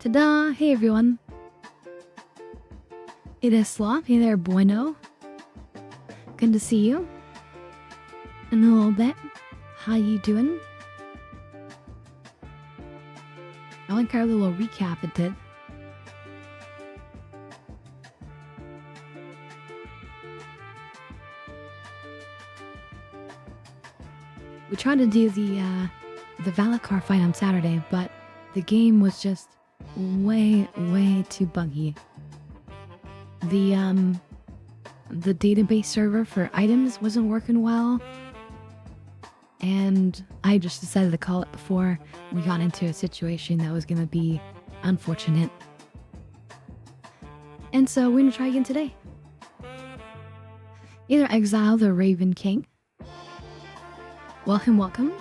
Ta-da! Hey everyone! It is Slop. Hey there, bueno. Good to see you. In a little bit. How you doing? I like our little recap it did. We tried to do the Valakar fight on Saturday, but the game was just way too buggy. The database server for items wasn't working well, and I just decided to call it before we got into a situation that was gonna be unfortunate. And so we're gonna try again today. Either exile the Raven King. Welcome.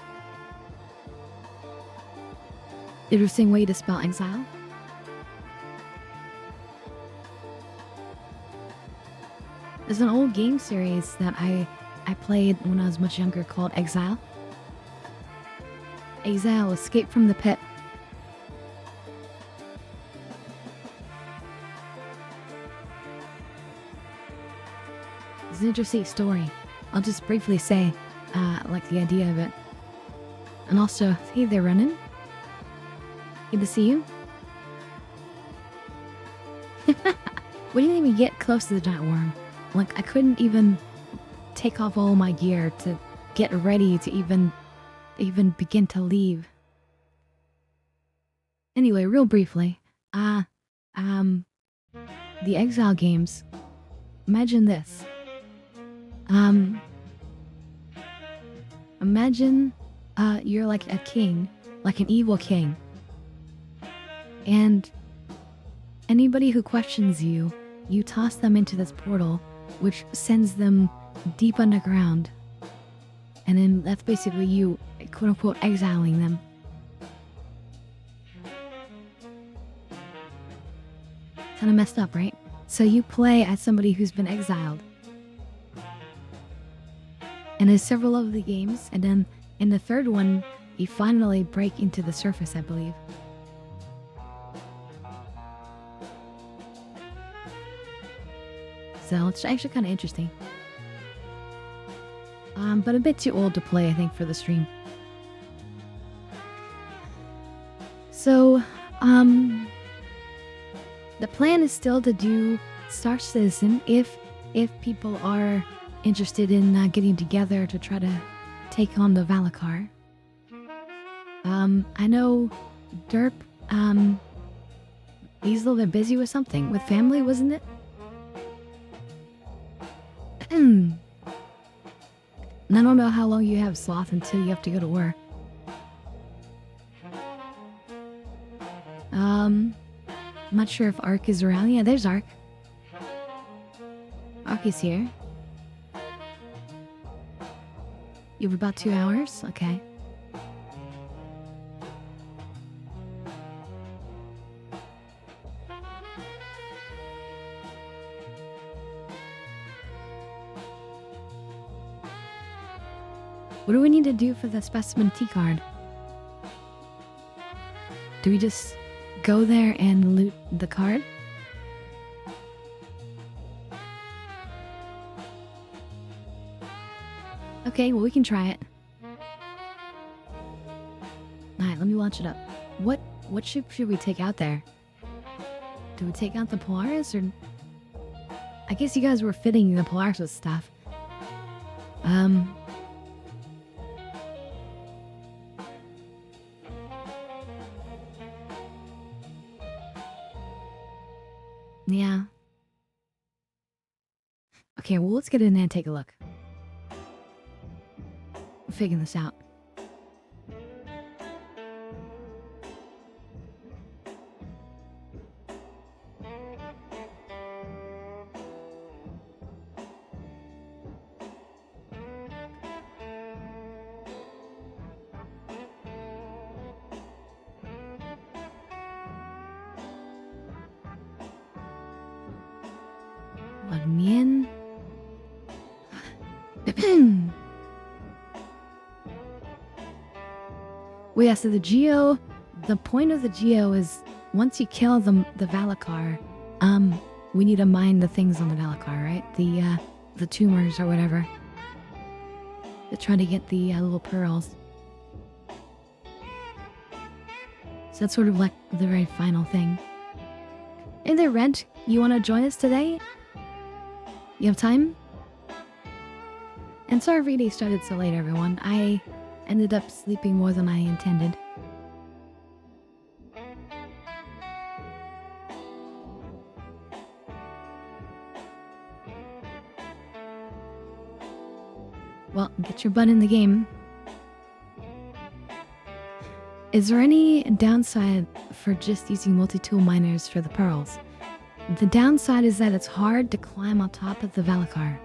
Interesting way to spell exile. There's an old game series that I played when I was much younger called Exile. Exile, Escape from the Pit. It's an interesting story. I'll just briefly say, like the idea of it. And also, hey there, Runnin'. Good to see you. We didn't even get close to the giant worm. Like, I couldn't even take off all my gear to get ready to even begin to leave. Anyway, real briefly, the Exile games. Imagine this. Imagine you're like a king, like an evil king. And anybody who questions you, you toss them into this portal, which sends them deep underground. And then that's basically you, quote-unquote, exiling them. Kinda messed up, right? So you play as somebody who's been exiled. And there's several of the games, and then in the third one, you finally break into the surface, I believe. So it's actually kind of interesting. But a bit too old to play, I think, for the stream. So, the plan is still to do Star Citizen if people are interested in getting together to try to take on the Valakar. I know Derp, he's a little bit busy with something. With family, wasn't it? And I don't know how long you have Sloth until you have to go to work. I'm not sure if Ark is around. Yeah, there's Ark. Ark is here. You have about 2 hours? Okay. What do we need to do for the specimen T card? Do we just go there and loot the card? Okay, well we can try it. Alright, let me launch it up. What ship should we take out there? Do we take out the Polaris or... I guess you guys were fitting the Polaris with stuff. Yeah. Okay, well let's get in there and take a look. We're figuring this out. Admin. Well, yeah, so the point of the geo is once you kill the Valakar, we need to mine the things on the Valakar, right? The tumors or whatever. To try to get the little pearls. So that's sort of like the very final thing. Hey there, Rent. You want to join us today? You have time? And sorry VD started so late, everyone. I ended up sleeping more than I intended. Well, get your butt in the game. Is there any downside for just using multi-tool miners for the pearls? The downside is that it's hard to climb on top of the Valakar.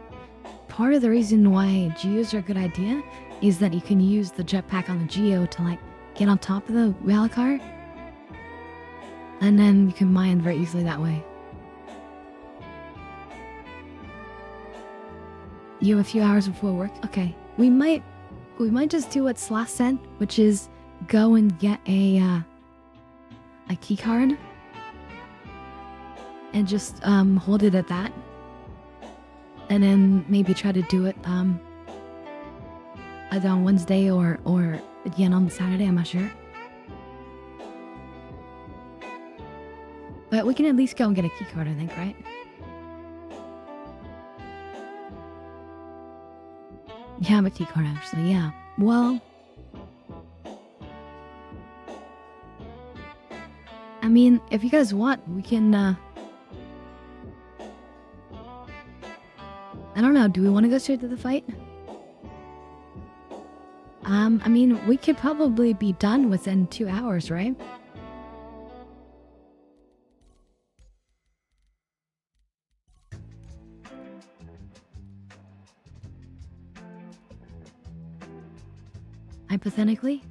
Part of the reason why geos are a good idea is that you can use the jetpack on the geo to like get on top of the Valakar, and then you can mine very easily that way. You have a few hours before work? Okay. We might just do what Sloth said, which is go and get a key card and just hold it at that, and then maybe try to do it either on Wednesday or again on Saturday. I'm not sure, but we can at least go and get a key card, I think, right? You have a key card, actually, yeah. Well, I mean, if you guys want, we can, I don't know, do we want to go straight to the fight? I mean, we could probably be done within 2 hours, right? Hypothetically?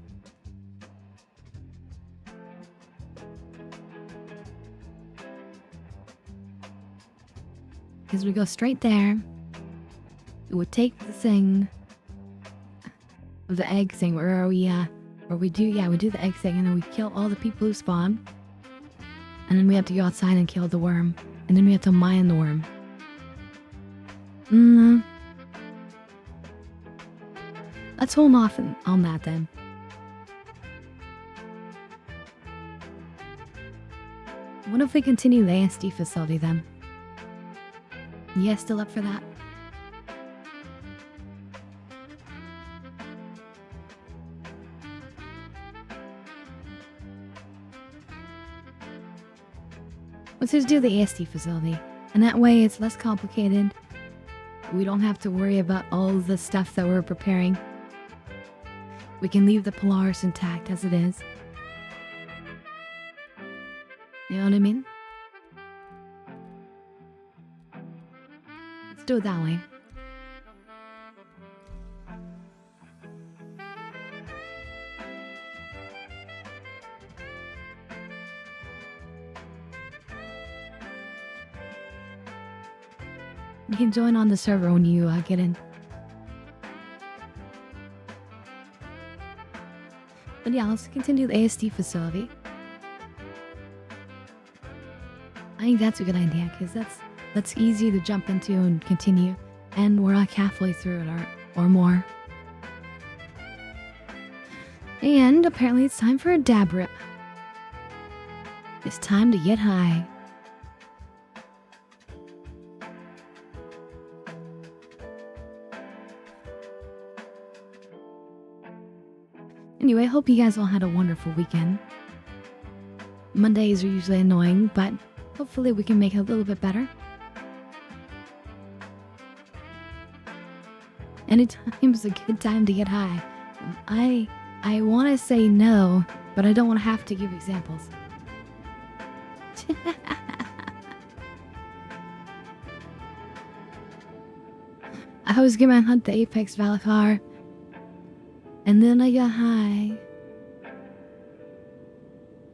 Because we go straight there. It would take the thing, the egg thing, where we do the egg thing, and then we kill all the people who spawn. And then we have to go outside and kill the worm. And then we have to mine the worm. Let's hold off on that then. What if we continue the ASD facility then? You guys still up for that? Let's just do the ASD facility. And that way it's less complicated. We don't have to worry about all the stuff that we're preparing. We can leave the Polaris intact as it is. You know what I mean? Let's do it that way. You can join on the server when you get in. But yeah, let's continue the ASD facility. I think that's a good idea, because that's easy to jump into and continue. And we're like halfway through it or more. And apparently it's time for a dab rip. It's time to get high. Anyway, I hope you guys all had a wonderful weekend. Mondays are usually annoying, but hopefully we can make it a little bit better. Anytime's a good time to get high. I want to say no, but I don't want to have to give examples. I was gonna hunt the Apex Valakar, and then I got high.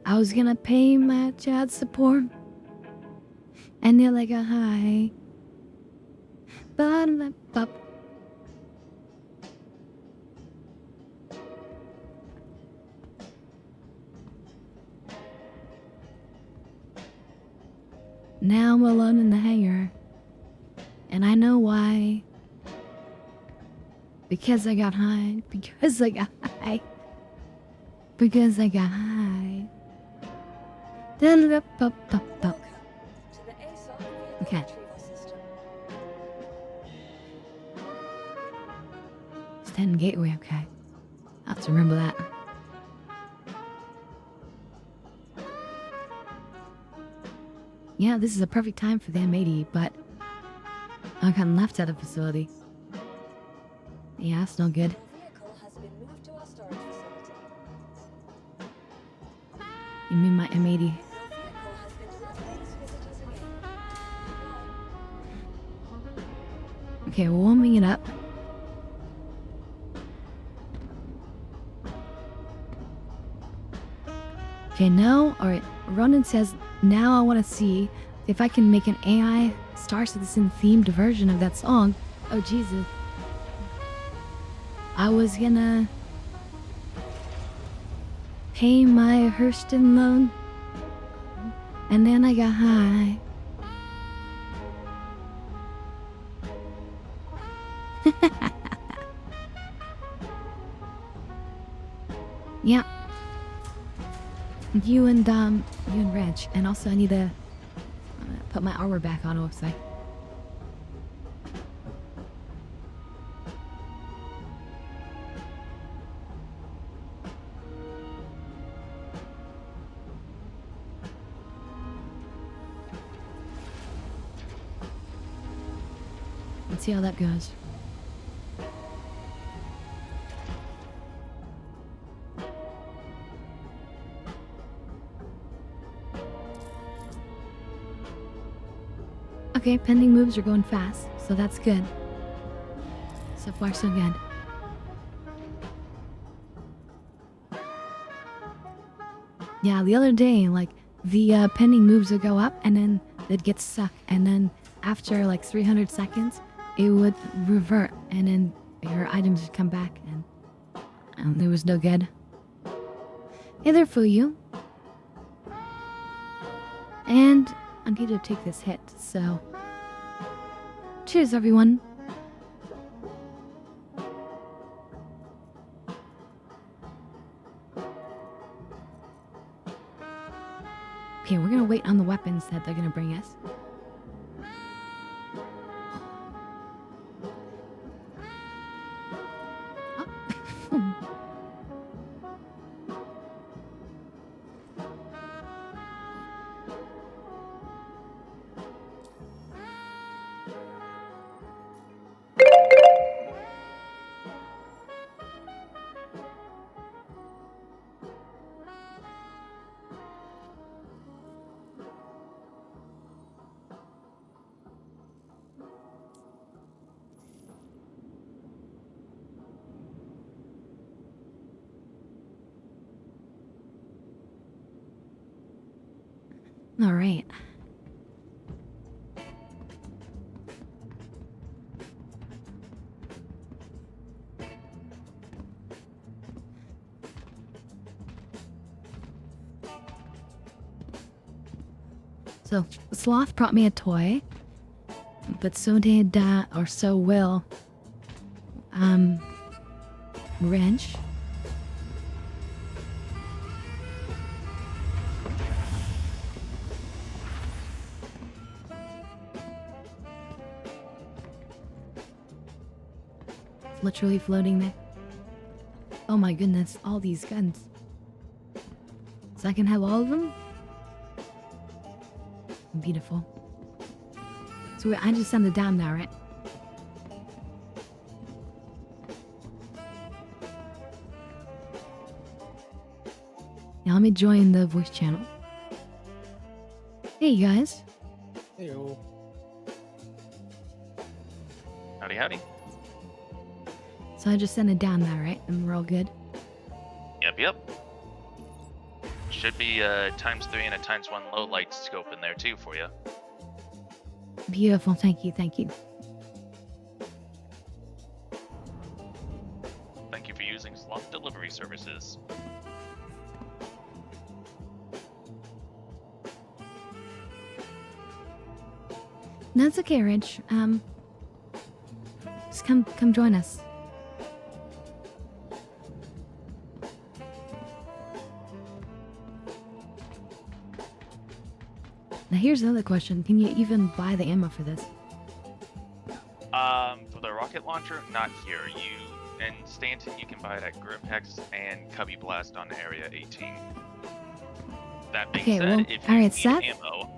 I was gonna pay my child support, and then I got high. But Now I'm alone in the hangar. And I know why. Because I got high. Because I got high. Because I got high. Okay. Stand gateway, okay. I'll have to remember that. Yeah, this is a perfect time for the M80, but I got left at the facility. Yeah, that's no good. You mean my M80? Okay, warming it up. Okay, now, alright, Ronan says, now I want to see if I can make an AI Star Citizen themed version of that song. Oh, Jesus. I was gonna pay my Hurston loan, and then I got high. Yeah. You and Reg, and also I need to put my armor back on, looks like. Let's see how that goes. Okay, pending moves are going fast, so that's good. So far, so good. Yeah, the other day, like, the pending moves would go up, and then they'd get stuck, and then after, like, 300 seconds, it would revert, and then your items would come back, and there was no good. Hey there, Fuyu. And I need to take this hit, so... Cheers, everyone. Okay, we're gonna wait on the weapons that they're gonna bring us. Oh. All right. So, Sloth brought me a toy, but so did, or so will, Wrench. Literally floating there. Oh my goodness, all these guns. So I can have all of them? Beautiful. So I just send the dam now, right? Now let me join the voice channel. Hey guys. Heyo. Howdy, howdy. So I just sent it down now, right? And we're all good? Yep. Should be a ×3 and a ×1 low light scope in there too for you. Beautiful, thank you. Thank you for using Sloth Delivery Services. That's okay, Ridge. Just come join us. Now here's another question. Can you even buy the ammo for this? For the rocket launcher, not here. In Stanton, you can buy it at Grimhex and Cubby Blast on Area 18. That being Okay, said, well, if you alright, need Seth? ammo,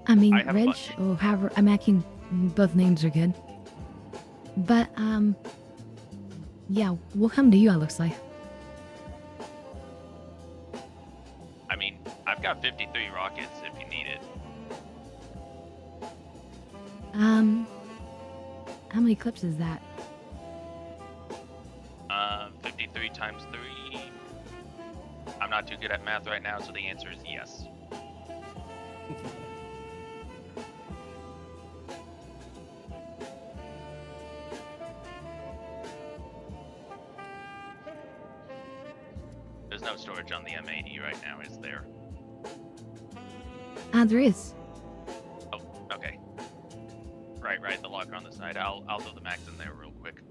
I mean, I have a Ridge, or however, I'm acting, both names are good. But, yeah, we'll come to you, it looks like. I mean, I've got 53 rockets if you need it. How many clips is that? 53 times 3. I'm not too good at math right now, so the answer is yes. There's no storage on the M80 right now, is there? There is. Oh, okay. Right, the locker on the side. I'll throw the max in there real quick.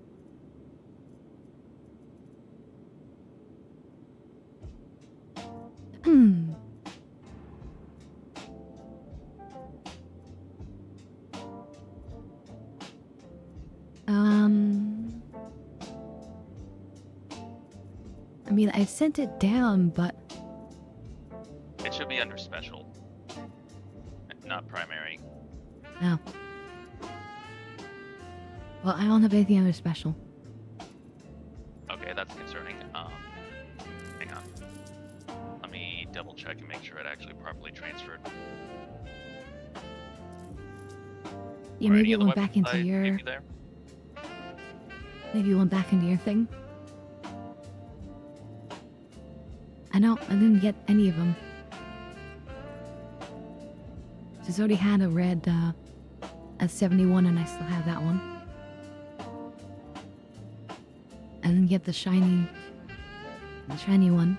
I mean, I sent it down, but... It should be under special, not primary. No. Well, I don't have anything under special. Okay, that's concerning. Hang on. Let me double check and make sure it actually properly transferred. Yeah, maybe it went back into your... Maybe there? Maybe it went back into your thing. I didn't get any of them. She's already had a red, S71 and I still have that one. I didn't get the shiny one.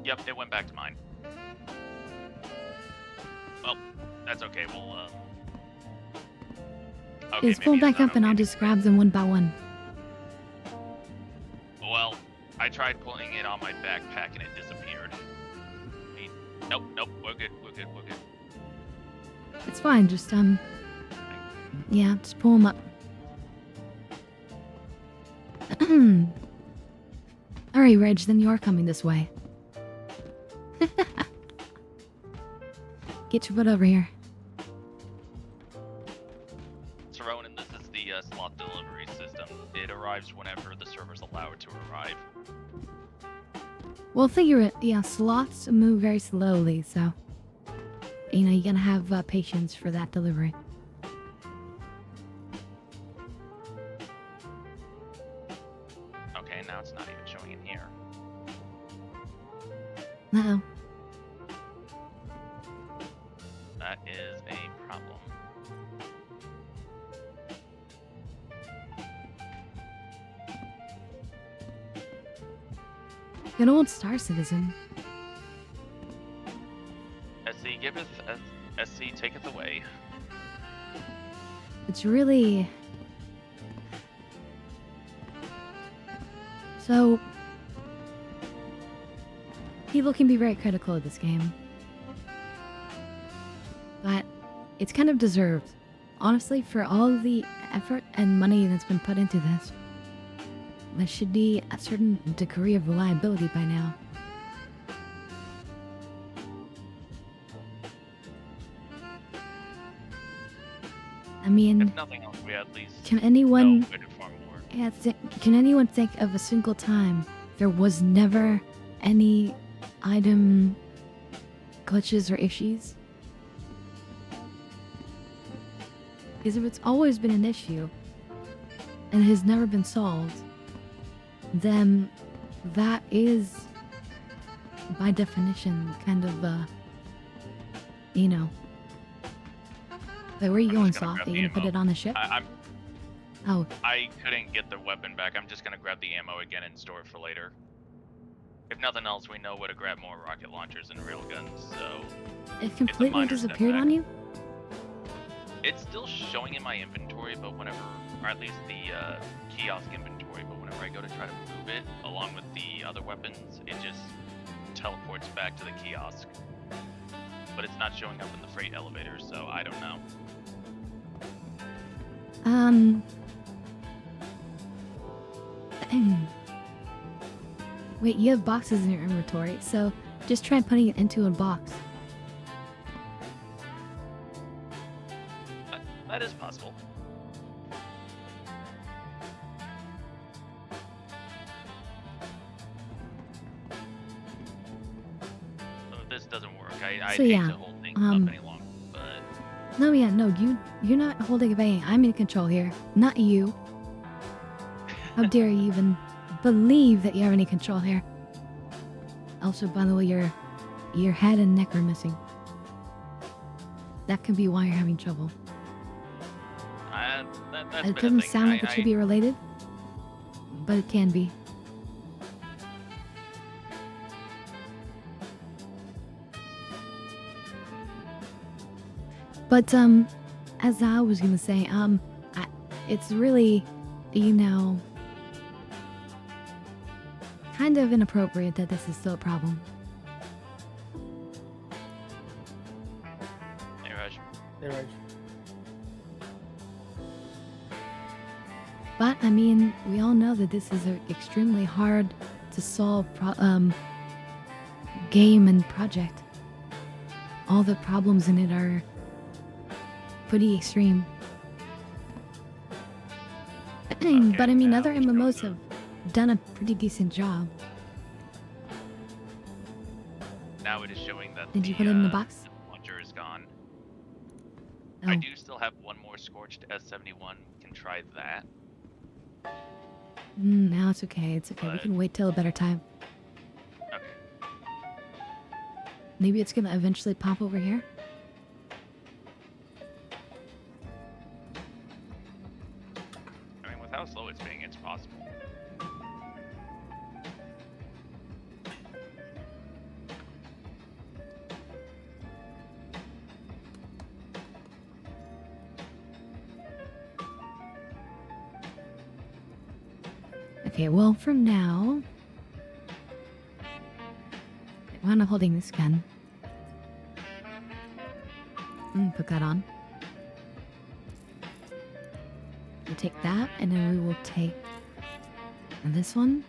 Yep, it went back to mine. Well, that's okay. We'll, okay, It's pulled back up and I'll just grab them one by one. Well, I tried pulling it on my backpack and it disappeared. I mean, nope, we're good. It's fine, just, yeah, just pull them up. Alright, Reg, then you are coming this way. Get your butt over here. So, Ronan, this is the slot delivery system. It arrives whenever the servers allow it to arrive. Well, figure it. Yeah, slots move very slowly, so... You know, you gotta have patience for that delivery. Okay, now it's not even showing in here. Uh-oh. That is a problem. Good old Star Citizen. SC giveth, SC taketh away. It's really... So... People can be very critical of this game. But it's kind of deserved. Honestly, for all the effort and money that's been put into this, there should be a certain degree of reliability by now. I mean, If nothing else, we at least can anyone... know where to farm more. Yeah, can anyone think of a single time there was never any item glitches or issues? Because if it's always been an issue and has never been solved, then that is, by definition, kind of, you know... Like, where are you going, Soft? Are you gonna put it on the ship? Oh. I couldn't get the weapon back. I'm just gonna grab the ammo again and store it for later. If nothing else, we know where to grab more rocket launchers and rail guns, so It completely minor disappeared setback. on you? It's still showing in my inventory, but whenever, or at least the kiosk inventory, but whenever I go to try to move it, along with the other weapons, it just teleports back to the kiosk. But it's not showing up in the freight elevator, so I don't know. Wait, you have boxes in your inventory, so just try putting it into a box. That is possible. So if this doesn't work, I So hate yeah, to hold things up any longer, but No, you're not holding up anything. I'm in control here, not you. How dare you even believe that you have any control here? Also, by the way, your head and neck are missing. That could be why you're having trouble. that's It been a doesn't thing. sound like it should be related, but it can be. But as I was gonna say, it's really, kind of inappropriate that this is still a problem. Hey, Raj. Hey, Raj. But I mean, we all know that this is an extremely hard to solve game and project. All the problems in it are pretty extreme. But I mean, other MMOs have done a pretty decent job. Now it is showing that Did you put it in the box? launcher is gone. Oh. I do still have one more scorched S71. We can try that. Now it's okay. It's okay. We But- can wait till a better time. Okay. Maybe it's gonna eventually pop over here. I mean, with how slow it's being, it's possible. Okay, well, for now, why am I holding this gun? Put that on. We'll take that, and then we will take this one.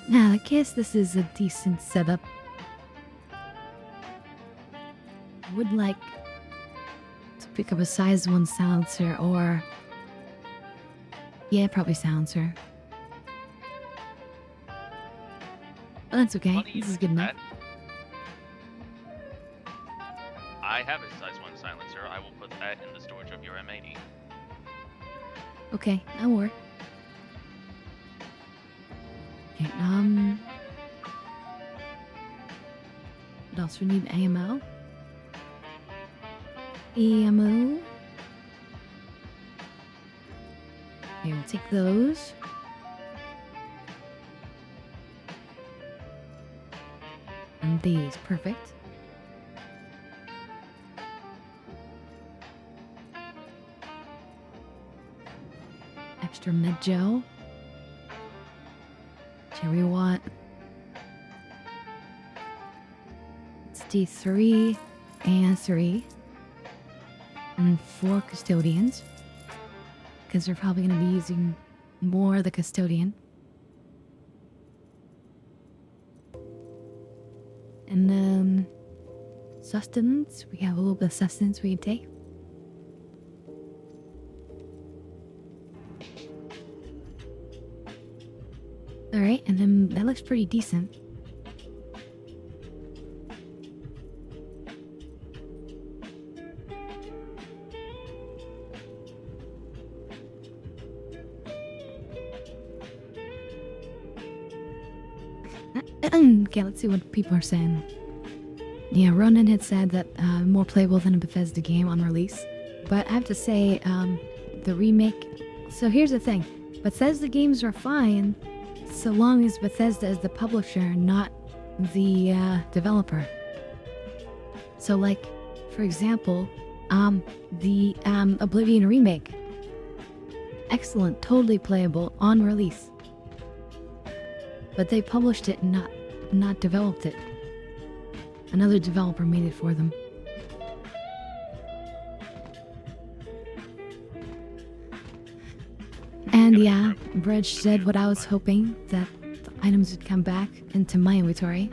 Now, I guess this is a decent setup. Would like to pick up a size 1 silencer or... Yeah, probably silencer. But that's okay. Funny you This is good enough. mention that. I have a size 1 silencer. I will put that in the storage of your M80. Okay, that'll work. Okay, what else? We need AMO. EMO. Okay, we'll take those. And these, perfect. Extra med gel. Cherry watt. It's D3 and 3. And 4 custodians. because they're probably going to be using more of the custodian. And sustenance, we have a little bit of sustenance we can take. Alright, and then that looks pretty decent. Okay, let's see what people are saying. Yeah, Ronan had said that more playable than a Bethesda game on release. But I have to say, the remake... So here's the thing. Bethesda games are fine so long as Bethesda is the publisher, not the developer. So like, for example, the Oblivion remake. Excellent, totally playable on release. But they published it and not developed it. Another developer made it for them. And yeah, Bridge said what I was hoping, that the items would come back into my inventory.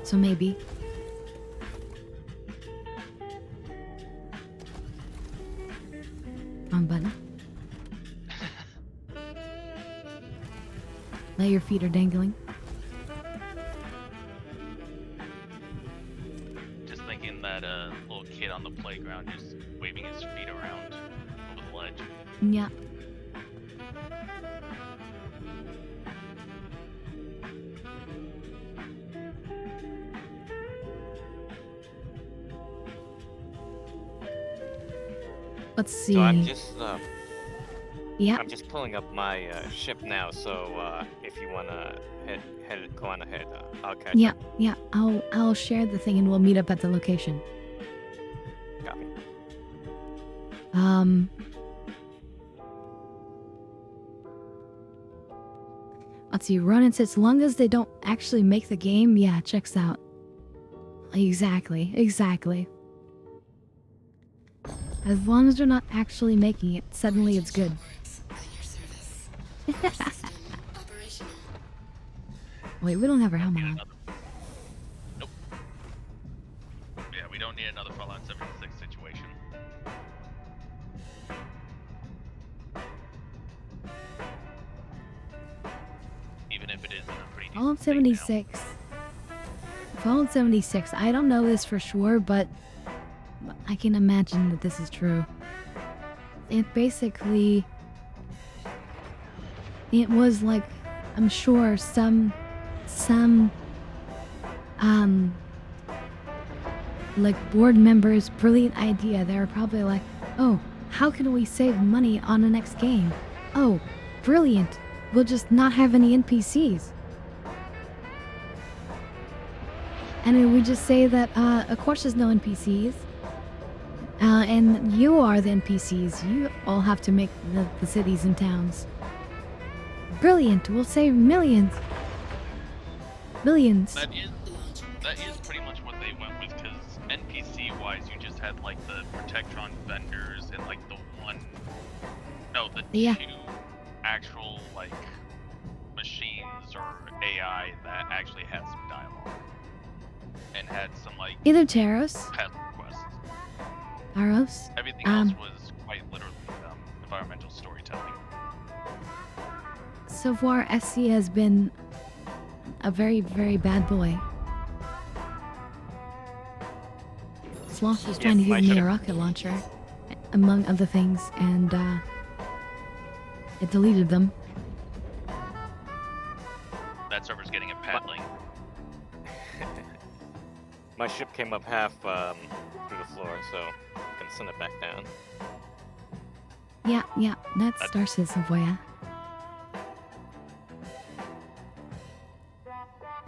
So maybe. Wrong button. Now your feet are dangling. Just thinking that little kid on the playground just waving his feet around over the ledge. Yeah. Let's see. So I'm just pulling up my ship now. So if you wanna go on ahead, I'll catch Yeah, up. yeah. I'll share the thing and we'll meet up at the location. Copy. Let's see. Ronan says, as long as they don't actually make the game, yeah, checks out. Exactly. As long as they're not actually making it, suddenly it's good. Wait, we don't have our helmet on. Nope. Yeah, we don't need another Fallout 76 situation. Even if it is in a pretty decent Fallout state now. 76. Fallout 76. I don't know this for sure, but I can imagine that this is true. It basically... It was like, I'm sure some like board members' brilliant idea. They were probably like, oh, how can we save money on the next game? Oh, brilliant. We'll just not have any NPCs. And then we just say that, of course there's no NPCs. And you are the NPCs. You all have to make the cities and towns. Brilliant. We'll save millions. Billions. That is pretty much what they went with, because NPC-wise, you just had like the Protectron vendors and like the Yeah. two actual like machines or AI that actually had some dialogue and had some like Either Taros. pet requests. Taros. Everything else was quite literally environmental storytelling. So far, SC has been a very, very bad boy. Sloth was trying to give me a rocket launcher, among other things, and it deleted them. That server's getting a paddling. My ship came up half through the floor, so I can send it back down. Yeah, that's Star Citizen for ya.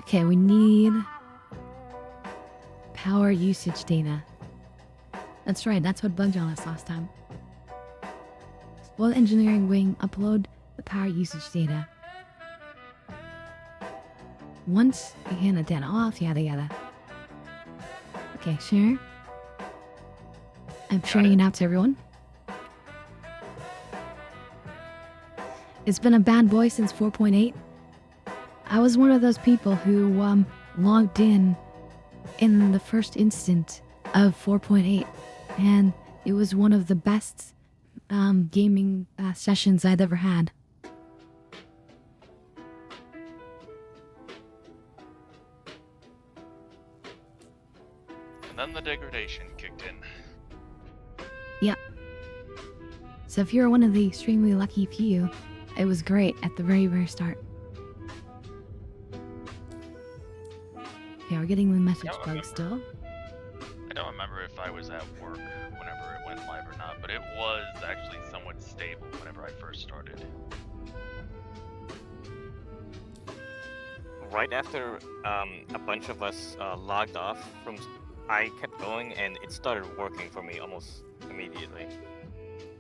Okay, we need power usage data. That's right, that's what bugged on us last time. Spoiled engineering wing, upload the power usage data. Once you hand the data off, yada yada. Okay, share. I'm sharing it out to everyone. It's been a bad boy since 4.8. I was one of those people who logged in the first instant of 4.8, and it was one of the best gaming sessions I'd ever had. And then the degradation kicked in. Yep. So if you're one of the extremely lucky few, it was great at the very, very start. Okay, we're getting the message bug still. I don't remember if I was at work whenever it went live or not, but it was actually somewhat stable whenever I first started. Right after a bunch of us logged off from, I kept going and it started working for me almost immediately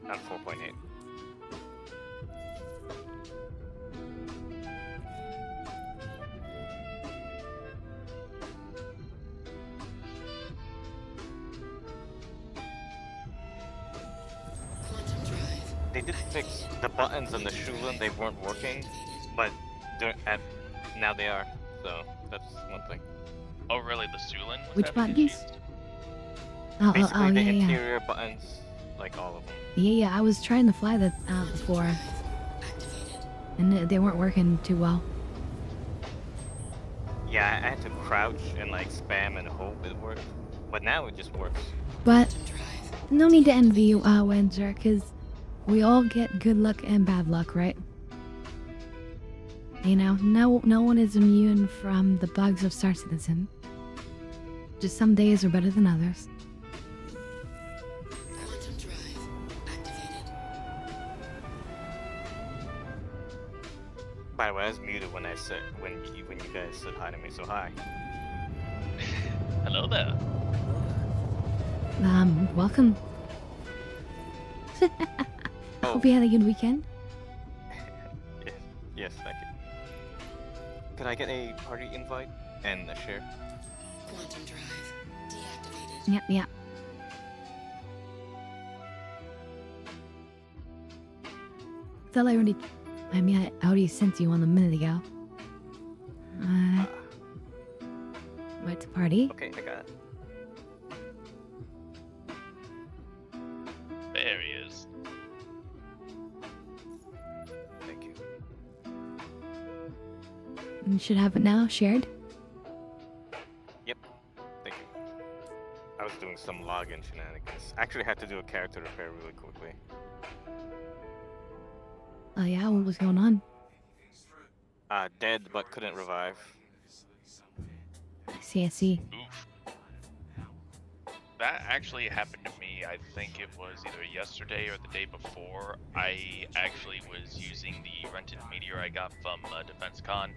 on 4.8. They did fix the buttons on the Shulin, they weren't working, but now they are, so that's one thing. Oh really, the Sulin was Which having buttons? issues? Basically the yeah. interior buttons, like all of them. Yeah, I was trying to fly that before, and they weren't working too well. Yeah, I had to crouch and like spam and hope it worked, but now it just works. But no need to envy you, Windsor, because we all get good luck and bad luck, right? You know, no one is immune from the bugs of Star Citizen. Just some days are better than others. Quantum drive activated. By the way, I was muted when you guys said hi to me, so hi. Hello there. Welcome. Oh. Hope you had a good weekend. Yes, thank you. Could I get a party invite and a share? Quantum drive deactivated. Yep. Thought I already sent you one a minute ago. Where to party? Okay, I got it. There he is. Thank you. You should have it now, shared. Yep. Thank you. I was doing some login shenanigans. Actually had to do a character repair really quickly. Oh yeah, what was going on? Dead but couldn't revive. I see. Oof. That actually happened to me, I think it was either yesterday or the day before. I actually was using the rented meteor I got from Defense Con,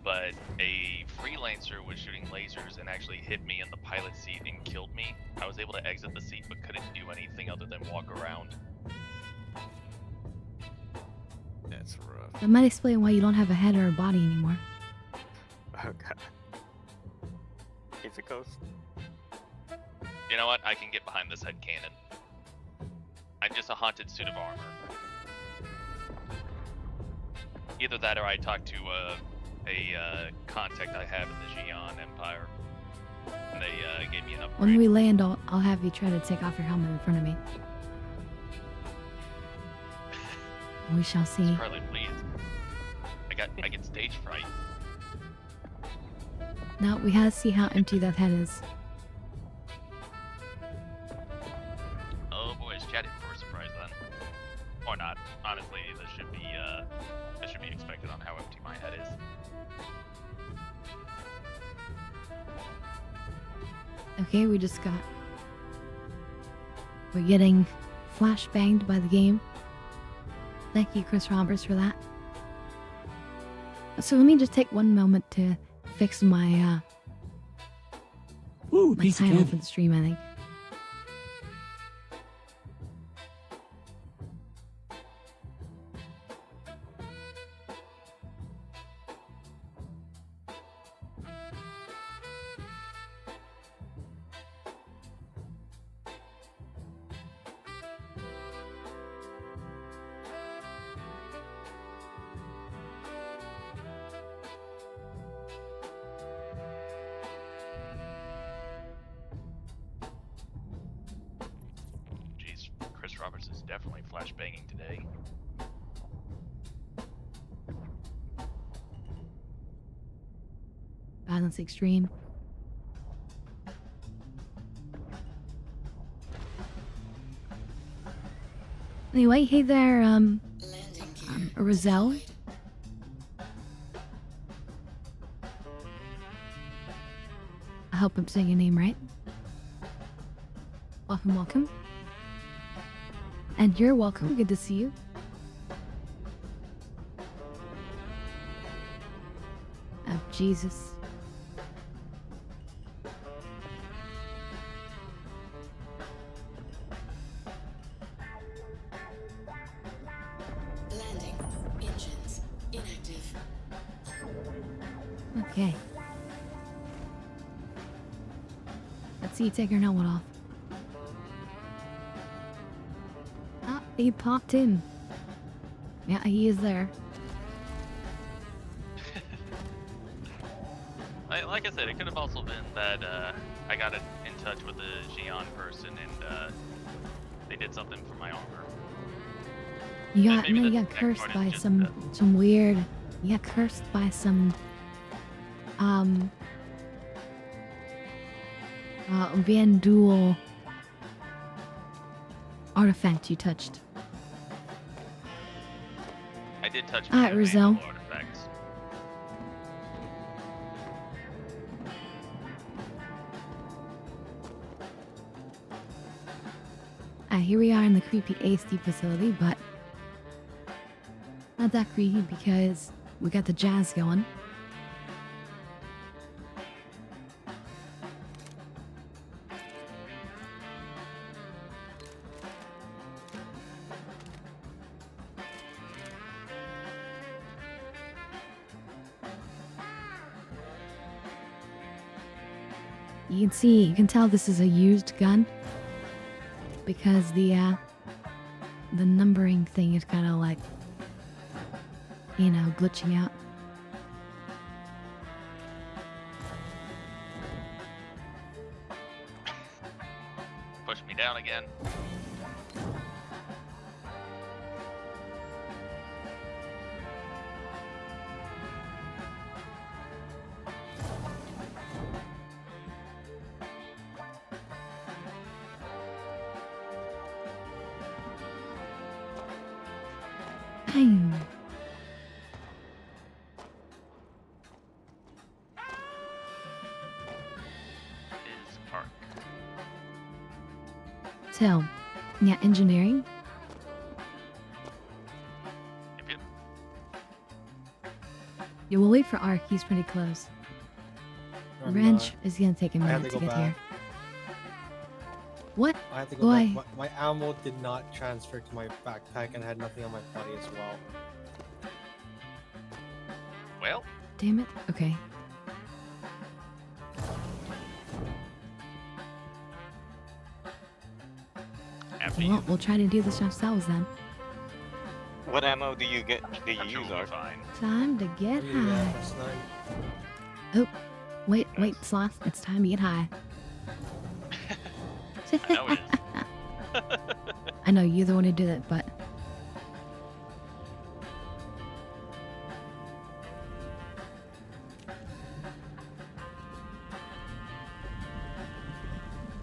but a freelancer was shooting lasers and actually hit me in the pilot seat and killed me. I was able to exit the seat but couldn't do anything other than walk around. That's rough. That might explain why you don't have a head or a body anymore. Oh god. It's a ghost. You know what? I can get behind this head cannon. I'm just a haunted suit of armor. Either that or I talk to a contact I have in the Xi'an Empire. And they gave me an upgrade. When we land, I'll have you try to take off your helmet in front of me. We shall see. Carly, please. I get stage fright. Now we have to see how empty that head is. Oh boy, is Chad in for a surprise then? Or not. Honestly, this should be expected on how empty my head is. Okay, we're getting flash banged by the game. Thank you, Chris Roberts, for that. So let me just take one moment to fix my Ooh, my piece of title cake. for the stream, I think. course is definitely flashbanging today. Violence extreme. Anyway, hey there, Landing gear. Roselle. deployed. I hope I'm saying your name right. Welcome, welcome. And you're welcome. Good to see you. Oh, Jesus. Landing. Engines. Inactive. Okay. Let's see you take your helmet off. Ah, he popped in. Yeah, he is there. Like I said, it could have also been that I got in touch with the Xi'an person and they did something for my armor. You got maybe no, the you got next cursed part is by just some weird. You got cursed by some Vandul artifact you touched. I did touch Alright, the Rizzo. Vandal artifacts. Here we are in the creepy ASD facility, but not that creepy because we got the jazz going. You can tell this is a used gun because the numbering thing is kind of like, you know, glitching out. Push me down again. Bang. Is park. So, yeah, engineering. Yep, yep. Yeah, we'll wait for Ark. He's pretty close. I'm Wrench not. is gonna take a I have minute to to go get back. here. What? I have to go Why? back. My ammo did not transfer to my backpack and I had nothing on my body as well. Well, Damn it. Okay. after Well, you, we'll try to do this ourselves then. What ammo do you I'm use, sure we'll be Ark? fine. Time to get What do you high. have, First Nine? Wait, Sloth. It's time to get high. I know it is. I know you're the one who did it, but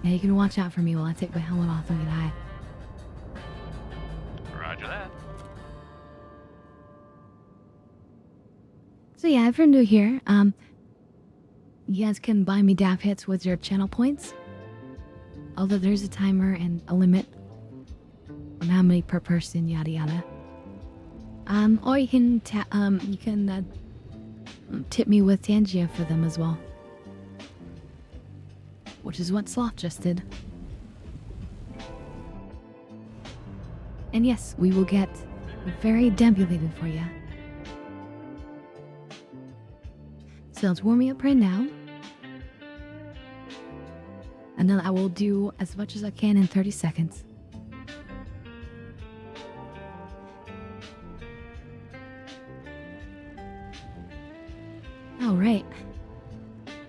yeah, you can watch out for me while I take my helmet off and get high. Roger that. So yeah, if you're new here, you guys can buy me dap hits with your channel points. Although there's a timer and a limit on how many per person, yada yada. Or you can tip me with Tangia for them as well, which is what Sloth just did. And yes, we will get very debulated for you. So let's warm me up right now. And then I will do as much as I can in 30 seconds. Alright.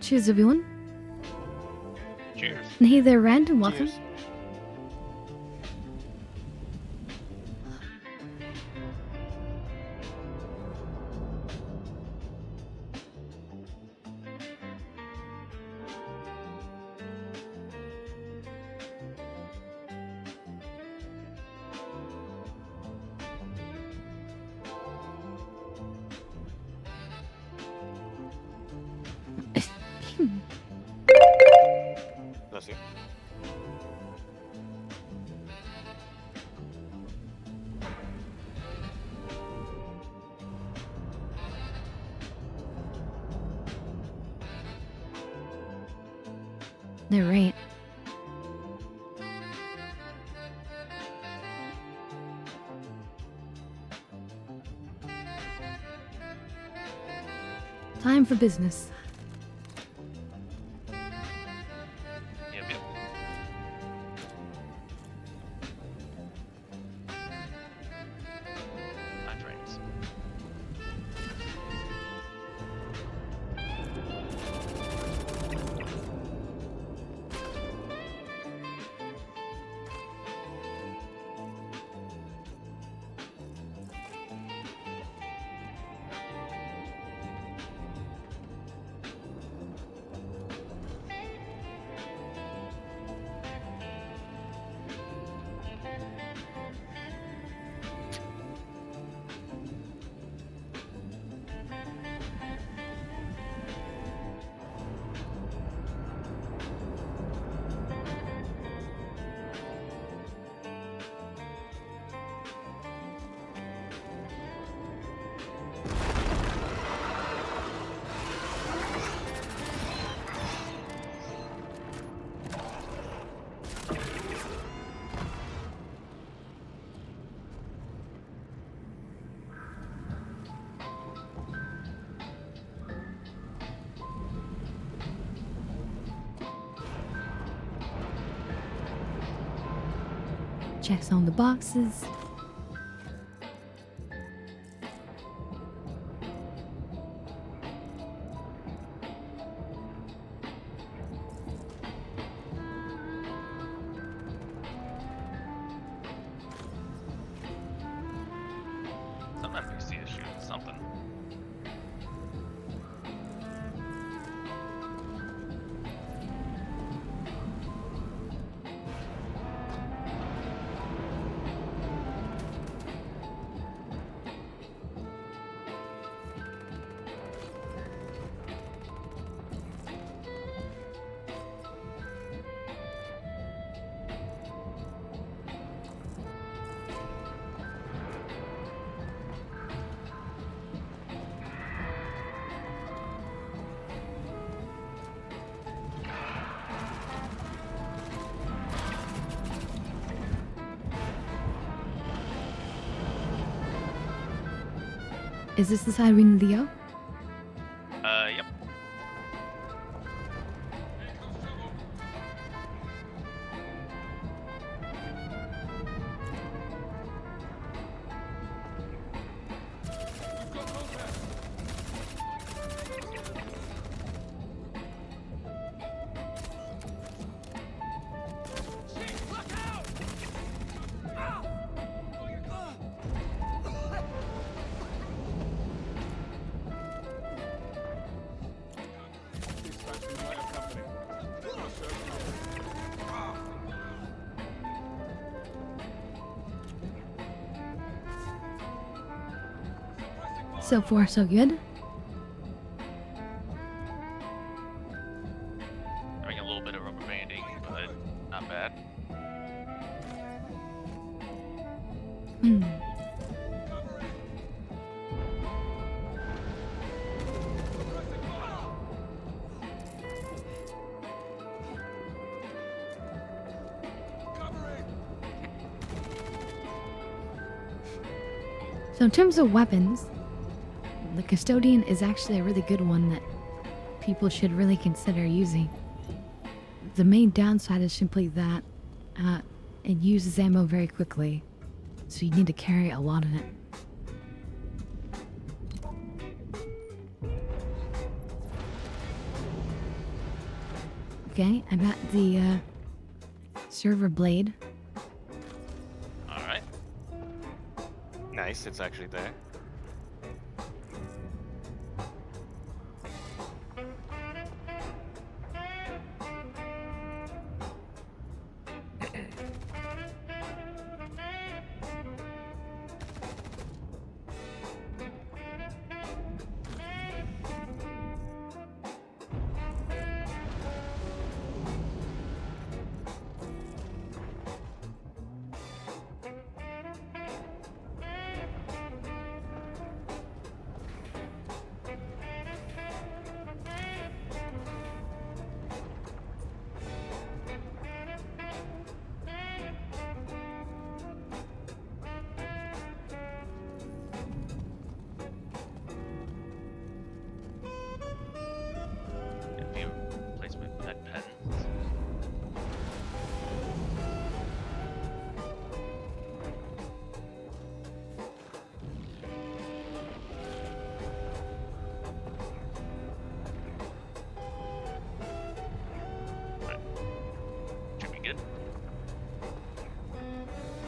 Cheers, everyone. Cheers. And hey there, Rand, and welcome. Cheers. Bless you. They're right. Time for business. Yep, yep. Time frames. Checks on the boxes. Some NPC is shooting something. Is this the side we need to go? Yep. So far, so good. Having a little bit of rubber banding, but not bad. Hmm. So in terms of weapons, the Custodian is actually a really good one that people should really consider using. The main downside is simply that it uses ammo very quickly, so you need to carry a lot of it. Okay, I got the server blade. Alright. Nice, it's actually there.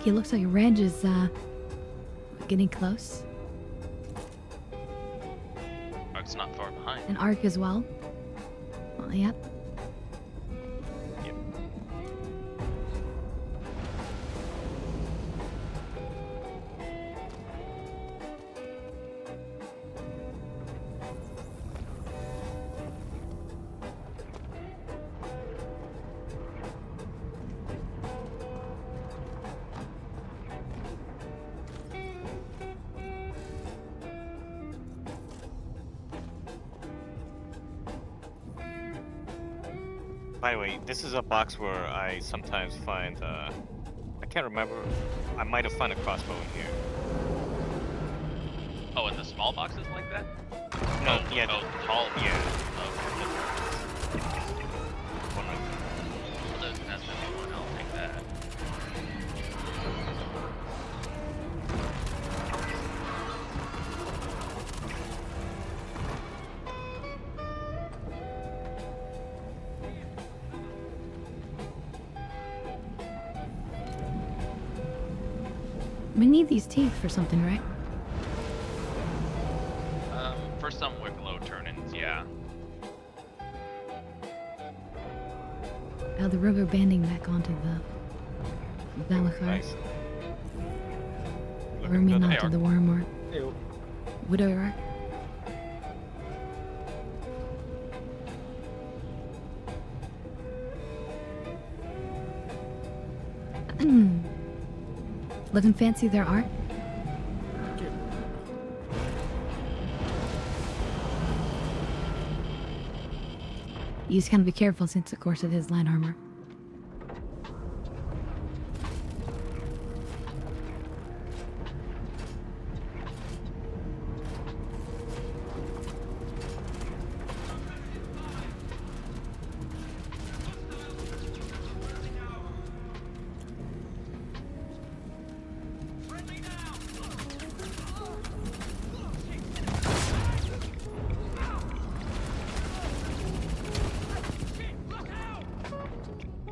Okay, looks like Reg is getting close. Arc's not far behind. And Arc as well. Well, yep. Yep. By the way, this is a box where I sometimes find, I can't remember, I might have found a crossbow in here. Oh, and the small boxes like that? No, oh, yeah, oh, tall. yeah. Okay. One right there. Well, there's an SME one. I'll take that. We need these teeth for something, right? For some Wicklow turn-ins, yeah. Oh, the rubber banding back onto the Valakar. Nice. Or I Looking mean, good. not to the worm or Ew. Widow Arc. Looking fancy there, Art. You just gotta be careful since, of course, it is light armor.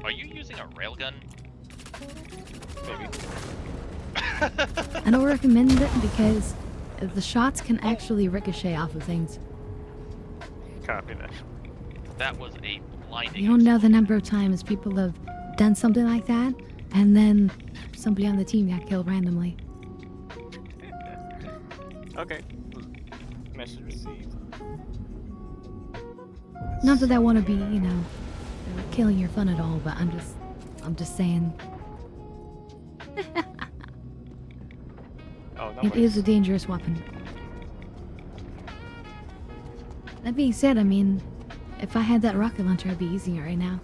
Are you using a railgun? Maybe. I don't recommend it because the shots can actually ricochet off of things. Copy that. That was a blinding. You don't know the number of times people have done something like that, and then somebody on the team got killed randomly. Okay. Message received. Not that I want to be, you know, killing your fun at all, but I'm just saying, Oh, no it is worries. a dangerous weapon. That being said, I mean, if I had that rocket launcher, I'd be using it right now.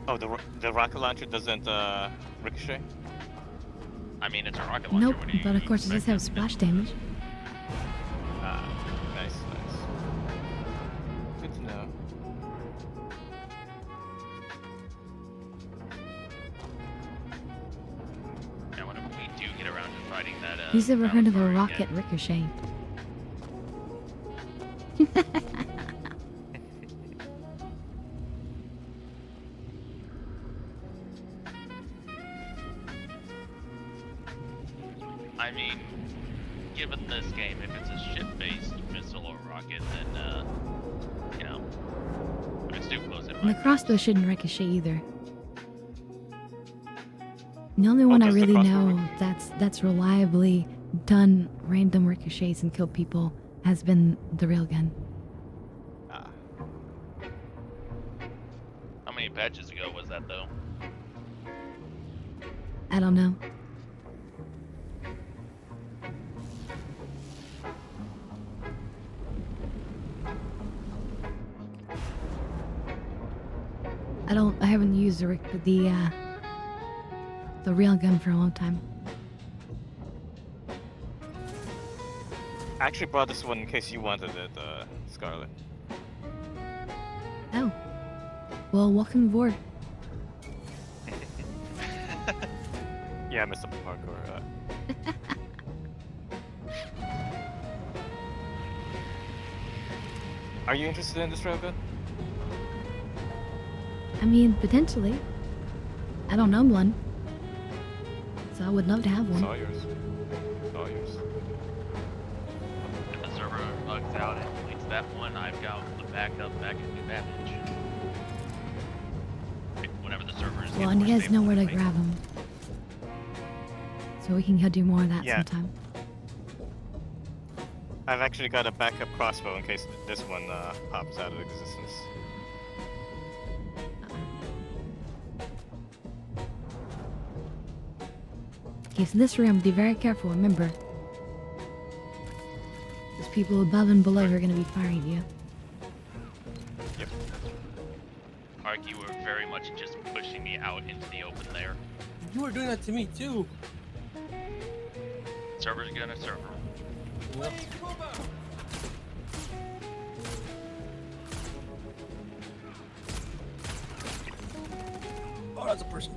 Oh, the rocket launcher doesn't ricochet? I mean, it's a rocket launcher. Nope, What do you but of course it does have expect? splash damage. Ah, nice, nice. Good to know. Yeah, whenever we do get around to fighting that, Who's ever heard of a Valakari rocket again. ricochet? I mean, given this game, if it's a ship-based missile or rocket, then, you know, if it's too close, it And the might crossbow shouldn't ricochet either. The only one I does the really crossbow know that's reliably done random ricochets and killed people has been the railgun. Ah. How many patches ago was that, though? I don't know. I haven't used the railgun for a long time. I actually brought this one in case you wanted it, Scarlet. Oh. Well, welcome aboard. Yeah, I missed the parkour. Are you interested in this railgun? mean, potentially. I don't know one. So I would love to have It's one. all yours. It's all yours. If the server bugs out and deletes that one, I've got the backup back in New Babbage. Whenever the servers Well, get and you more guys know stable, where to anyway. grab them. So we can go do more of that Yeah. sometime. I've actually got a backup crossbow in case this one pops out of existence. Okay, so this room, be very careful, remember. There's people above and below who are gonna be firing at you. Yep. Ark, you were very much just pushing me out into the open there. You were doing that to me too. Server's gonna server. Yep. Oh, that's a person.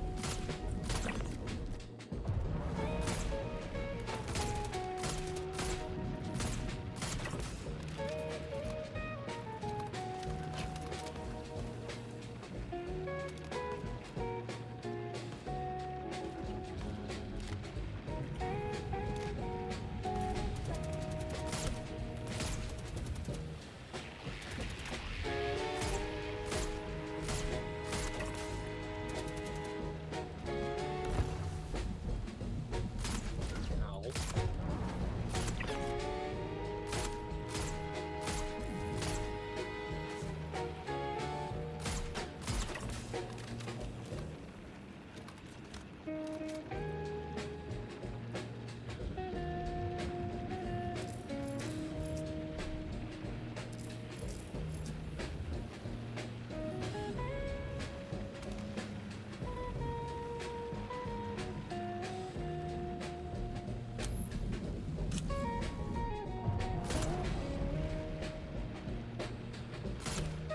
Ow.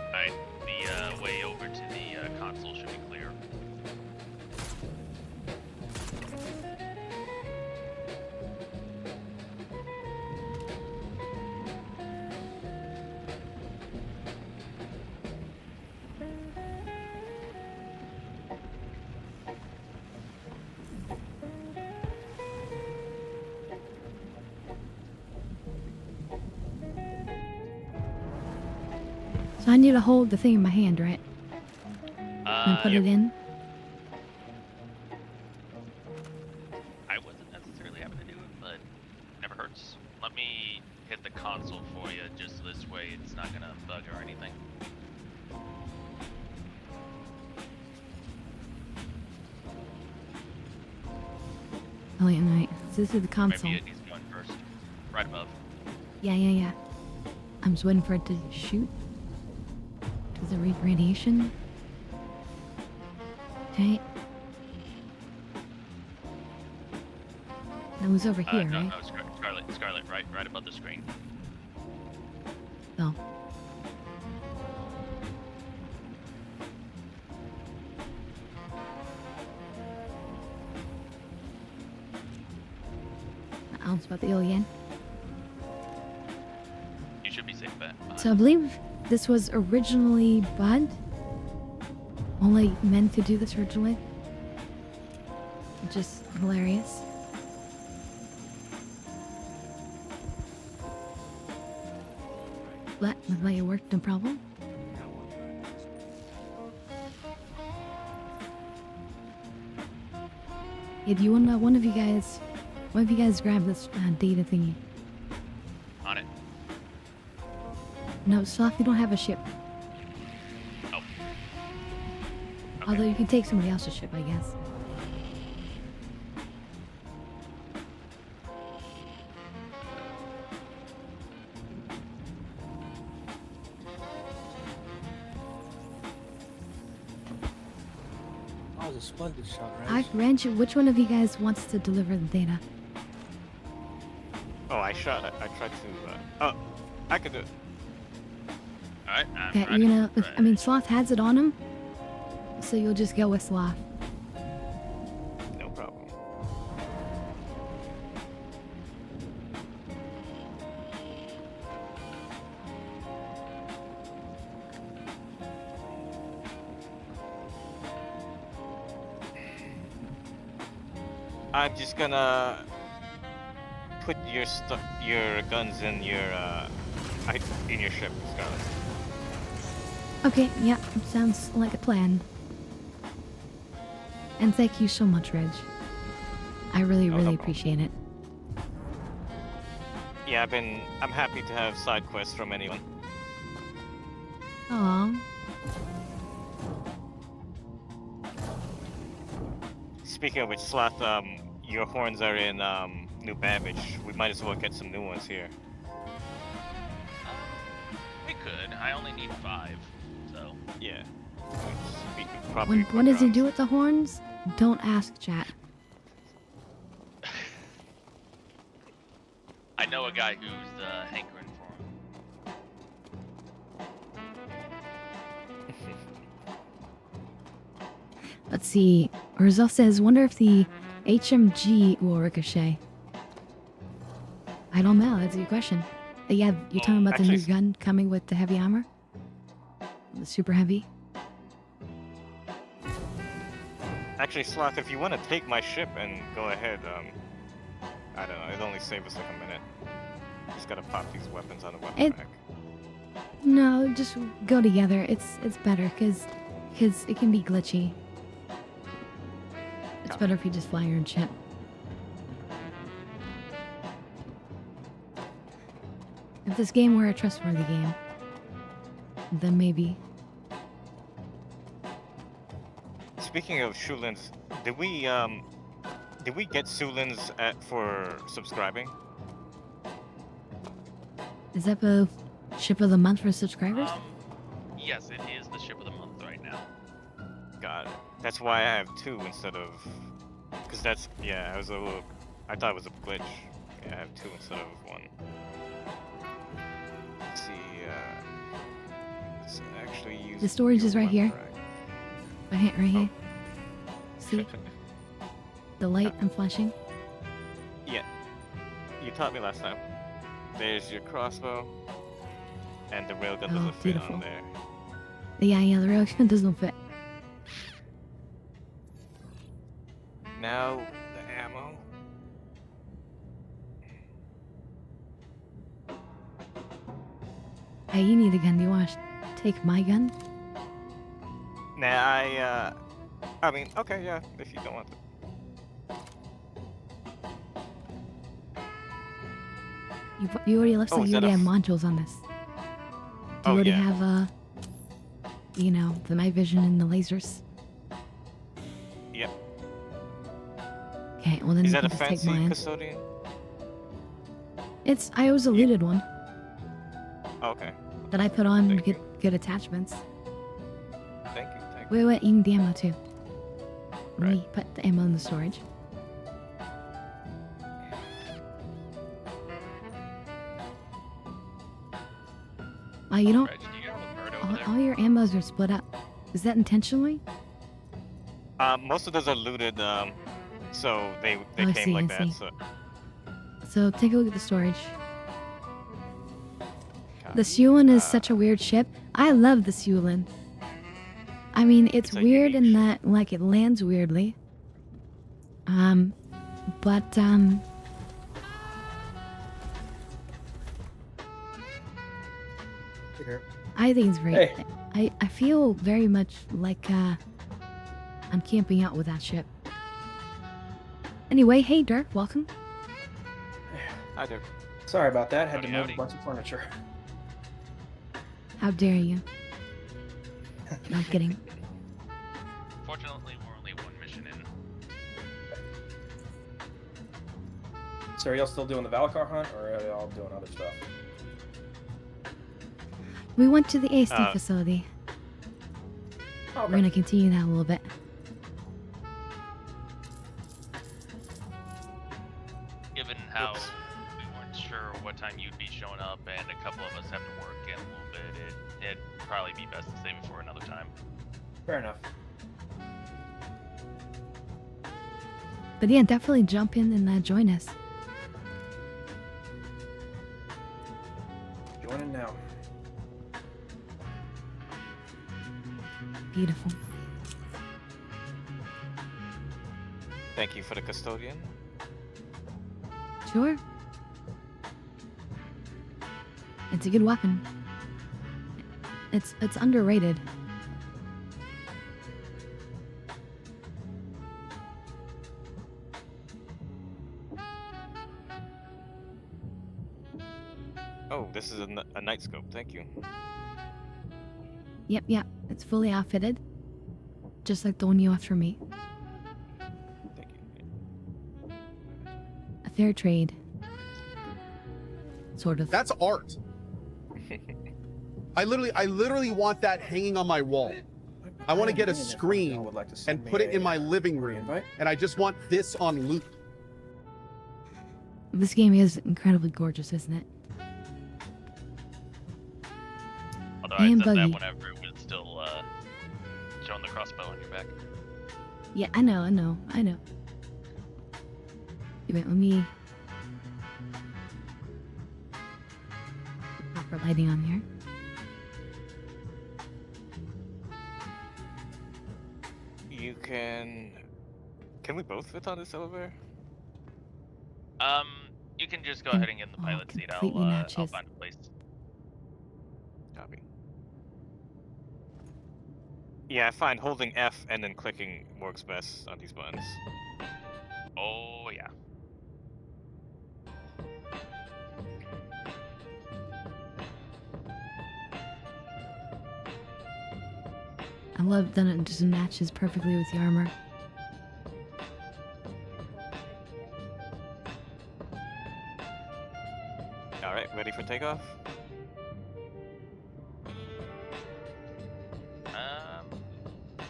Alright, the way over to the console should be clear. So I need to hold the thing in my hand, right? And put Yep. it in. I wasn't necessarily having to do it, but never hurts. Let me hit the console for you, just this way it's not gonna bug or anything. Oh wait, wait. So this is the console. Maybe it needs going first. Right above. Yeah. I'm just waiting for it to shoot. Does it read radiation? Okay. That was over here, No, right? no, Scarlet, right above the screen. Oh. I was about the alien. You should be safe bet. So I believe this was originally Bud. Only meant to do this originally. Which is hilarious. But looks like it worked, no problem. Yeah, do you wanna one of you guys grab this data thingy? On it. No, Sloth, you don't have a ship. Oh. Although Okay. you can take somebody else's ship, I guess. That was a splendid shot, right? Ranch, which one of you guys wants to deliver the data? Oh, I shot it. I tried to. Oh, I could do it. Alright, I'm Okay, ready. you're gonna. I Ready. mean, Sloth has it on him, so you'll just go with Sloth. No problem. I'm just gonna put your guns in your in your ship, Scarlet. Okay, yeah, sounds like a plan. And thank you so much, Reg. I really, No, no really problem. appreciate it. Yeah, I'm happy to have side quests from anyone. Aww. Speaking of which, Sloth, your horns are in New Babbage. We might as well get some new ones here. We could. I only need 5, so. Yeah. We could probably What put does he drums. do with the horns? Don't ask, chat. I know a guy who's hankering for him. Let's see. Rizal says, wonder if the HMG will ricochet. I don't know. That's a good question. Yeah, you're talking about the new actually- gun coming with the heavy armor? The super heavy? Actually, Sloth, if you want to take my ship and go ahead, I don't know, it'll only save us like a minute. Just gotta pop these weapons on the weapon It- rack. No, just go together. It's better because it can be glitchy. It's better if you just fly your own ship. If this game were a trustworthy game, then maybe. Speaking of Shulins, did we get Shulins for subscribing? Is that the ship of the month for subscribers? Yes, it is the ship of the month right now. Got it. That's why I have 2 instead of, because that's I was a little, I thought it was a glitch. Yeah, I have 2 instead of 1. Let's see. Let's actually use. The storage is right here. Rack. Right here. See? The light I'm flashing? Yeah. You taught me last time. There's your crossbow. And the railgun Oh, doesn't fit beautiful. on there. Yeah, the railgun doesn't fit. Now the ammo. Hey, you need a gun. Do you want to take my gun? Nah, I mean, okay, yeah, if you don't want to. You already looks Oh, like is you that already a have f- modules on this. Do you Oh, already yeah. have you know, the night vision and the lasers? Yep. Okay, well then Is you that can a just take fancy mine. custodian? I was a looted one Oh, okay. that I put on Thank you. good attachments. Thank you. Wait, you need the ammo too. Let me Right. put the ammo in the storage. You don't. Reg, do you get all the bird over there? All your ammos are split up. Is that intentionally? Most of those are looted, so they Oh, I came see, like I that. see. So So take a look at the storage. copy. The Sulin is Uh, such a weird ship. I love the Sulin. I mean, it's It's a weird in unique that, like, it lands weirdly. But, Here. I think it's great. Hey. I feel very much like, I'm camping out with that ship. Anyway, hey, Dirk, welcome. I do. Sorry about that. Had Howdy, to move howdy. a bunch of furniture. How dare you? No, I'm kidding. Fortunately, we're only 1 mission in. So are y'all still doing the Valakar hunt, or are y'all doing other stuff? We went to the AST Uh, facility. Oh, We're gonna continue that a little bit. Given how Oops. we weren't sure what time you'd be showing up, and a couple of us have to work in a little bit, it'd probably be best to save it for another time. Fair enough. But yeah, definitely jump in and join us. Joining now. Beautiful. Thank you for the custodian. Sure. It's a good weapon. It's underrated. Oh, this is a night scope. Thank you. Yep. It's fully outfitted. Just like the one you left for me. Thank you. A fair trade. Sort of. That's art. I literally want that hanging on my wall. I want to get a screen and put it in my living room, and I just want this on loop. This game is incredibly gorgeous, isn't it? Although I And said that buggy. whenever it was still showing the crossbow on your back. Yeah, I know. Wait, let me... proper lighting on here. You can... Can we both fit on this elevator? You can just go ahead and get in the Oh, pilot seat. I'll completely I'll matches. find a place. Copy. Yeah, I find holding F and then clicking works best on these buttons. Oh yeah. I love that it just matches perfectly with the armor. Alright, ready for takeoff?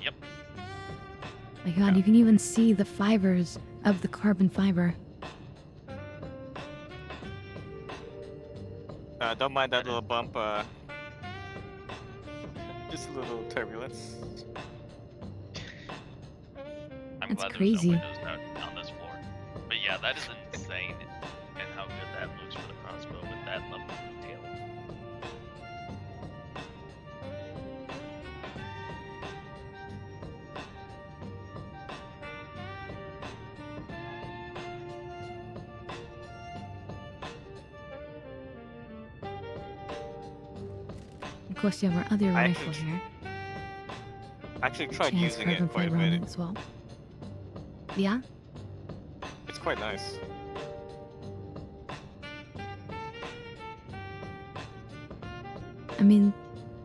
Yep. My god, you can even see the fibers of the carbon fiber. Don't mind that little bump, just a little turbulence. I'm That's glad crazy. there's no windows on this floor. But yeah, that is insane, and how good that looks for the crossbow with that level of detail. Of course, you have our other I rifle actually- here. I actually tried Which has using it carbon quite a fiber on bit. it as well. Yeah? It's quite nice. I mean,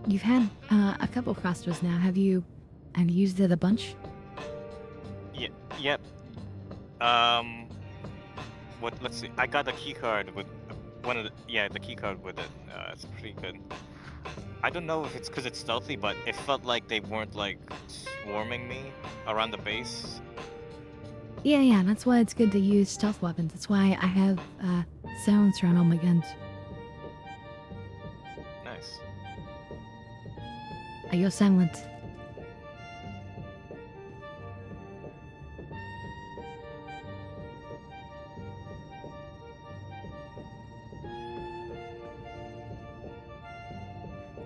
you've had a couple crossbows now. Have you used it a bunch? Yep. Let's see. I got a key card with the key card with it. It's pretty good. I don't know if it's because it's stealthy, but it felt like they weren't like swarming me around the base. Yeah, that's why it's good to use stealth weapons. That's why I have silencer on all my guns. Nice. Are you silent?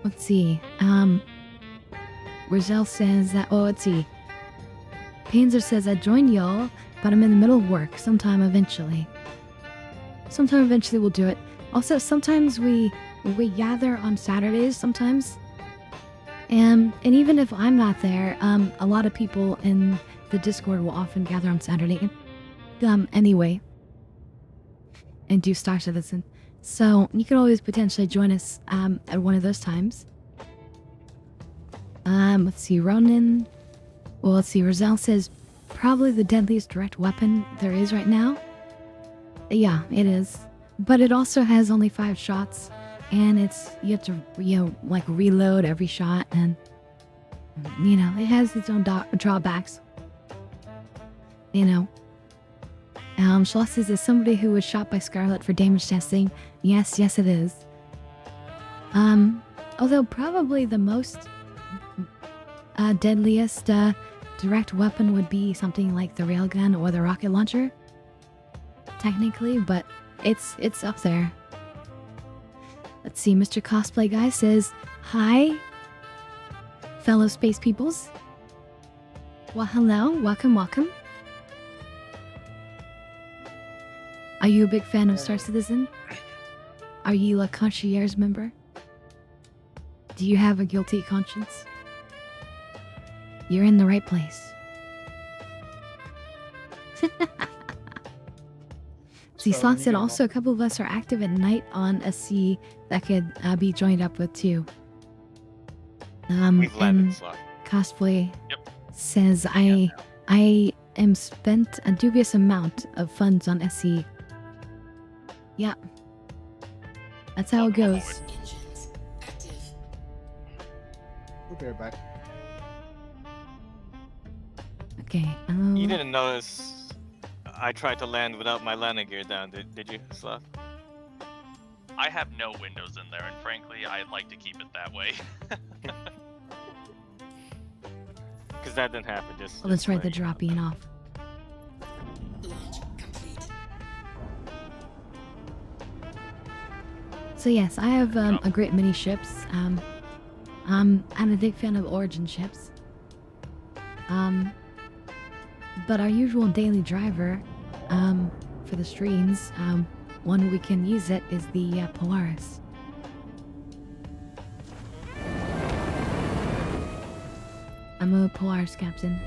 Let's see. Roselle says that. Oh, let's see. Panzer says I joined y'all, but I'm in the middle of work. Sometime eventually we'll do it. Also, sometimes we gather on Saturdays. Sometimes, and even if I'm not there, a lot of people in the Discord will often gather on Saturday. Anyway, and do Star Citizen. So you could always potentially join us at one of those times. Let's see, Ronin. Well, let's see, Roselle says probably the deadliest direct weapon there is right now. Yeah, it is. But it also has only 5 shots, and you have to, like reload every shot, and, it has its own drawbacks. Shaw says, as somebody who was shot by Scarlet for damage testing, yes, it is. Although probably the most deadliest direct weapon would be something like the railgun or the rocket launcher, technically, but it's up there. Let's see, Mr. Cosplay Guy says, hi, fellow space peoples. Well, hello, welcome. Are you a big fan of Star Citizen? Are you a concierge member? Do you have a guilty conscience? You're in the right place. See, So, Slot you said get also a couple of us are active at night on a sea that could be joined up with too. We've landed, And Slot. Cosplay Yep. says I am spent a dubious amount of funds on SE. Yeah. That's how it Welcome goes. aboard. Engines active. We'll be right back. Okay. You didn't notice I tried to land without my landing gear down, did you, Slot? I have no windows in there, and frankly, I'd like to keep it that way. Because that didn't happen. Just. Oh, that's right, the letting you know. dropping off. Launch complete. So yes, I have a great many ships. I'm a big fan of Origin ships. But our usual daily driver, for the streams, one we can use it is the Polaris. I'm a Polaris captain.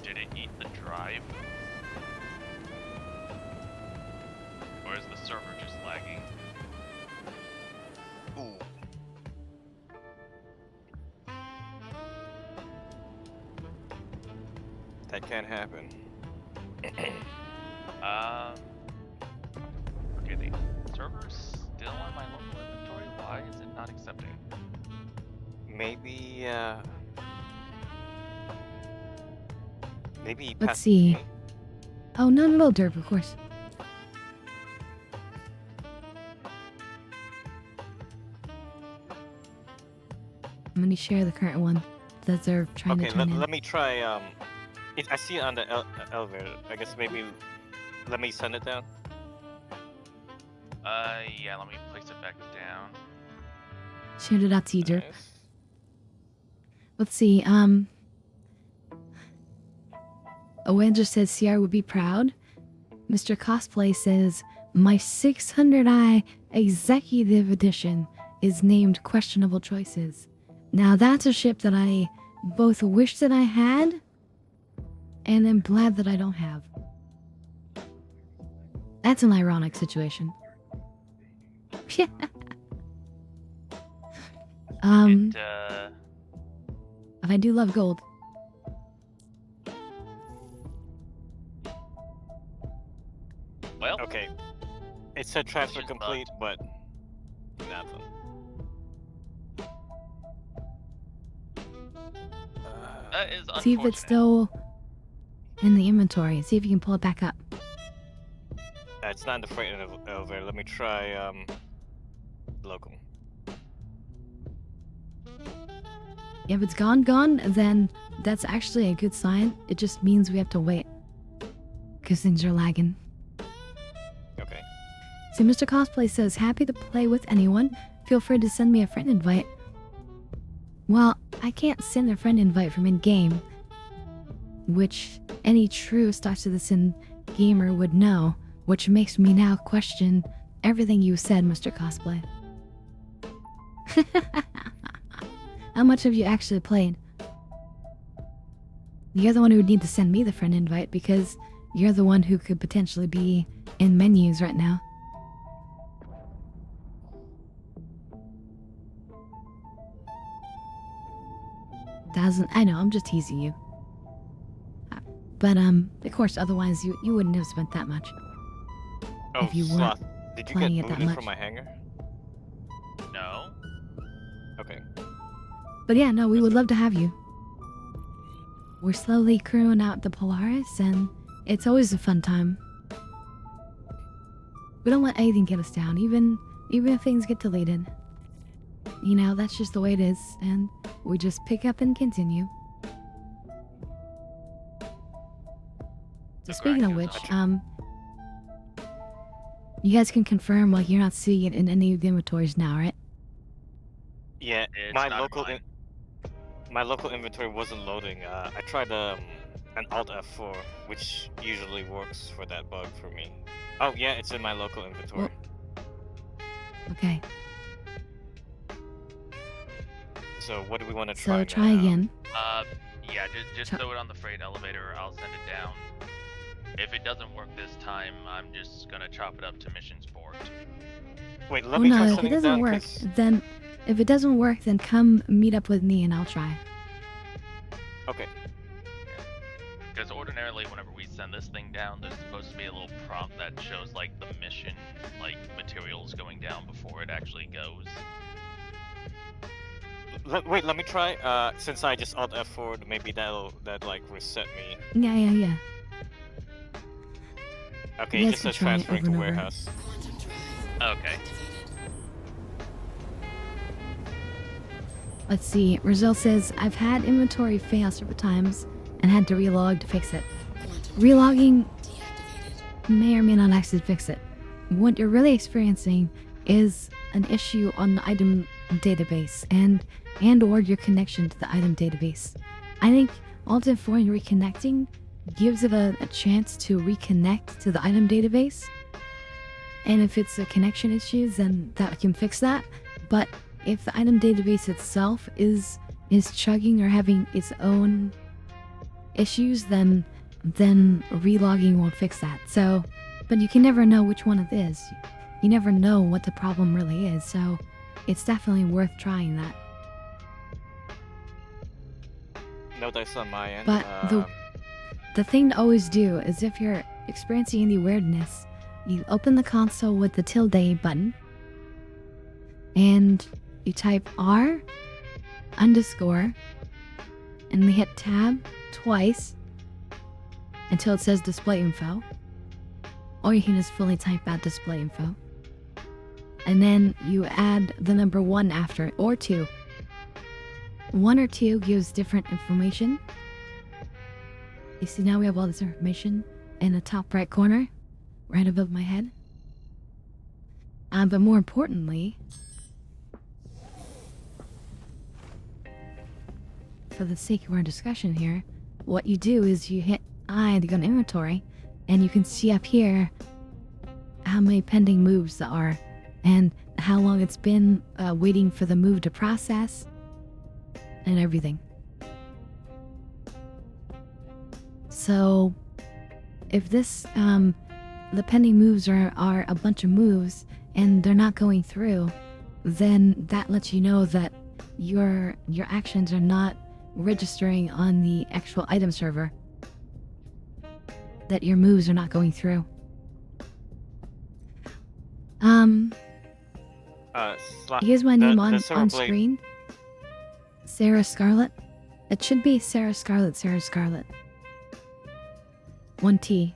Did it eat the drive? Or is the server just lagging? Ooh. That can't happen. Okay, the server's still on my local inventory. Why is it not accepting? Maybe, maybe he Let's passed see. me. Oh, no, no, derp, of course. I'm gonna share the current one that they're trying Okay, to turn in. let me try, I see it on the elevator. I guess maybe let me send it down. Yeah, let me place it back down. Shoot it out to you, derp. Nice. Let's see, Avenger says CR would be proud. Mr. Cosplay says, my 600i Executive Edition is named Questionable Choices. Now that's a ship that I both wish that I had and am glad that I don't have. That's an ironic situation. Yeah. But I do love gold. Well, Okay. It said transfer Just complete, but nothing. that is unfortunate. See if it's still in the inventory. See if you can pull it back up. It's not in the freight elevator. Let me try, local. If it's gone, then that's actually a good sign. It just means we have to wait. Because things are lagging. Okay. So Mr. Cosplay says, happy to play with anyone. Feel free to send me a friend invite. Well, I can't send a friend invite from in-game. Which any true Star Citizen gamer would know. Which makes me now question everything you said, Mr. Cosplay. How much have you actually played? You're the one who would need to send me the friend invite because you're the one who could potentially be in menus right now. I know, I'm just teasing you. But, of course, otherwise you wouldn't have spent that much. Oh, If you weren't Sloth, did you playing get it that booted much. from my hangar? No. Okay. But yeah, no, we would love to have you. We're slowly crewing out the Polaris, and it's always a fun time. We don't let anything get us down, even if things get deleted. You know, that's just the way it is, and we just pick up and continue. So speaking of which, you guys can confirm, like, you're not seeing it in any of the inventories now, right? Yeah, It's my not local mine. my local inventory wasn't loading. I tried and Alt F4, which usually works for that bug for me. Oh yeah, it's in my local inventory. Okay, So what do we want to try so try now? again. Yeah, just Try- throw it on the freight elevator. I'll send it down. If it doesn't work this time, I'm just gonna chop it up to missions borked. Wait, let Oh me try no, if it sending it doesn't down, work, 'cause- then if it doesn't work, then come meet up with me and I'll try. Okay. Because ordinarily, whenever we send this thing down, there's supposed to be a little prompt that shows like the mission, like materials going down before it actually goes. Wait, let me try. Since I just Alt F4, maybe that like reset me. Yeah. Okay, You it guys just can says try it transferring over to and over. warehouse. Quantum drive Okay. activated. Let's see. Result says I've had inventory fail several times and had to relog to fix it. Quantum Relogging deactivated. may or may not actually fix it. What you're really experiencing is an issue on the item database and or your connection to the item database. I think Alt F4 and reconnecting gives it a chance to reconnect to the item database. And if it's a connection issue, then that can fix that. But if the item database itself is chugging or having its own issues, then relogging won't fix that. So, but you can never know which one it is. You never know what the problem really is. So, it's definitely worth trying that. No dice on my end. But the thing to always do is if you're experiencing any weirdness, you open the console with the tilde button and you type R underscore and we hit tab twice until it says display info. Or you can just fully type out display info. And then you add the number 1 after it, or 2. 1 or 2 gives different information. You see now we have all this information in the top right corner, right above my head. But more importantly, for the sake of our discussion here, what you do is you hit I to go to inventory, and you can see up here how many pending moves there are, and how long it's been waiting for the move to process, and everything. So, if this, the pending moves are a bunch of moves, and they're not going through, then that lets you know that your actions are not registering on the actual item server. That your moves are not going through. Here's my name on screen. Sarah Scarlet. It should be Sarah Scarlet. 1T.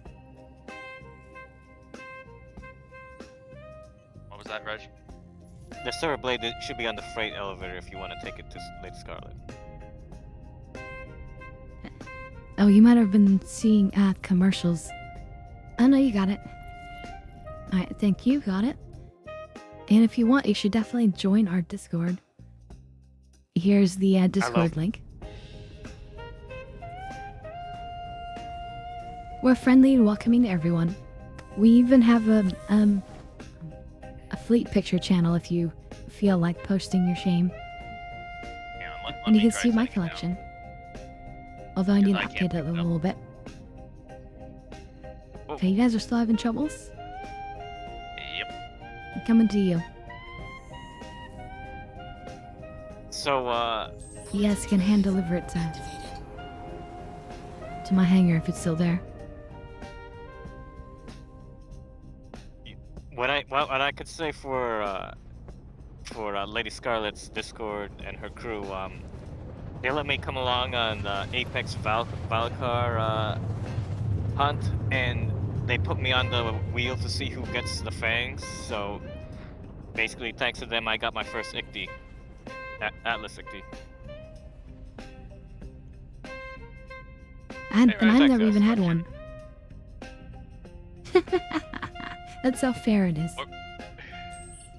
What was that, Reg? The Sarah Blade should be on the freight elevator if you want to take it to Lady Scarlet. Oh, you might have been seeing commercials. Oh no, you got it. Alright, thank you, got it. And if you want, you should definitely join our Discord. Here's the Discord link. We're friendly and welcoming to everyone. We even have a fleet picture channel if you feel like posting your shame. Hang on, let And you me can try see my setting it down. collection. Although I need to I can't update it pick a it up. little bit. Oh. Okay, you guys are still having troubles? Yep. I'm coming to you. So, You guys can hand deliver it to my hangar if it's still there. what I could say for Lady Scarlet's Discord and her crew, they let me come along on the Apex Valkar hunt, and they put me on the wheel to see who gets the fangs. So basically, thanks to them, I got my first ICD, Atlas ICD. And Hey, I've Razak, never even had question. one. That's how fair it is.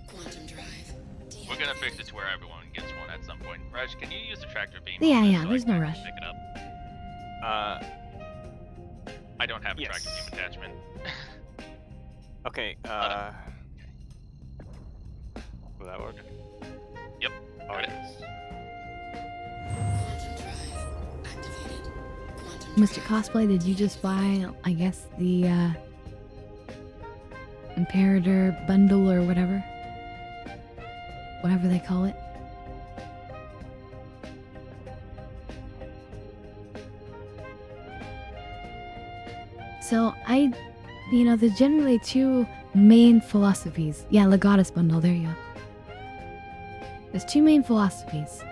Quantum drive We're gonna fix it to where everyone gets one at some point. Reg, can you use the tractor beam? Yeah, on this yeah, so I there's no can rush. Pick it up? I don't have a Yes. tracking team attachment. Okay, will that work? Yep. Oh, Got it. yes. Quantum drive activated. Quantum Mr. drive. Cosplay, did you just buy, I guess, the Imperator bundle or whatever? Whatever they call it. So there's generally two main philosophies. Yeah, Legatus bundle, there you go. There's two main philosophies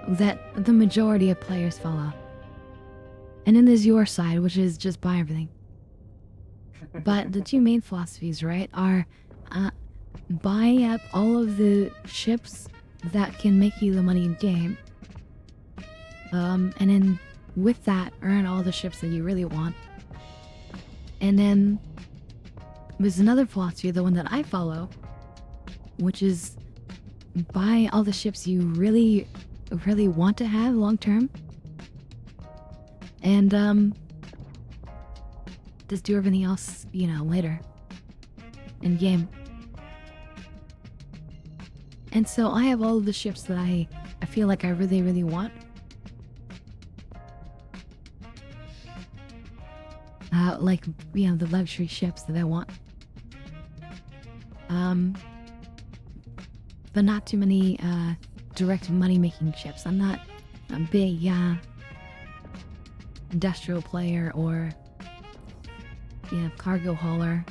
that the majority of players follow. And then there's your side, which is just buy everything. But the two main philosophies, right, are buy up all of the ships that can make you the money in game. And then with that, earn all the ships that you really want. And then there's another philosophy, the one that I follow, which is buy all the ships you really, really want to have long term. And just do everything else, later in game. And so I have all of the ships that I feel like I really, really want. The luxury ships that I want. But not too many direct money-making ships. I'm not a big industrial player or cargo hauler.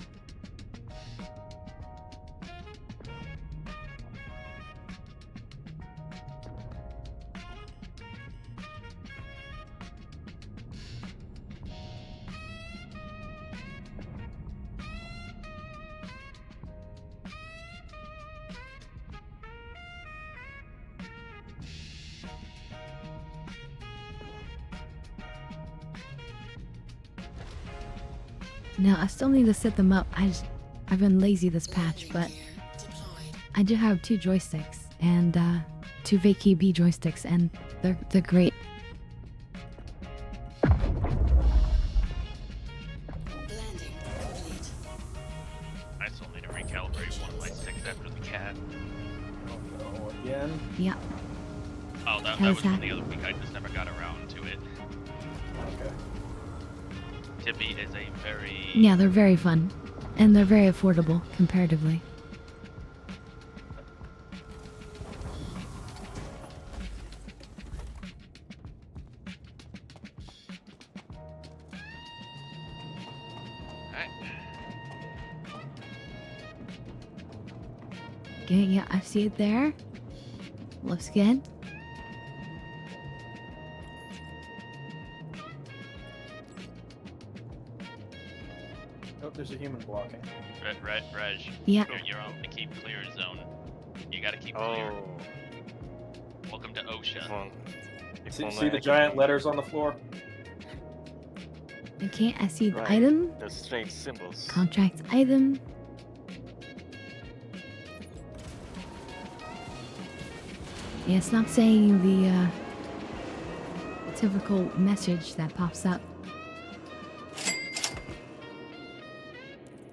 Now, I still need to set them up. I've been lazy this patch, but Deployed. I do have two joysticks and two VKB joysticks, and they're great. Landing complete. I still need to recalibrate one of my sticks after the cat. Oh, again? Yeah. Oh, that How's was from that? the other week. I just never got around to it. Okay. Tippy is a very... Yeah, they're very fun, and they're very affordable comparatively. Alright. Okay, yeah, I see it there. Looks good. Oh, there's a human blocking. Reg, Yeah. you're on the keep clear zone. You gotta keep clear. Oh, Welcome to OSHA. if one- if See, only see I the could- giant letters on the floor? Okay, I see the Right. item. The strange symbols. Contract item. Yeah, it's not saying the typical message that pops up.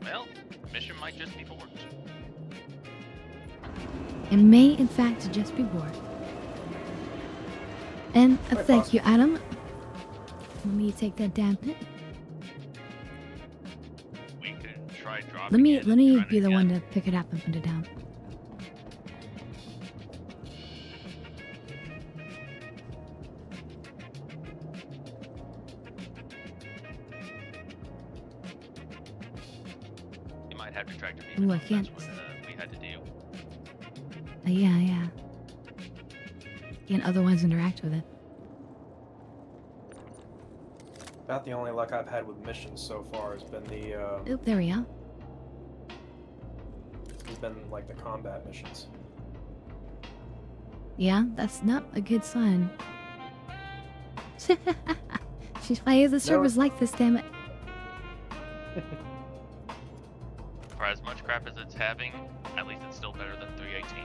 Well, mission might just be bored. It may, in fact, just be bored. And Quite thank you, Adam. Let me take that down. We could try dropping Let me it and trying be the get- one to pick it up and put it down. You might have to tractor beam. Ooh, I That's can't. what we had to do. Yeah. Can't otherwise interact with it. About the only luck I've had with missions so far has been Oop, there we go. like the combat missions. Yeah, that's not a good sign. She's why the server's like this, damn it. For as much crap as it's having, at least it's still better than 318.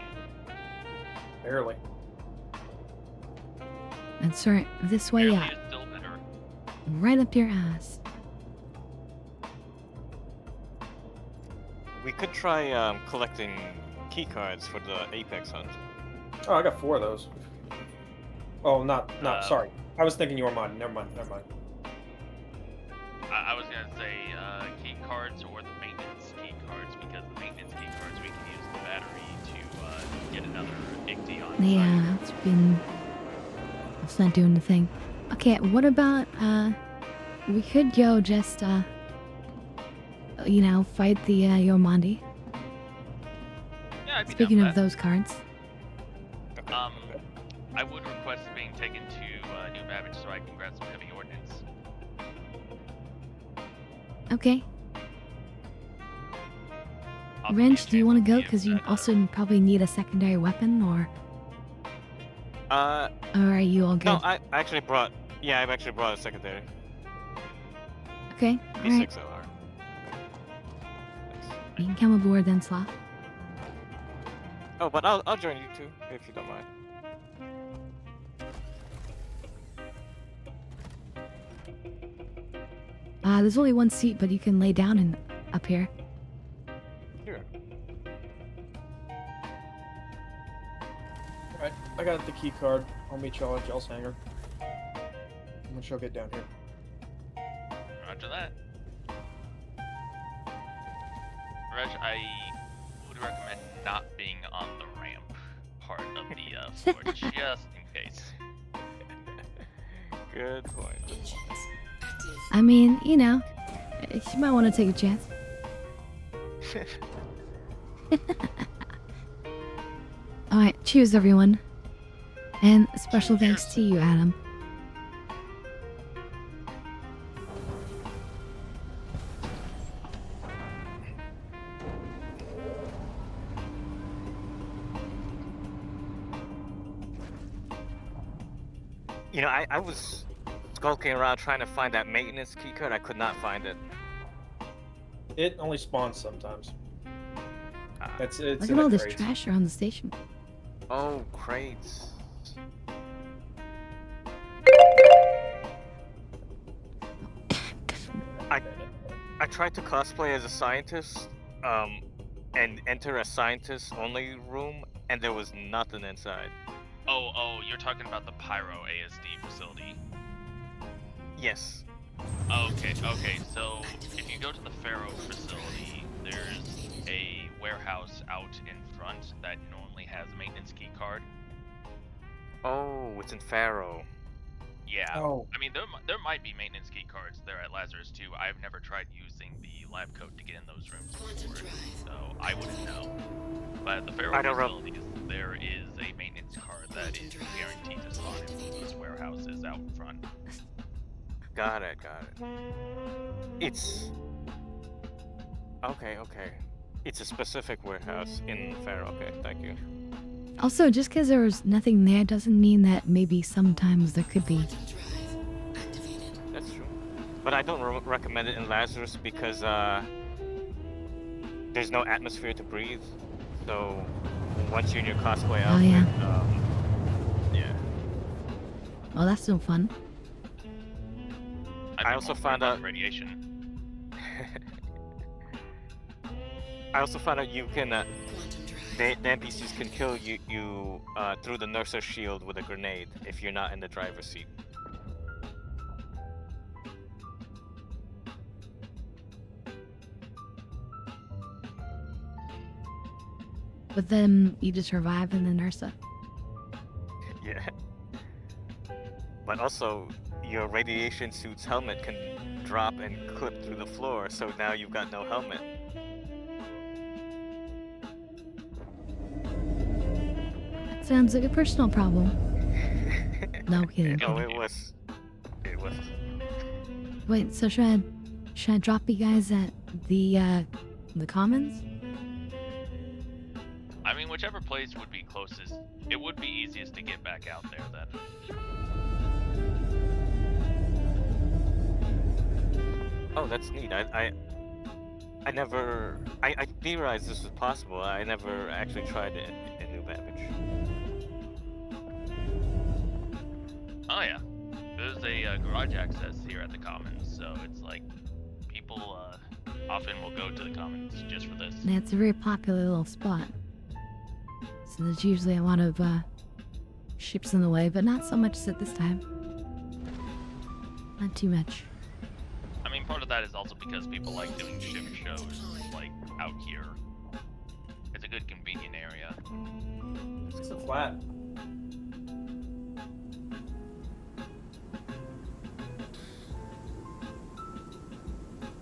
Barely. That's right. This way Barely up. is still better. Right up your ass. we could try collecting key cards for the Apex hunt. Oh, I got 4 of those. Oh, not. Sorry. I was thinking Yormandi. Never mind. I was gonna say key cards or the maintenance key cards, because the maintenance key cards we can use the battery to get another Igty on. Yeah, it's not doing the thing. Okay, what about, we could go just, you know, fight the, Yormandi. Yeah, I'd be Speaking down of for those cards. Okay, that. okay. I would request being taken to New Babbage so I can grab some heavy ordnance. Okay. I'll give Wrench, a do you chance want to go? give Because you that, also probably need a secondary weapon, or are you all good? No, I actually brought. Yeah, I've actually brought a secondary. Okay, alright. V6 LR. Thanks. You can come aboard then, Sloth. Oh, but I'll join you too if you don't mind. There's only one seat, but you can lay down in up here. Sure. Alright, I got the key card. I'll meet y'all at y'all's hangar. Once y'all get down here. Roger that. Reg, I would recommend not being on the ramp part of the floor, just in case. Good point. Engines active. I mean, you know, you might want to take a chance. Alright, cheers everyone. And special thanks to you, Adam. You know, I was skulking around trying to find that maintenance key card. I could not find it. It only spawns sometimes. It's Look in at the all this crates. trash around the station. Oh, crates. I tried to cosplay as a scientist, and enter a scientist-only room, and there was nothing inside. Oh, you're talking about the Pyro ASD facility. Yes. Okay, so if you go to the Pharaoh facility, there's a warehouse out in front that normally has a maintenance key card. Oh, it's in Pharaoh. Yeah. Oh. I mean, there might be maintenance key cards there at Lazarus too. I've never tried using the lab coat to get in those rooms before, so I wouldn't know. But at the Pharaoh I don't know. facilities, there is a maintenance card that is guaranteed to spawn in those warehouses out in front. Got it. It's... Okay. It's a specific warehouse in Pharaoh. Okay, thank you. Also, just because there was nothing there doesn't mean that maybe sometimes there could be. Quantum drive activated. That's true. But I don't recommend it in Lazarus because there's no atmosphere to breathe. So once you're in your cosplay Oh, outfit, yeah. Yeah. Well, that's no fun. I'd I be also more worried found about out- radiation. I also found out you can Quantum drive. the NPCs can kill you through the nurse's shield with a grenade if you're not in the driver's seat. But then you just survive in the Nursa. Yeah. But also, your radiation suit's helmet can drop and clip through the floor, so now you've got no helmet. That sounds like a personal problem. No kidding. No, it was. Wait, so should I drop you guys at the commons? I mean, whichever place would be closest, it would be easiest to get back out there then. Oh, that's neat. I theorized this was possible. I never actually tried it in New Babbage. Oh yeah, there's a garage access here at the Commons, so it's like people often will go to the commons just for this. And it's a very popular little spot. So there's usually a lot of ships in the way, but not so much at this time. Not too much. I mean, part of that is also because people like doing ship shows, like, out here. It's a good convenient area. It's a flat.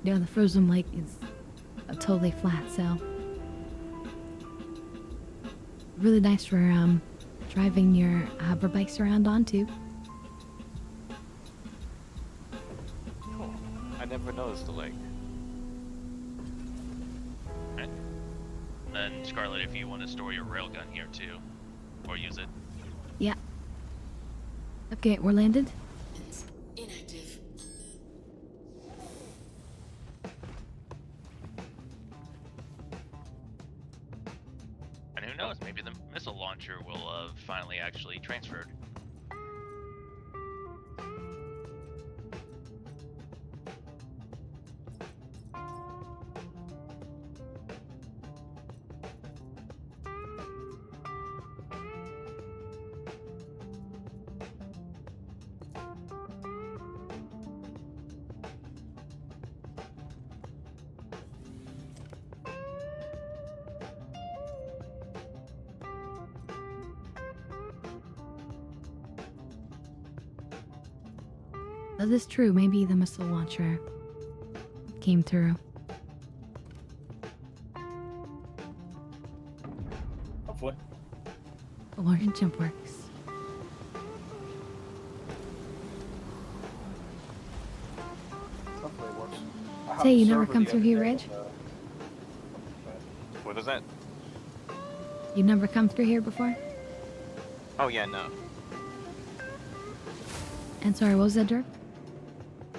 Yeah, the frozen lake is totally flat, so really nice for driving your hover bikes around on too. Cool. I never noticed the lake. Right. Then, Scarlet, if you want to store your railgun here too, or use it. Yeah. Okay, we're landed. Inactive. And who knows, maybe the missile launcher will have finally actually transferred. That is true. Maybe the missile launcher came through. Hopefully. Or jump works. Hopefully it works. I Say, hopped you the never server come the through other here, day, Reg? What is that? You never come through here before? Oh yeah, no. And sorry, what was that, Dirk?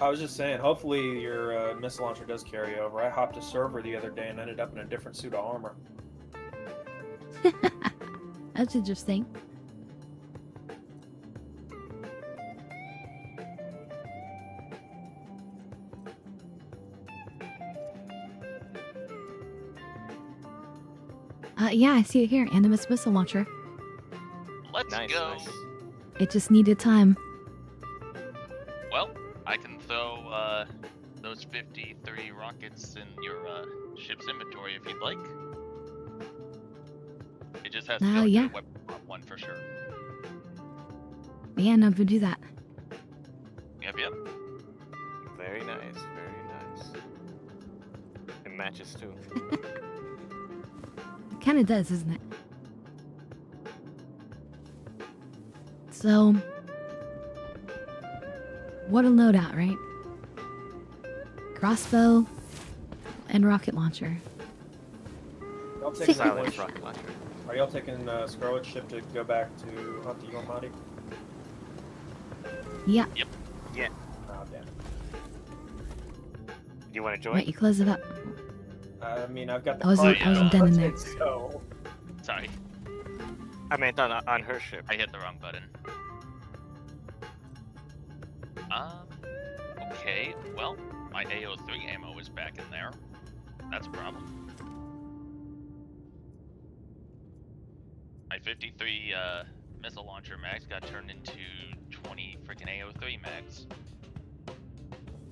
I was just saying, hopefully your missile launcher does carry over. I hopped a server the other day and ended up in a different suit of armor. That's interesting. Yeah, I see it here. Animus missile launcher. Let's Nice, go. nice. It just needed time. Well, I can throw those 53 rockets in your ship's inventory if you'd like. It just has to go yeah. into the weapon drop one for sure. Yeah, no, go do that. Yep. Very nice, very nice. It matches too. It kind of does, isn't it? So, what a loadout, right? Crossbow and rocket launcher. Y'all taking Silence rocket launcher. Are y'all taking Scarlet's ship to go back to hunt the Yormandi? Yeah, Oh, damn. Do you want to join? right, you close it up. I mean, I've got the I wasn't- car I wasn't done in there. so Sorry, I meant on her ship. I hit the wrong button. Okay, well, my AO3 ammo is back in there. That's a problem. My 53 missile launcher mags got turned into 20 freaking AO3 mags.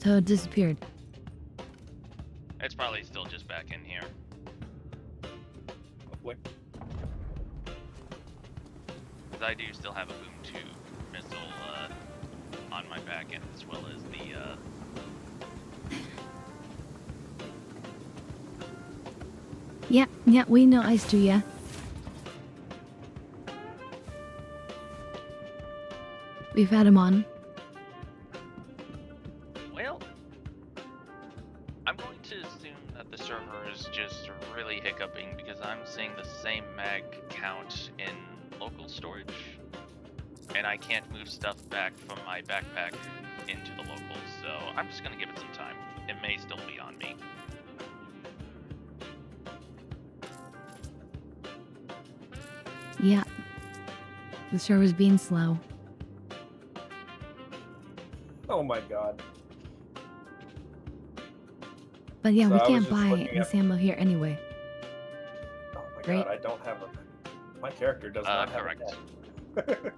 So it disappeared. It's probably still just back in here. hopefully. Because I do still have a Boom 2 missile on my back end, as well as the Yeah, we know Ice do, yeah. We've had him on. well, I'm going to assume that the server is just really hiccuping because I'm seeing the same mag count in local storage. And I can't move stuff back from my backpack into the locals, so I'm just gonna give it some time. It may still be on me. Yeah. The server's being slow. Oh my god. But yeah, So we I was can't just buy looking this at- ammo here anyway. Oh my Right. god, I don't have a. My character does not have Correct. a head.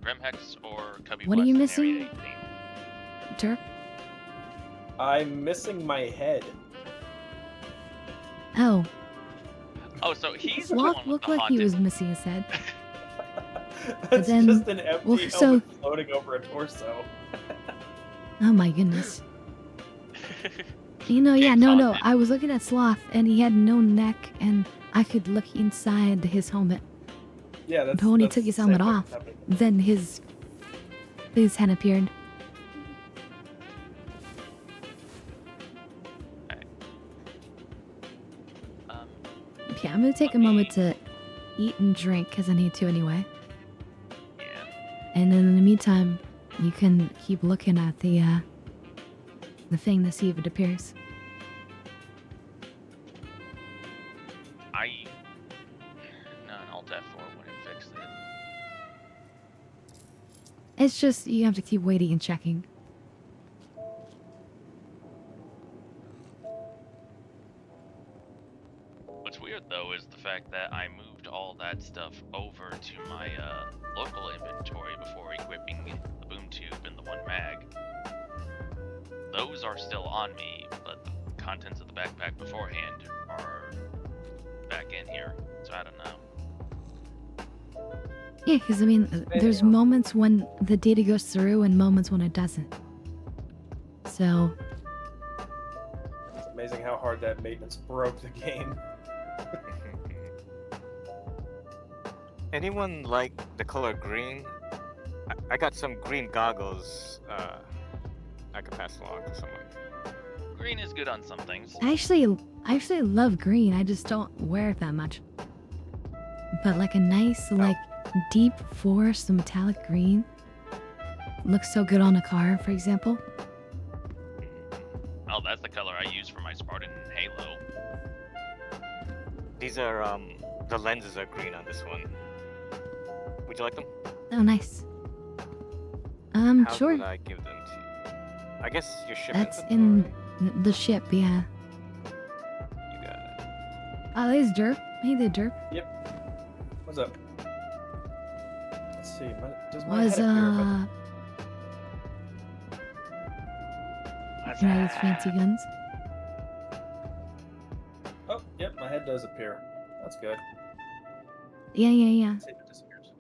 Grimhex or Cubby What are West you in missing? Area 18. Turp? I'm missing my head. Oh, Oh, so he's the Sloth one with looked the like he haunted. was missing his head. That's then- just an empty well, helmet so- floating over a torso. Oh my goodness. You know, yeah, no, haunted. I was looking at Sloth and he had no neck and I could look inside his helmet. Yeah, that's. But when he that's took his the same helmet way off, it's happening. then his head appeared. Um, Yeah, I'm gonna take a moment to eat and drink because I need to anyway. yeah. And then in the meantime, you can keep looking at the thing to see if it appears. No, an Alt F4 wouldn't fix it. It's just you have to keep waiting and checking. What's weird though is the fact that I moved all that stuff over to my local inventory before equipping the boom tube and the one mag. Those are still on me, but the contents of the backpack beforehand are back in here, so I don't know. Yeah, because I mean, there's moments when the data goes through and moments when it doesn't. So, It's amazing how hard that maintenance broke the game. Anyone like the color green? I got some green goggles. I could pass along to someone. Green is good on some things. I actually love green. I just don't wear it that much. But like a nice, like deep forest metallic green looks so good on a car, for example. Oh, that's the color I use for my Spartan Halo. These are the lenses are green on this one. Would you like them? Oh, nice. How Sure. would I give them to you? I guess your ship That's inventory? in the ship, yeah. You got it. Oh, there's Derp. Hey there, Derp. What's up? Let's see. Does my Was, head appear? you know, those fancy guns. Oh, yep, my head does appear. That's good. Yeah. Let's see if it disappears.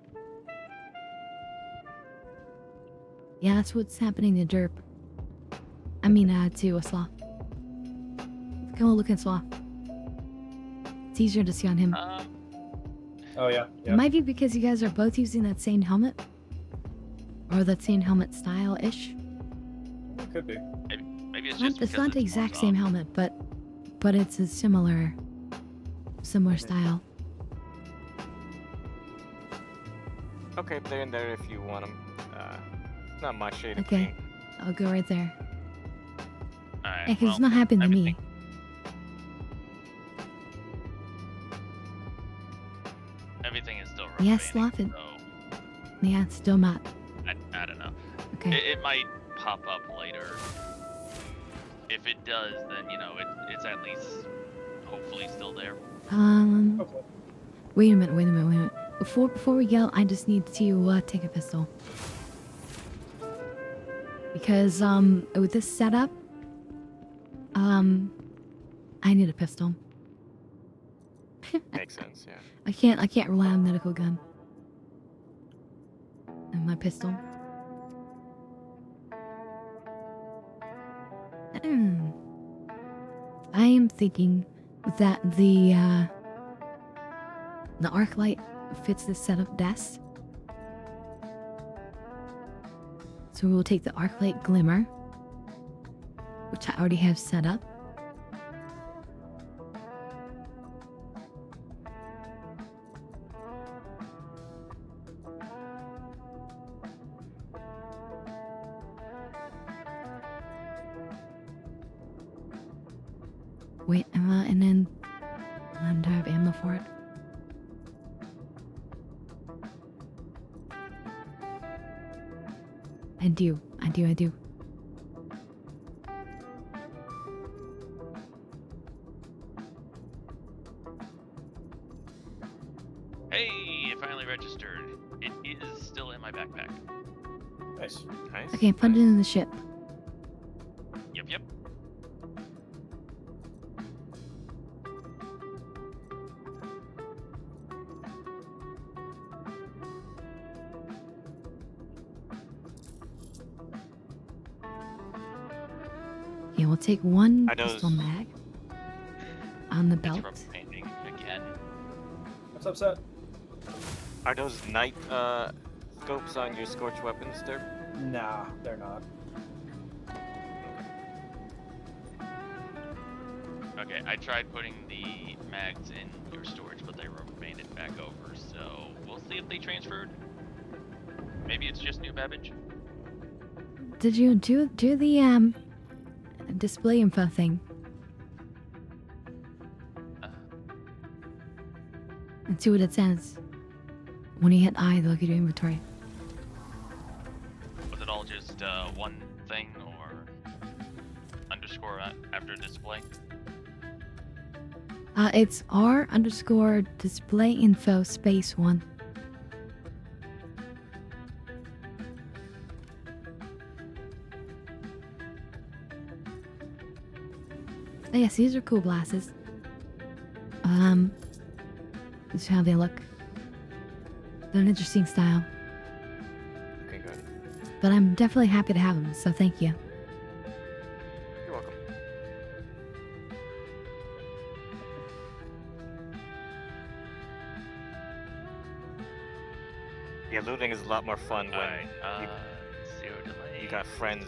Yeah, that's what's happening to Derp. I mean, to a Sloth. Come on, look at Sloth. It's easier to see on him. Oh yeah. It might be because you guys are both using that same helmet. Or that same helmet style-ish. It could be. Maybe it's Not, just it's because not the more exact same soft. helmet, but it's a similar style. Okay, they're in there if you want them. Not my shade of Okay. green. I'll go right there. Alright, Yeah, because well, it's not happening to me. Everything is still Yes, remaining, Sloth, it- so Yeah, it's still not. I don't know. Okay. It might pop up later. If it does, then you know it's at least hopefully still there. Okay. Wait a minute. Before we go, I just need to take a pistol. Because with this setup, I need a pistol. Makes sense, yeah. I can't rely on medical gun. And my pistol. I am thinking that the arc light fits this setup best. So we'll take the arc light glimmer, which I already have set up. Wait, and then do I have ammo for it? I do. Hey, it finally registered. It is still in my backpack. Nice. Nice. Okay, put it in the ship. Yep. Okay, we'll take one Are those- pistol mag on the Thanks belt. for painting again. What's up, Seth? Are those night scopes on your scorch weapons there? Nah, they're not. Okay, I tried putting the mags in your storage, but they remained it back over, so we'll see if they transferred. Maybe it's just new Babbage. Did you do the display info thing and see what it says when you hit I to look at your inventory? Was it all just one thing or underscore after display? It's R_display info space 1. Oh, yes, these are cool glasses. This is how they look. They're an interesting style, Okay, good. but I'm definitely happy to have them, so thank you. You're welcome. Yeah, looting is a lot more fun when Alright, you, zero delay. you got friends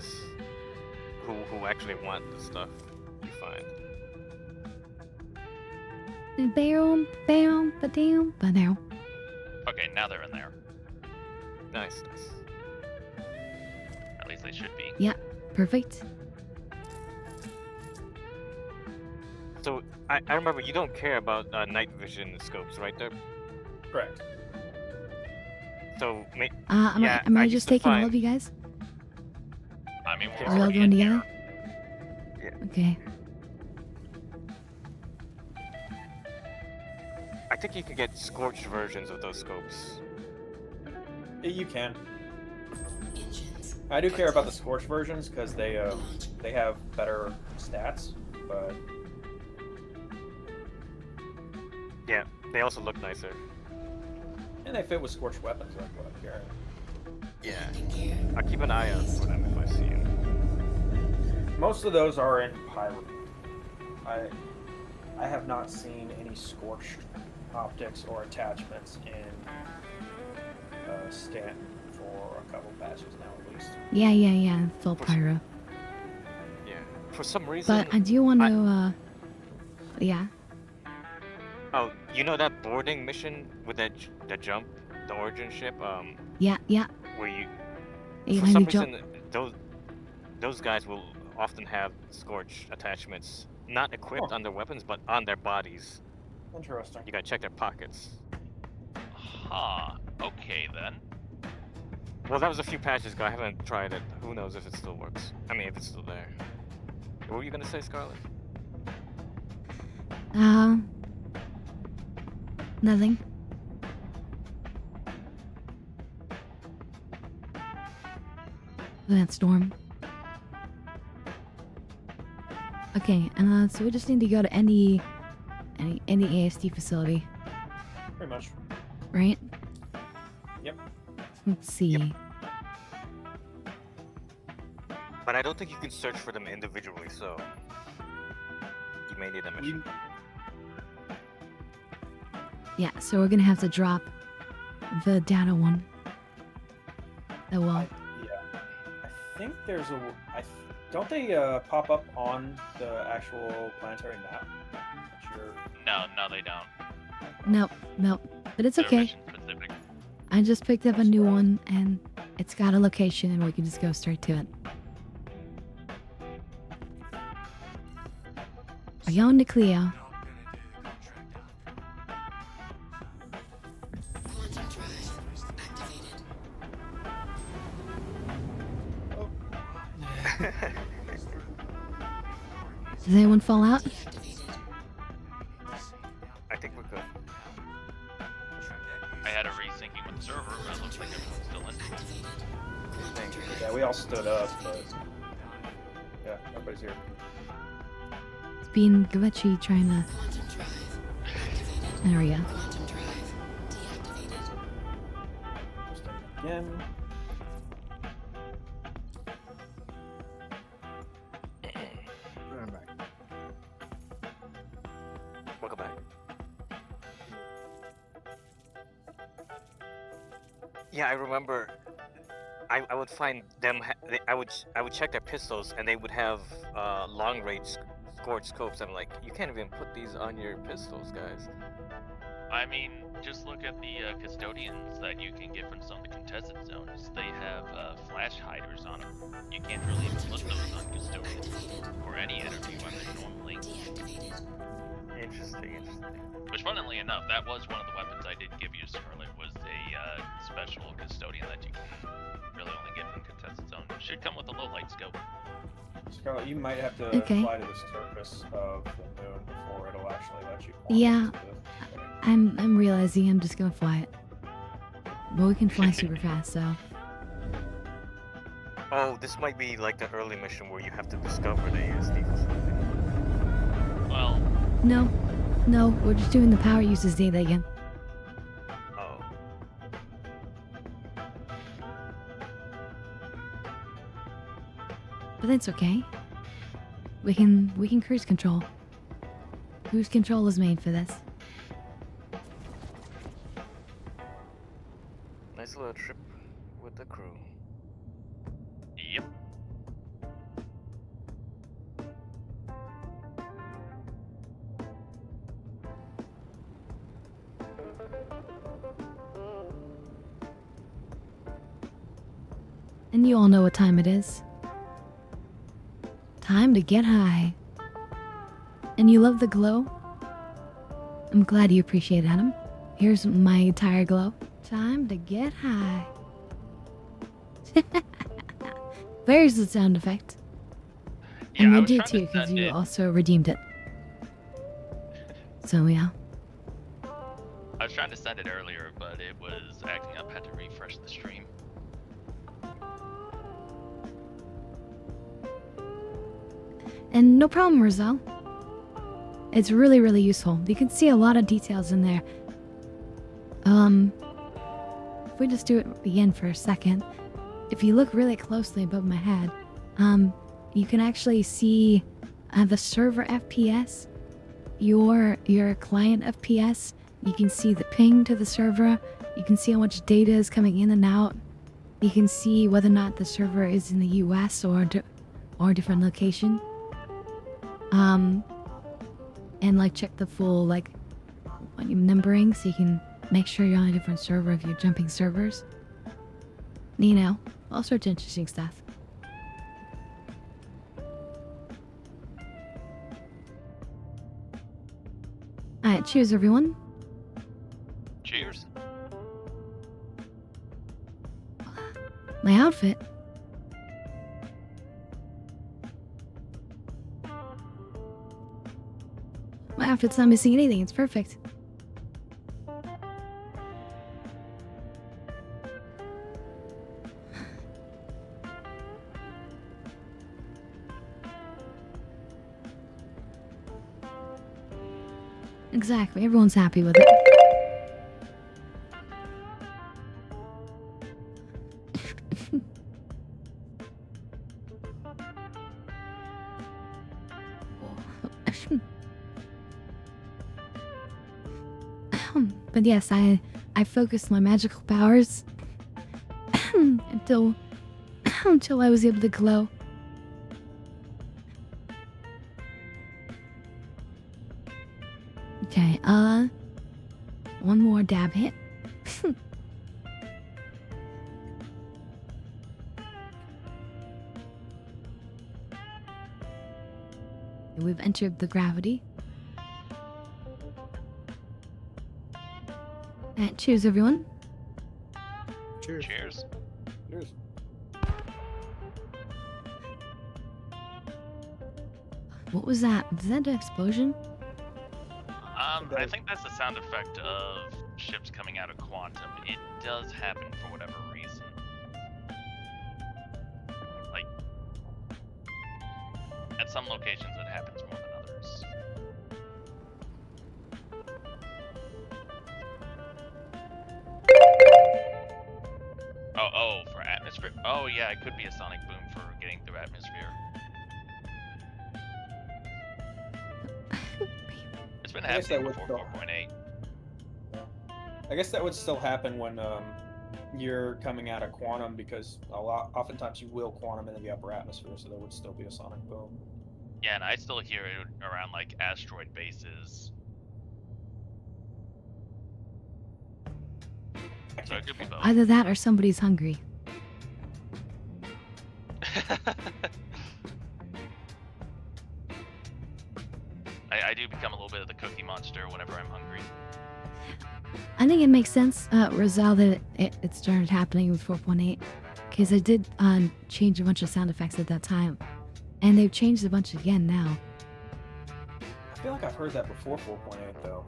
who actually want the stuff you find. Bam, bam, ba-dam, ba-dow. Okay, now they're in there. Nice. At least they should be. Yeah, perfect. So I remember you don't care about night vision scopes, right there? Correct. So Am yeah, I used just to taking all find- of you guys? I mean, we're Are we all already going in together? here. Okay. I think you can get scorched versions of those scopes. You can. Engines. I do care about the Scorch versions because they have better stats, but Yeah, they also look nicer. and they fit with Scorch weapons, like what I'm carrying. Yeah. Landing gear. I'll keep an eye out for them if I see them. Most of those are in Pyro. I have not seen any Scorched optics or attachments in Stanton for a couple patches now at least. Yeah. It's all pyro. Yeah. For some reason. But I do want to, yeah. Oh, you know that boarding mission with that jump, the origin ship, Yeah. where you You for gotta some do jump. reason those guys will often have scorch attachments, not equipped Oh. on their weapons, but on their bodies. Interesting. You gotta check their pockets. Huh. Okay then. Well, that was a few patches ago. I haven't tried it. Who knows if it still works? I mean, if it's still there. What were you gonna say, Scarlet? Nothing. That storm. Okay, so we just need to go to any ASD facility, Pretty much. right? Yep. Let's see. Yep. But I don't think you can search for them individually, so you may need a mission. Yeah, so we're gonna have to drop the data one. The wall. Yeah. I think there's a. Don't they pop up on the actual planetary map? That you're- No, they don't. Nope. But it's They're okay. mission specific. I just picked up a new one, and it's got a location, and we can just go straight to it. Are y'all in the clear? Quantum drive activated. Does anyone fall out? Deactivated. I think we're good. I had a resyncing with the server, but it looks like everyone's still in. Thank you. Yeah, we all stood up, but yeah, everybody's here. It's being glitchy trying to. Quantum drive. There we go. Quantum drive deactivated. Just again. I'm back. Welcome back. Yeah, I remember. I would find them. I would check their pistols, and they would have long range scored scopes. I'm like, you can't even put these on your pistols, guys. I mean, just look at the custodians that you can get from some of the contested zones. They have flash hiders on them. You can't really even put those on custodians or any enemy weapon normally. Deactivated. Interesting. Which, funnily enough, that was one of the weapons I did give you, Scarlet, was a special custodian that you can really only get from contested zone. Should come with a low light scope. Scarlet, you might have to Okay. fly to the surface of the moon before it'll actually let you. Yeah. into the- I'm realizing I'm just gonna fly it. But we can fly super fast, so. Oh, this might be like the early mission where you have to discover the ASD or something. Well, No, we're just doing the power uses data again. Oh. But that's okay. We can cruise control. Cruise control is made for this. Nice little trip with the crew. yep. And you all know what time it is. Time to get high. And you love the glow? I'm glad you appreciate it, Adam. Here's my entire glow. Time to get high. There's the sound effect. Yeah, And I we'll was do trying too, to because send you it. also redeemed it. So yeah. I was trying to send it earlier, but it was acting up. Had to refresh the stream. And no problem, Roselle. It's really, really useful. You can see a lot of details in there. If we just do it again for a second, if you look really closely above my head, you can actually see the server FPS, your client FPS. You can see the ping to the server. You can see how much data is coming in and out. You can see whether or not the server is in the US or a different location. And like check the full like numbering so you can make sure you're on a different server if you're jumping servers. You know, all sorts of interesting stuff. Alright, cheers everyone. Cheers. My outfit. My outfit's not missing anything, it's perfect. Exactly, everyone's happy with it. But yes, I focused my magical powers until I was able to glow. Okay, one more dab hit. We've entered the gravity. And cheers, everyone. Cheers. Cheers. Cheers. What was that? Was that an explosion? I think that's the sound effect of ships coming out of quantum. It does happen for whatever reason. Like, at some locations it happens more than others. Oh, for atmosphere. Oh yeah, it could be a sonic boom for getting through atmosphere. It's been I guess happening that would before still- 4.8. I guess that would still happen when you're coming out of quantum, because oftentimes you will quantum into the upper atmosphere, so there would still be a sonic boom. Yeah, and I still hear it around like asteroid bases. So it could be both. Either that or somebody's hungry. I do become a little bit of the cookie monster whenever I'm hungry. I think it makes sense, Rosal, that it started happening with 4.8, because I did change a bunch of sound effects at that time, and they've changed a bunch again now. I feel like I've heard that before 4.8 though.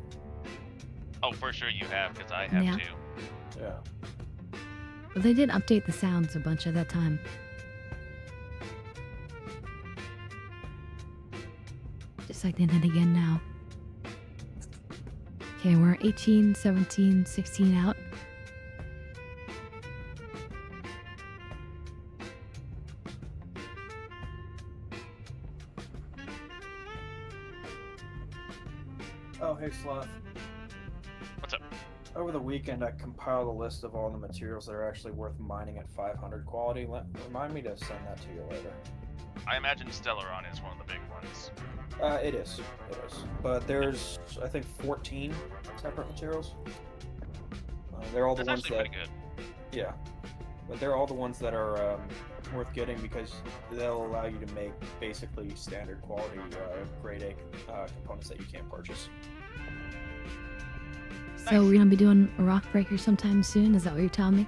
Oh, for sure you have, because I have Yeah. too. Yeah. But they did update the sounds a bunch at that time. Just like they did again now. Okay, we're 18, 17, 16 out. Oh, hey Sloth. What's up? Over the weekend, I compiled a list of all the materials that are actually worth mining at 500 quality. Remind me to send that to you later. I imagine Stellaron is one of the big ones. It is. It is. But there's, I think, 14 separate materials. They're all the That's ones actually that. pretty good. Yeah. But they're all the ones that are worth getting, because they'll allow you to make basically standard quality grade A components that you can't purchase. So we're gonna be doing a rock breaker sometime soon, is that what you're telling me?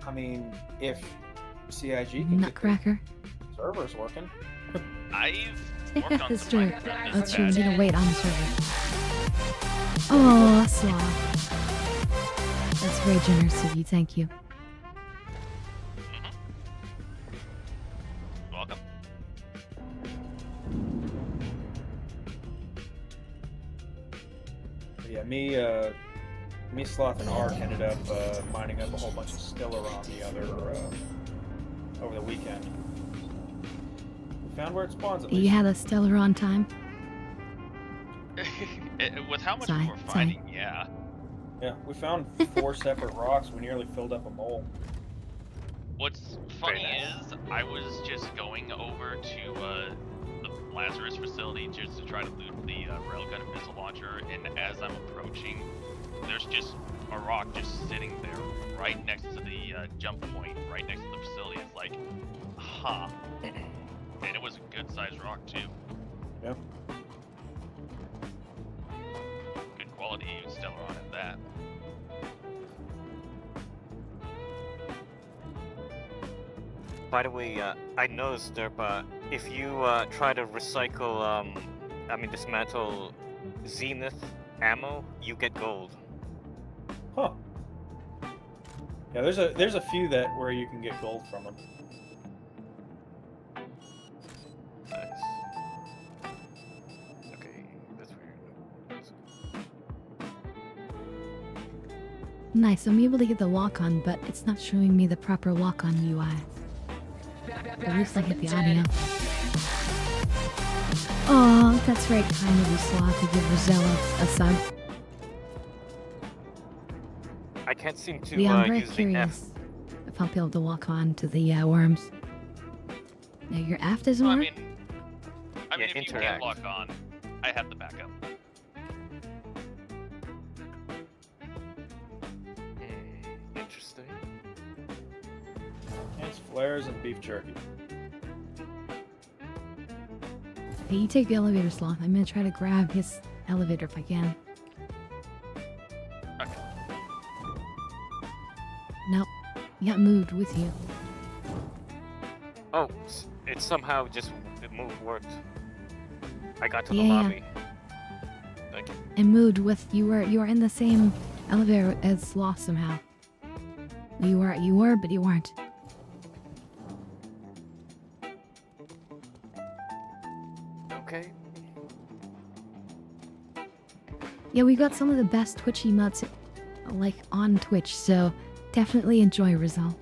I mean, if CIG can get the Nutcracker? servers working. I've worked on That's some true. Minecraft That's true, we business. need to wait on the server. Oh, Sloth. That's very generous of you, thank you. Welcome. But yeah, me, Sloth, and Ark ended up mining up a whole bunch of Stellaron the other over the weekend. We found where it spawns at You least. had a Stellaron time? With how much Sorry, we were fighting, yeah. Yeah, we found 4 separate rocks. We nearly filled up a mole. What's funny is, I was just going over to the Lazarus facility just to try to loot the railgun and missile launcher, and as I'm approaching, there's just a rock just sitting there, right next to the jump point, right next to the facility. It's like, huh. And it was a good sized rock too. Yep. Good quality Stellaron at that. By the way, I noticed, Derpa, if you try to recycle, dismantle Zenith ammo, you get gold. Huh. Yeah, there's a few that where you can get gold from them. Nice. Okay, that's weird. Nice, I'm able to get the walk-on, but it's not showing me the proper walk-on UI. At least I get the audio. Oh, that's very kind of you, Sloth, to give Rosella a sub. I can't seem to Yeah, I'm very use the F. curious if I'll be able to walk on to the worms. Now, your F doesn't Well, I work? mean, Yeah, if you interact. can't lock on, I have the backup. Interesting. It's flares and beef jerky. Hey, you take the elevator, Sloth. I'm gonna try to grab his elevator if I can. Okay. Nope. He got moved with you. Oh, it somehow just worked. I got to the Yeah. lobby. and moved with you were in the same elevator as Sloth somehow. You were, but you weren't. Okay. Yeah, we got some of the best Twitch emotes, like, on Twitch, so definitely enjoy, Rizal.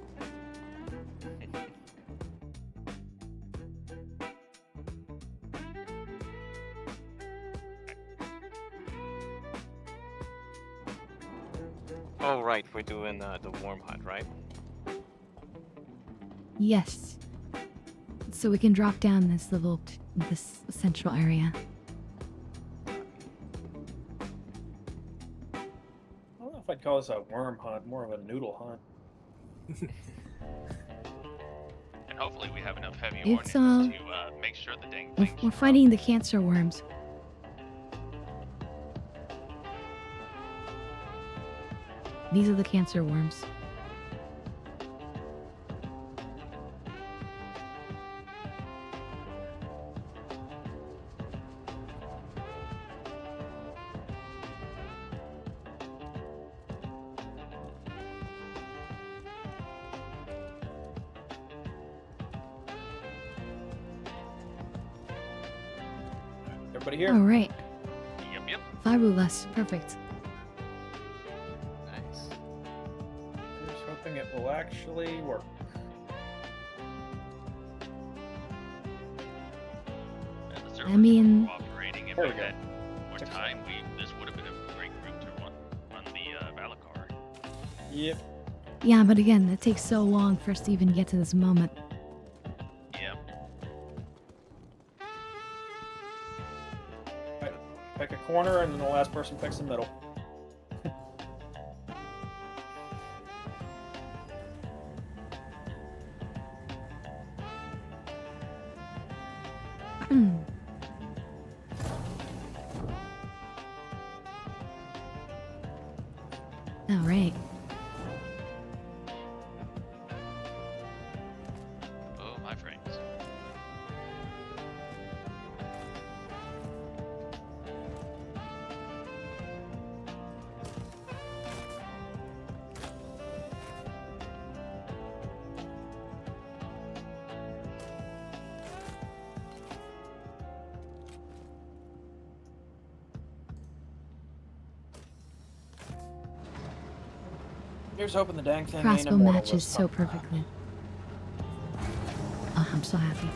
Oh right, we're doing the warm hunt, right? Yes. So we can drop down this this central area. I don't know if I'd call this a worm hunt, more of a noodle hunt. And hopefully we have enough heavy It's, ordnance to make sure the dang We're, things we're fighting the cancer worms. These are the cancer worms. Everybody here? All right. Yep. Fabulous. Perfect. Nice. Here's hoping it will actually work. And the I servers mean- were cooperating. If There we we go. had more time, this would have been a great group to run the Valacar. Yep. Yeah, but again, it takes so long for us to even get to this moment. Yep. Pick a corner, and then the last person picks the middle. All right. Oh, my frames. Here's hoping the dang thing ain't Crossbow immortal matches this so time. perfectly. Oh, I'm so happy.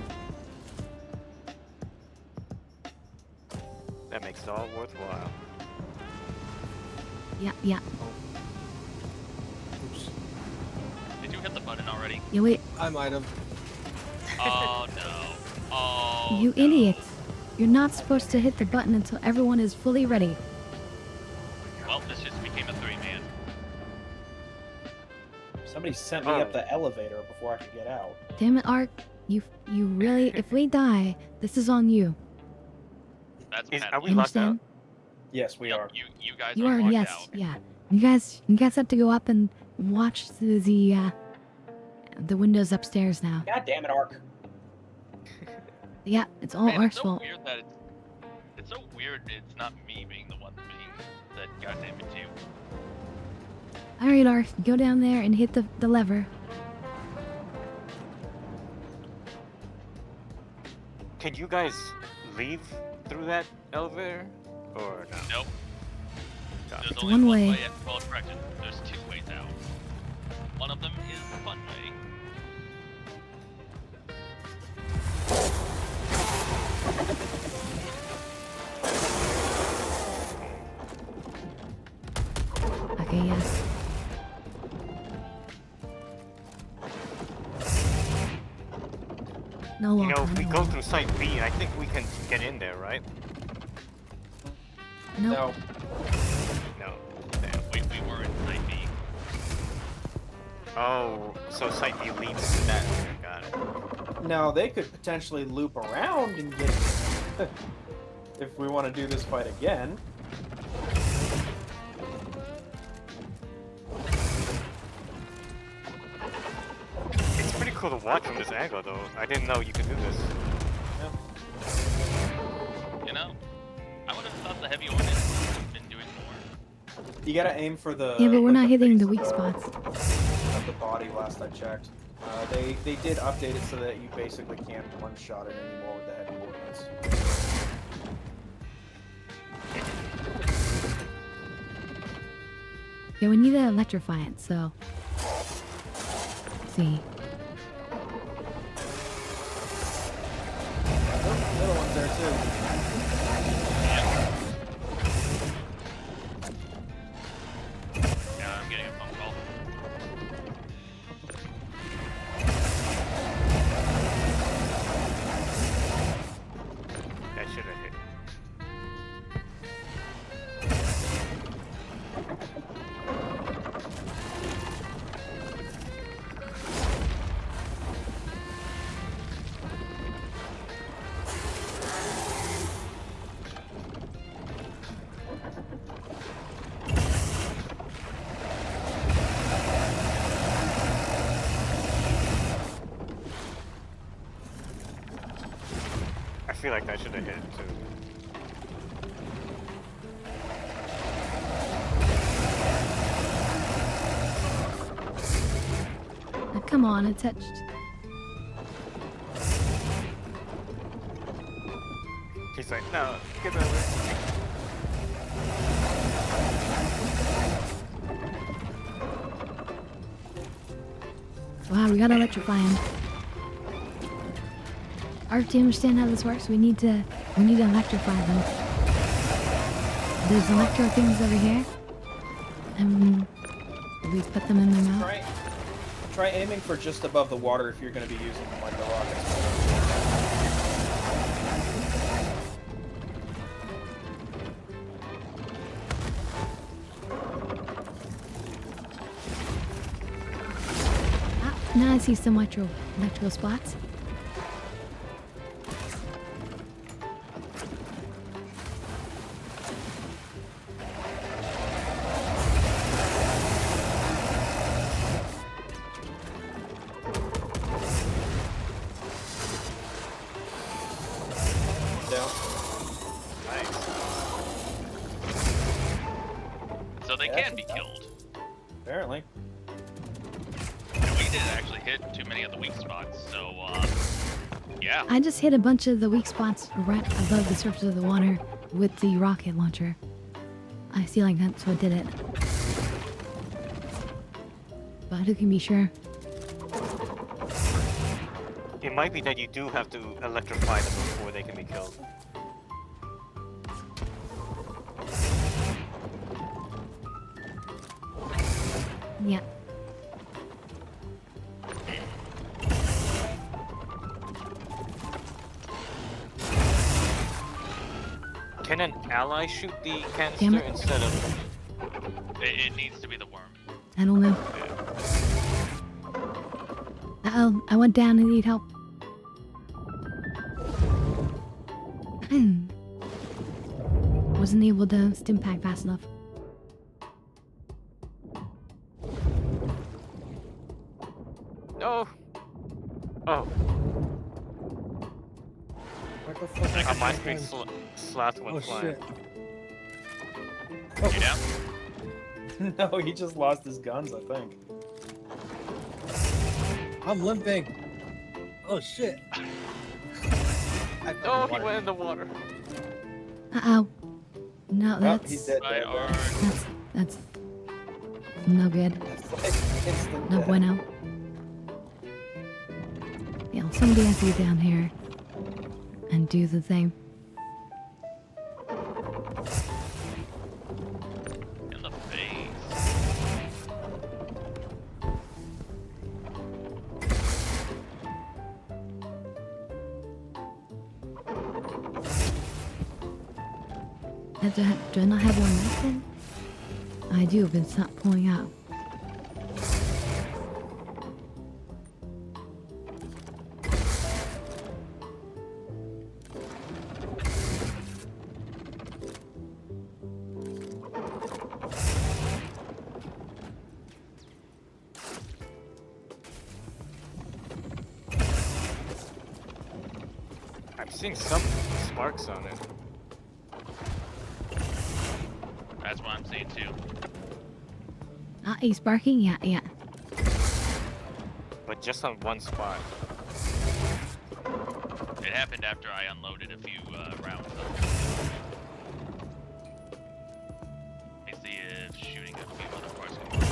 That makes it all worthwhile. Yeah, yeah. Oops. Did you hit the button already? Yeah, wait. I might have. Oh no. Oh. You no. idiot. You're not supposed to hit the button until everyone is fully ready. Well, this just became a 3-man. Somebody sent me up the elevator before I could get out. Damn it, Ark. You really, if we die, this is on you. That's Are we You locked out? understand? Yes, we Yep, are. You guys You are are, locked yes, out. yeah. You guys have to go up and watch the windows upstairs now. God damn it, Ark. Yeah, it's all Man, Ark's it's so fault. weird that it's so weird it's not me being the one being that goddamn it too. Alright, Ark, go down there and hit the lever. Can you guys leave through that elevator? Or no? Nope. Copy. There's It's only one one way. way. Well, correction. There's 2 ways out. One of them is the fun way. Okay, yes. No You longer. know, if we no go longer. through Site B, I think we can get in there, right? Nope. No. No. Damn. We were in Site B. Oh, so Site B leads to that. Got it. Now, they could potentially loop around and get... if we want to do this fight again. It's pretty cool to watch from this angle, though. I didn't know you could do this. You know, I would have thought the heavy ordnance would have You gotta aim for the. Yeah, but we're like, not hitting base the of weak spots. Of the body. Last I checked, they did update it so that you basically can't one-shot it anymore with the heavy ordnance. Yeah, we need to electrify it, so. Let's see. The other one's there too. Yeah, I'm getting a phone call. That should have hit. I feel like that should have hit too. Oh, come on, it touched. He's like, no, get over. Wow, we gotta electrify him. Art, do you understand how this works? We need to electrify them. There's electro things over here. And we put them in their mouth. Try aiming for just above the water if you're going to be using like the rockets. Ah, now I see some electrical spots. So they Yeah, can be killed. Apparently. And we didn't actually hit too many of the weak spots, so yeah. I just hit a bunch of the weak spots right above the surface of the water with the rocket launcher. I feel like that's what did it. But who can be sure? It might be that you do have to electrify them before they can be killed. Yeah. Can an ally shoot the Damn canister it. instead of? It needs to be the worm. I don't know. Uh-oh, I went down and need help. Wasn't able to stim pack fast enough. No. Oh, What the fuck? my screen slapped when Oh flying. shit. You down? No, he just lost his guns, I think. I'm limping. Oh shit. I fell No, in the he went in the water. Uh-oh. No, Oh, that's... he's dead. I are. That's no good. That's like instant No death. bueno. Yeah, somebody has to get down here and do the thing. In the face. Do I not have one left then? I do, but it's not pulling out. I'm seeing some sparks on it. That's what I'm saying too. He's barking? Yeah, yeah. But just on one spot. It happened after I unloaded a few rounds. Let me see if shooting a few other parts can work.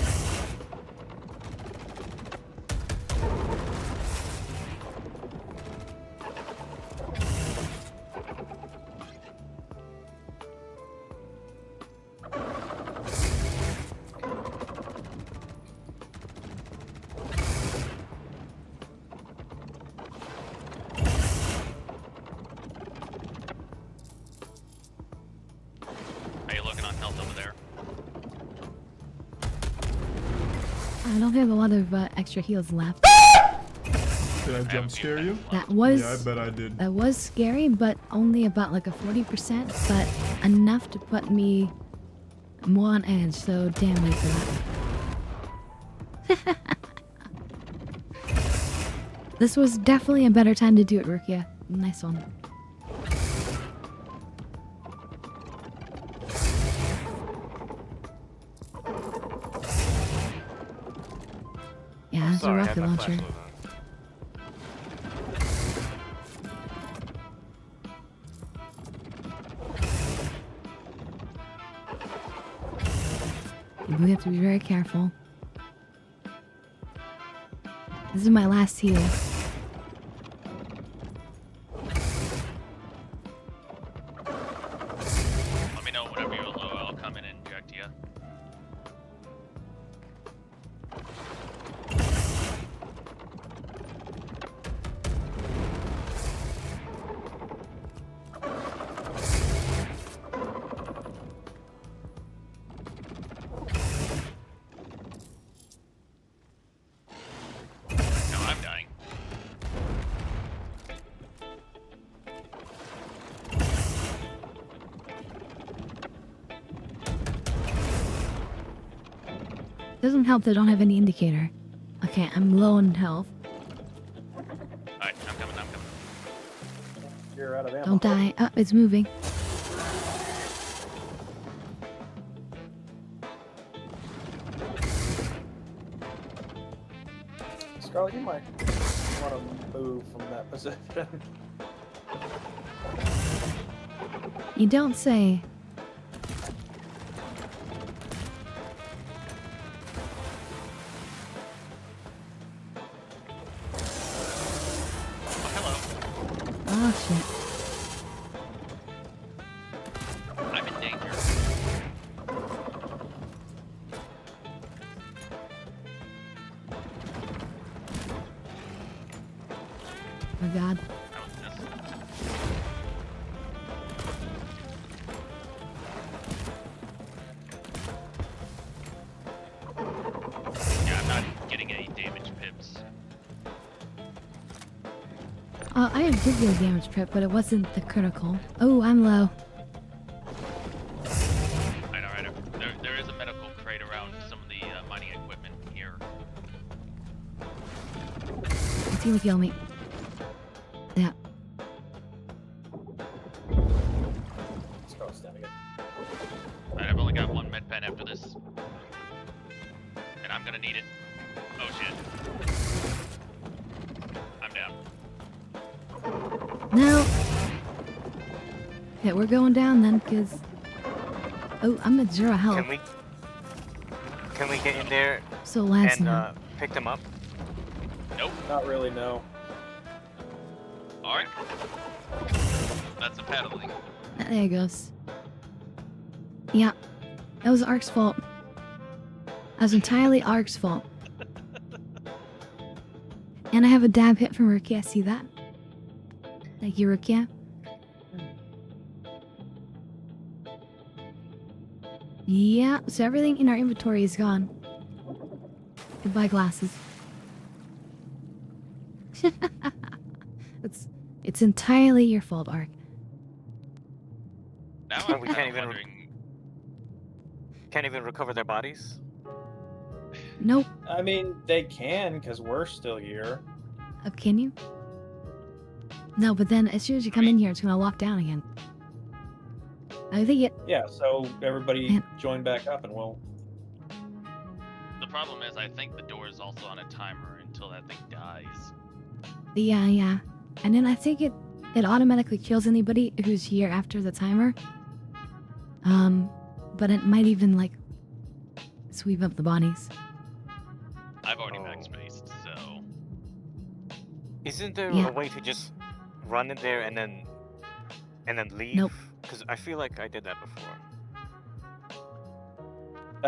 Are you looking on health over there? I don't have a lot of extra heals left. Did I jump scare you? That was Yeah, I bet I did. that was scary, but only about like a 40%, but enough to put me more on edge. So damn you for that. This was definitely a better time to do it, Rukia. Nice one. Yeah, it's a Sorry, I had rocket my launcher. flashlight on. We have to be very careful. This is my last heal. Let me know whenever you're low. I'll come in and inject you. No, I'm dying. Doesn't help that I don't have any indicator. Okay, I'm low on health. Alright, I'm coming. You're out of ammo. Don't die. Oh, it's moving. Scarlet, you might want to move from that position. You don't say. Oh, hello. Oh shit. I'm in danger. Oh god. I was missed. Yeah, I'm not getting any damage pips. I did get a damage trip, but it wasn't the critical. Oh, I'm low. I know, right? There is a medical crate around some of the mining equipment here. It's gonna kill me. Yeah. Scarlet's standing up. Alright, I've only got one med pen after this. And I'm gonna need it. Oh shit. I'm down. No. Okay, we're going down then, cause. Oh, I'm at 0 health. Can we get in there So lads and now. pick them up? Nope. Not really, no. Alright. That's a paddling. There it goes. Yeah, that was Ark's fault. That was entirely Ark's fault. And I have a dab hit from Rukia. See that? Thank you, Rukia. Yeah, so everything in our inventory is gone. Goodbye, glasses. It's entirely your fault, Ark. Now Oh, I'm we kinda can't even- wondering. Can't even recover their bodies? Nope. I mean, they can, because we're still here. Can you? No, but then as soon as you come in here, it's gonna lock down again. I think it. Yeah, so everybody Man. join back up and we'll... problem is, I think the door is also on a timer until that thing dies. Yeah. And then I think it automatically kills anybody who's here after the timer. But it might even like sweep up the bodies. I've already Oh. backspaced, so Isn't there Yeah. a way to just run in there and then leave? Nope. Because I feel like I did that before.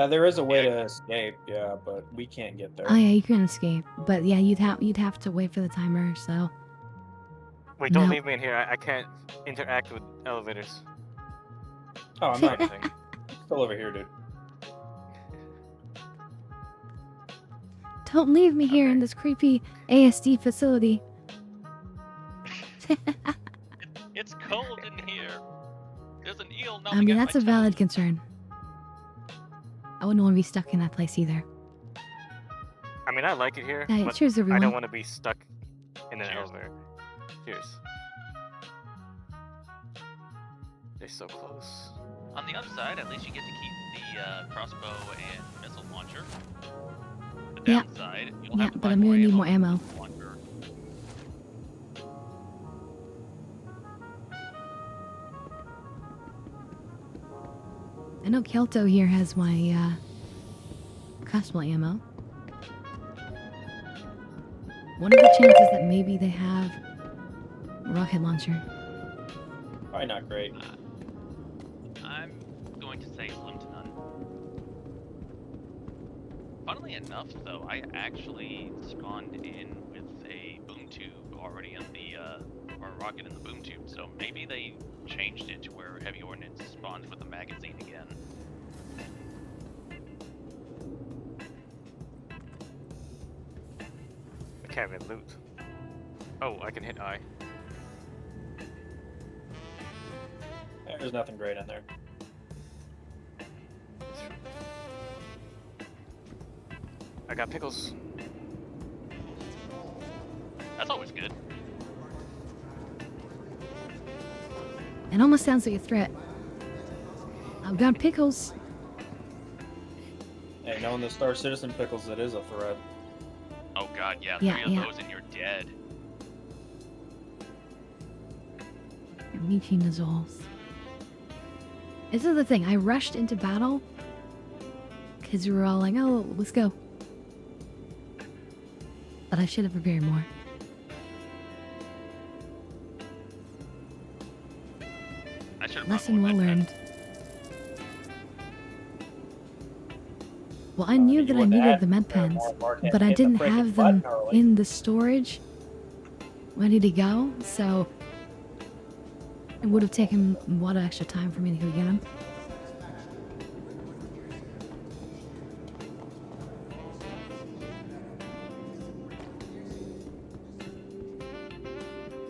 There is a way to escape, yeah, but we can't get there. Oh yeah, you can escape, but yeah, you'd have to wait for the timer. So Wait, don't No. leave me in here. I can't interact with elevators. Oh, I'm not Anything. still over here, dude. don't leave me here in Okay. this creepy ASD facility. it's cold in here. There's an eel. I mean, that's a valid concern. I wouldn't want to be stuck in that place either. I mean, I like it here, Yeah, but cheers, I everyone. don't want to be stuck in an Cheers. elevator. Cheers. They're so close. On the upside, at least you get to keep the crossbow and missile launcher. The Yeah. downside, you'll Yeah, have to but buy I'm gonna need more for the ammo. missile launcher. I know Kelto here has my custom ammo. What are the chances that maybe they have a rocket launcher? Probably not great. I'm going to say slim to none. Funnily enough, though, I actually spawned in with a boom tube already in the, or a rocket in the boom tube, so maybe they changed it to where heavy ordnance spawns with a magazine again. I can't even loot. Oh, I can hit I. There's nothing great in there. I got pickles. That's always good. It almost sounds like a threat. I've got pickles. Hey, knowing the Star Citizen pickles, it is a threat. Oh god, yeah, Yeah, three of yeah. those and you're dead. You're Michi Nazols. This is the thing. I rushed into battle because we were all like, "Oh, let's go." But I should have prepared more. I should have Lesson well learned. Well, I knew You that I wouldn't needed add the med there pens, more, Mark, and but I hit the didn't freaking have them button early. in the storage ready to go, so it would have taken a lot of extra time for me to go get them.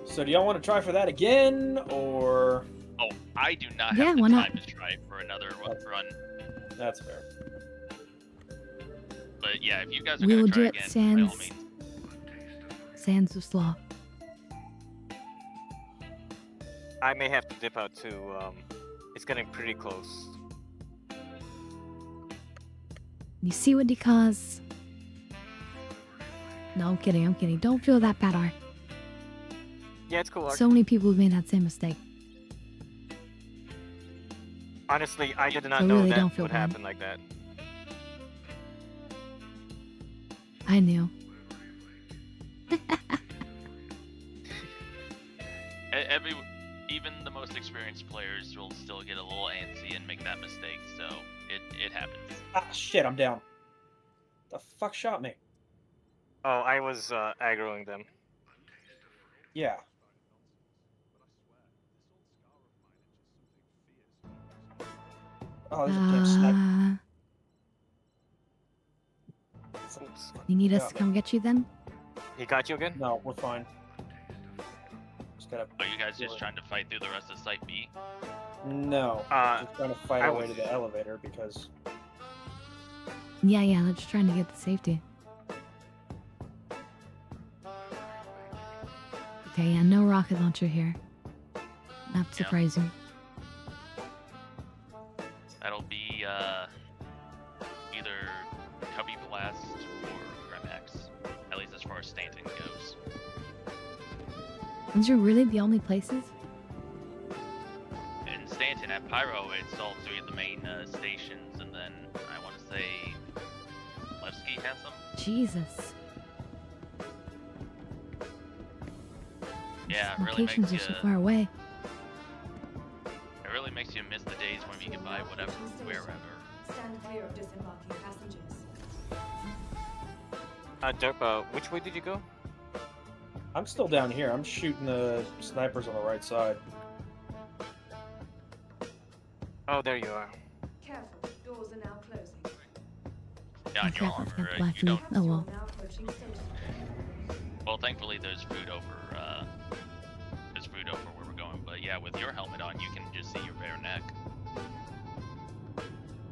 So do y'all want to try for that again, or... Oh, I do not Yeah, have the why time not? to try for another run. That's fair. But yeah, if you guys are We gonna will try do it again, by all sans means. Sands of Slaw. I may have to dip out too. It's getting pretty close. You see what he caused? No, I'm kidding. I'm kidding. Don't feel that bad, Art. Yeah, it's cool. Ark. So many people have made that same mistake. Honestly, I did not So know really that don't feel would bad. happen like that. I knew. Even the most experienced players will still get a little antsy and make that mistake, so it happens. Ah, shit, I'm down. The fuck shot me? Oh, I was aggroing them. Yeah. Oh, there's a damn sniper. Oops. You need us Yeah, to come get you then? He got you again? No, we're fine. Just gotta... Are you guys just trying to fight through the rest of Site B? No. Just trying to fight I our way was- to the elevator because... Yeah, they're just trying to get the safety. Okay, yeah, no rocket launcher here. Not surprising. That'll be either Cubby Blast or Grimhex, at least as far as Stanton goes. Those are really the only places? In Stanton, at Pyro, it's all three of the main stations, and then I want to say Levski has them. Jesus. Yeah, it These really locations makes are you. so far away. It really makes you miss the days when you could buy whatever, wherever. Stand clear of disembarking passengers. Derp, which way did you go? I'm still down here. I'm shooting the snipers on the right side. Oh, there you are. Careful, doors are now closing. Yeah, on your Crap, I've armor, got right? black You don't. meat. Oh well. Now approaching station. Well, thankfully there's food over. There's food over where we're going. But yeah, with your helmet on, you can just see your bare neck.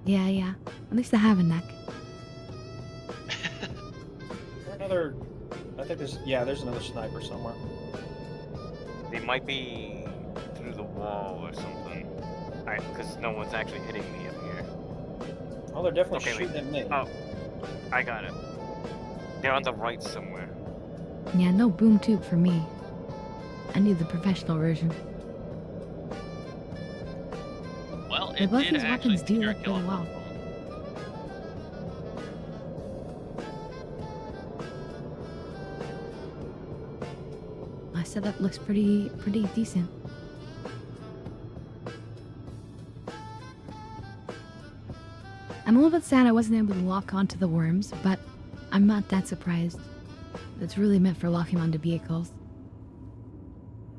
Yeah. At least I have a neck. Another. I think there's another sniper somewhere. They might be through the wall or something. Because no one's actually hitting me up here. Oh, they're definitely Okay, shooting at me. Oh, I got it. They're on the right somewhere. Yeah, no boom tube for me. I need the professional version. Well, Yeah, it both did these actually weapons do secure look kill really on well. both of them. My setup looks pretty decent. I'm a little bit sad I wasn't able to lock onto the worms, but I'm not that surprised. It's really meant for locking onto vehicles.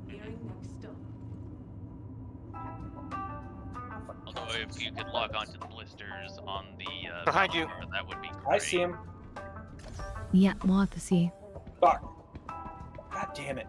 Nearing next stop. Although if you could lock onto the blisters on the Behind you. armor, that would be great. I see him. Yeah, we'll have to see. Fuck. God damn it.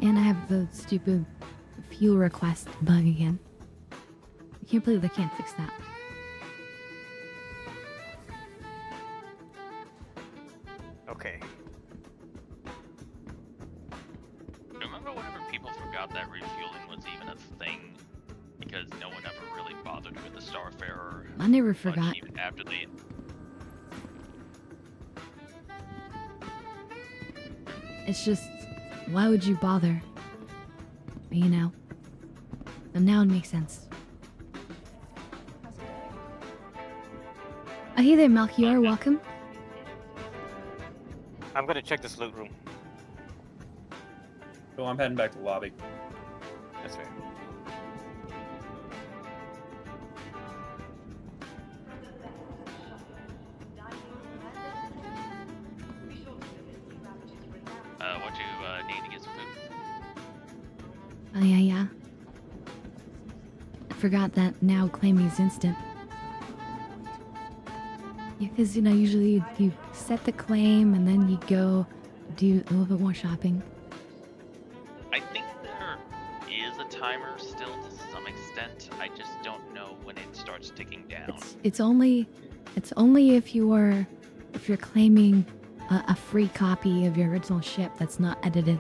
And I have the stupid fuel request bug again. I can't believe they can't fix that. Okay. Remember whenever people forgot that refueling was even a thing? Because no one ever really bothered with the Starfarer. I never much forgot. Even after the. It's just, why would you bother? You know? And now it makes sense. Oh, hey there, Melchior, welcome. I'm gonna check this loot room. So I'm heading back to the lobby. That's right. What you need to get some food? Oh, yeah. I forgot that now claiming is instant. Yeah, because, you know, usually you set the claim and then you go do a little bit more shopping. I think there is a timer still to some extent. I just don't know when it starts ticking down. It's only if you're claiming a free copy of your original ship that's not edited.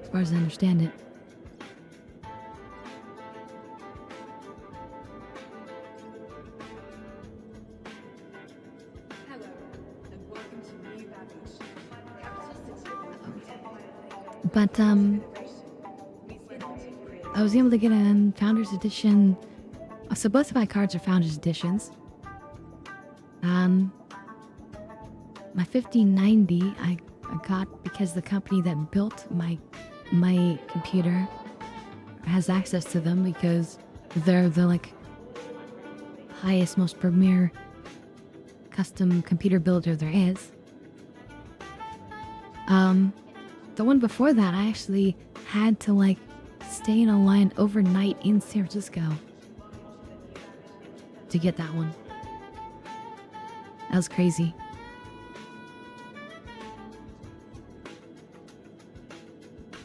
As far as I understand it. Hello, and welcome to New Babbage, capital city of But I was able to get a Founders Edition. So both of my cards are Founders Editions. My 1590 I got because the company that built my computer has access to them because they're the like highest, most premier custom computer builder there is. The one before that I actually had to like stay in a line overnight in San Francisco to get that one. That was crazy.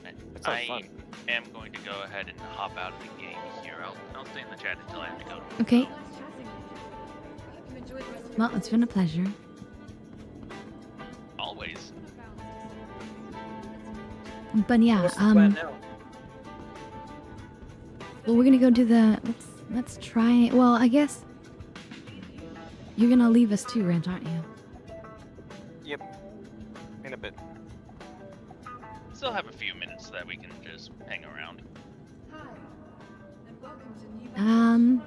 That sounds I fun. am going to go ahead and hop out of the game here. I'll stay in the chat until I have to go. Okay. Nice chatting. Hope you enjoyed the rest of Well, it's been a pleasure. Always. But yeah, What's the plan now? well, we're gonna go to the. Let's try. Well, I guess you're gonna leave us too, Rent, aren't you? Yep. In a bit. Still have a few minutes so that we can just hang around. Hi, and welcome to New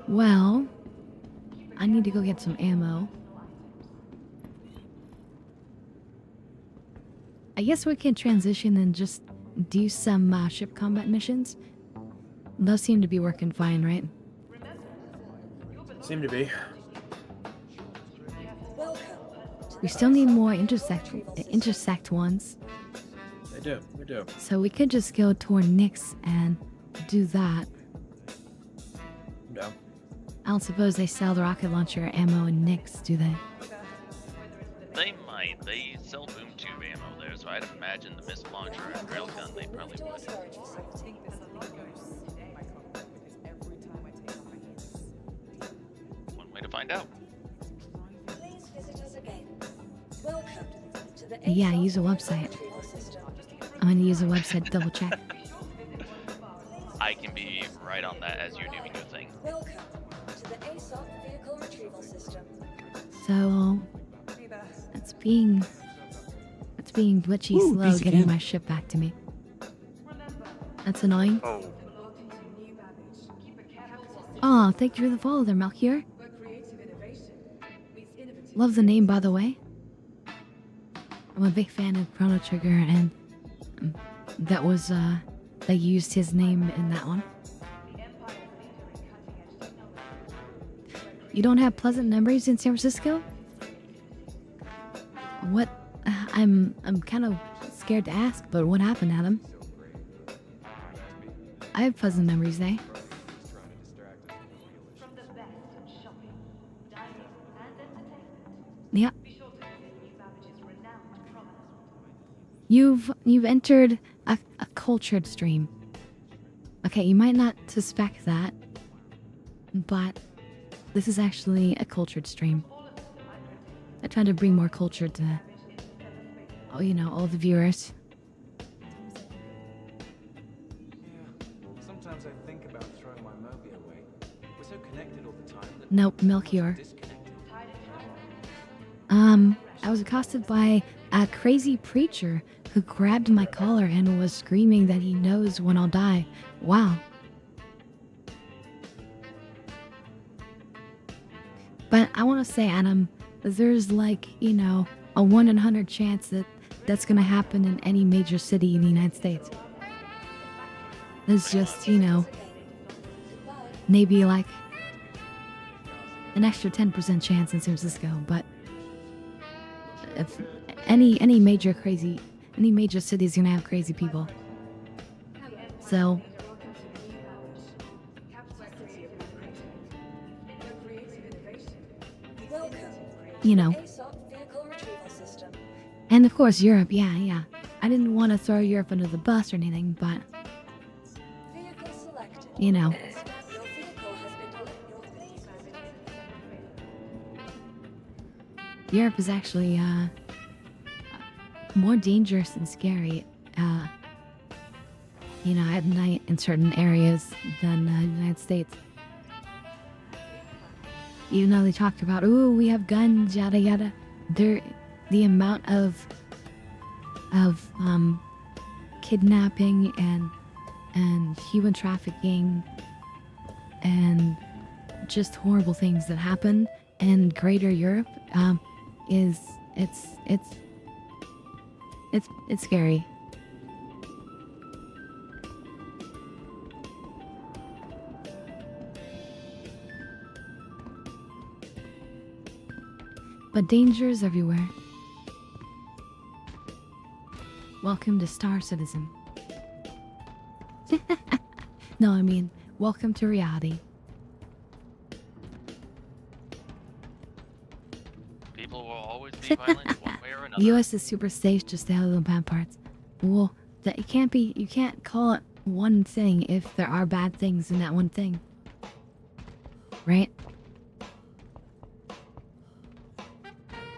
Well, I need to go get some ammo. I guess we can transition and just do some ship combat missions. Those seem to be working fine, right? Seem to be. We still need more intersect ones. We do. So we could just go toward Nyx and do that. Yeah. I don't suppose they sell the rocket launcher ammo in Nyx, do they? They might. They sell boom tube ammo there, so I'd imagine the missile launcher and railgun they probably would. One way to find out. Please visit us again. Welcome to the Yeah, use a website. I'm gonna use a website to double check. I can be right on that as you're doing your thing. Welcome to the ASOP vehicle retrieval system. So it's being glitchy Ooh, slow piece of getting candy. my ship back to me. That's annoying. Oh. Oh, thank you for the follow there, Melchior. Where creative innovation meets innovative. Love the name, by the way. I'm a big fan of Chrono Trigger, and that was they used his name in that one. You don't have pleasant memories in San Francisco? What? I'm kind of scared to ask, but what happened, Adam? I have pleasant memories, eh? Yeah. You've entered a cultured stream. Okay, you might not suspect that, but this is actually a cultured stream. I try to bring more culture to, all the viewers. Sometimes I think about throwing my Moby away. We're so connected all the time that Nope, Melchior. disconnected. I was accosted by a crazy preacher who grabbed my collar and was screaming that he knows when I'll die. Wow. But I want to say, Adam, there's like, a 1 in 100 chance that that's going to happen in any major city in the United States. There's just, maybe like an extra 10% chance in San Francisco, but if any major city is gonna have crazy people. So Welcome ASOP vehicle retrieval system. and of course Europe, yeah. I didn't want to throw Europe under the bus or anything, but Vehicle selected. you know. Your vehicle has been delivered. Please visit. Europe is actually more dangerous and scary, at night in certain areas than the United States. Even though they talked about, ooh, we have guns, yada yada, the amount of kidnapping and human trafficking and just horrible things that happen in Greater Europe is it's scary. But danger is everywhere. Welcome to Star Citizen. No, I mean, welcome to reality. People will always be violent one way or another. The US is super safe, just the other bad parts. Well, that you can't call it one thing if there are bad things in that one thing. Right?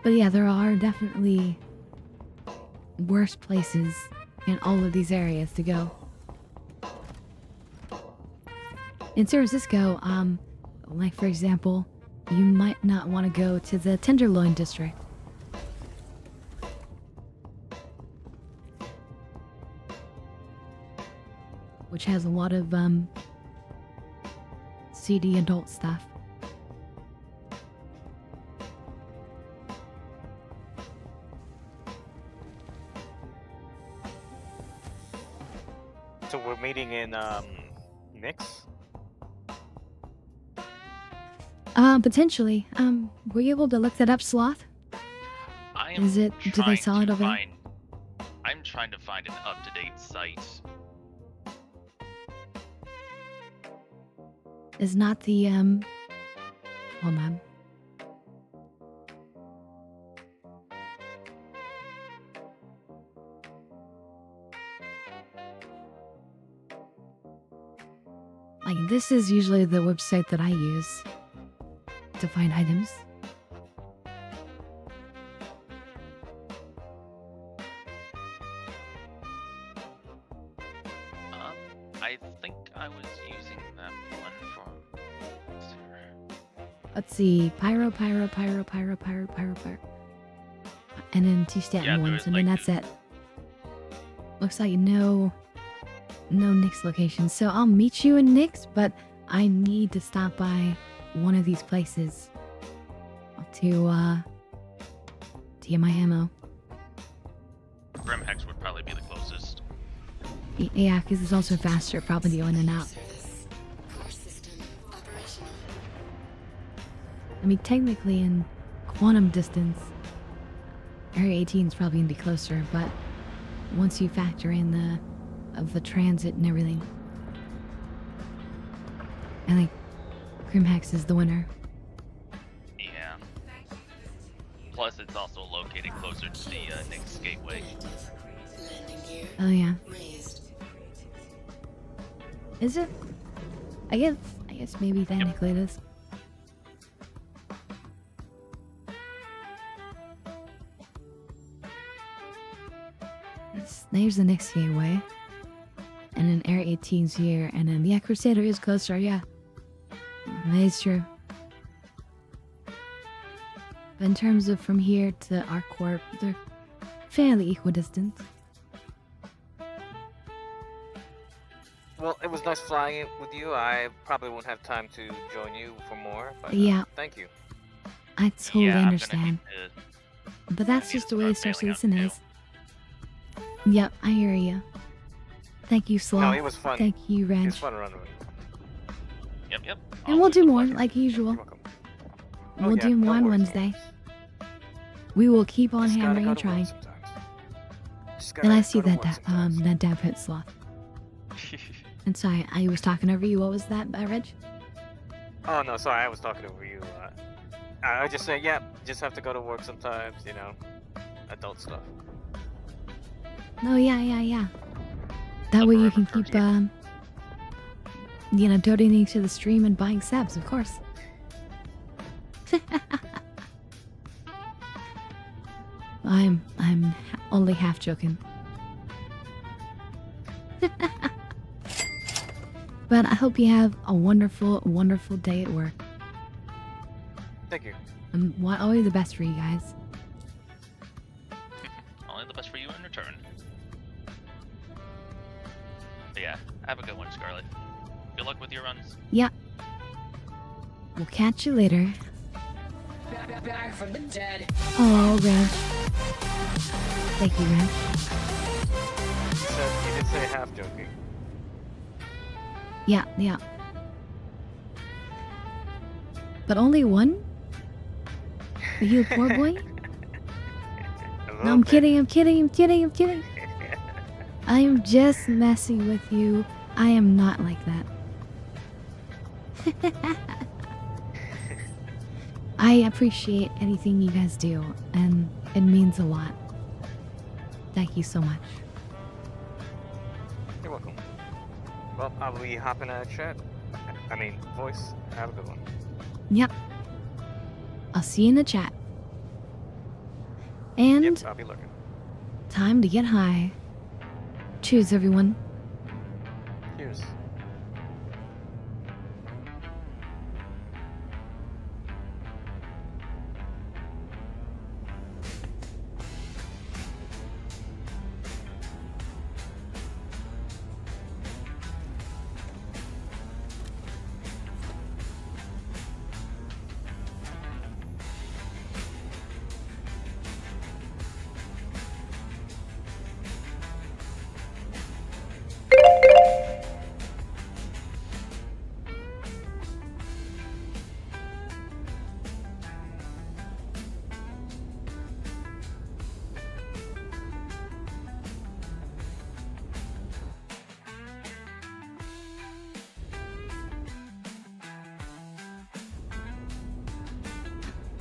But yeah, there are definitely worse places in all of these areas to go. In San Francisco, like for example, you might not want to go to the Tenderloin district. Which has a lot of seedy adult stuff. So we're meeting in Mix? Potentially. Were you able to look that up, Sloth? I am Is it? Do they trying sell it to over there? find- I'm trying to find an up-to-date site. Is not the hold on. Like, this is usually the website that I use to find items. I think I was using that one from. Let's see. Pyro. And then two Stanton Yeah, there ones, was, and then like, that's it. Looks like no Nick's location. So I'll meet you in Nick's, but I need to stop by one of these places to get my ammo. Grimhex would probably be the closest. Yeah, because it's also faster, probably to go in and out. Service. Core system operational. I mean, technically in quantum distance, Area 18 is probably gonna be closer, but once you factor in the transit and everything, I think Grimhex is the winner. Yeah. Plus, it's also located closer to the Nyx Gateway. Landing gear Oh yeah, raised. is it? I guess maybe technically it is. There's the next gateway. And then Area 18's here. And then, yeah, Crusader is closer, yeah. That is true. But in terms of from here to ArcCorp, they're fairly equidistant. Well, it was nice flying it with you. I probably won't have time to join you for more, but Yeah. thank you. I totally yeah, understand. I'm But that's need just to the way start Star bailing out Citizen too. is. Yep, I hear you. Thank you, Sloth. No, it was fun. Thank you, It Reg. was fun running with you. Yep. And we'll do Always a more, pleasure. like usual. You're welcome. Oh, We'll yeah, do no more on worries, no Wednesday. worries. We will keep on Just gotta hammering go and to work trying. sometimes. Just Then I gotta see go to that work sometimes. that dab hit Sloth. And sorry, I was talking over you. What was that, Reg? Oh no, sorry, I was talking over you. I just say, yeah, just have to go to work sometimes, you know, adult stuff. No, yeah. That way you can keep, donating to the stream and buying subs, of course. I'm only half joking. But I hope you have a wonderful, wonderful day at work. Thank you. Always the best for you guys. Only the best for you in return. But yeah, have a good one, Scarlet. Good luck with your runs. Yeah. We'll catch you later. Back from the dead. Oh, Rev. Thank you, Rev. You did say half joking. Yeah. But only one? You poor boy? A No, I'm little bit. kidding. I'm just messing with you. I am not like that. I appreciate anything you guys do, and it means a lot. Thank you so much. You're welcome. Well, I'll be hopping out of chat. I mean, voice. Have a good one. Yep. I'll see you in the chat. And Yep, I'll be looking. time to get high. Cheers, everyone. Cheers.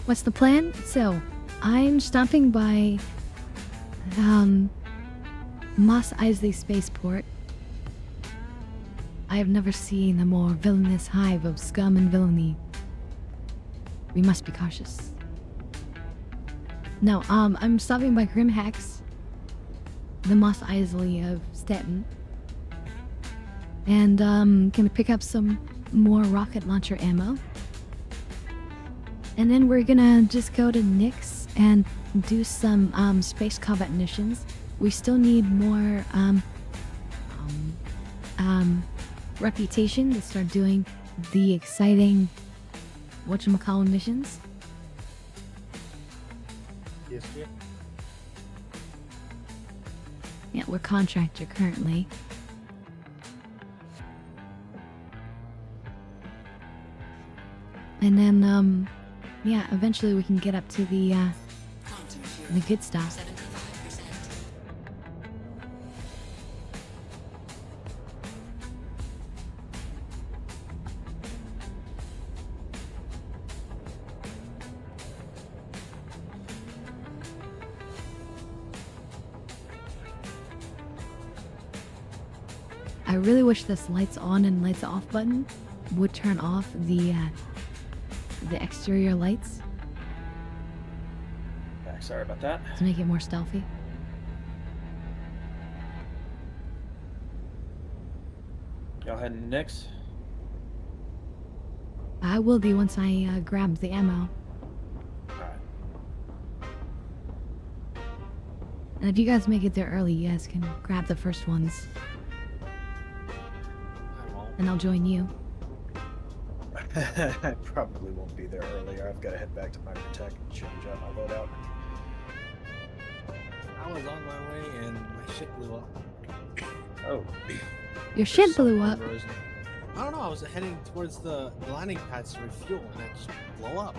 What's the plan? So, I'm stopping by Mos Eisley Spaceport. I have never seen a more villainous hive of scum and villainy. We must be cautious. No, I'm stopping by Grim Hex, the Mos Eisley of Stanton, and gonna pick up some more rocket launcher ammo. And then we're gonna just go to Nyx and do some space combat missions. We still need more reputation to start doing the exciting whatchamacallit missions. Yes, yeah. Yeah, we're contractor currently. And then yeah, eventually we can get up to the good stuff. 75%. I really wish this lights on and lights off button would turn off the exterior lights Back, sorry about that. to make it more stealthy. Y'all heading next? I will be once I grab the ammo. Alright. And if you guys make it there early, you guys can grab the first ones, I won't. and I'll join you. I probably won't be there earlier. I've got to head back to my protect and change out my loadout. I was on my way and my shit blew up. Oh. Your shit blew up. Frozen. I don't know. I was heading towards the landing pads to refuel and it just blew up.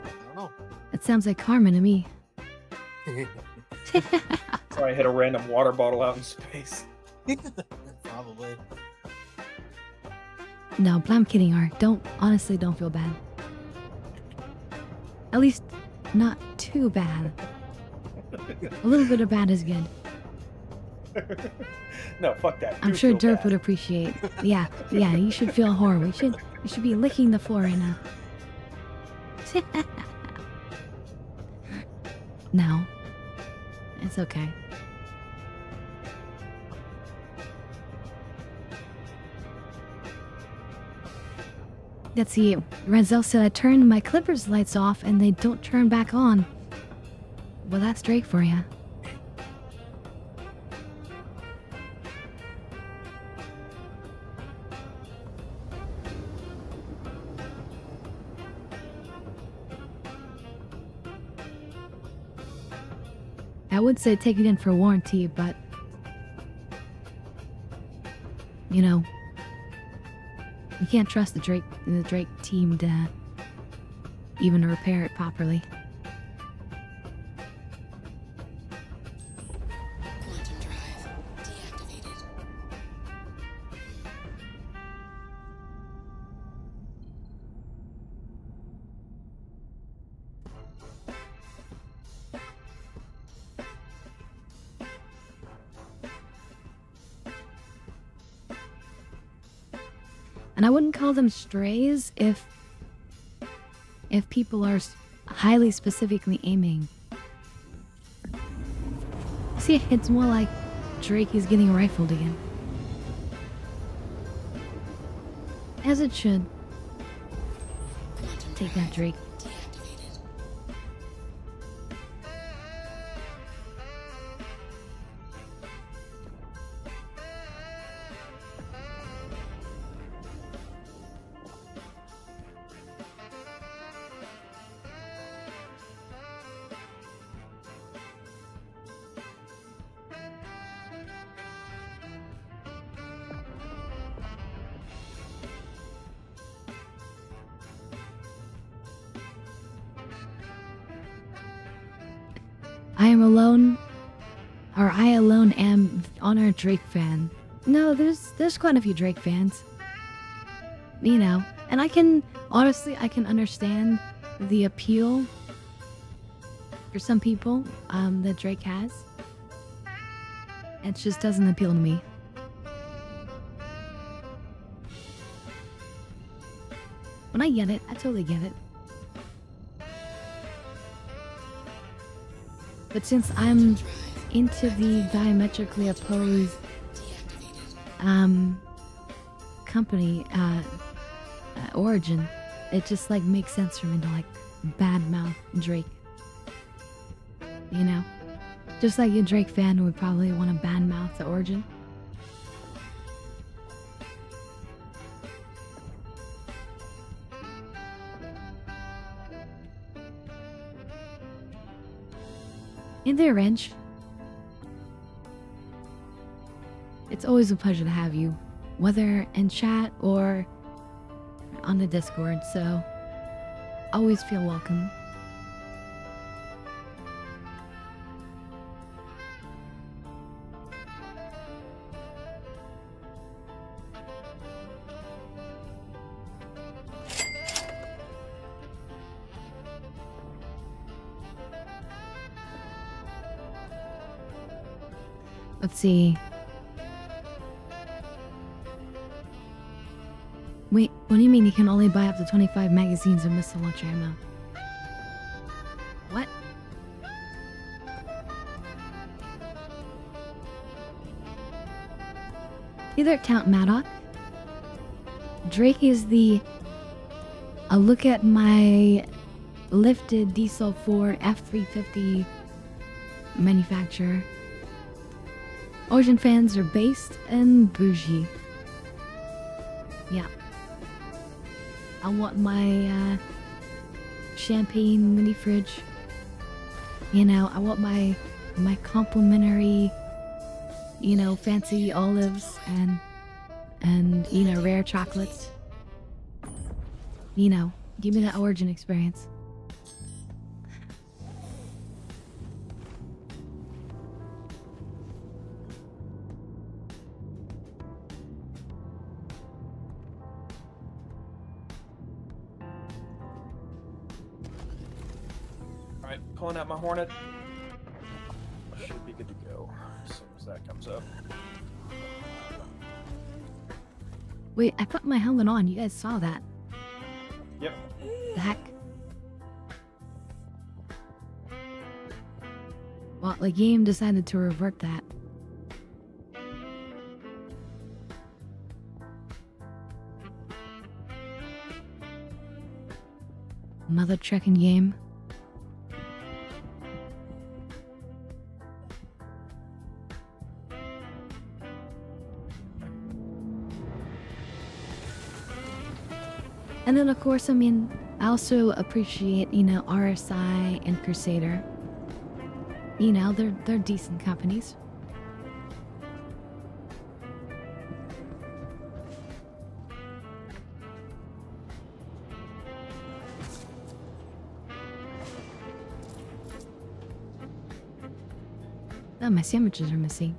I don't know. It sounds like Carmen to me. Probably hit a random water bottle out in space. Probably. No, but I'm kidding, Art. Honestly, don't feel bad. At least, not too bad. A little bit of bad is good. No, fuck that. I'm Do sure feel Derp bad. would appreciate. Yeah, you should feel horrible. You should be licking the floor right now. No, it's okay. Let's see. Renzel said I turned my Clippers lights off and they don't turn back on. Well, that's Drake for you. I would say take it in for warranty, but you know, you can't trust the Drake team to even repair it properly. Quantum drive deactivated. And I wouldn't call them strays if people are highly specifically aiming. See, it's more like Drake is getting rifled again. As it should. Take that, Drake. Deactivated. I alone am honored Drake fan. No, there's quite a few Drake fans. You know, and I can understand the appeal for some people that Drake has. It just doesn't appeal to me. But I get it. I totally get it. But since I'm into the diametrically opposed company origin, it just like makes sense for me to like badmouth Drake. You know? Just like a Drake fan would probably want to badmouth the origin. In there, Wrench. It's always a pleasure to have you, whether in chat or on the Discord, so always feel welcome. Let's see. Wait, what do you mean you can only buy up to 25 magazines of missile launcher ammo? What? Either Count Maddock. Drake is the... A look at my lifted Diesel 4 F350 manufacturer. Origin fans are based and bougie. Yeah. I want my champagne mini fridge. You know, I want my complimentary, you know, fancy olives and you know, rare chocolates. You know, give me that origin experience. Alright, pulling out my Hornet. Should be good to go as soon as that comes up. Wait, I put my helmet on. You guys saw that. Yep. The heck? Well, the game decided to revert that. Mother trucking game. And then, of course, I mean, I also appreciate, you know, RSI and Crusader. You know, they're decent companies. Oh, my sandwiches are missing.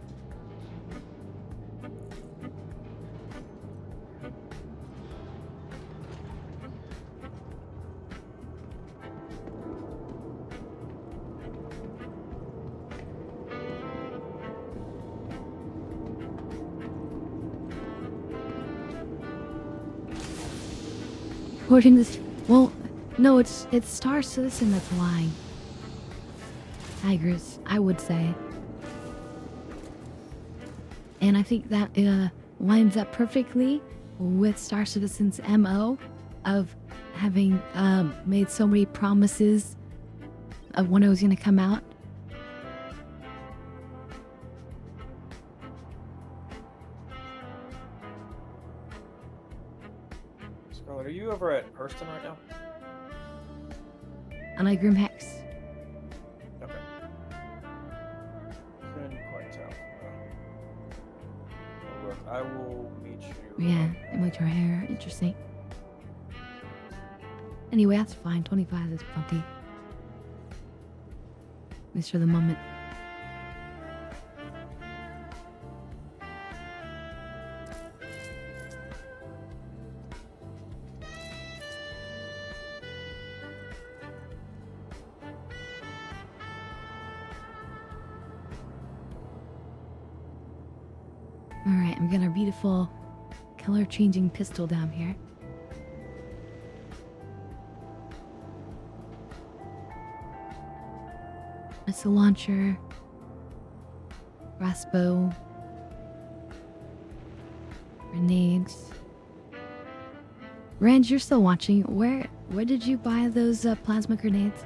According to this, well, no, it's Star Citizen that's lying. Tigers, I would say. And I think that lines up perfectly with Star Citizen's MO of having made so many promises of when it was going to come out. Scarlett, are you over at Hurston right now? I like Grim Hex. Okay. Couldn't quite tell. Well, look, I will meet you. Yeah, it makes your hair interesting. Anyway, that's fine. 25 is plenty. At least for the moment. Alright, I'm getting a beautiful color changing pistol down here. Missile launcher, crossbow, grenades. Rand, you're still watching. Where did you buy those plasma grenades?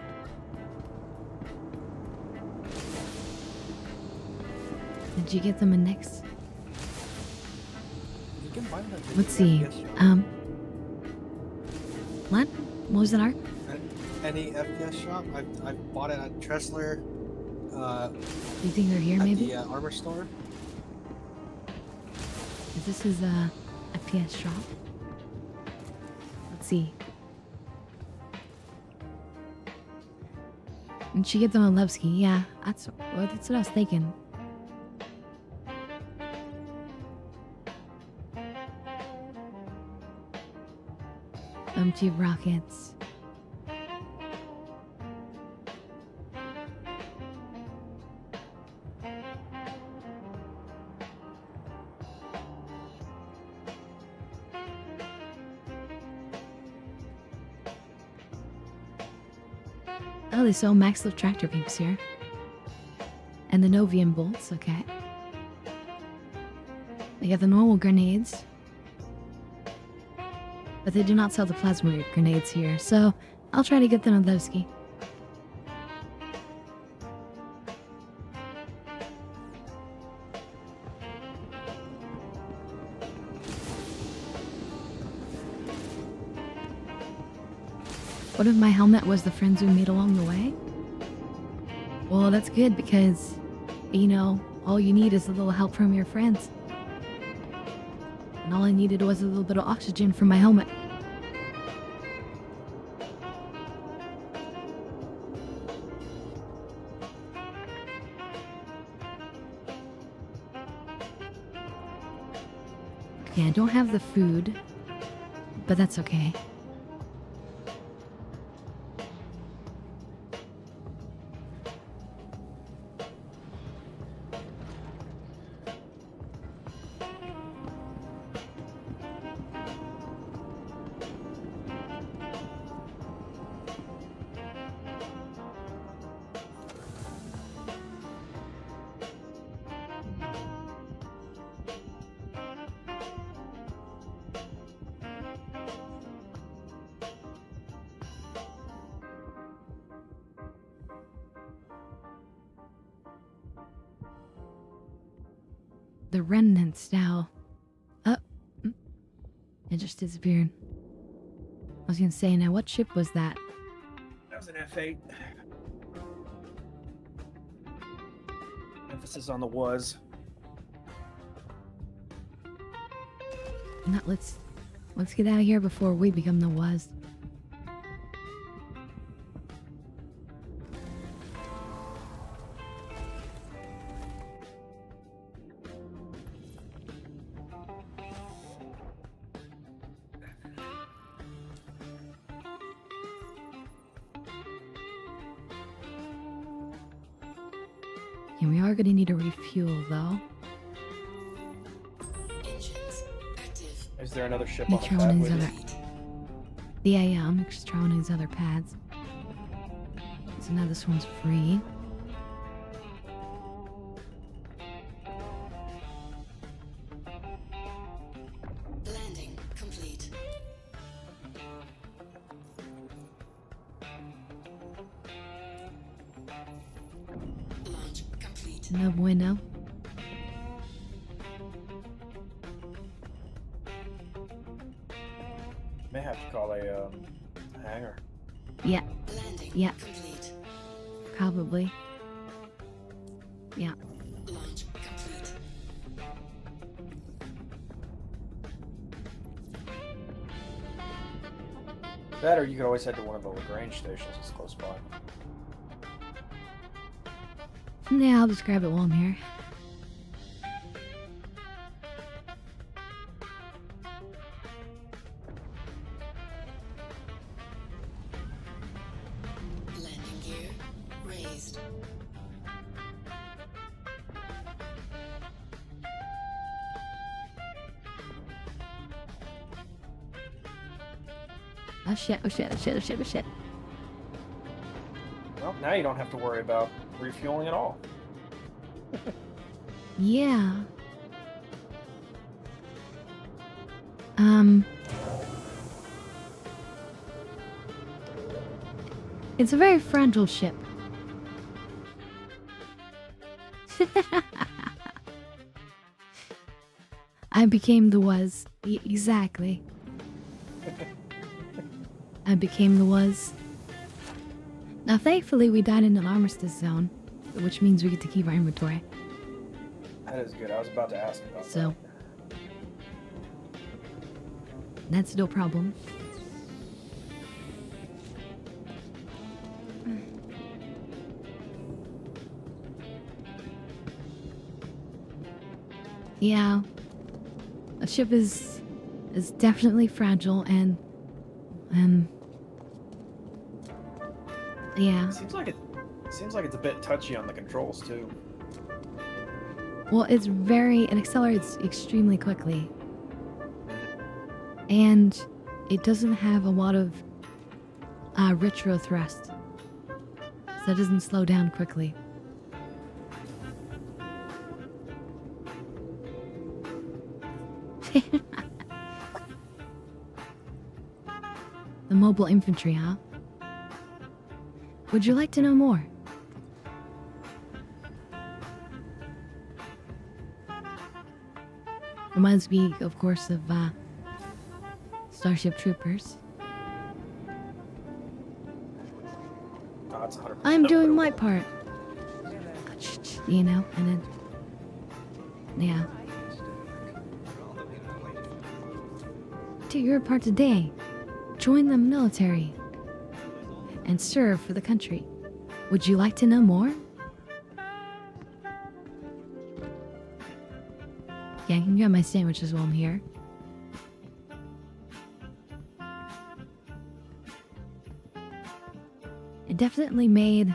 Did you get them in Nyx? You can find them. Let's see. What? What was that, Ark? Any FPS shop? I bought it at Tressler. You think they're here, at maybe? the armor store. This is a FPS shop. Let's see. And she get them on Levski. Yeah, that's what I was thinking. Tube rockets. Oh, they sell max lift tractor beams here. And the Novium bolts, okay. They got the normal grenades. But they do not sell the plasma grenades here, so I'll try to get them on Levski. What if my helmet was the friends we made along the way? Well, that's good because, you know, all you need is a little help from your friends. And all I needed was a little bit of oxygen from my helmet. Okay, I don't have the food, but that's okay. The remnants now. It just disappeared. I was gonna say, now what ship was that? That was an F8. Emphasis on the was. Not, let's get out of here before we become the was. Yeah, we are gonna need to refuel though. Engines active. Is there another ship Make on sure the one flat of these with other. Yeah, I'm just trying these other pads. So now this one's free. Landing complete. Launch complete. No bueno. May have to call a hangar. Yeah, Landing yeah, complete. probably. Yeah. Launch complete. That, or you could always head to one of the Lagrange stations that's close by. Yeah, I'll just grab it while I'm here. Landing gear raised. Oh shit, oh shit, oh shit, oh shit, oh shit. Well, now you don't have to worry about refueling at all. Yeah. It's a very fragile ship. I became the was. Exactly. I became the was. Now, thankfully, we died in an armistice zone, which means we get to keep our inventory. That is good. I was about to ask about So, that's no problem. Yeah, a ship is definitely fragile and yeah. It seems like it's a bit touchy on the controls too. Well, it accelerates extremely quickly, and it doesn't have a lot of retro thrust, so it doesn't slow down quickly. The mobile infantry, huh? Would you like to know more? Reminds me, of course, of Starship Troopers. Oh, it's 100% I'm doing what my it was. part. You know, and then yeah. Do your part today. Join the military and serve for the country. Would you like to know more? Yeah, I can grab my sandwiches while I'm here. It definitely made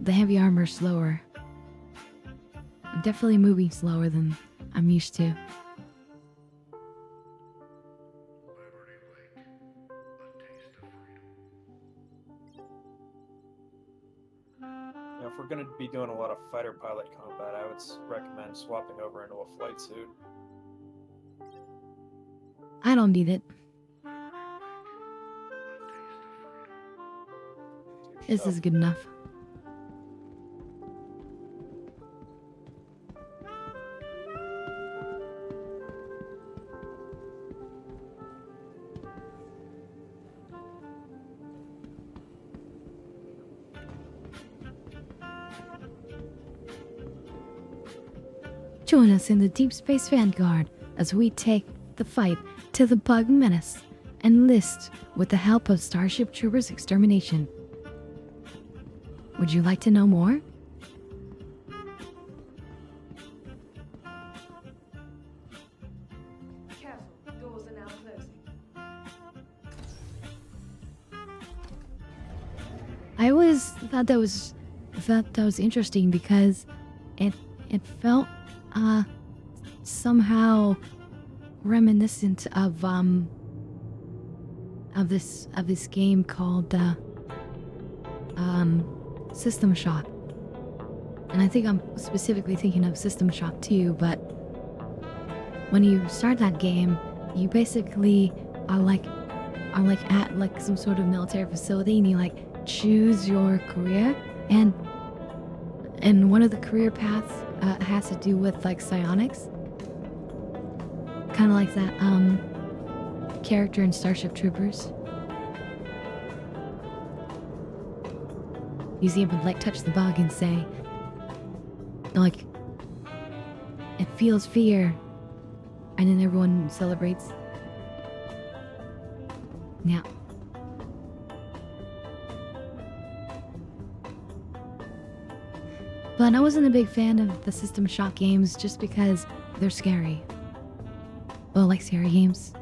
the heavy armor slower. I'm definitely moving slower than I'm used to. You know, if we're going to be doing a lot of fighter pilot combat, I would recommend swapping over into a flight suit. I don't need it. This is good enough. Join us in the Deep Space Vanguard as we take the fight to the Bug Menace and enlist with the help of Starship Troopers Extermination. Would you like to know more? Careful, doors are now closing. I always thought that was interesting because it felt somehow reminiscent of of this game called System Shock. And I think I'm specifically thinking of System Shock 2, but when you start that game, you basically are like at like some sort of military facility, and you like choose your career, and one of the career paths has to do with like psionics, kind of like that character in Starship Troopers. You see him like touch the bug and say, like, it feels fear, and then everyone celebrates. Yeah. But I wasn't a big fan of the System Shock games just because they're scary. Well, like scary games.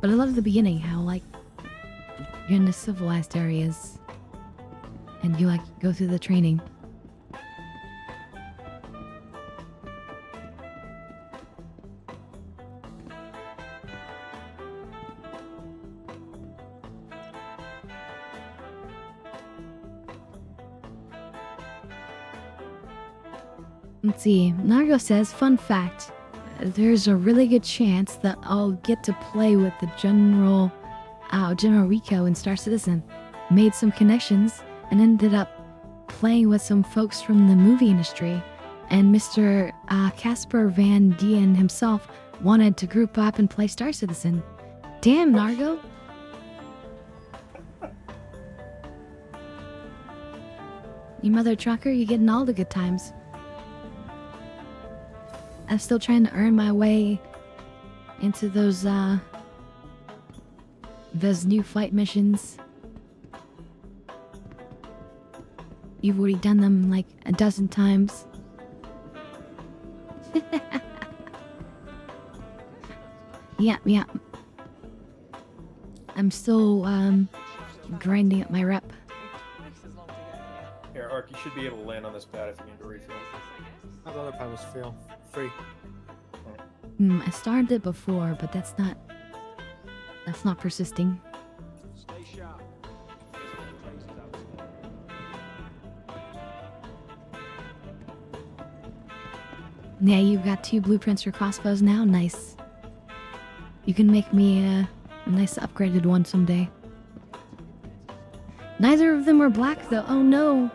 But I love the beginning, how like you're in the civilized areas and you like go through the training. Let's see, Nargo says, fun fact, there's a really good chance that I'll get to play with the General Rico in Star Citizen. Made some connections and ended up playing with some folks from the movie industry, and Mr. Casper Van Dien himself wanted to group up and play Star Citizen. Damn, Nargo! You mother trucker, you're getting all the good times. I'm still trying to earn my way into those new flight missions. You've already done them like a dozen times. Yeah. I'm still grinding up my rep. Here, Ark, you should be able to land on this pad if you need to refuel. The other pad was free. I started it before, but that's not persisting. Yeah, you've got 2 blueprints for crossbows now. Nice. You can make me a nice upgraded one someday. Neither of them are black though. Oh no.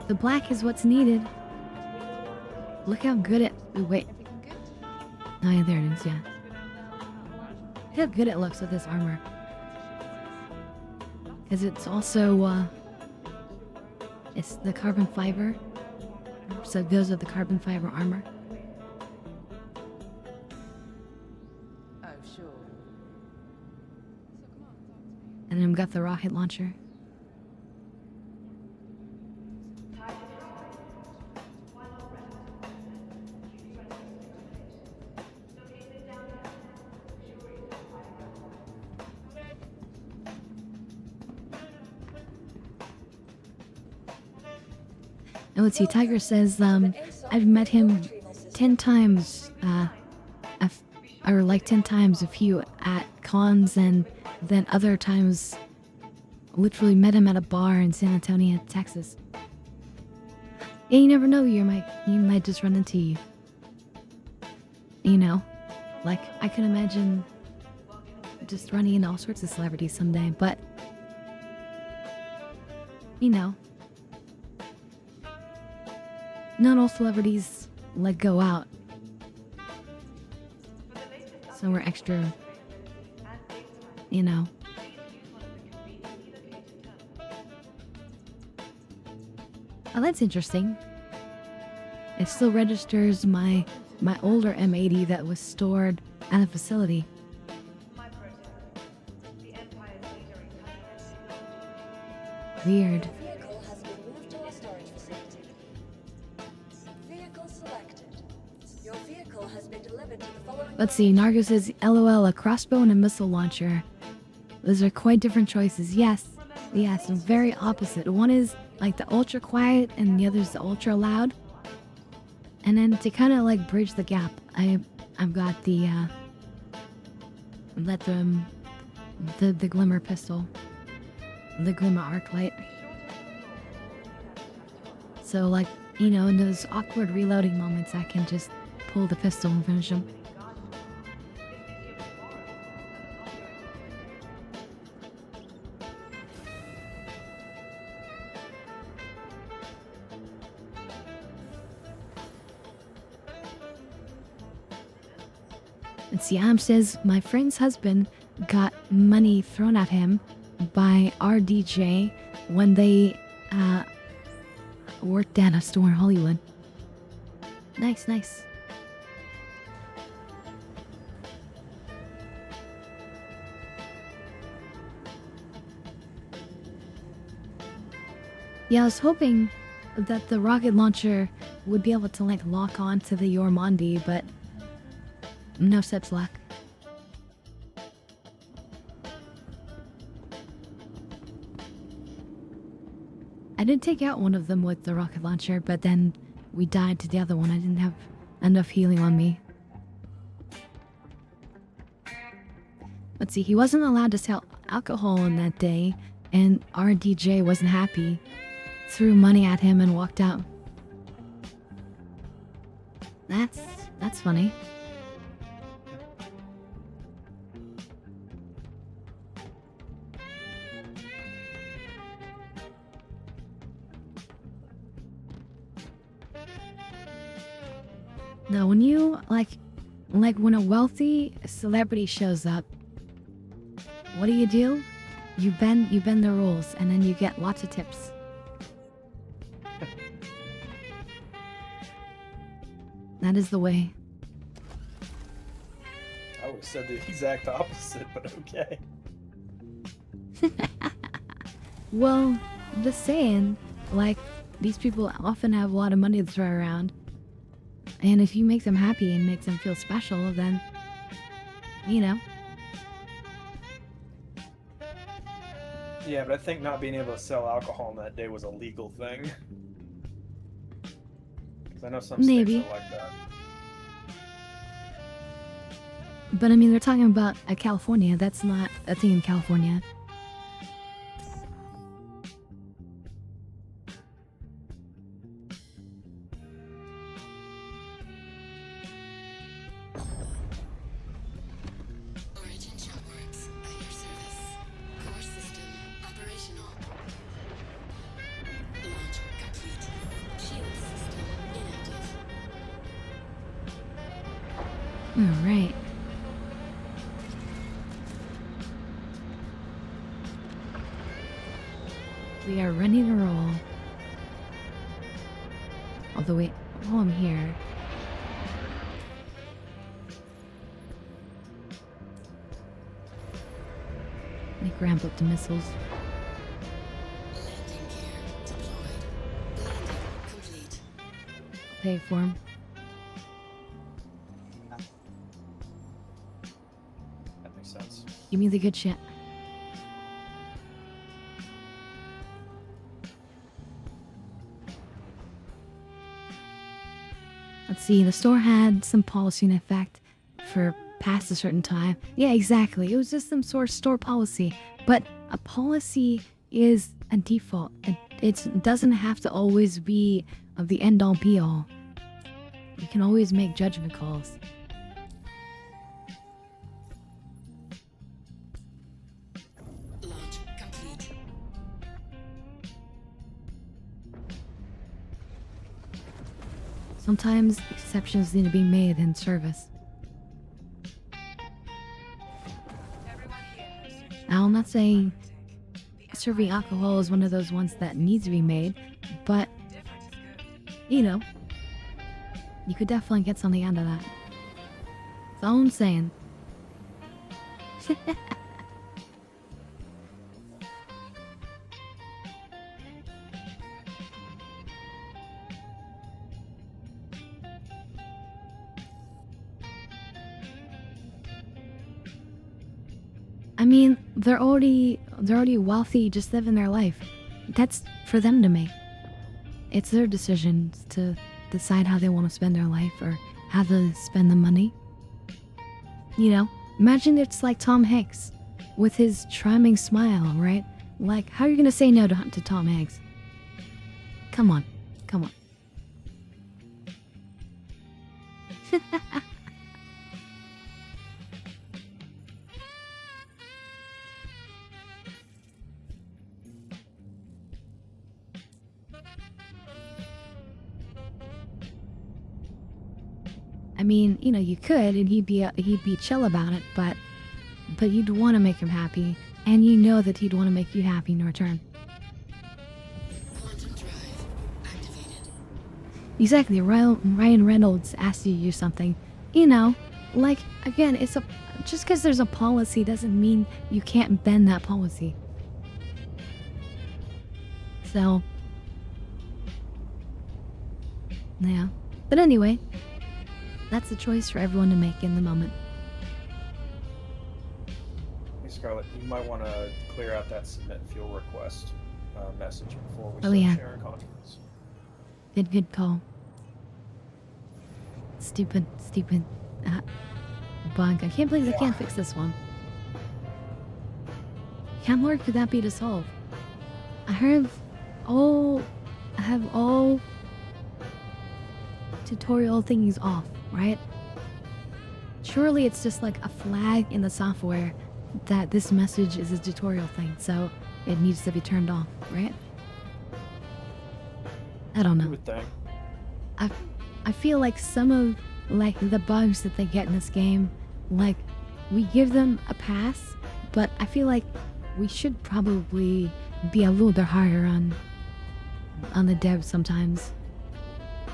The black is what's needed. Look how good it... Wait. Oh yeah, there it is, yeah. Look how good it looks with this armor. Because it's also, it's the carbon fiber. So it goes with the carbon fiber armor. Oh, sure. And then we've got the rocket launcher. And let's see, Tiger says, I've met him 10 times, or like 10 times, a few at cons, and then other times literally met him at a bar in San Antonio, Texas. Yeah, you never know, he might just run into you. You know, like, I can imagine just running into all sorts of celebrities someday, but, you know, not all celebrities like go out somewhere extra, you know. Oh, that's interesting. It still registers my older M80 that was stored at a facility. Weird. Vehicle has been moved to a storage facility. Vehicle selected. Your vehicle has been delivered to the following... Let's see, Nargo says, LOL, a crossbow and a missile launcher. Those are quite different choices. Yes, very opposite. One is like the ultra quiet and the other is the ultra loud. And then to kind of like bridge the gap, I've got the let them the glimmer pistol, the glimmer arc light. So like, you know, in those awkward reloading moments, I can just pull the pistol and finish him. And Siam says, my friend's husband got money thrown at him by our DJ when they worked at a store in Hollywood. Nice, nice. Yeah, I was hoping that the rocket launcher would be able to like lock on to the Yormandi, but no such luck. I did take out one of them with the rocket launcher, but then we died to the other one. I didn't have enough healing on me. Let's see, he wasn't allowed to sell alcohol on that day, and our DJ wasn't happy. Threw money at him and walked out. That's funny. Now, when you like when a wealthy celebrity shows up, what do? You bend the rules, and then you get lots of tips. That is the way. I would have said the exact opposite, but okay. Well, I'm just saying, like, these people often have a lot of money to throw around. And if you make them happy and make them feel special, then, you know. Yeah, but I think not being able to sell alcohol on that day was a legal thing. Because I know some states Maybe. are like that. But I mean, they're talking about California. That's not a thing in California. Origin Jumpworks at your service. Core system operational. Launch complete. Shield system inactive. All right. We are ready to roll. Although wait, while I'm here. Let me ramp up the missiles. Landing gear deployed. Landing complete. Pay for them. That makes sense. Give me the good shit. Let's see, the store had some policy in effect for past a certain time. Yeah, exactly. It was just some sort of store policy. But a policy is a default. It doesn't have to always be of the end-all be-all. You can always make judgment calls. Launch complete. Sometimes exceptions need to be made in service. Now, I'm not saying serving alcohol is one of those ones that needs to be made, but, you know, you could definitely get something out of that. That's all I'm saying. I mean, they're already wealthy, just living their life. That's for them to make. It's their decisions to decide how they want to spend their life or how to spend the money. You know, Imagine it's like Tom Hanks with his charming smile, right? Like, how are you gonna say no to Tom Hanks? Come on. Come on. I mean, you know, you could, and he'd be chill about it, but you'd want to make him happy, and you know that he'd want to make you happy in return. Quantum drive activated. Exactly. Ryan Reynolds asked you to do something, you know, like, again, just because there's a policy doesn't mean you can't bend that policy. So, yeah. But anyway, that's a choice for everyone to make in the moment. Hey, Scarlett, you might want to clear out that submit fuel request message before we Oh, start yeah. sharing contents. Good call. Stupid bug. I can't believe they can't fix this one. How hard could that be to solve? I have all tutorial thingies off, right? Surely it's just like a flag in the software that this message is a tutorial thing, so it needs to be turned off, right? I don't know. You would think. I feel like some of like the bugs that they get in this game, like, we give them a pass, but I feel like we should probably be a little bit harder on the devs sometimes.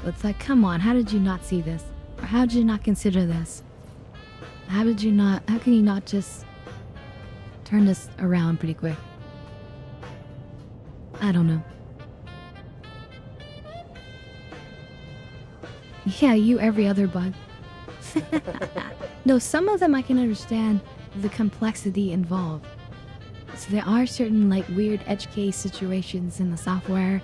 It's like, come on, how did you not see this? Or how did you not consider this? How can you not just turn this around pretty quick? I don't know. Yeah, you every other bug. No, some of them I can understand the complexity involved. So there are certain like weird edge case situations in the software,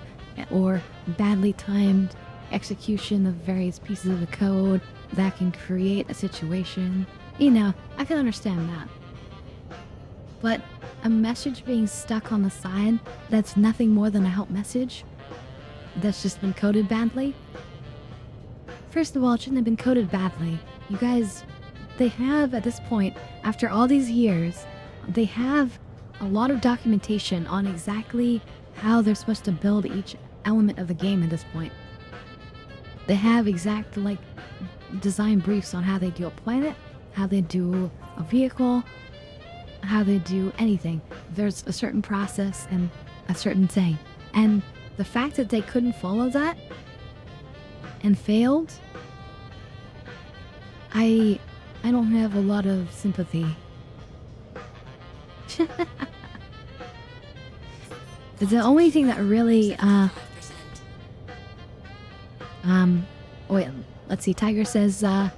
or badly timed execution of various pieces of the code that can create a situation. You know, I can understand that. But a message being stuck on the side that's nothing more than a help message that's just been coded badly. First of all, it shouldn't have been coded badly. You guys, they have at this point, after all these years, they have a lot of documentation on exactly how they're supposed to build each element of the game at this point. They have exact like design briefs on how they do a planet, how they do a vehicle, how they do anything. There's a certain process and a certain thing. And the fact that they couldn't follow that and failed, I don't have a lot of sympathy. The only thing that really wait, let's see. Tiger says, I'll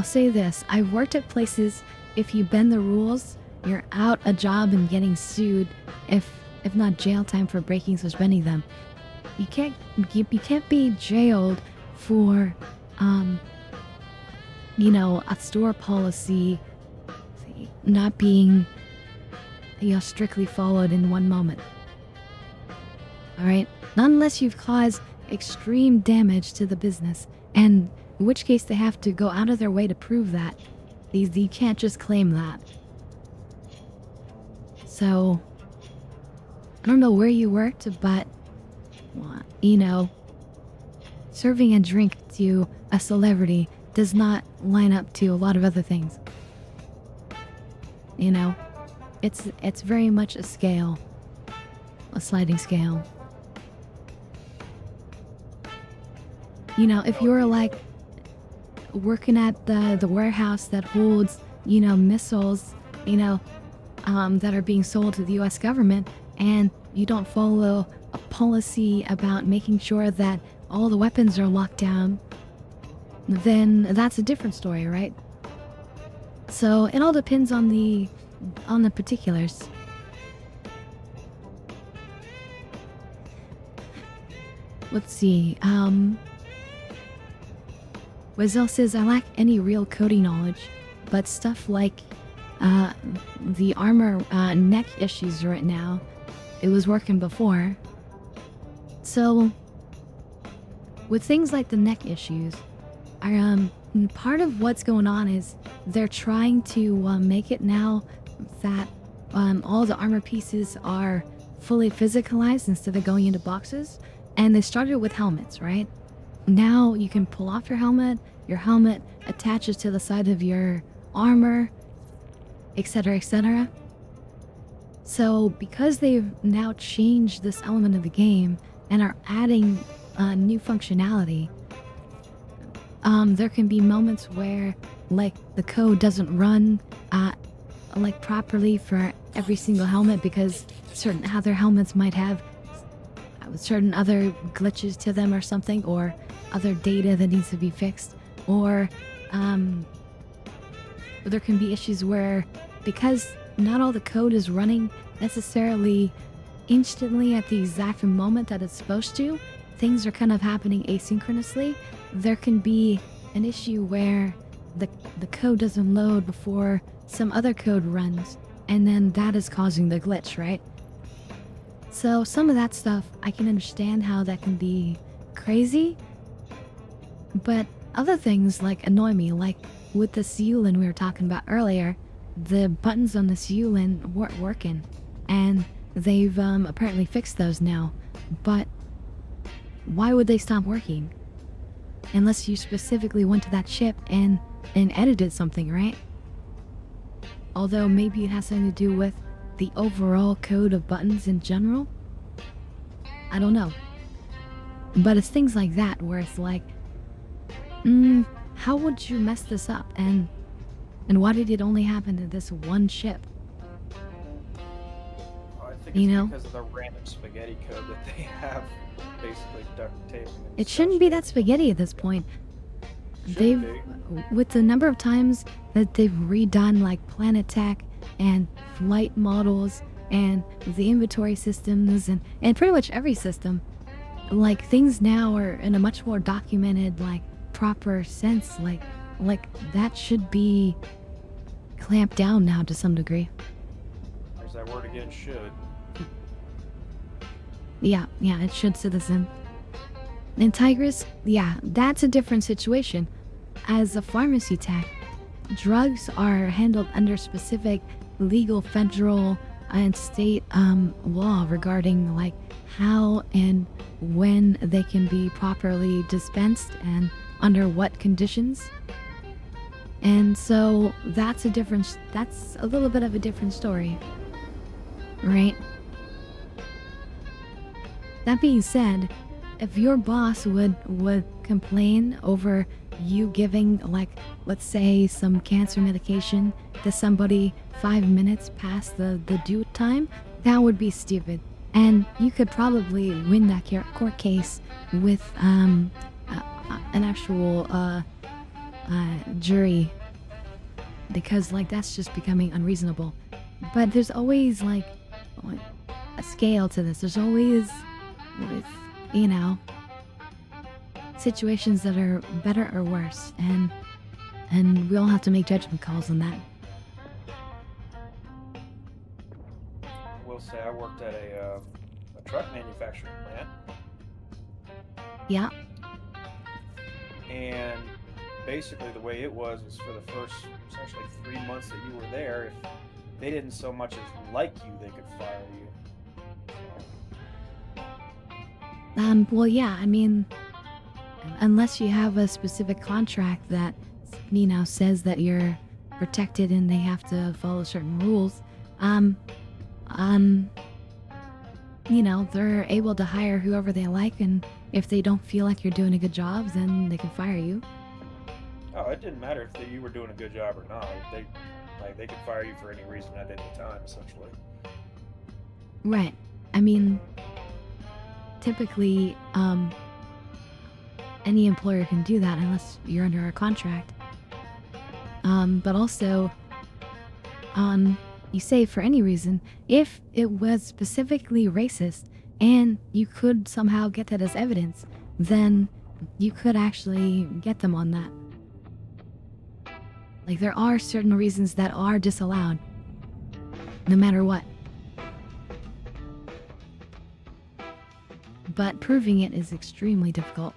say this. I've worked at places, if you bend the rules, you're out a job and getting sued, if not jail time for breaking or bending them. You can't be jailed for, you know, a store policy not being, you know, strictly followed in one moment. Alright? Not unless you've caused extreme damage to the business, and in which case they have to go out of their way to prove that. You can't just claim that. So, I don't know where you worked, but, you know, serving a drink to a celebrity does not line up to a lot of other things. You know, it's very much a scale, a sliding scale. You know, if you're like working at the warehouse that holds, you know, missiles, you know, that are being sold to the US government, and you don't follow a policy about making sure that all the weapons are locked down, then that's a different story, right? So it all depends on the particulars. Let's see. Wazelle says, I lack any real coding knowledge. But stuff like the armor neck issues right now, it was working before. So with things like the neck issues, part of what's going on is they're trying to make it now that all the armor pieces are fully physicalized instead of going into boxes. And they started with helmets, right? Now you can pull off your helmet attaches to the side of your armor, etc., etc. So because they've now changed this element of the game and are adding new functionality, there can be moments where like the code doesn't run like properly for every single helmet because certain other helmets might have certain other glitches to them or something, or other data that needs to be fixed, or there can be issues where because not all the code is running necessarily instantly at the exact moment that it's supposed to, things are kind of happening asynchronously. There can be an issue where the code doesn't load before some other code runs, and then that is causing the glitch, right? So some of that stuff, I can understand how that can be crazy, but other things like annoy me, like with the Seulin we were talking about earlier, the buttons on the Seulin weren't working, and they've apparently fixed those now, but why would they stop working? Unless you specifically went to that ship and edited something, right? Although maybe it has something to do with the overall code of buttons in general? I don't know. But it's things like that where it's like, how would you mess this up? And why did it only happen to this one ship? I think You it's know? because of the random spaghetti code that they have basically duct taping. and It stuff. shouldn't be that spaghetti at this point. Shouldn't With the number of times that they've redone like planet tech and flight models and the inventory systems and pretty much every system, like things now are in a much more documented, like proper sense, like that should be clamped down now to some degree. There's that word again, should. Yeah, it should, citizen. And Tigress, yeah, that's a different situation. As a pharmacy tech, drugs are handled under specific legal federal and state law regarding like how and when they can be properly dispensed and under what conditions. And so that's a little bit of a different story, right? That being said, if your boss would complain over you giving, like, let's say some cancer medication to somebody 5 minutes past the due time, that would be stupid. And you could probably win that court case with an actual jury, because like that's just becoming unreasonable. But there's always like a scale to this. There's always, you know, situations that are better or worse, and we all have to make judgment calls on that. I will say I worked at a truck manufacturing plant, Yeah. and basically the way it was for the first essentially 3 months that you were there, if they didn't so much as like you, they could fire you. Well, yeah, I mean, unless you have a specific contract that, you know, says that you're protected and they have to follow certain rules, you know, they're able to hire whoever they like, and if they don't feel like you're doing a good job, then they can fire you. Oh, it didn't matter if you were doing a good job or not. They could fire you for any reason at any time, essentially. Right. I mean, typically, any employer can do that unless you're under a contract. But also, you say for any reason, if it was specifically racist and you could somehow get that as evidence, then you could actually get them on that. Like, there are certain reasons that are disallowed, no matter what. But proving it is extremely difficult.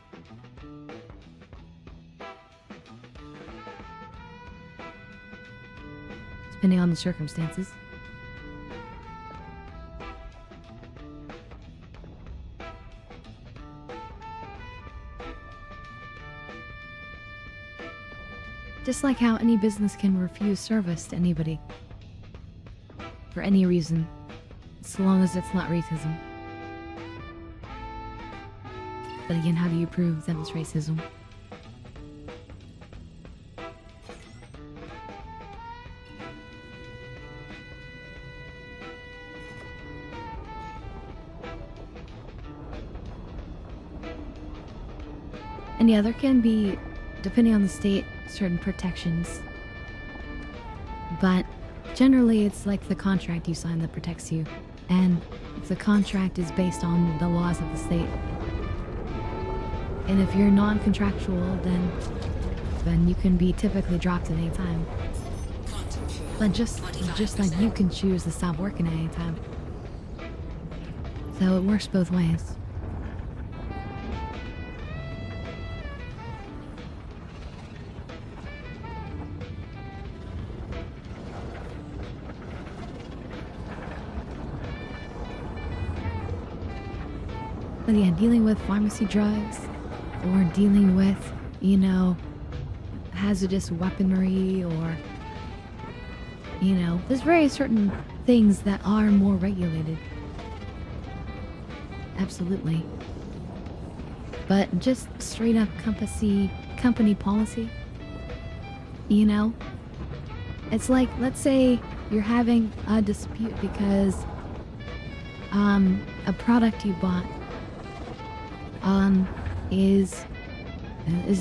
Depending on the circumstances. Just like how any business can refuse service to anybody. For any reason. So long as it's not racism. But again, how do you prove that it's racism? And yeah, there can be, depending on the state, certain protections. But generally it's like the contract you sign that protects you. And if the contract is based on the laws of the state. And if you're non-contractual, then you can be typically dropped at any time. But just like you can choose to stop working at any time. So it works both ways. But yeah, dealing with pharmacy drugs, or dealing with, you know, hazardous weaponry, or, you know, there's very certain things that are more regulated. Absolutely. But just straight up company policy, you know? It's like, let's say you're having a dispute because a product you bought is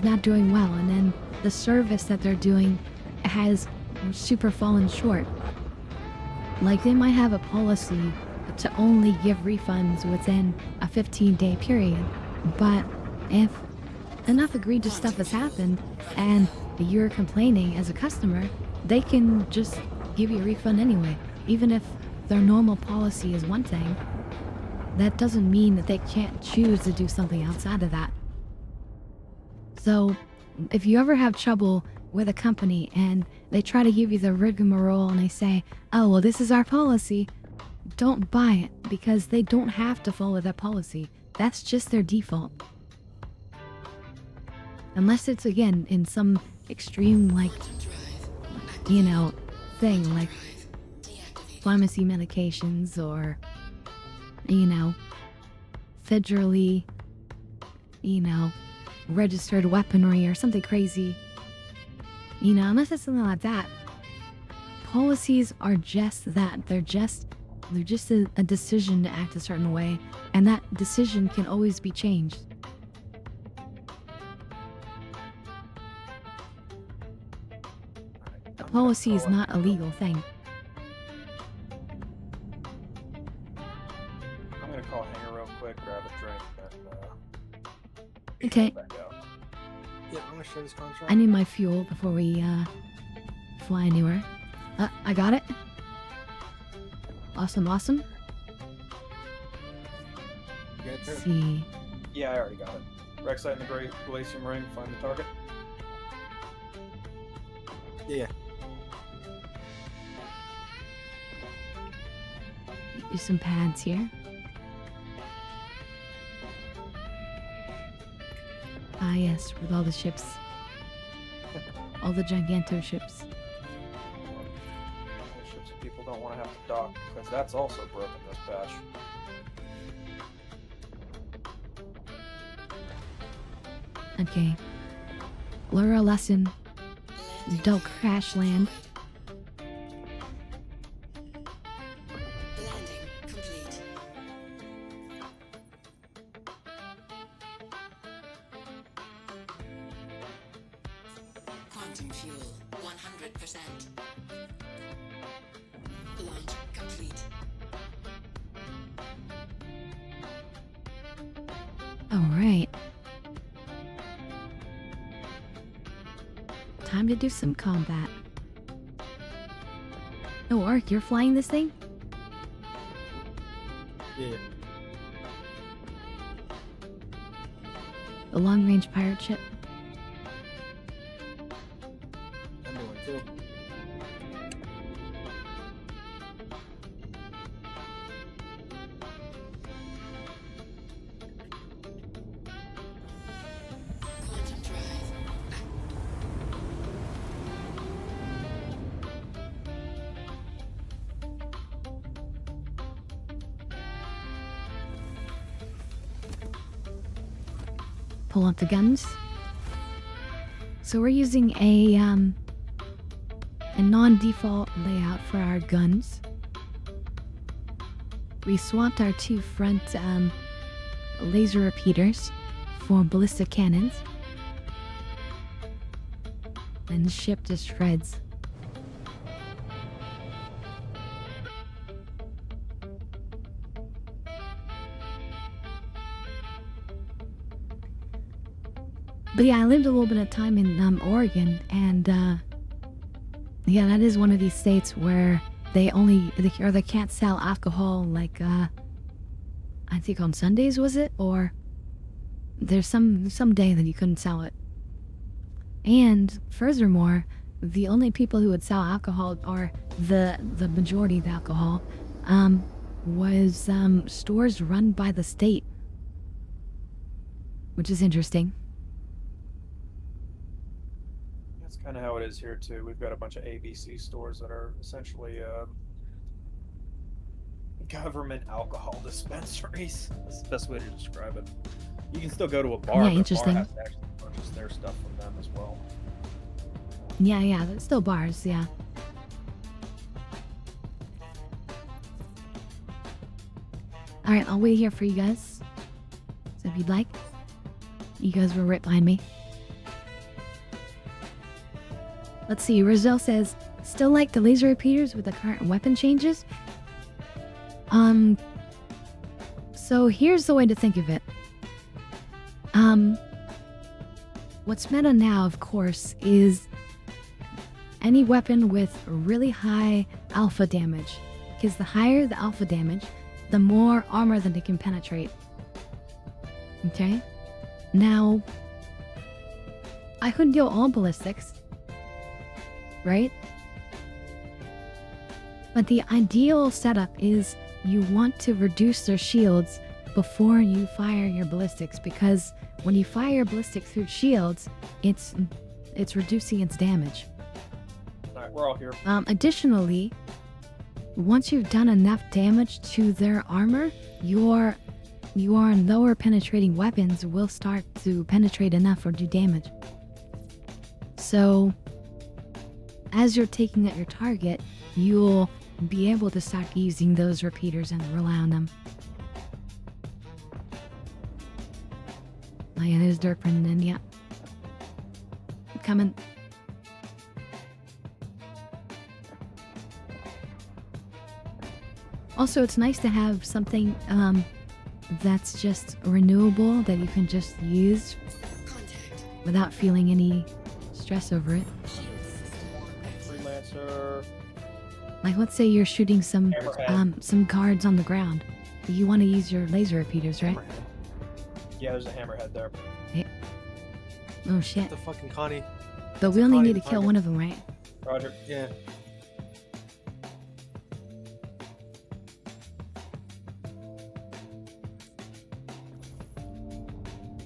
not doing well, and then the service that they're doing has super fallen short. Like, they might have a policy to only give refunds within a 15-day period, but if enough egregious stuff has happened and you're complaining as a customer, they can just give you a refund anyway. Even if their normal policy is one thing, that doesn't mean that they can't choose to do something outside of that. So, if you ever have trouble with a company and they try to give you the rigmarole and they say, oh, well, this is our policy, don't buy it, because they don't have to follow that policy. That's just their default. Unless it's, again, in some extreme, like, you know, thing, like pharmacy medications, or, you know, federally, you know, registered weaponry or something crazy. You know, unless it's something like that. Policies are just that. They're just a decision to act a certain way, and that decision can always be changed. A policy is not a legal thing. I'm gonna call Hanger real quick, grab a drink, and Okay. back out. Yeah, I'm gonna share this contract. I need my fuel before we fly anywhere. I got it. Awesome, awesome. You get Let's it? see. Yeah, I already got it. Wreck site in the Great Glacium Ring, find the target. Yeah. Do some pads here. Ah, yes, with all the ships. All the giganto ships. Ships that people don't want to have to dock, because that's also broken this patch. Okay. Learn a lesson. Don't crash land. Landing complete. Quantum fuel 100%. Launch complete. Alright. Time to do some combat. Oh, Ark, you're flying this thing? Yeah. The long-range pirate ship? I'm doing too. Quantum drive. Pull out the guns. So we're using a non-default layout for our guns. We swapped our two front laser repeaters for ballistic cannons. And the ship just shreds. But yeah, I lived a little bit of time in Oregon, and yeah, that is one of these states where they can't sell alcohol, like I think on Sundays, was it? Or there's some day that you couldn't sell it. And furthermore, the only people who would sell alcohol, or the majority of the alcohol, was stores run by the state, which is interesting. That's kind of how it is here too. We've got a bunch of ABC stores that are essentially government alcohol dispensaries. That's the best way to describe it. You can still go to a bar, Yeah, but interesting. a bar has to actually purchase their stuff from them as well. Yeah, there's still bars, yeah. Alright, I'll wait here for you guys. So if you'd like. You guys were right behind me. Let's see, Rizzo says, still like the laser repeaters with the current weapon changes? So here's the way to think of it. What's meta now, of course, is any weapon with really high alpha damage. Because the higher the alpha damage, the more armor that it can penetrate. Okay? Now, I could deal all ballistics, right? But the ideal setup is you want to reduce their shields before you fire your ballistics, because when you fire your ballistics through shields, it's reducing its damage. Alright, we're all here. Additionally, once you've done enough damage to their armor, your lower penetrating weapons will start to penetrate enough or do damage. So, as you're taking out your target, you'll be able to start using those repeaters and rely on them. Oh yeah, there's Dirk Brendan, yeah. Coming. Also, it's nice to have something that's just renewable that you can just use without feeling any stress over it. Freelancer. Like, let's say you're shooting some guards on the ground. You want to use your laser repeaters, right? Yeah, there's a hammerhead there. Hey. Oh shit. The fucking Connie. But we only need to kill one of them, right? Roger. Yeah.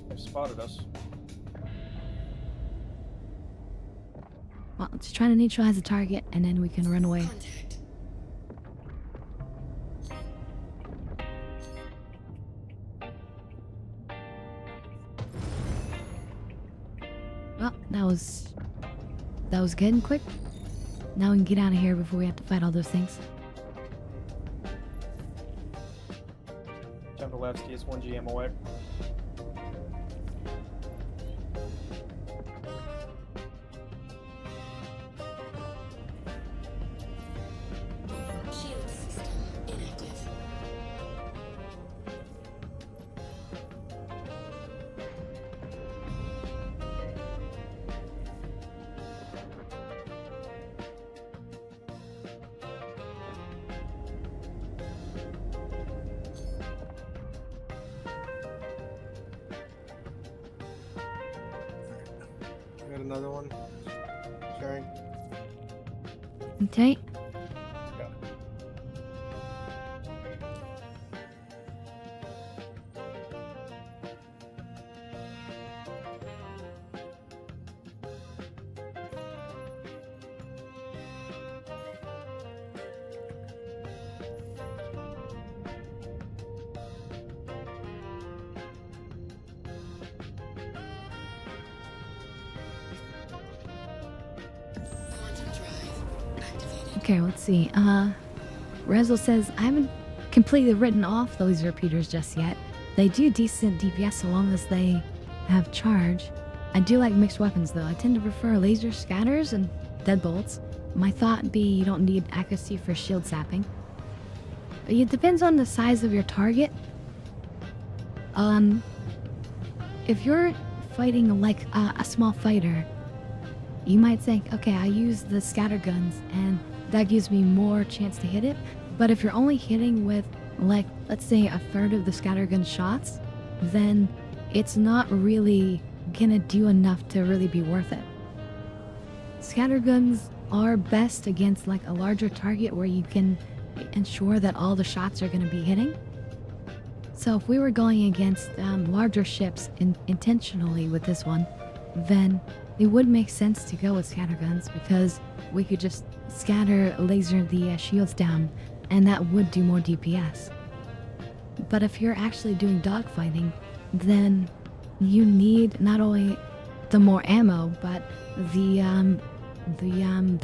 They've spotted us. Well, let's try to neutralize the target, and then we can run away. Well, that was good and quick. Now we can get out of here before we have to fight all those things. Temperlevsky is 1 GM away. Shield system inactive. got another one. Sharing. Okay. Quantum drive activated. Okay, let's see. Rezo says, I haven't completely written off the laser repeaters just yet. They do decent DPS so long as they have charge. I do like mixed weapons though. I tend to prefer laser scatters and deadbolts. My thought would be you don't need accuracy for shield sapping. But it depends on the size of your target. If you're fighting like a small fighter, you might think, okay, I use the scatter guns and that gives me more chance to hit it. But if you're only hitting with, like, let's say a third of the scattergun shots, then it's not really gonna do enough to really be worth it. Scatterguns are best against like a larger target where you can ensure that all the shots are gonna be hitting. So if we were going against larger ships intentionally with this one, then it would make sense to go with scatterguns because we could just scatter laser the shields down and that would do more DPS. But if you're actually doing dogfighting, then you need not only the more ammo, but the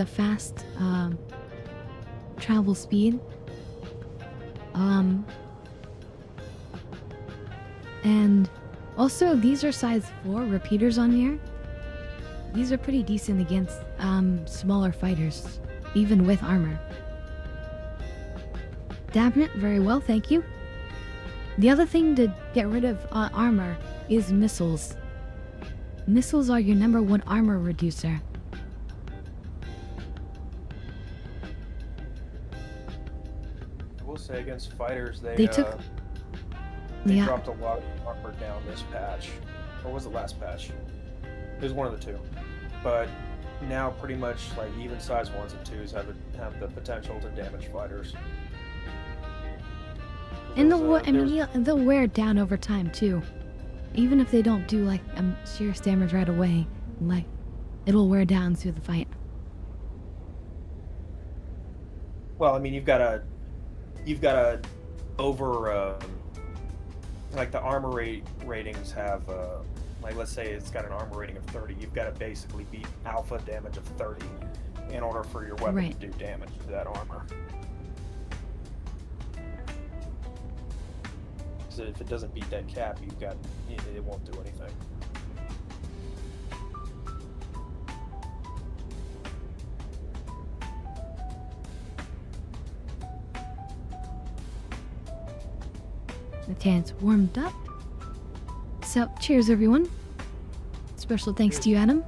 fast travel speed. And also these are size 4 repeaters on here. These are pretty decent against smaller fighters, even with armor. Dabnit, very well, thank you. The other thing to get rid of armor is missiles. Missiles are your #1 armor reducer. I will say against fighters, they They dropped a lot of armor down this patch. Or was it last patch? It was one of the two. But now pretty much like even size 1s and 2s have the potential to damage fighters. And they'll wear it down over time too. Even if they don't do like serious damage right away, like it'll wear down through the fight. Well, I mean, you've got to over like the armor ratings have like let's say it's got an armor rating of 30. You've got to basically beat alpha damage of 30 in order for your weapon to do damage to that armor. So if it doesn't beat that cap, it won't do anything. The tan's warmed up. So, cheers everyone. Special thanks to you, Adam.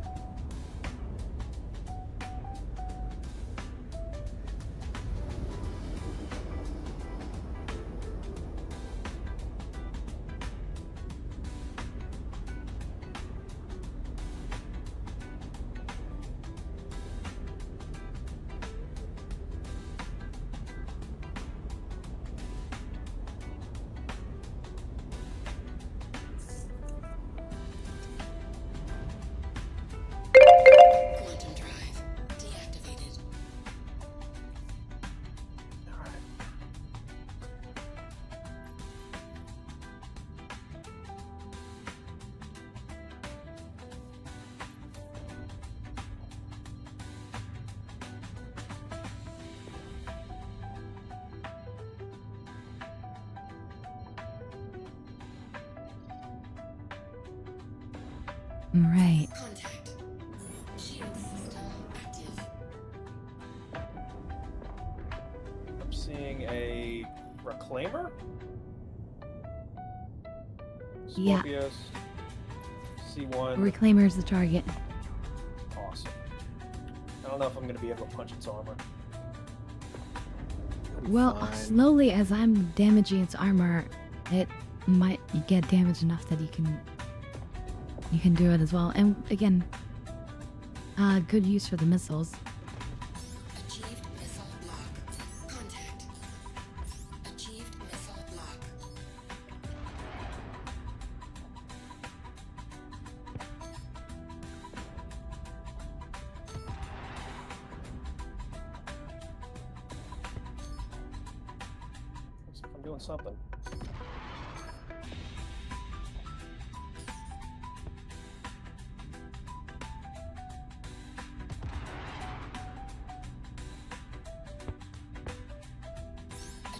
Quantum drive deactivated. Right. Contact. Shield system active. I'm seeing a reclaimer. Yeah. Scorpius, C1. Reclaimer's the target. Awesome. I don't know if I'm going to be able to punch its armor. Well, Fine. slowly as I'm damaging its armor, it might get damaged enough that you can do it as well. And again, good use for the missiles. Achieved missile lock. Contact. Achieved missile lock. Looks like I'm doing something.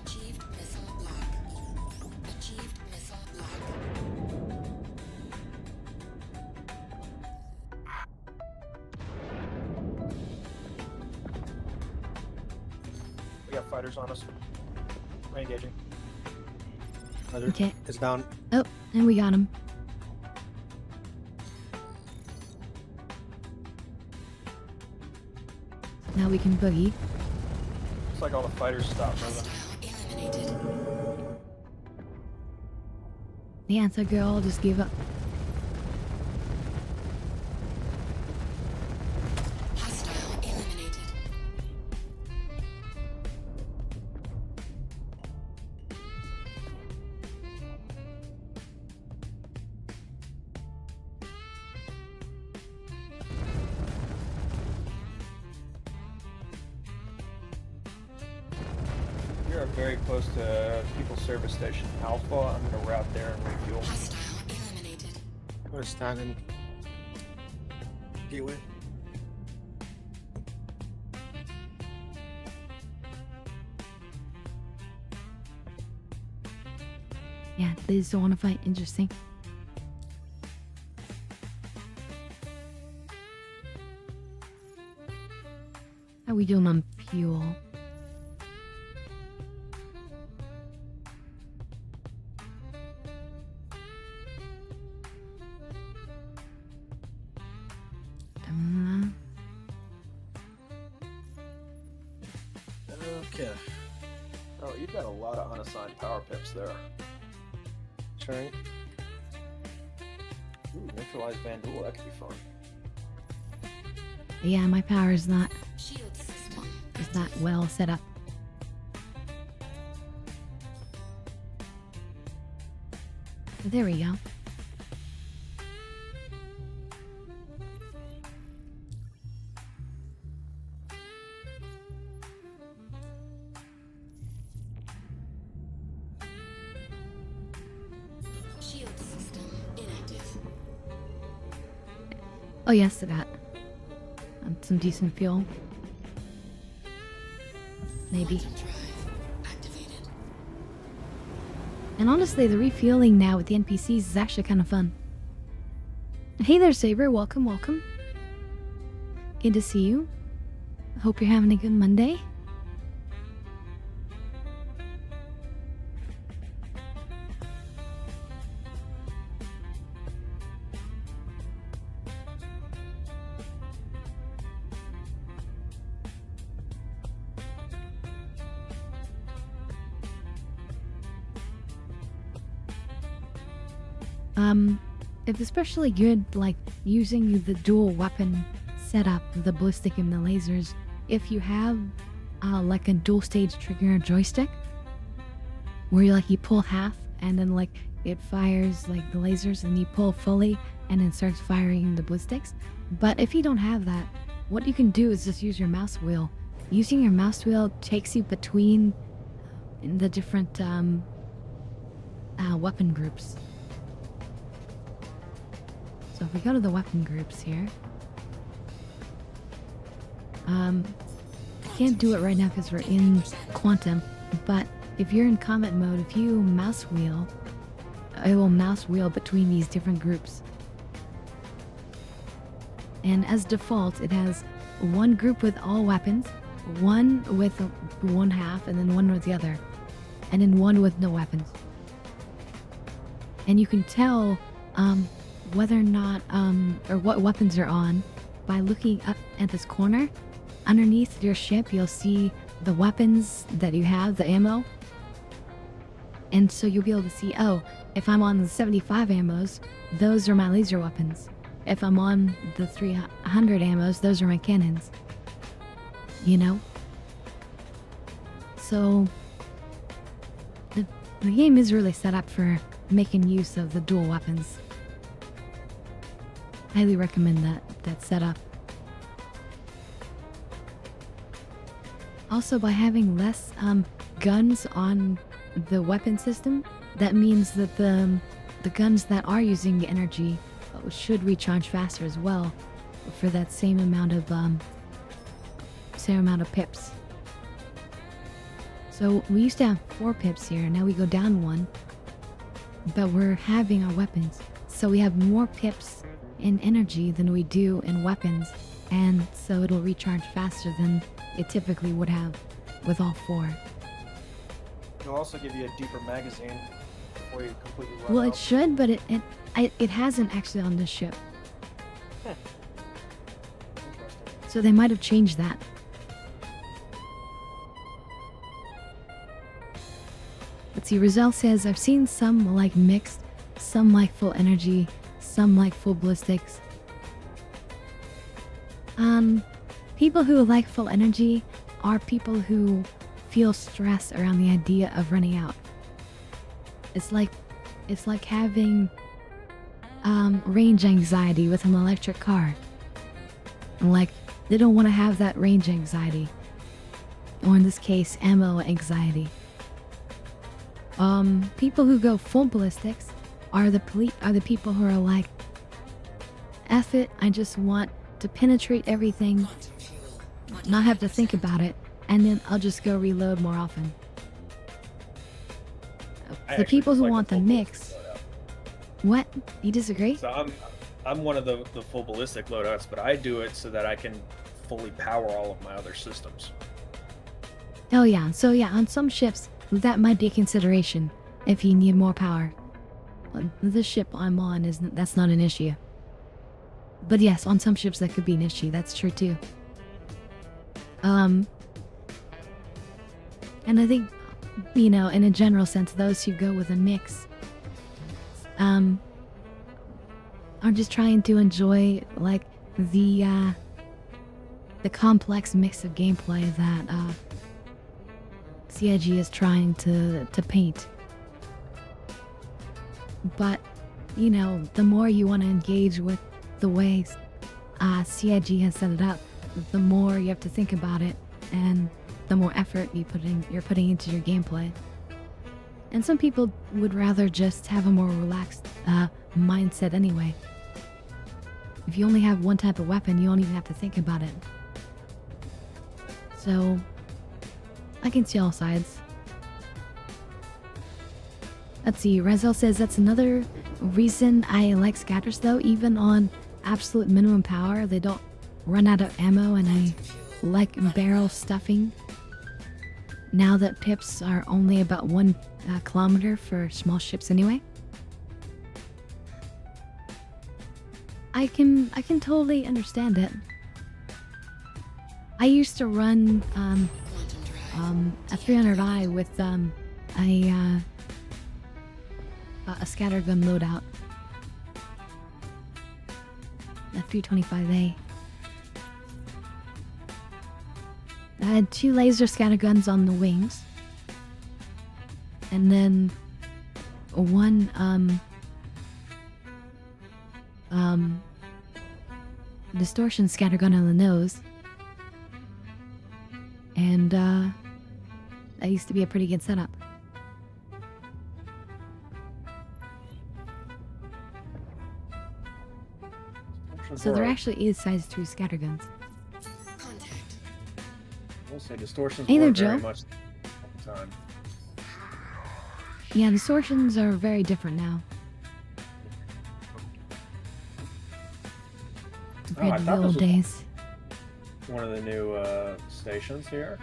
Achieved missile lock. Achieved missile lock. We got fighters on us. Re-engaging. Okay. It's down. Oh, and we got him. Now we can boogie. Looks like all the fighters stopped moving. Hostile eliminated. The answer girl just gave up. Hostile eliminated. We are very close to People's Service Station Alpha. I'm gonna route there and refuel. Hostile eliminated. I'm gonna stand in gateway. Yeah, they just don't want to fight. Interesting. How we doing on fuel? Okay. Oh, you've got a lot of unassigned power pips there. Trying. Ooh, neutralize Vandal, that could be fun. Yeah, my power is not Shield system. well set up. There we go. Shield system inactive. Oh yes, I got some decent fuel. Maybe. Quantum drive activated. And honestly, the refueling now with the NPCs is actually kind of fun. Hey there, Saber. Welcome, welcome. Good to see you. Hope you're having a good Monday. It's especially good, like, using the dual weapon setup, the ballistic and the lasers, if you have, like, a dual stage trigger joystick, where you pull half, and then, like, it fires, like, the lasers, and you pull fully, and then starts firing the ballistics. But if you don't have that, what you can do is just use your mouse wheel. Using your mouse wheel takes you between the different, weapon groups. So if we go to the weapon groups here, can't do it right now because we're in quantum, but if you're in combat mode, if you mouse wheel, it will mouse wheel between these different groups. And as default, it has one group with all weapons, one with one half, and then one with the other, and then one with no weapons. And you can tell, whether or not, or what weapons are on by looking up at this corner. Underneath your ship, you'll see the weapons that you have, the ammo. And so you'll be able to see, oh, if I'm on the 75 ammos, those are my laser weapons. if I'm on the 300 ammos, those are my cannons. You know? So the game is really set up for making use of the dual weapons. Highly recommend that setup. Also, by having less guns on the weapon system, that means that the guns that are using the energy should recharge faster as well, for that same amount of pips. So we used to have 4 pips here, now we go down 1, but we're having our weapons, so we have more pips in energy than we do in weapons, and so it'll recharge faster than it typically would have with all 4. It'll also give you a deeper magazine before you completely run Well, out. it should, but it hasn't actually on this ship. Interesting. So they might have changed that. Let's see, Rizal says, I've seen some like mixed, some like full energy, some like full ballistics. People who like full energy are people who feel stress around the idea of running out. It's like having range anxiety with an electric car. Like, they don't want to have that range anxiety. Or in this case, ammo anxiety. People who go full ballistics are the people who are like, F it, I just want to penetrate everything, not have to think about it, and then I'll just go reload more often. The people who want the mix. What? You disagree? So I'm one of the full ballistic loadouts, but I do it so that I can fully power all of my other systems. Oh yeah, so yeah, on some ships, that might be a consideration if you need more power. The ship I'm on that's not an issue. But yes, on some ships that could be an issue, that's true too. And I think, you know, in a general sense, those who go with a mix are just trying to enjoy like the complex mix of gameplay that CIG is trying to paint. But, you know, the more you want to engage with the ways CIG has set it up, the more you have to think about it, and the more effort you're putting into your gameplay. And some people would rather just have a more relaxed mindset anyway. If you only have one type of weapon, you don't even have to think about it. So, I can see all sides. Let's see, Rezel says that's another reason I like scatters though, even on absolute minimum power, they don't run out of ammo, and I like barrel stuffing. Now that pips are only about 1 kilometer for small ships anyway. I can totally understand it. I used to run a 300i with a scattergun loadout. A 325A. I had 2 laser scatterguns on the wings, and then 1 distortion scattergun on the nose, and that used to be a pretty good setup. So there actually is size 3 scatterguns. We'll say distortions Hey there, work very Joe. much all the time. Yeah, distortions are very different now. Oh, I Compared to the thought this old was days. one of the new stations here.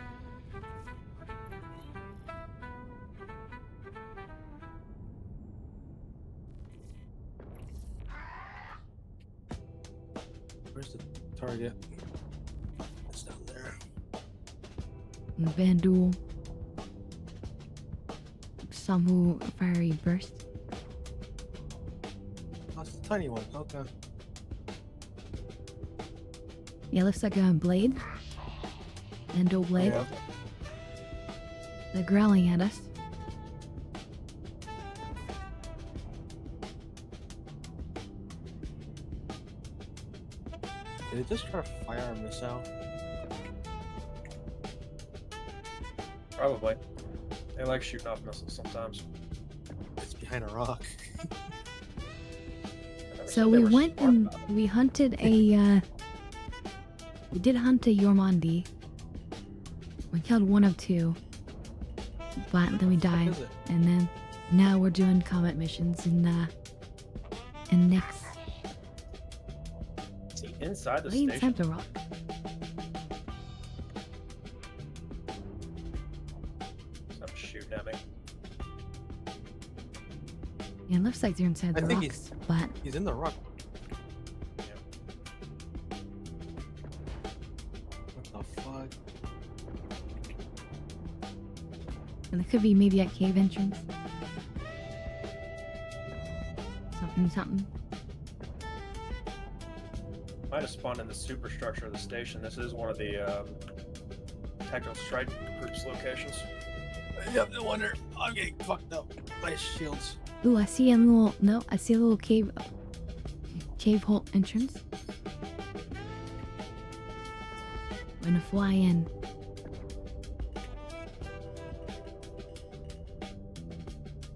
Where's the target? It's down there. Vandal. Samu Fiery Burst. Oh, it's a tiny one. Okay. Yeah, looks like a blade. Endo blade. Yeah. They're growling at us. Did it just try to fire a missile? Probably. They like shooting off missiles sometimes. It's behind a rock. I never So said they we were went smart and about it. we hunted a, we did hunt a Yormandi. We killed one of two. But then we died. Is it? And then now we're doing combat missions in next. See, inside the Why inside station. the rock? Something shooting at me. Yeah, it looks like they're inside I the think rocks, but He's in the rock. What the fuck? and it could be maybe at cave entrance. Something. Might have spawned in the superstructure of the station. This is one of the Techno Strike Group's locations. Yep, no wonder I'm getting fucked up by shields. Ooh, I see a little. No, I see a little cave hole entrance. We're gonna fly in.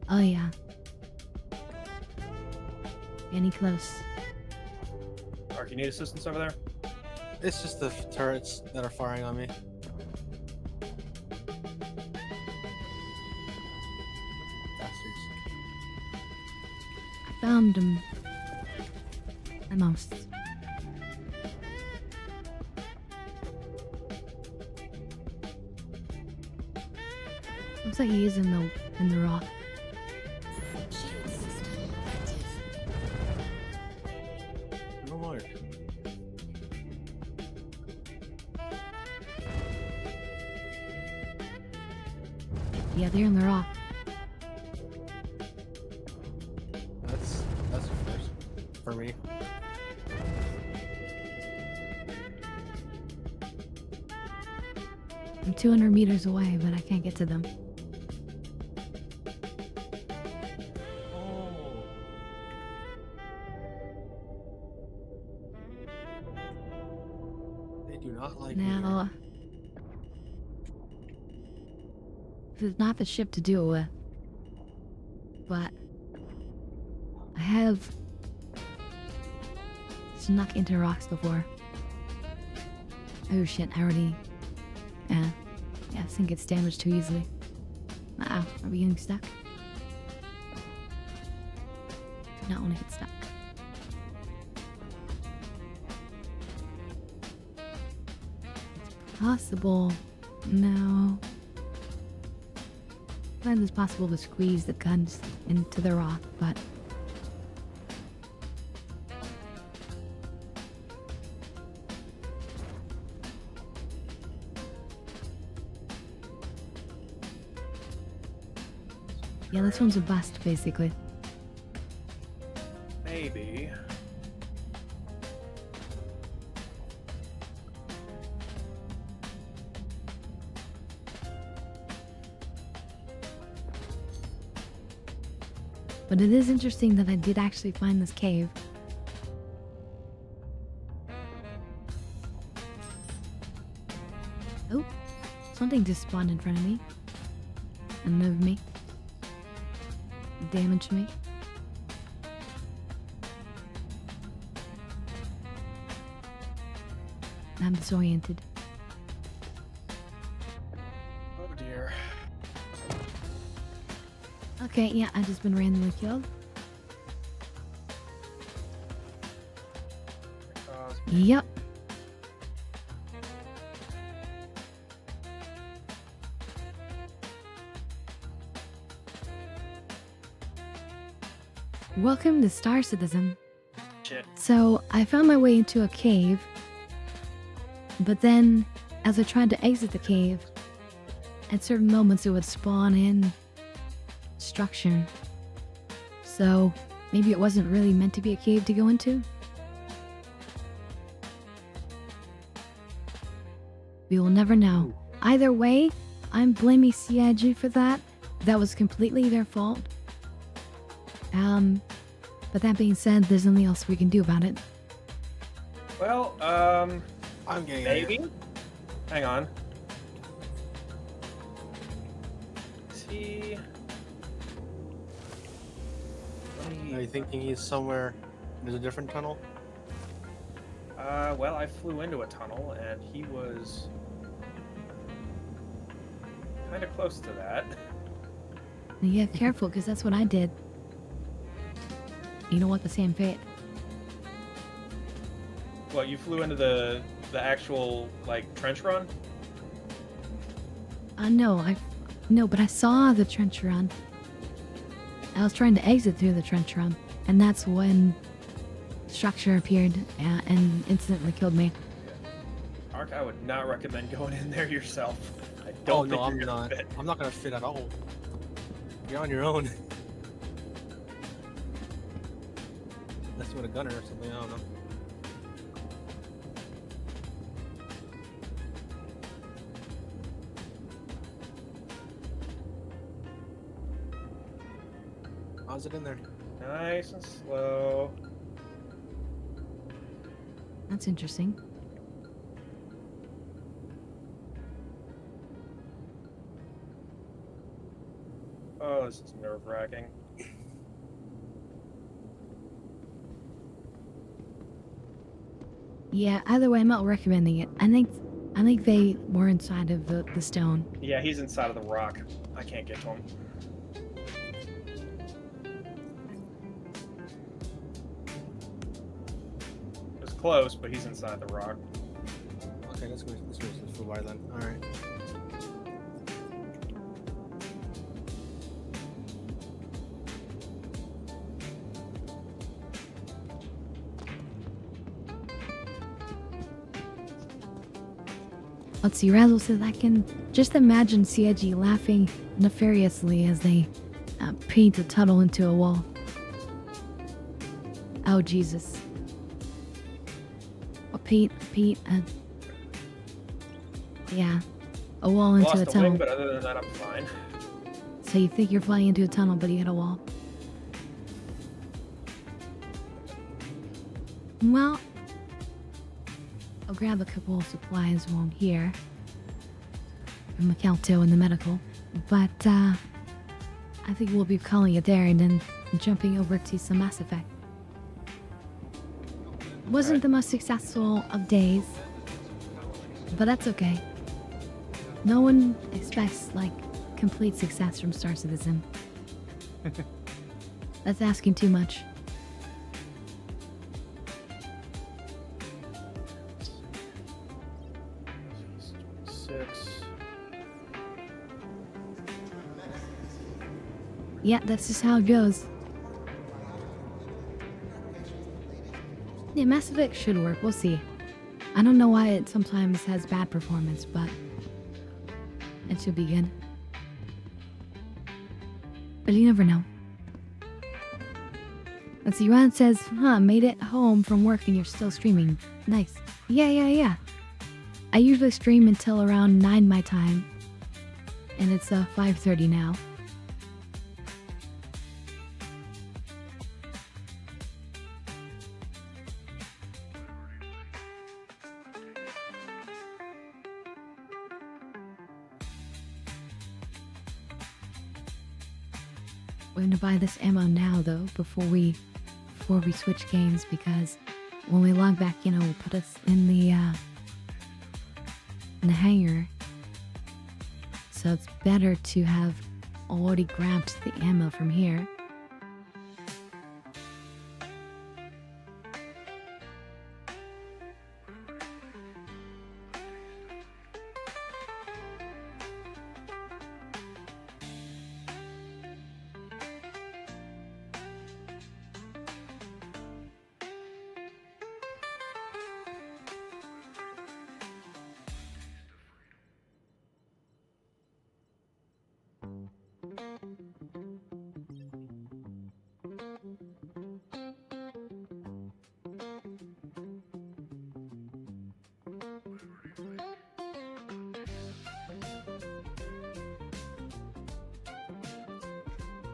Oh yeah. Getting close. Mark, you need assistance over there? It's just the turrets that are firing on me. Bastards. I found him. Almost. Looks like he is in the rock. Shield system active. No more. Yeah, they're in the rock. That's a first for me. I'm 200 meters away, but I can't get to them. Oh. They do not like me here. Now, this is not the ship to do it with, but I have snuck into rocks before. Oh shit, I already... Yeah, this thing gets damaged too easily. Uh-oh, are we getting stuck? Do not want to get stuck. It's possible. No. Sometimes it's possible to squeeze the guns into the rock, but... Yeah, this one's a bust, basically. Maybe. But it is interesting that I did actually find this cave. Oh, something just spawned in front of me. And moved me. Damaged me. I'm disoriented. Oh dear. Okay, yeah, I just been randomly killed. Yep. Welcome to Star Citizen. Shit. So, I found my way into a cave, but then, as I tried to exit the cave, at certain moments it would spawn in structure. So, maybe it wasn't really meant to be a cave to go into? We will never know. Either way, I'm blaming CIG for that. That was completely their fault. But that being said, there's nothing else we can do about it. Well, I'm getting maybe. Hang on. Is he? Are you thinking he's somewhere? There's a different tunnel? Well, I flew into a tunnel and he was kind of close to that. Yeah, careful, because that's what I did. You don't want the same fate. Well, you flew into the actual like trench run? No, but I saw the trench run. I was trying to exit through the trench run, and that's when structure appeared and instantly killed me. Ark, I would not recommend going in there yourself. I Oh don't no, think I'm you're gonna not. fit. I'm not gonna fit at all. You're on your own. Unless you want a gunner or something, I don't know. How's it in there? Nice and slow. That's interesting. Oh, this is nerve-wracking. Yeah, either way, I'm not recommending it. I think they were inside of the stone. Yeah, he's inside of the rock. I can't get to him. It was close, but he's inside the rock. Okay, let's go to this for wire then. Alright. Let's see, Razzle says I can just imagine CIG laughing nefariously as they paint a tunnel into a wall. Oh, Jesus. Oh, Pete, yeah, a wall into Lost a the tunnel. wing, but other than that, I'm fine. So you think you're flying into a tunnel, but you hit a wall. Well, I'll grab a couple of supplies while I'm here. From Macalto and the medical. But, I think we'll be calling it there and then jumping over to some Mass Effect. Wasn't the most successful of days, but that's okay. No one expects, like, complete success from Star Citizen. That's asking too much. Yeah, that's just how it goes. Yeah, Mass Effect should work. We'll see. I don't know why it sometimes has bad performance, but it should be good. But you never know. Let's see, Ron says, made it home from work and you're still streaming. Nice. Yeah. I usually stream until around 9 my time. And it's 5:30 now. We're gonna buy this ammo now, though, before we switch games, because when we log back in, it will put us in the hangar. So it's better to have already grabbed the ammo from here.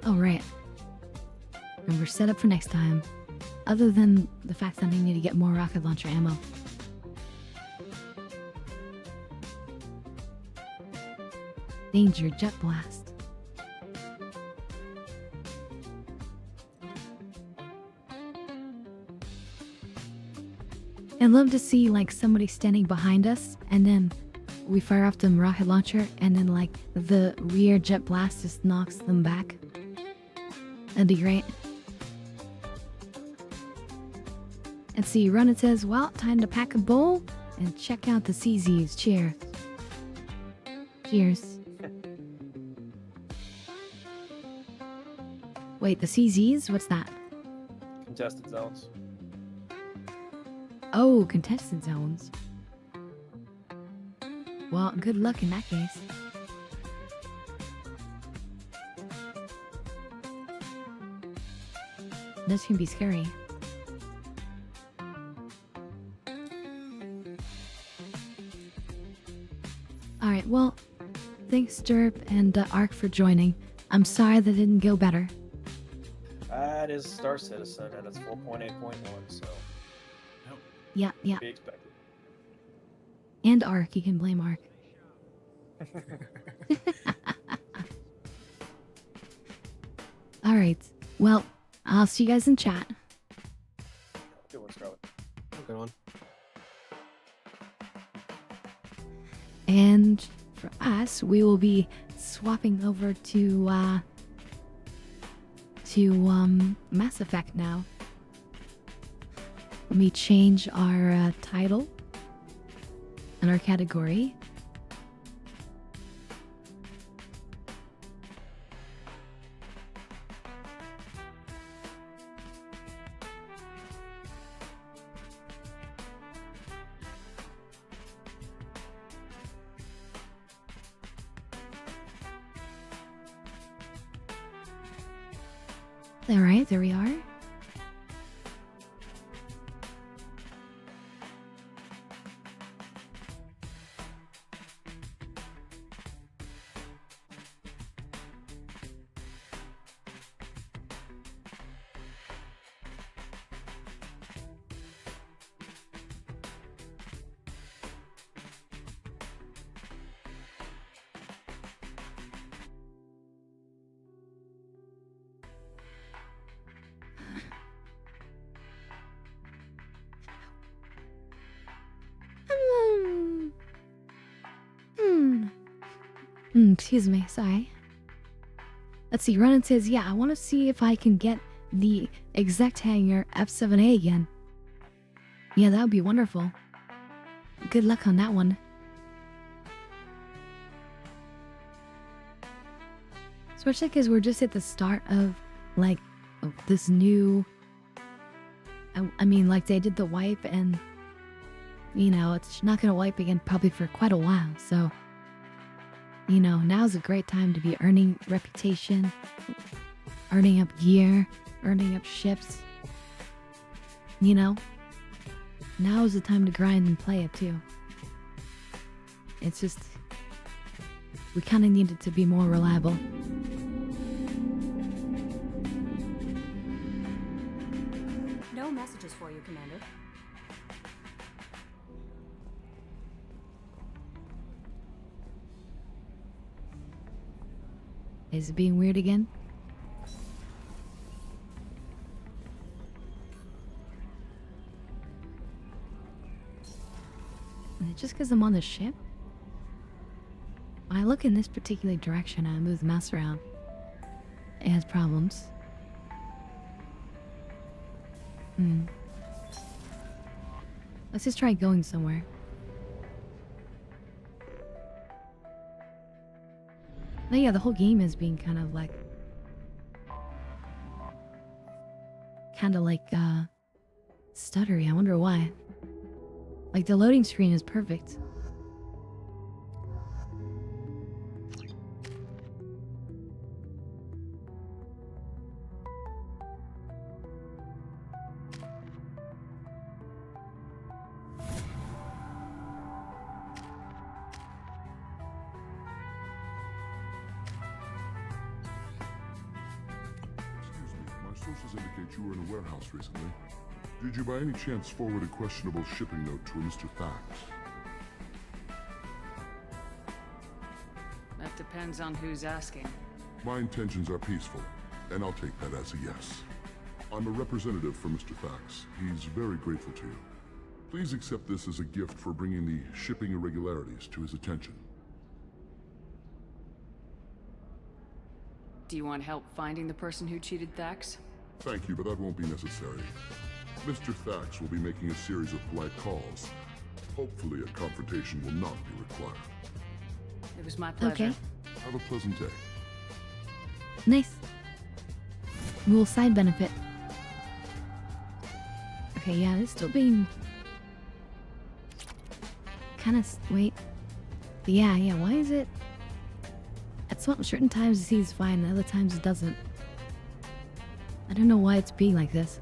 Oh, right. And we're set up for next time. Other than the fact that I need to get more rocket launcher ammo. Danger, jet blast. I'd love to see like somebody standing behind us and then we fire off the rocket launcher and then like the rear jet blast just knocks them back. That'd be great. Let's see, Run it says, well, time to pack a bowl and check out the CZs. Cheers. Cheers. Wait, the CZs? What's that? Contested zones. Oh, contested zones. Well, good luck in that case. This can be scary. Alright, well, thanks Derp and Ark for joining. I'm sorry that didn't go better. That is Star Citizen, and it's 4.8.1, so Yeah, yeah. be expected. And Ark, you can blame Ark. Alright, well, I'll see you guys in chat. Good one, Scarlet. Good one. And for us, we will be swapping over to Mass Effect now. Let me change our title and our category. All right, there we are. Excuse me, sorry. Let's see, Ronan says, yeah, I want to see if I can get the exact hanger F7A again. Yeah, that would be wonderful. Good luck on that one. Especially because we're just at the start of, like, this new... I mean, like, they did the wipe and, you know, it's not going to wipe again probably for quite a while, so... You know, now's a great time to be earning reputation, earning up gear, earning up ships. You know, now is the time to grind and play it too. It's just, we kind of need it to be more reliable. No messages for you, Commander. Is it being weird again? Is it just because I'm on the ship? When I look in this particular direction, I move the mouse around. It has problems. Let's just try going somewhere. But yeah, the whole game is being kind of like stuttery. I wonder why. Like the loading screen is perfect. sources indicate you were in a warehouse recently. Did you by any chance forward a questionable shipping note to a Mr. Thax? That depends on who's asking. My intentions are peaceful, and I'll take that as a yes. I'm a representative for Mr. Thax. He's very grateful to you. Please accept this as a gift for bringing the shipping irregularities to his attention. Do you want help finding the person who cheated Thax? Thank you, but that won't be necessary. Mr. Thax will be making a series of polite calls. Hopefully a confrontation will not be required. It was my pleasure. Okay. Have a pleasant day. Nice. Rule side benefit. Okay, yeah, it's still being kind of wait. Yeah, why is it? At certain times it seems fine, and other times it doesn't. I don't know why it's being like this.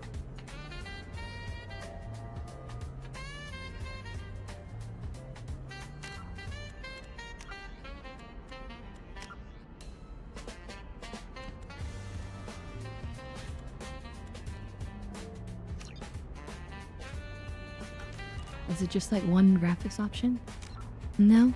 Is it just like one graphics option? No?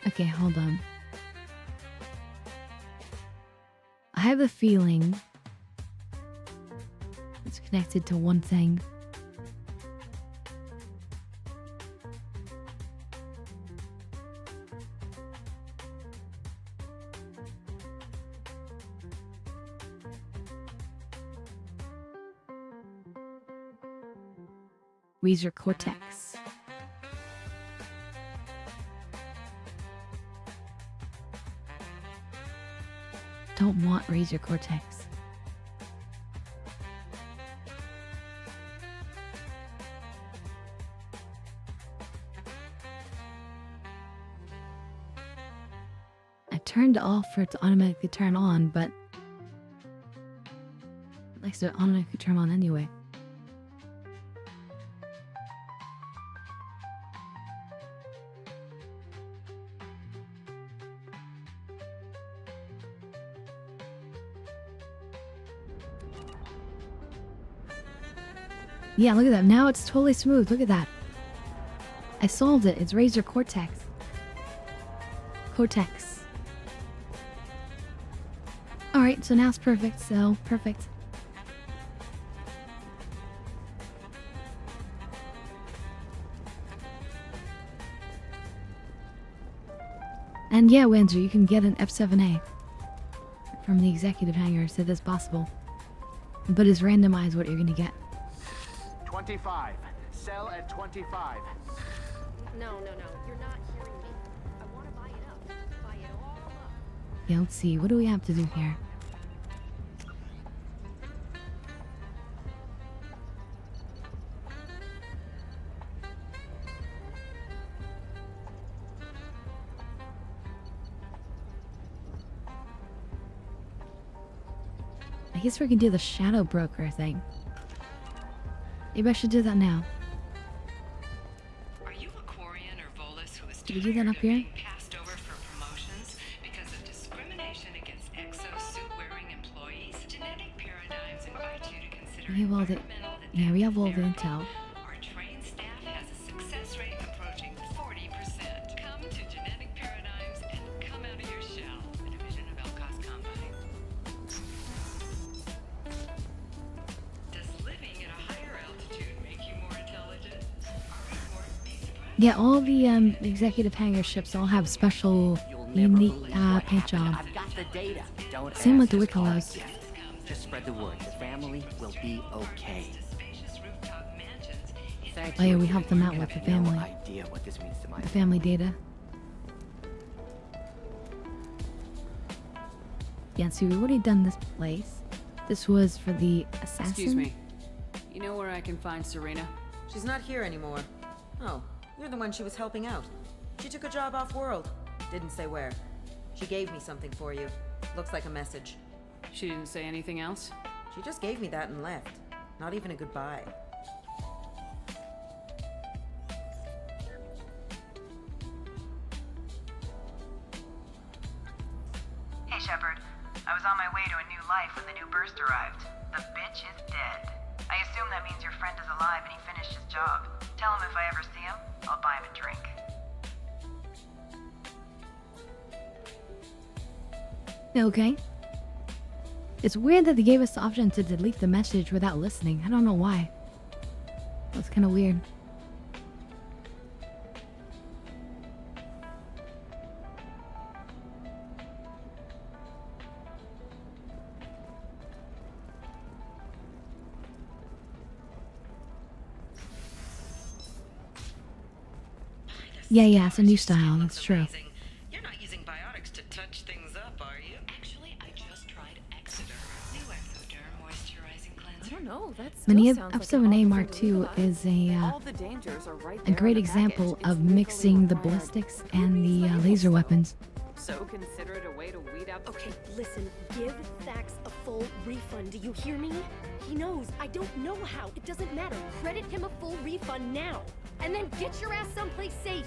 Okay, hold on. I have a feeling it's connected to one thing. Razor Cortex. Don't want Razor Cortex. I turned it off for it to automatically turn on, but it likes to automatically turn on anyway. Yeah, look at that. Now it's totally smooth. Look at that. I solved it. It's Razor Cortex. Cortex. Alright, so now it's perfect. So, perfect. And yeah, Windsor, you can get an F7A from the executive hangar, so that's possible. But it's randomized what you're gonna get. 25. Sell at 25. No, you're not hearing me. I want to buy it up. Buy it all up. Yeah, let's see. What do we have to do here? I guess we can do the Shadow Broker thing. Maybe I should do that now. Are you a Quarian or Volus who is Did we do that up here? passed over for promotions because of discrimination against exosuit-wearing employees? Genetic paradigms invite you to consider We have all the, yeah, we have all the intel. Our trained staff has a success rate approaching 40%. Come to Genetic Paradigms and come out of your shell. A division of Elcos Combine. Does living at a higher altitude make you more intelligent? Our report may surprise Yeah, all the executive hangar ships all have special, unique paint job. I've got the data. Don't Same with ask, the it's called a Wikilos. gift. Just spread the word. The family will be okay. Thank Oh yeah, you. we helped them out You with the have family. No idea what this means to my The family data. Yeah, so we've already done this place. This was for the assassin. Excuse me. You know where I can find Serena? She's not here anymore. Oh, you're the one she was helping out. She took a job off-world. Didn't say where. She gave me something for you. Looks like a message. She didn't say anything else? She just gave me that and left. Not even a goodbye. Hey, Shepard. I was on my way to a new life when the new burst arrived. The bitch is dead. I assume that means your friend is alive and he finished his job. Tell him if I ever see him, I'll buy him a drink. Okay. It's weird that they gave us the option to delete the message without listening. I don't know why. That's kind of weird. Yeah, it's a new style, that's true. You're not using biotics to touch things up, are you? Actually, I just tried Exeter. New Exoderm moisturizing cleanser. I don't know, that's Many of F7A Mark II is a great example of mixing the ballistics and the laser weapons. So consider it a way to weed out. Okay, listen, give Thax a full refund. Do you hear me? He knows. I don't know how. It doesn't matter. Credit him a full refund now. And then get your ass someplace safe.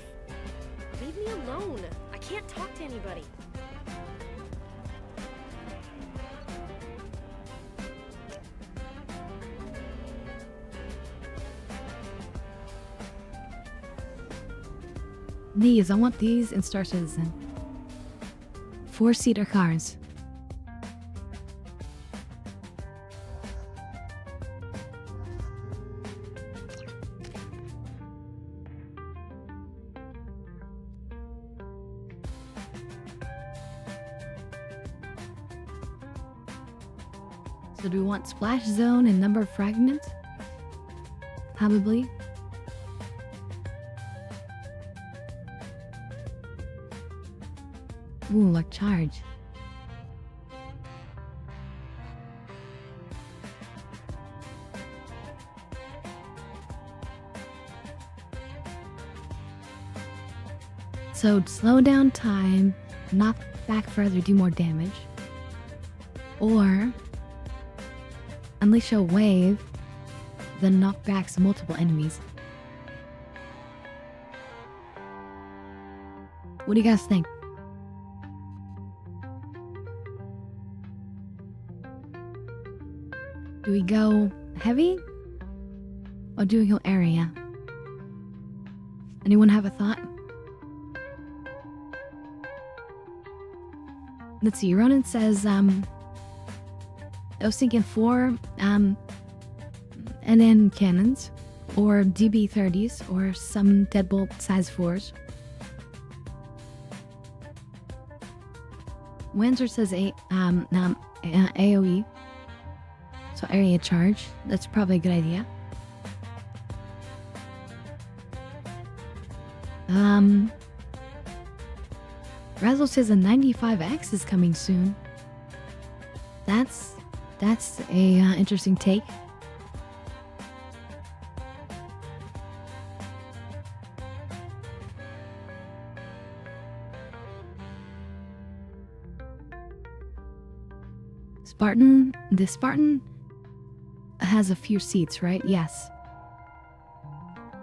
Leave me alone. I can't talk to anybody. These, I want these in Star Citizen. 4-seater cars. So do we want splash zone and number of fragments? Probably. Ooh, like charge. So slow down time, knock back further, do more damage. Or unleash a wave, then knock back multiple enemies. What do you guys think? Do we go heavy? Or do we go area? Anyone have a thought? Let's see, Ronan says, I was thinking 4 NN cannons, or DB-30s, or some deadbolt size 4s. Windsor says AoE, so area charge. That's probably a good idea. Razzle says a 95X is coming soon. That's a interesting take. The Spartan has a few seats, right? Yes.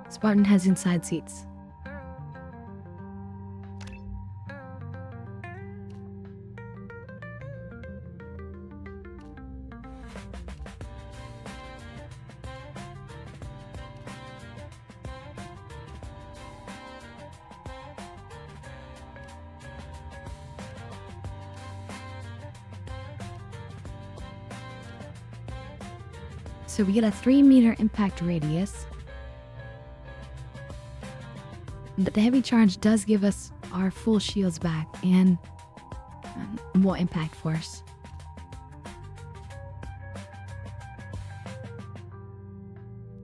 Spartan has inside seats. So we get a 3-meter impact radius. But the heavy charge does give us our full shields back and more impact force.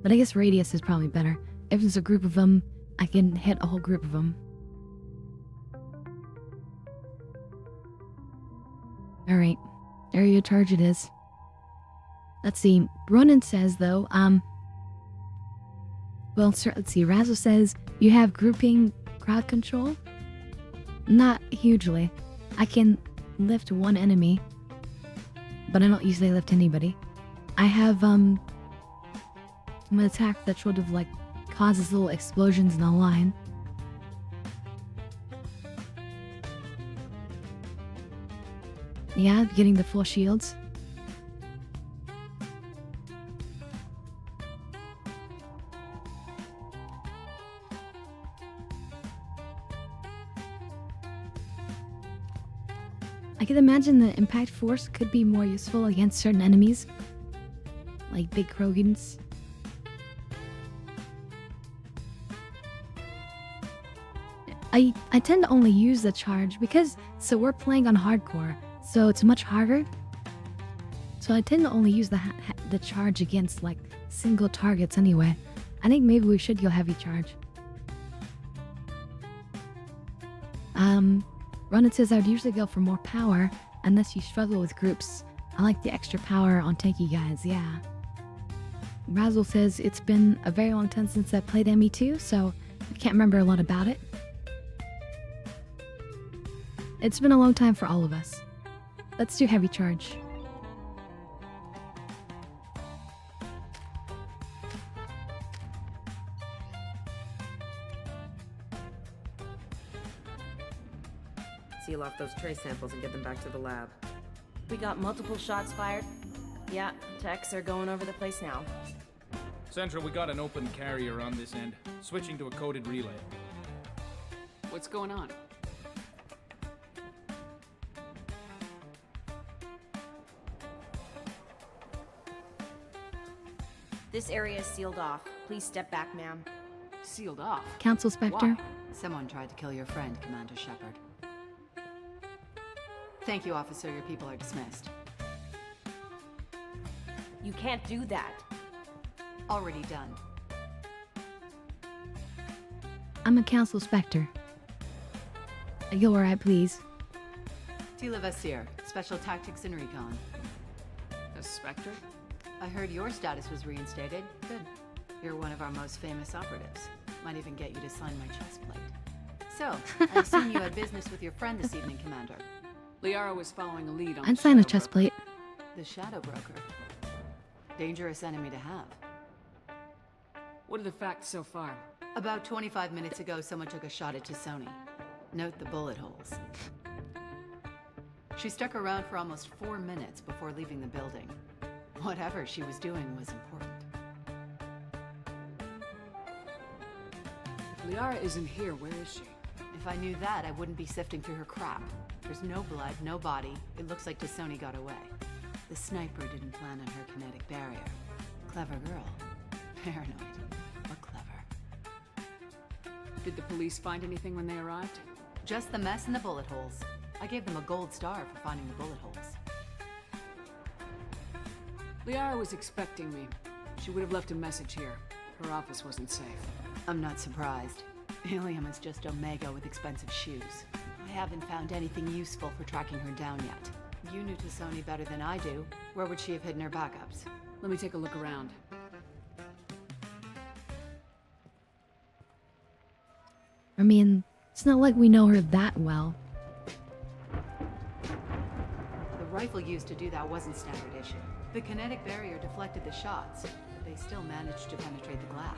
But I guess radius is probably better. If there's a group of them, I can hit a whole group of them. Alright, area charge it is. Let's see, Ronan says though, Well, sir, let's see. Razzle says you have grouping crowd control. Not hugely. I can lift one enemy, but I don't usually lift anybody. I have an attack that sort of like causes little explosions in a line. Yeah, getting the full shields. I can imagine the impact force could be more useful against certain enemies, like big Krogans. I tend to only use the charge because we're playing on hardcore, so it's much harder. So I tend to only use the charge against like single targets anyway. I think maybe we should go heavy charge. Ronan says I would usually go for more power unless you struggle with groups. I like the extra power on tanky guys, yeah. Razzle says it's been a very long time since I played ME2, so I can't remember a lot about it. It's been a long time for all of us. Let's do heavy charge. Seal off those trace samples and get them back to the lab. We got multiple shots fired. Yeah, techs are going over the place now. Central, we got an open carrier on this end. Switching to a coded relay. What's going on? This area is sealed off. Please step back, ma'am. Sealed off? Council Spectre. Why? Someone tried to kill your friend, Commander Shepard. Thank you, officer. Your people are dismissed. You can't do that. Already done. I'm a Council Spectre. Go alright, please. Tila Vasir, Special Tactics and Recon. A Spectre? I heard your status was reinstated. Good. You're one of our most famous operatives. Might even get you to sign my chest plate. So, I assume you had business with your friend this evening, Commander. Liara was following a lead on I'd sign a chest plate. The Shadow Broker. Dangerous enemy to have. What are the facts so far? About 25 minutes ago, someone took a shot at Tassoni. Note the bullet holes. She stuck around for almost 4 minutes before leaving the building. Whatever she was doing was important. If Liara isn't here, where is she? If I knew that, I wouldn't be sifting through her crap. There's no blood, no body. It looks like Tassoni got away. The sniper didn't plan on her kinetic barrier. Clever girl. Paranoid, but clever. Did the police find anything when they arrived? Just the mess and the bullet holes. I gave them a gold star for finding the bullet holes. Liara was expecting me. She would have left a message here. Her office wasn't safe. I'm not surprised. Helium is just Omega with expensive shoes. I haven't found anything useful for tracking her down yet. You knew Tassoni better than I do. Where would she have hidden her backups? Let me take a look around. I mean, it's not like we know her that well. The rifle used to do that wasn't standard issue. The kinetic barrier deflected the shots, but they still managed to penetrate the glass.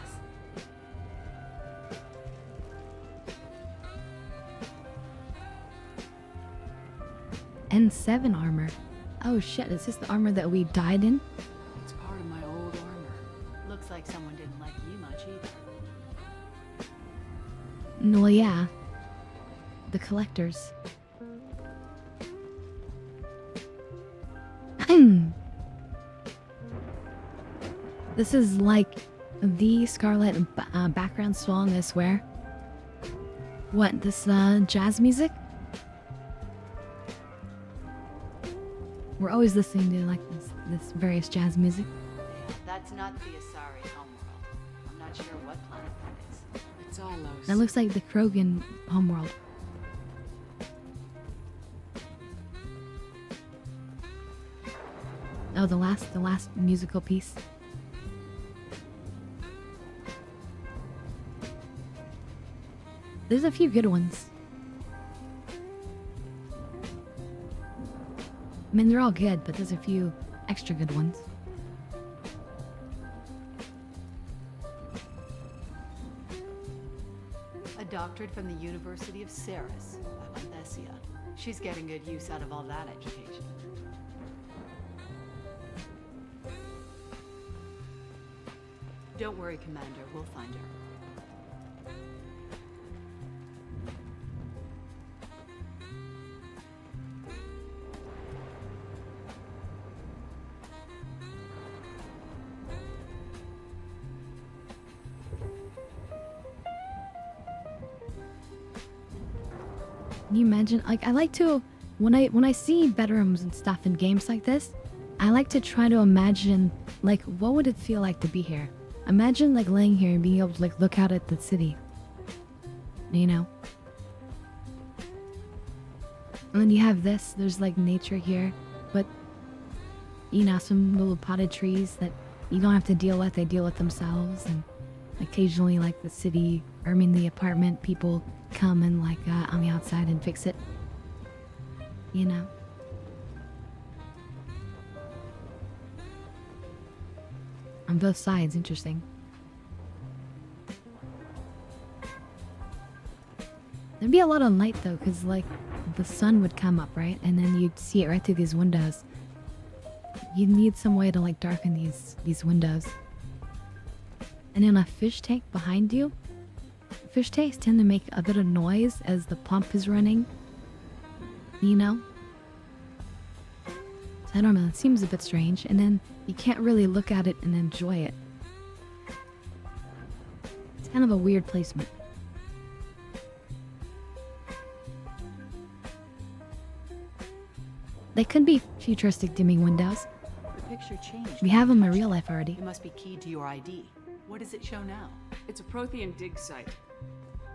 N7 armor. Oh shit, is this the armor that we died in? It's part of my old armor. Looks like someone didn't like you much either. Well, yeah. The collectors. This is like the Scarlet background song, I swear. What, this jazz music? We're always listening to like this various jazz music. That's not the Asari homeworld. I'm not sure what planet that is. It's Ilos. That looks like the Krogan homeworld. Oh, the last musical piece. There's a few good ones. I mean, they're all good, but there's a few extra good ones. A doctorate from the University of Ceres by Monthesia. She's getting good use out of all that education. Don't worry, Commander. We'll find her. Can you imagine? Like, I like to, when I see bedrooms and stuff in games like this, I like to try to imagine, like, what would it feel like to be here? Imagine, like, laying here and being able to, like, look out at the city. You know? And then you have this, there's, like, nature here, but, you know, some little potted trees that you don't have to deal with, they deal with themselves, and occasionally, like, the city, or I mean, the apartment people come and, like, on the outside and fix it. You know? On both sides, interesting. There'd be a lot of light though, because like the sun would come up, right? And then you'd see it right through these windows. You need some way to like darken these windows. And then a fish tank behind you. Fish tanks tend to make a bit of noise as the pump is running. You know? I don't know, it seems a bit strange, and then you can't really look at it and enjoy it. It's kind of a weird placement. They could be futuristic dimming windows. The picture changed. We have them in real life already. It must be keyed to your ID. What does it show now? It's a Prothean dig site.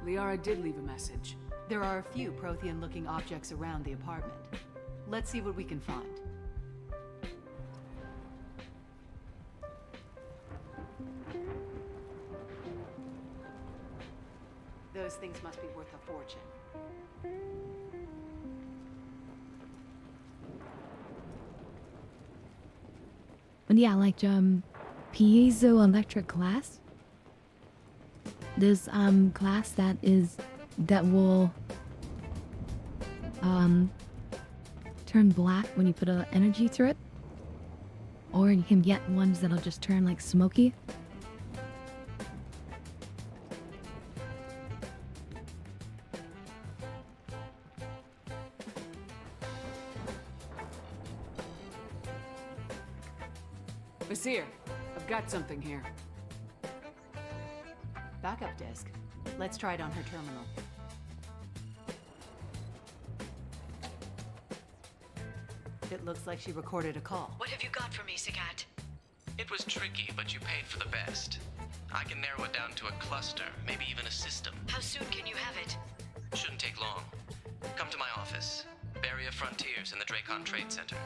Liara did leave a message. There are a few Prothean-looking objects around the apartment. Let's see what we can find. Those things must be worth a fortune. But yeah, like piezoelectric glass. There's glass that will turn black when you put energy through it. Or you can get ones that'll just turn like smoky. Vizier, I've got something here. Backup disk. Let's try it on her terminal. It looks like she recorded a call. What have you got for me, Sagat? It was tricky, but you paid for the best. I can narrow it down to a cluster, maybe even a system. How soon can you have it? Shouldn't take long. Come to my office. Barrier Frontiers in the Dracon Trade Center.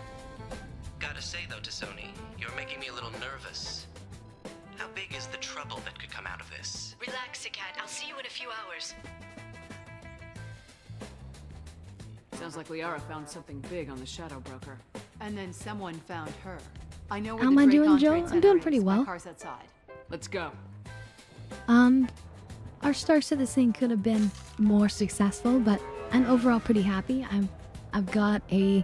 Gotta say though, Tassoni, you're making me a little nervous. How big is the trouble that could come out of this? Relax, Sagat. I'll see you in a few hours. Sounds like Liara found something big on the Shadow Broker. And then someone found her. I know where How am I doing, Dracon Joe? Trade I'm Center doing is. pretty My well. car's outside. Let's go. Our start to this thing could have been more successful, but I'm overall pretty happy. I've got a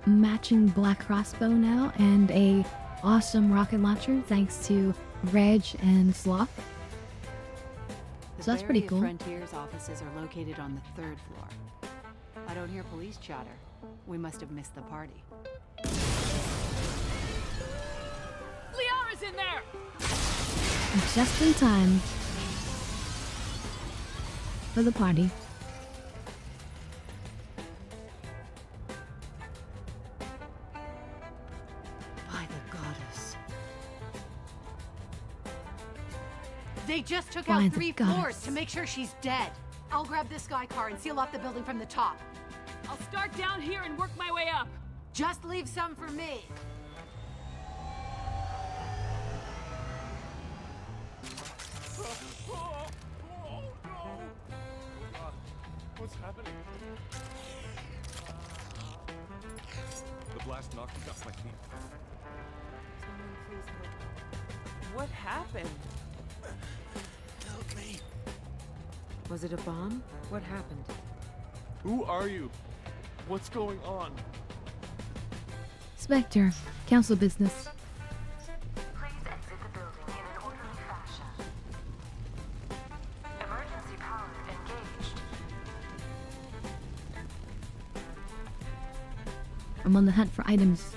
matching black crossbow now and a awesome rocket launcher thanks to Reg and Sloth. So that's pretty cool. The Frontiers offices are located on the 3rd floor. I don't hear police chatter. We must have missed the party. Liara's in there! Just in time for the party. By the goddess. They just took By out the 3 goddess. floors to make sure she's dead. I'll grab this sky car and seal off the building from the top. I'll start down here and work my way up. Just leave some for me. What's happening? The blast knocked me off my feet. Someone please help. What happened? Help me. Was it a bomb? What happened? Who are you? What's going on? Spectre, council business. Please exit the building in an orderly fashion. Emergency power engaged. I'm on the hunt for items.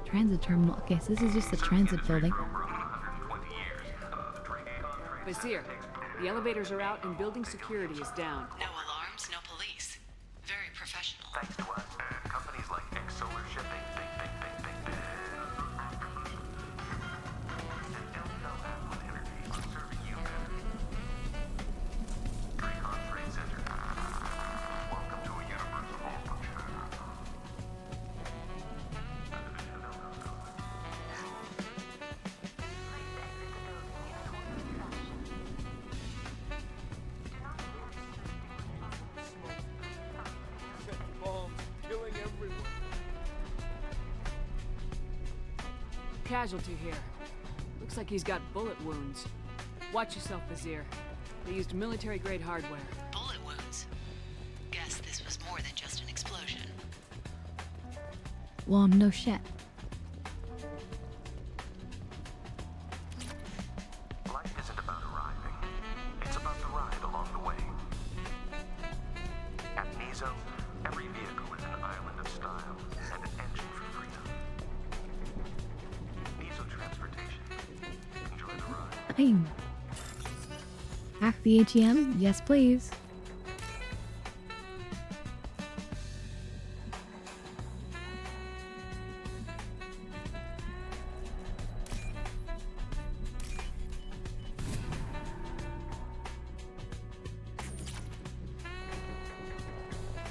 Transit terminal. Okay, so this is just the transit building. Vizier, the elevators are out and building security is down. No alarms, no police. Very professional. Thanks to us, companies like Solar Shipping, Dracon Trade Center. Welcome to a universe of all functionality. Bombs killing everyone. Casualty here. Looks like he's got bullet wounds. Watch yourself, Vizier. They used military-grade hardware. Bullet wounds. Guess this was more than just an explosion. Well, no shit. Life isn't about arriving. It's about the ride along the way. At Nizo, every vehicle is an island of style and an engine for freedom. Nizo Transportation. Enjoy the ride. I'm hack the ATM? Yes, please.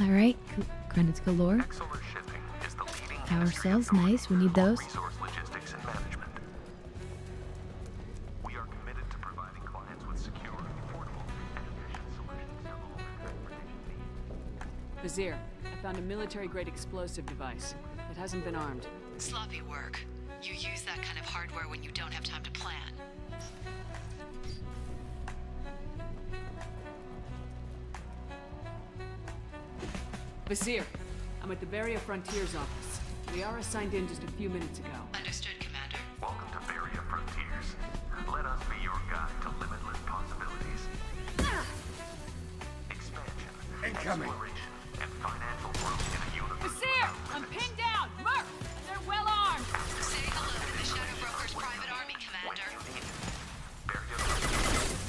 Alright, credits galore. Solar Shipping is the leading Power cells, nice, we need those. resource logistics and management. We are committed to providing clients with secure, affordable, and efficient solutions to all their transportation needs. Vizier, I found a military-grade explosive device. It hasn't been armed. Sloppy work. You use that kind of hardware when you don't have time to plan. Vizier, I'm at the Barrier Frontiers office. We are assigned in just a few minutes ago. Understood, Commander. Welcome to Barrier Frontiers. Let us be your guide to limitless possibilities. Expansion, exploration, and financial growth in a universe. Vizier, I'm pinned down! Murph! They're well armed! Say hello to the Shadow Broker's private army, Commander. Barrier Frontiers.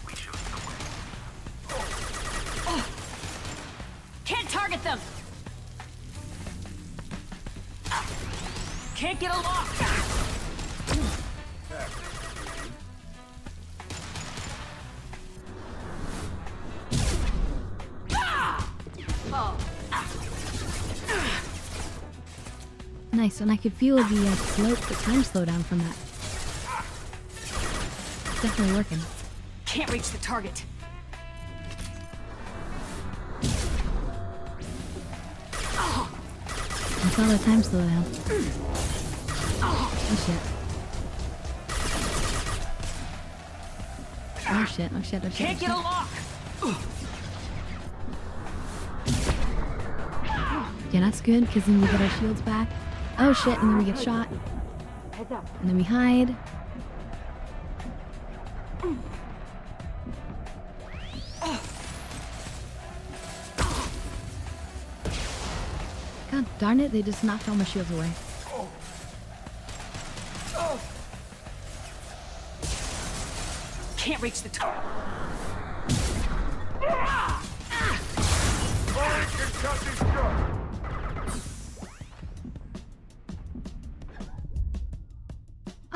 We show you the way. Can't target them! Can't get a lock! Nice, and I could feel the time slowdown from that. It's definitely working. Can't reach the target. I saw the time slowdown. Oh shit. Oh shit, oh shit, oh shit. Can't get a lock! Yeah, that's good, because then we get our shields back. Oh shit, and then we get shot. Heads up. And then we hide. God darn it, they just knocked all my shields away. Can't reach the target.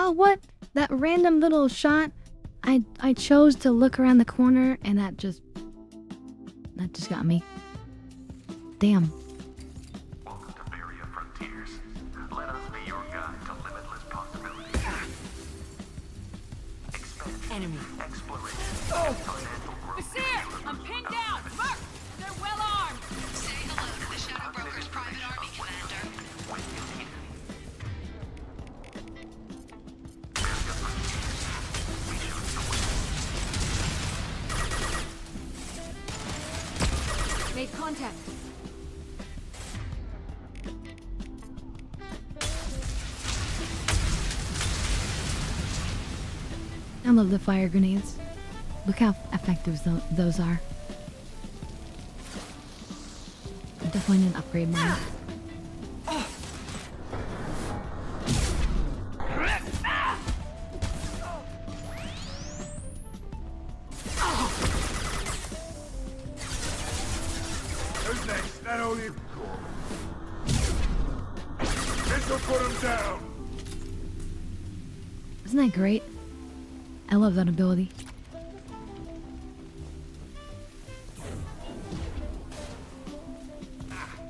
Oh, what? That random little shot? I chose to look around the corner, and that just got me. Damn. Welcome to Barrier Frontiers. Let us be your guide to limitless possibilities. Vizier! I'm pinned down! Merc! They're well armed! Say hello to the Shadow Broker's private army, Commander. Made contact. I love the fire grenades. Look how effective those are. I definitely need to upgrade mine. Who's next? That only. This'll put him down. Isn't that great? I love that ability.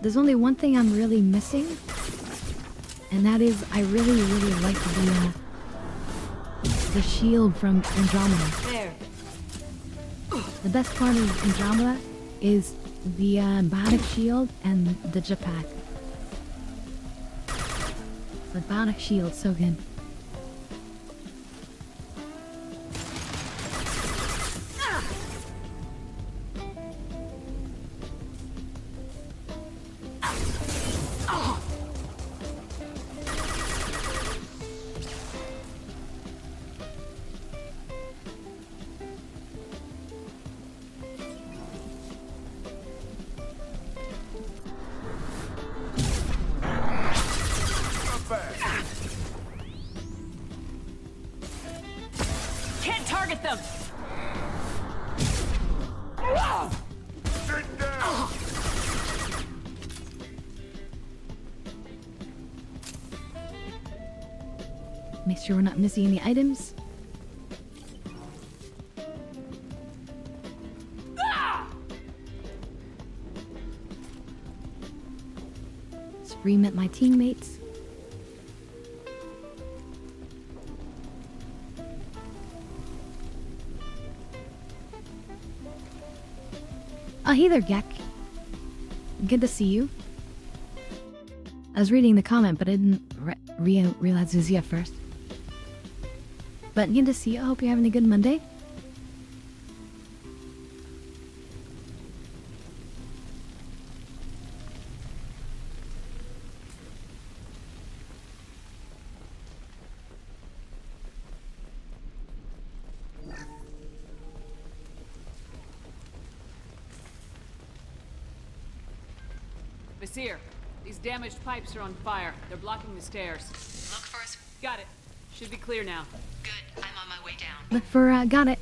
There's only one thing I'm really missing, and that is I really like the shield from Andromeda. There. The best part of Andromeda is the bionic shield and the jetpack. The bionic shield, so good. Can't target them! Sit down. Make sure we're not missing any items. Scream at my teammates. Oh, hey there, Gek. Good to see you. I was reading the comment, but I didn't realize it was you at first. But good to see you. I hope you're having a good Monday. Vizier, these damaged pipes are on fire. They're blocking the stairs. Look for us. Got it. Should be clear now. Good. I'm on my way down. Look for, got it.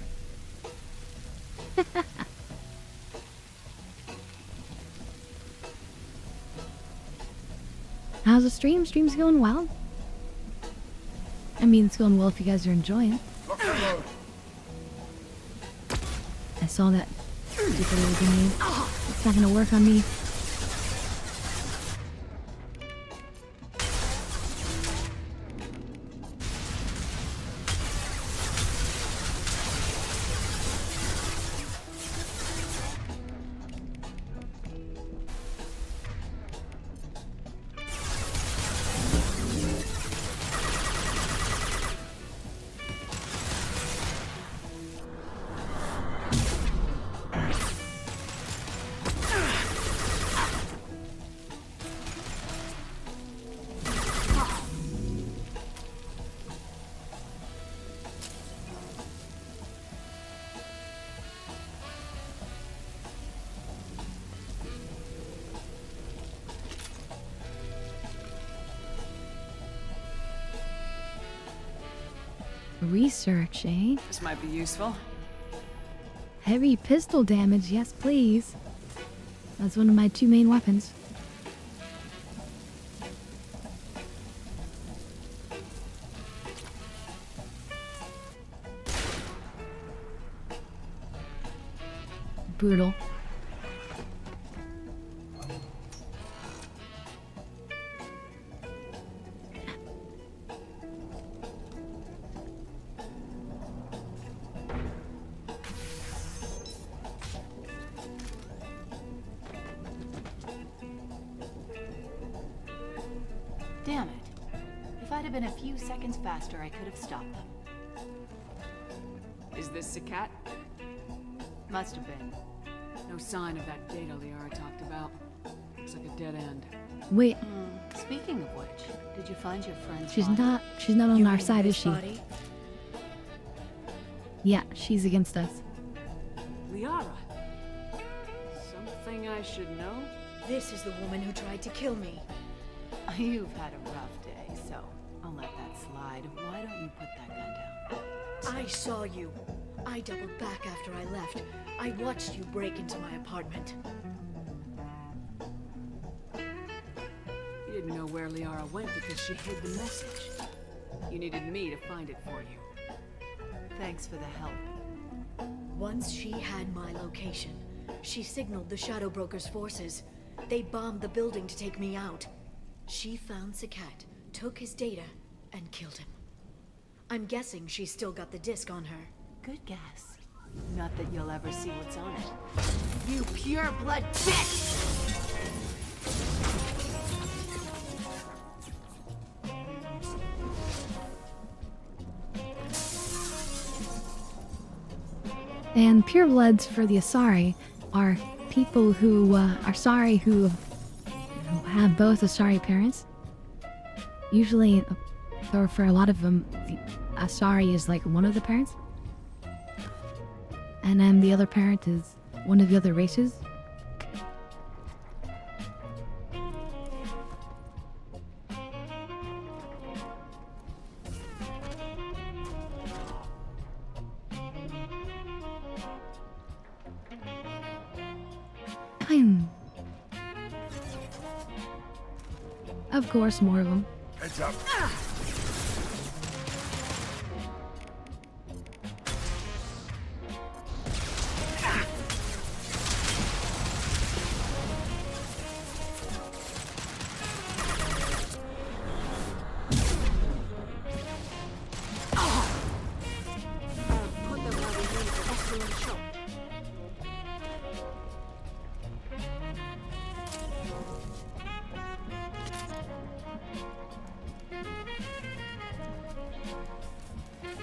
How's the stream? Stream's going well. I mean, it's going well if you guys are enjoying it. I saw that stupid little grenade. It's not gonna work on me. Research, eh? This might be useful. Heavy pistol damage, yes please. That's one of my two main weapons. Brutal. Damn it. If I'd have been a few seconds faster, I could have stopped them. Is this Sakat? Must have been. No sign of that data Liara talked about. Looks like a dead end. Wait, Speaking of which, did you find your friend's she's body? not on You our mean side, is this she? body? Yeah, she's against us. Liara? Something I should know? This is the woman who tried to kill me. You've had a rough day, so I'll let that slide. Why don't you put that gun down? I saw you. I doubled back after I left. I watched you break into my apartment. You didn't know where Liara went because she hid the message. You needed me to find it for you. Thanks for the help. Once she had my location, she signaled the Shadow Broker's forces. They bombed the building to take me out. She found Sakat, took his data, and killed him. I'm guessing she's still got the disc on her. Good guess. Not that you'll ever see what's on it. You pure blood bitch! And purebloods for the Asari are people who are sorry who have both Asari parents. Usually, for a lot of them, the Asari is like one of the parents. And then the other parent is one of the other races. Of course, more of them. Heads up. Put them where we need for excellent shot.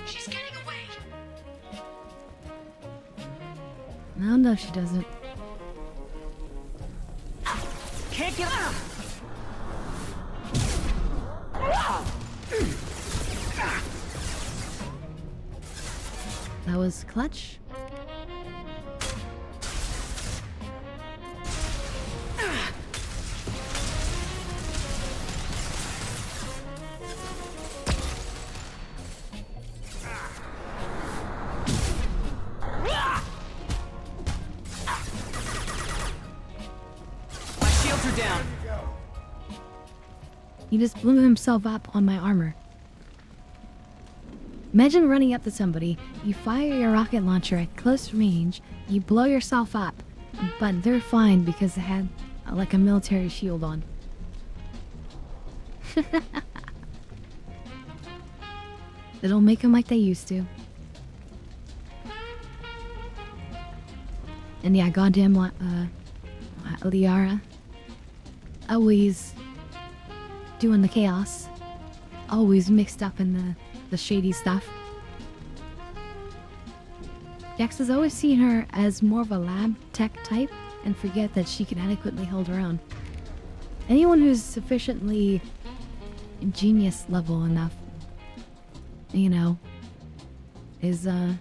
She's getting away. No, no, she doesn't. Can't get out! That was clutch. My shields are down. He just blew himself up on my armor. Imagine running up to somebody, you fire your rocket launcher at close range, you blow yourself up, but they're fine because they had like a military shield on. They don't make them like they used to. And yeah, goddamn Liara. Always doing the chaos. Always mixed up in the shady stuff. Jax has always seen her as more of a lab tech type and forget that she can adequately hold her own. Anyone who's sufficiently genius level enough, you know, is of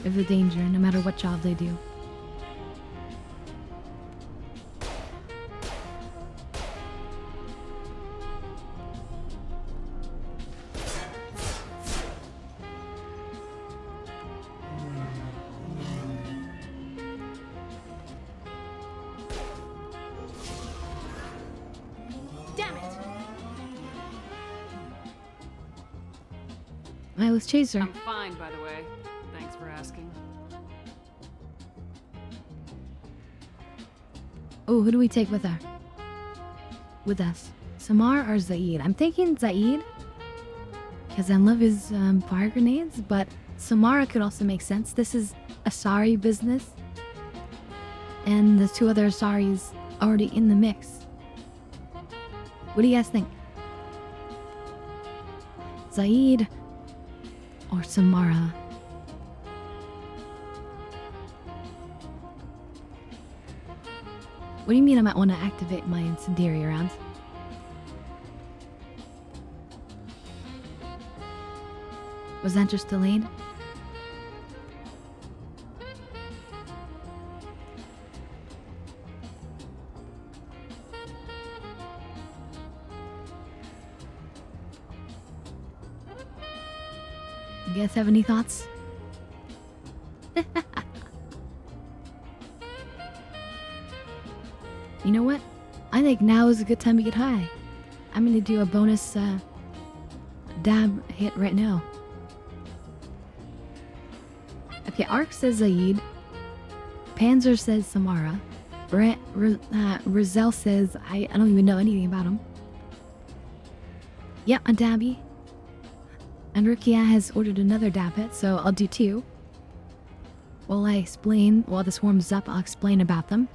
the danger no matter what job they do. Damn it! I was Chaser. I'm fine, by the way. Thanks for asking. Oh, who do we take with her? With us. Samar or Zaid? I'm thinking Zaid. Because I love his fire grenades, but Samara could also make sense. This is Asari business. And the two other Asaris already in the mix. What do you guys think? Zaid or Samara. What do you mean I might want to activate my incendiary rounds? Was that just delayed? You guys have any thoughts? You know what? I think now is a good time to get high. I'm gonna do a bonus dab hit right now. Okay, Ark says Zaid. Panzer says Samara. Rizal says I don't even know anything about him. Yep, a dabby. And Rukia has ordered another dab hit, so I'll do 2. While this warms up, I'll explain about them.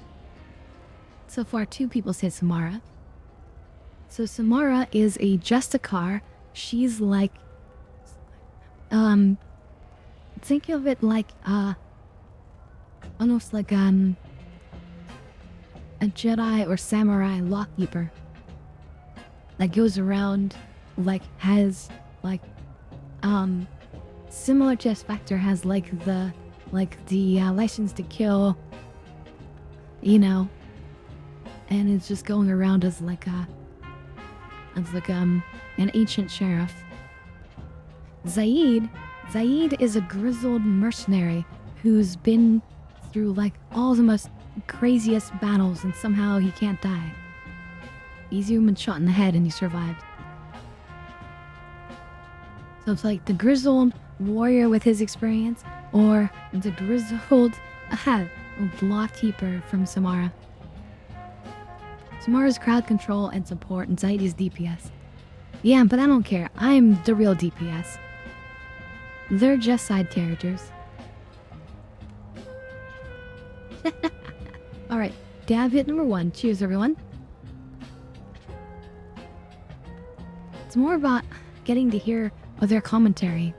So far, 2 people said Samara. So Samara is a Justicar. She's like, think of it like, almost like, a Jedi or Samurai lockkeeper. That goes around, like, has, like, similar to Spectre, has, like, the license to kill, you know, and it's just going around as, like, an ancient sheriff. Zaid is a grizzled mercenary who's been through like all the most craziest battles and somehow he can't die. He's even been shot in the head and he survived. So it's like the grizzled warrior with his experience or the grizzled blockkeeper from Samara. Samara's crowd control and support and Zaid is DPS. Yeah, but I don't care. I'm the real DPS. They're just side characters. Alright, dab hit number 1. Cheers, everyone. It's more about getting to hear their commentary.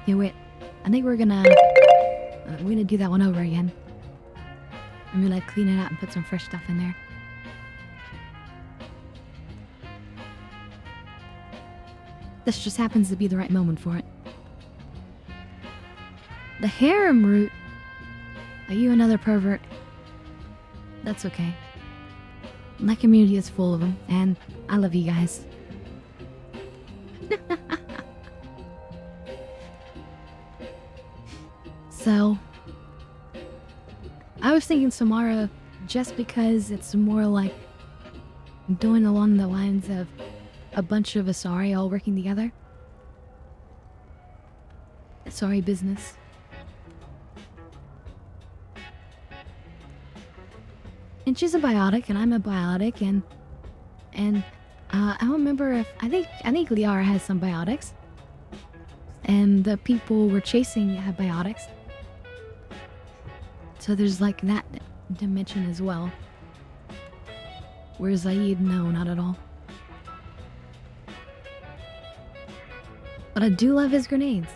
Yeah, wait. I think we're gonna do that one over again. I'm gonna clean it out and put some fresh stuff in there. This just happens to be the right moment for it. The harem route. Are you another pervert? That's okay. My community is full of them, and I love you guys. So, I was thinking Samara just because it's more like doing along the lines of a bunch of Asari all working together. Asari business. And she's a biotic, and I'm a biotic, and I don't remember if I think Liara has some biotics, and the people we're chasing have biotics. So there's like that dimension as well. Where Zaid, no, not at all. But I do love his grenades.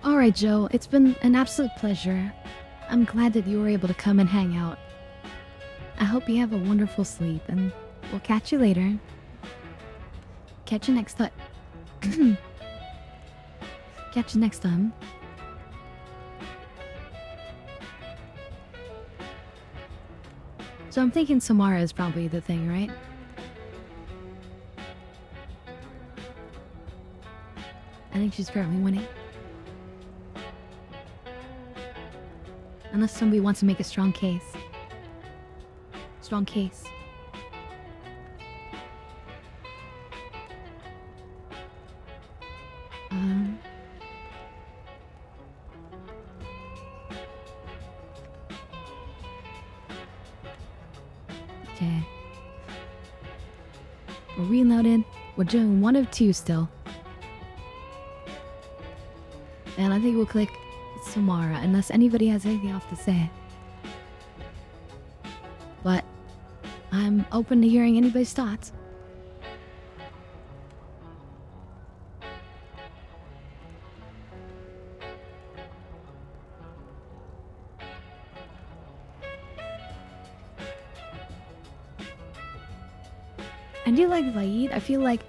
Alright, Joe, it's been an absolute pleasure. I'm glad that you were able to come and hang out. I hope you have a wonderful sleep, and we'll catch you later. Catch you next time. Catch you next time. So I'm thinking Samara is probably the thing, right? I think she's currently winning. Unless somebody wants to make a strong case. Strong case. We're reloaded. We're doing 1 of 2 still. And I think we'll click Samara, unless anybody has anything else to say. But I'm open to hearing anybody's thoughts. I do like Zaid. I feel like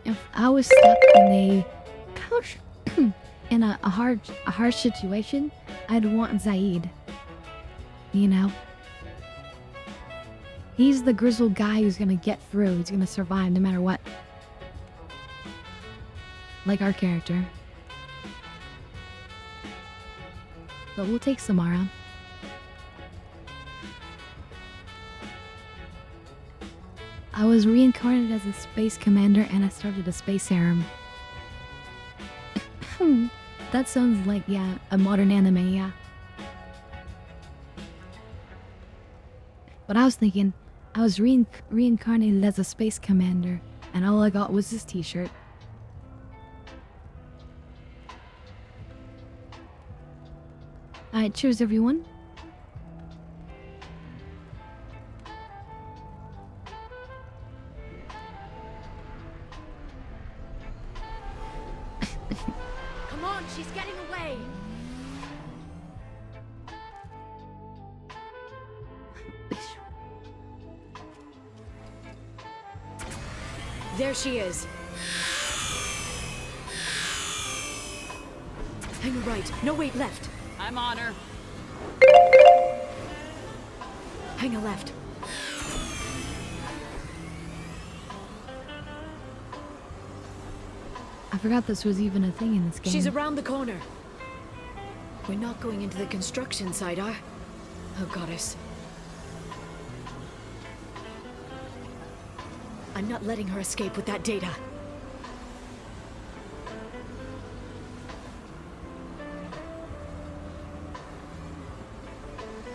if I was stuck in a couch in a harsh situation, I'd want Zaid. You know? He's the grizzled guy who's gonna get through. He's gonna survive no matter what. Like our character. But we'll take Samara. I was reincarnated as a space commander and I started a space harem. That sounds like, yeah, a modern anime, yeah. But I was thinking, I was reincarnated as a space commander and all I got was this t-shirt. Alright, cheers everyone. Come on, she's getting away. There she is. Hang a right. No, wait, left. I'm on her. Hang a left. I forgot this was even a thing in this game. She's around the corner. We're not going into the construction site, are? Oh, goddess. I'm not letting her escape with that data.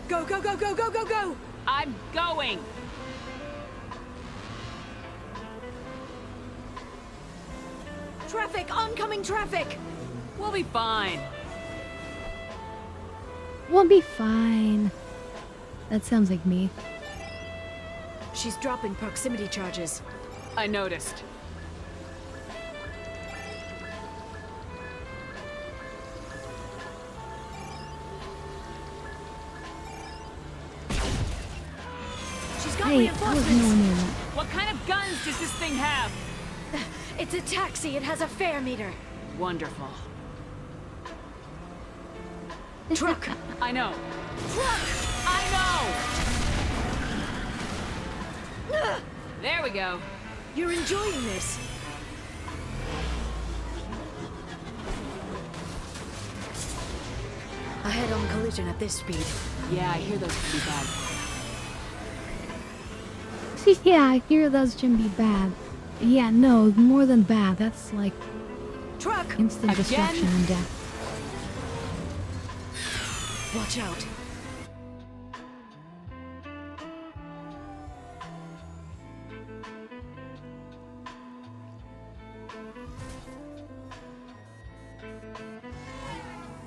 Go, go, go, go, go, go, go! I'm going! Traffic! Oncoming traffic! We'll be fine. We'll be fine. That sounds like me. She's dropping proximity charges. I noticed. She's got Hey, I was reinforcements! nowhere near that. What kind of guns does this thing have? It's a taxi. It has a fare meter. Wonderful. Truck! I know. Truck! I know! There we go. You're enjoying this. A head-on collision at this speed. Yeah, I hear those can be bad. Yeah, I hear those can be bad. Yeah, no, more than bad. That's like Truck! instant Again? destruction and death. Watch out.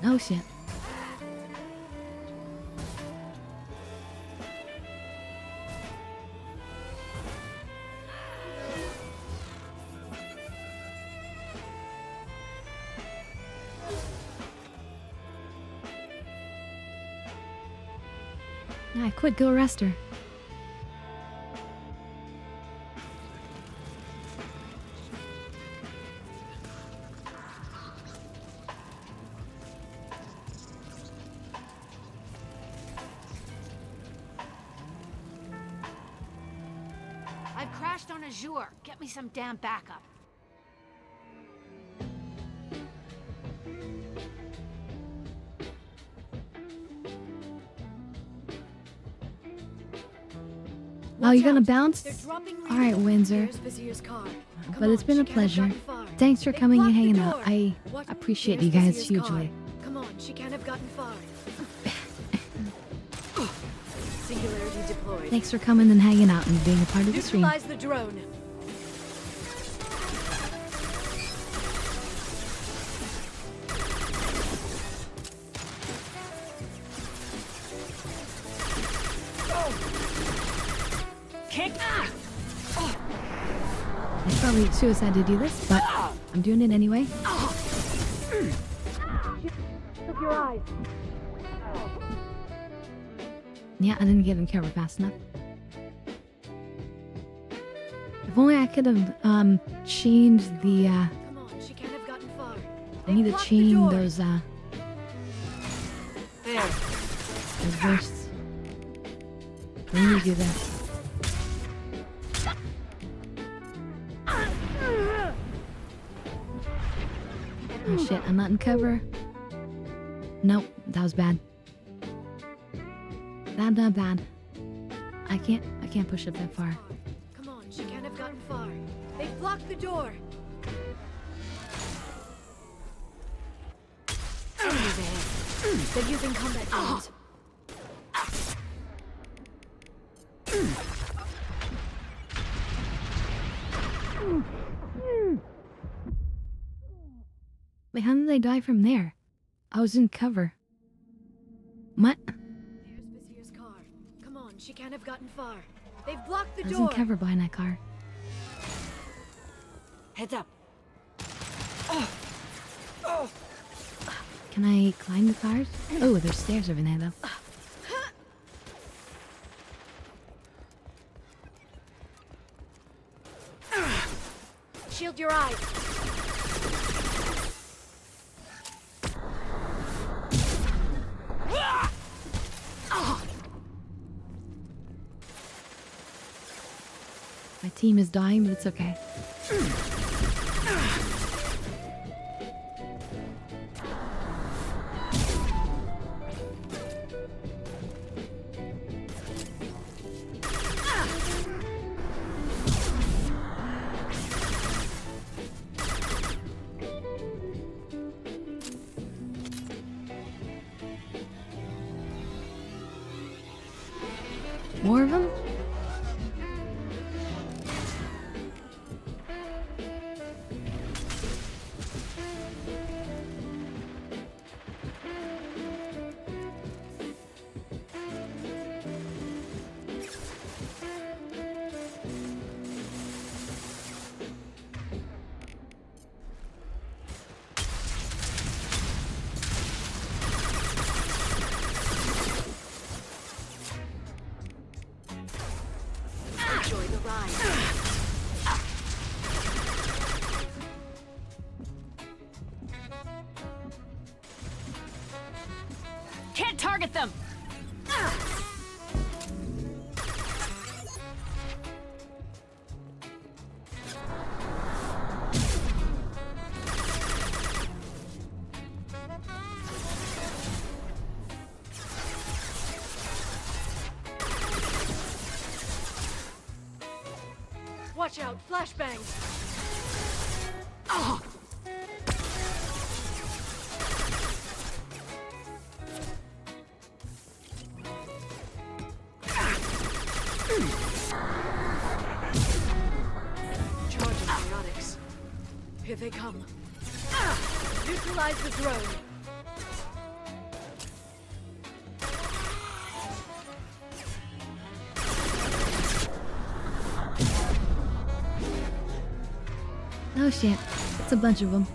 Oh shit. Nah, quick, go arrest her. I've crashed on Azure. Get me some damn backup. Oh, you're gonna bounce? They're dropping Alright, Windsor. There's Vizier's car. Come But it's on, been a she can't have pleasure. gotten far. Thanks for They coming and blocked the hanging out. door. I What? appreciate There's you guys Vizier's car. hugely. Come on, she can't have gotten far. Singularity deployed. Thanks for coming and hanging out and being a part of the stream. Neutralize the drone. kick. It's probably suicide to do this, but I'm doing it anyway. Look your eyes. Yeah, I didn't get him covered fast enough. If only I could have changed the Come on, she can't have gotten far. I need to Lock the chain door. those There. bursts. Let me do this. Oh shit, I'm not in cover. Nope, that was bad. Bad. I can't push up that far. Come on, she can't have gotten far. They've blocked the door. Enemies ahead. They're using combat drones. Wait, how did they die from there? I was in cover. What? There's Vizier's car. Come on, she can't have gotten far. They've blocked the I was door. in cover behind that car. Heads up. Can I climb the cars? Oh, there's stairs over there though. Shield your eyes. My team is dying, but it's okay. More of them? Enjoy the ride. Can't target them. Watch out, flashbangs. Charging biotics. Here they come. Neutralize the drone. Oh shit, it's a bunch of them.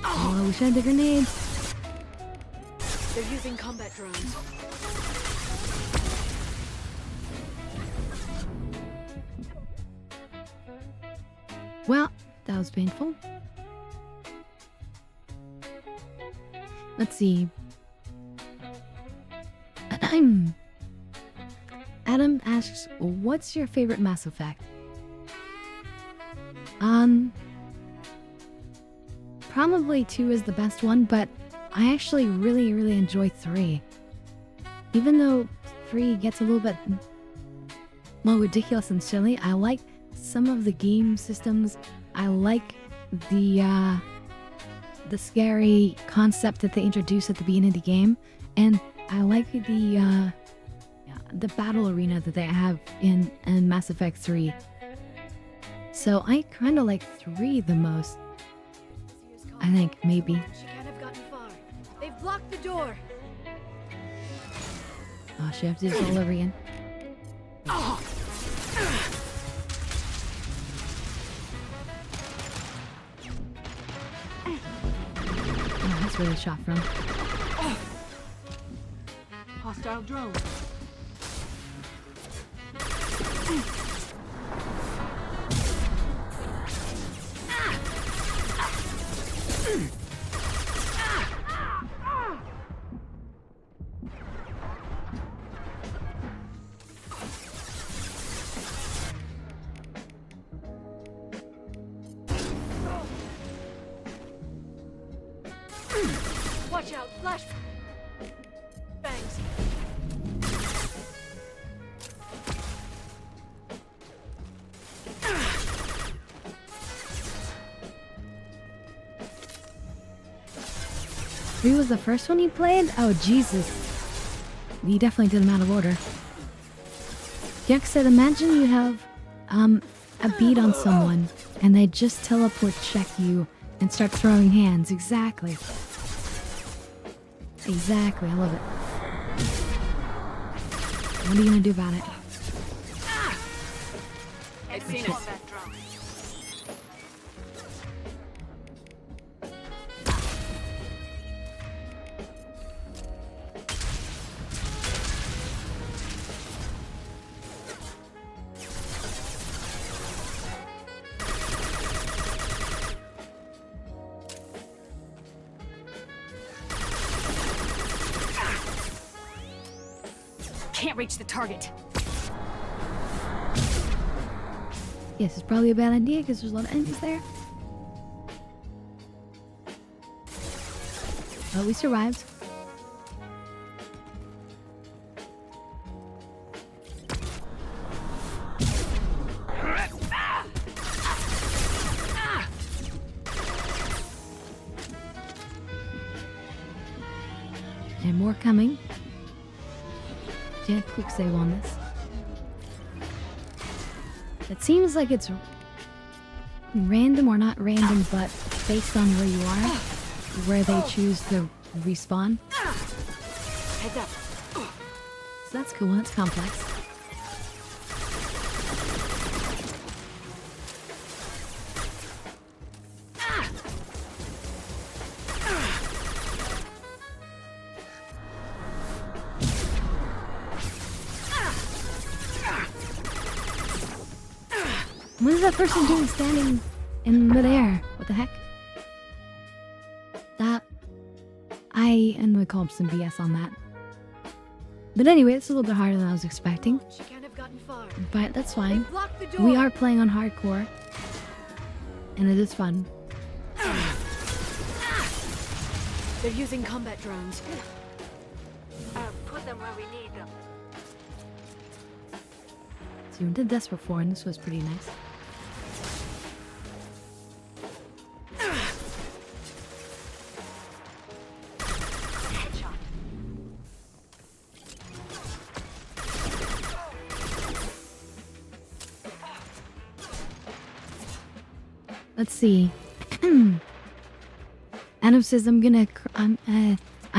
Oh, I wish I had the grenades. They're using combat drones. Well, that was painful. Let's see. Adam asks, what's your favorite Mass Effect? Probably 2 is the best one, but I actually really enjoy 3. Even though 3 gets a little bit more ridiculous and silly, I like some of the game systems. I like the scary concept that they introduce at the beginning of the game, and I like the battle arena that they have in Mass Effect 3. So I kind of like 3 the most. I think, maybe. She can't have gotten far. They've blocked the door. Oh, she have to do this all over again. Oh, that's where they shot from. Hostile drone. Watch out, flash bangs. Three was the first one you played? Oh, Jesus. You definitely did them out of order. Jack said, imagine you have a beat on someone and they just teleport check you and start throwing hands. Exactly. Exactly, I love it. What are you gonna do about it? I've seen it. Can't reach the target. Yes, it's probably a bad idea because there's a lot of enemies there. But we survived. And more coming. Get a quick save on this. It seems like it's random, or not random, but based on where you are, where they choose to respawn. Heads up. So that's cool, that's complex. What is that person doing standing in midair? What the heck? That... I'm gonna call him some BS on that. But anyway, it's a little bit harder than I was expecting. She can't have gotten far. But that's fine. They blocked the door. We are playing on hardcore. And it is fun. They're using combat drones. Put them where we need them. So we did this before, and this was pretty nice. Let's see. Adam says I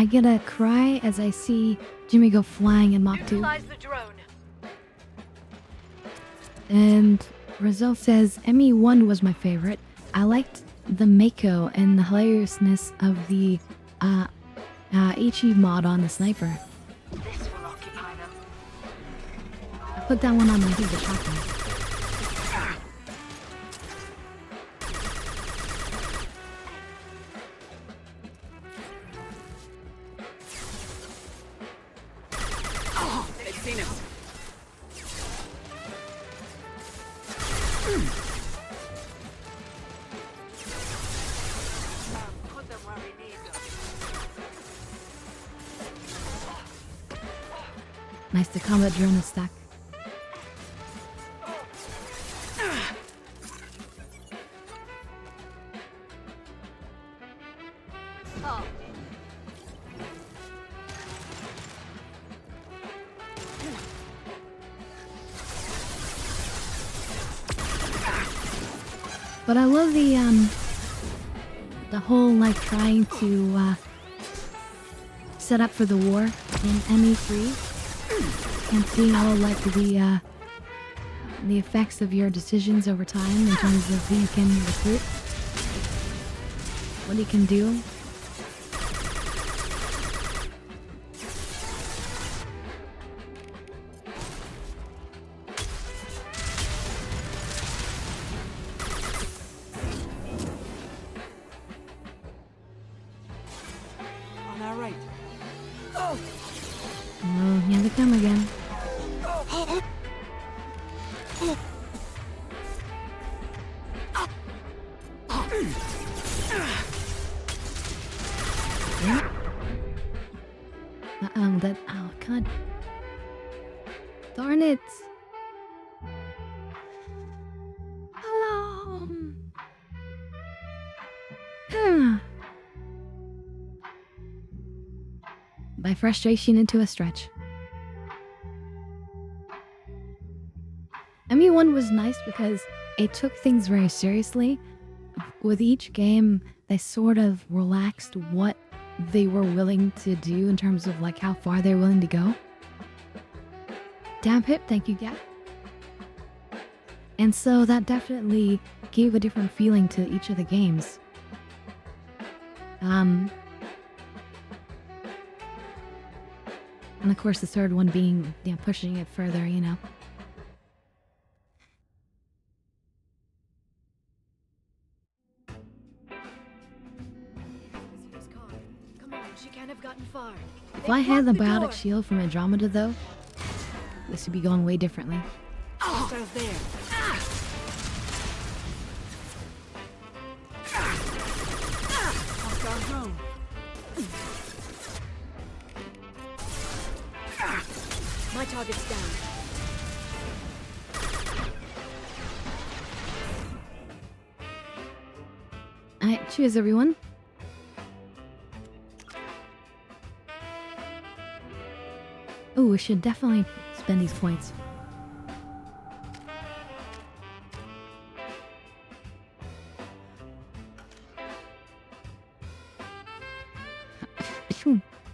get a cry as I see Jimmy go flying in Mach 2. Utilize the drone. And Rizal says ME1 was my favorite. I liked the Mako and the hilariousness of the HE mod on the sniper. This will occupy them. I put that one on, I think, the shotgun. They've seen us. Put them where we need them. Nice, the combat drone is stuck. Oh. But I love the whole, like, trying to set up for the war in ME3 and seeing all, like, the the effects of your decisions over time in terms of who you can recruit, what you can do. On our right. Oh, here they come again. Oh, God. Darn it. Hello. By frustration into a stretch. ME1 was nice because it took things very seriously. With each game, they sort of relaxed what they were willing to do in terms of like how far they're willing to go. Damn hip, thank you, Gap. And so that definitely gave a different feeling to each of the games. And of course the third one being, yeah, pushing it further, you know. Come on, she can't have gotten far. If I had the biotic shield from Andromeda though, this would be going way differently. Hostiles there. Hostile drone. My target's down. Alright, cheers everyone. Oh, we should definitely spend these points.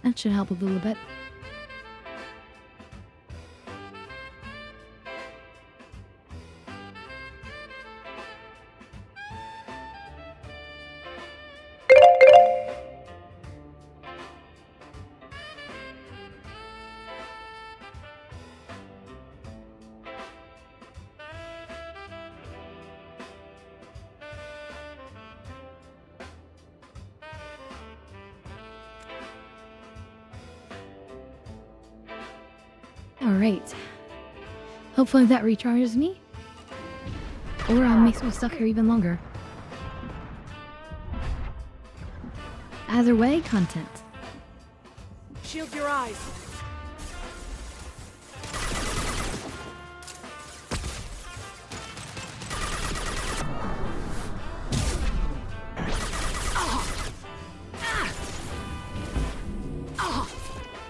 That should help a little bit. Alright. Hopefully that recharges me. Or makes me stuck here even longer. Either way, content. Shield your eyes.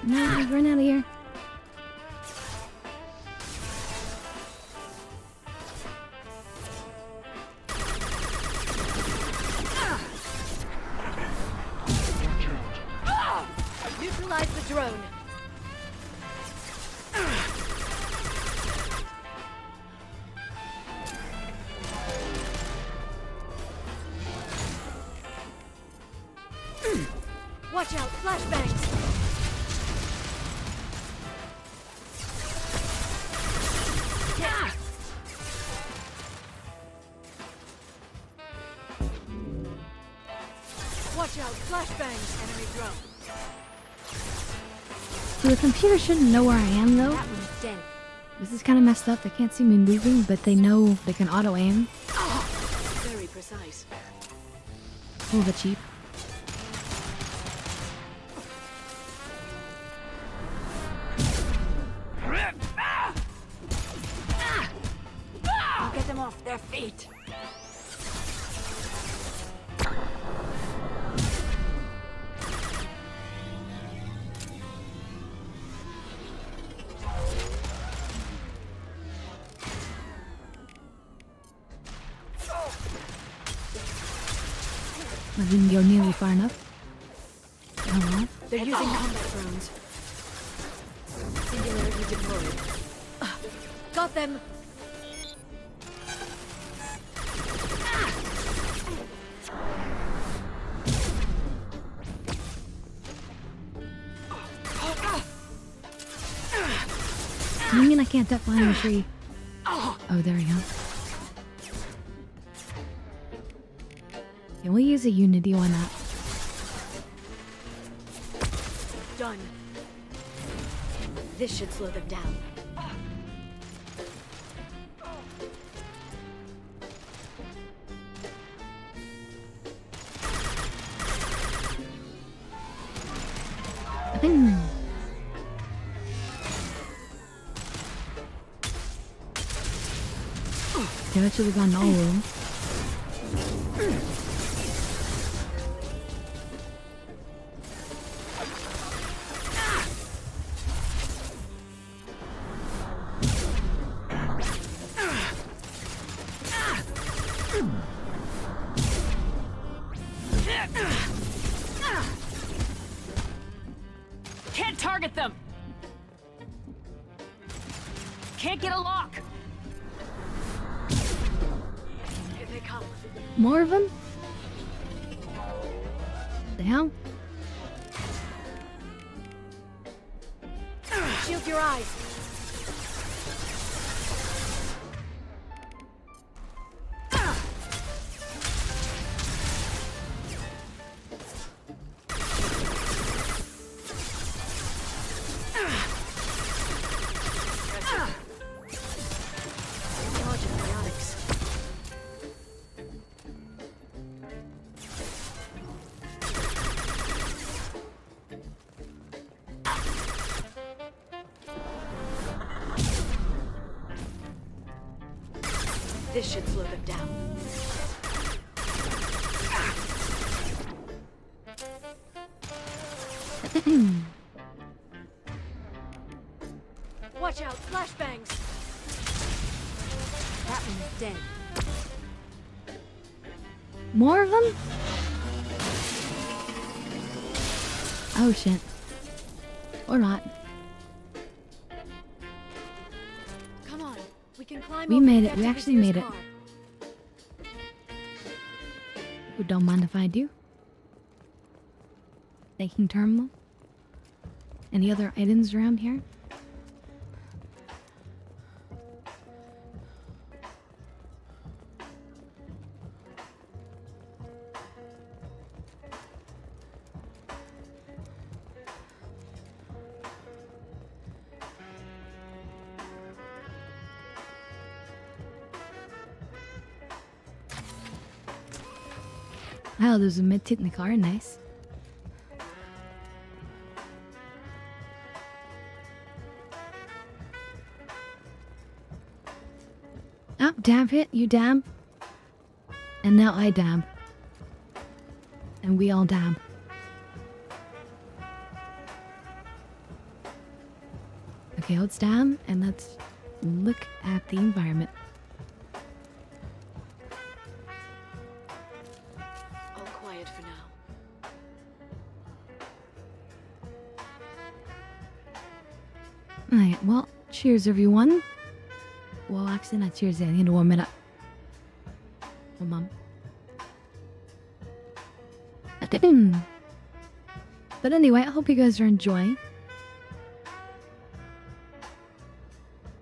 No, run out of here. Neutralize the drone. Watch out, flashbangs. Yeah. Watch out, flashbangs. Enemy drone. So the computer shouldn't know where I am though. That one's dead. This is kind of messed up. They can't see me moving, but they know they can auto aim. Very precise. A little bit cheap. I'll get them off their feet. I didn't go nearly far enough. Oh well. They're using combat drones. Singularity deployed. Got them. can't duck behind the tree. Oh, there we go. Can we use a Unity? Why not? Done. This should slow them down. Damn, I should have gone all of them. Can't target them! Can't get a lock! Here they come. More of them? The hell? Shield your eyes. This should slow them down. Watch out, flashbangs! That one's dead. More of them? Oh shit. Or not. Come on, we can climb. We over made and it. get We to actually Vizier's made it. car. Who don't mind if I do? Taking terminal. Any other items around here? Oh, there's a medkit in the car. Nice. Oh, dab hit. You dab. And now I dab. And we all dab. Okay, let's dab and let's look at the environment. All quiet for now. Alright, well, cheers everyone. Well, actually not cheers yet. I need to warm it up. Oh, Mom. But anyway, I hope you guys are enjoying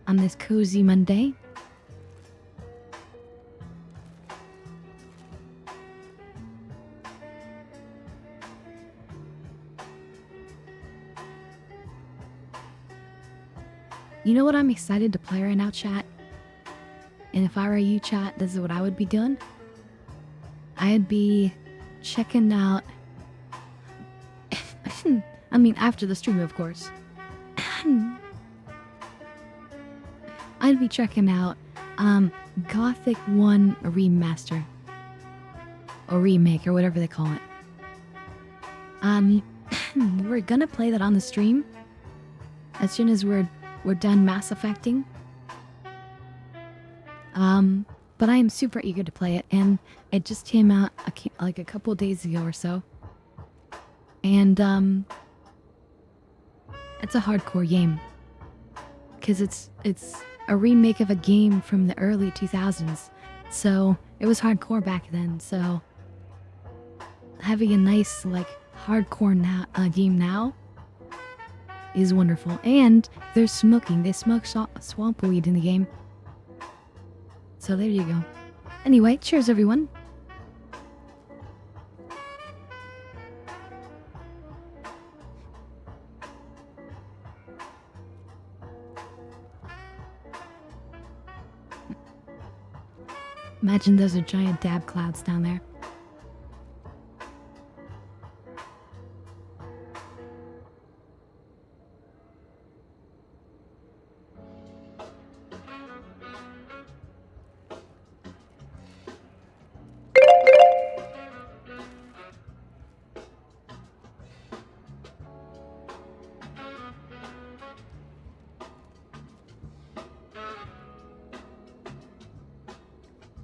on this cozy Monday. You know what I'm excited to play right now, chat? And if I were you, chat, this is what I would be doing. I'd be checking out... I mean, after the stream, of course. I'd be checking out Gothic 1 Remaster. Or remake, or whatever they call it. We're gonna play that on the stream. As soon as we're done Mass Effecting. But I am super eager to play it, and it just came out like a couple days ago or so. And it's a hardcore game, because it's a remake of a game from the early 2000s, so it was hardcore back then. So having a nice like hardcore game now is wonderful. And there's smoking. They smoke swamp weed in the game. So there you go. Anyway, cheers everyone. Imagine those are giant dab clouds down there.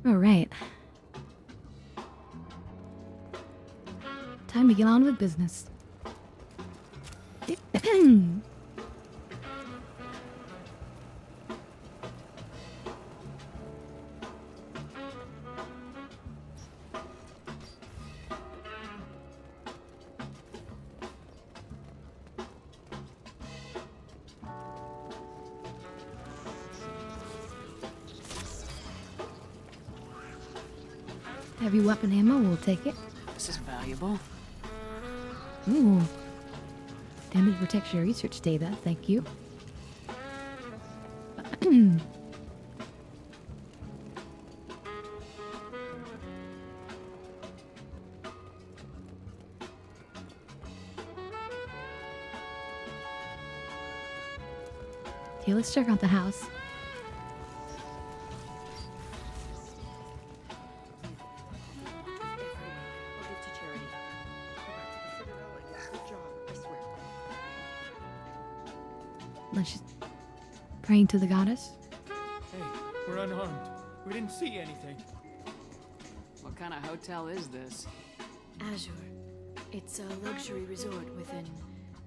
All right. Time to get on with business. Heavy weapon ammo, we'll take it. This is valuable. Ooh. Damage protects your research data, thank you. Okay, let's check out the house. Let's just praying to the goddess. Hey, we're unarmed. We didn't see anything. What kind of hotel is this? Azure. It's a luxury resort with an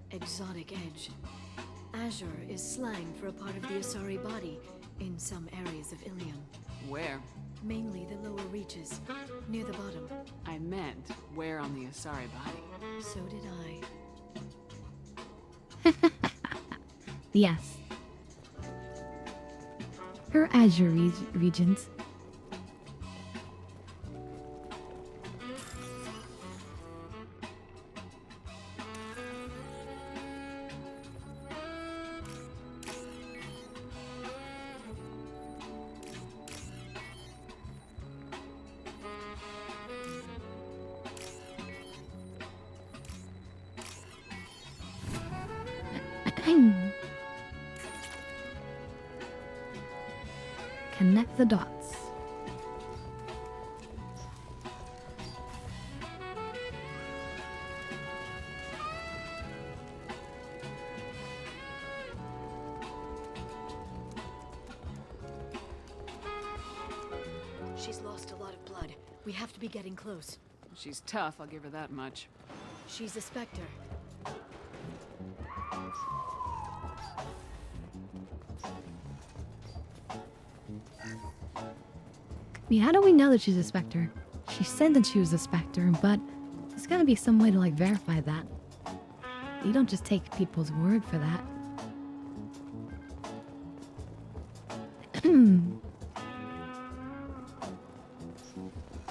exotic edge. Azure is slang for a part of the Asari body in some areas of Ilium. Where? Mainly the lower reaches, near the bottom. I meant, where on the Asari body? So did I. Yes. Her Azure regions. Connect the dots. She's lost a lot of blood. We have to be getting close. She's tough, I'll give her that much. She's a Spectre. I mean, how do we know that she's a Spectre? She said that she was a Spectre, but there's gotta be some way to, like, verify that. You don't just take people's word for that.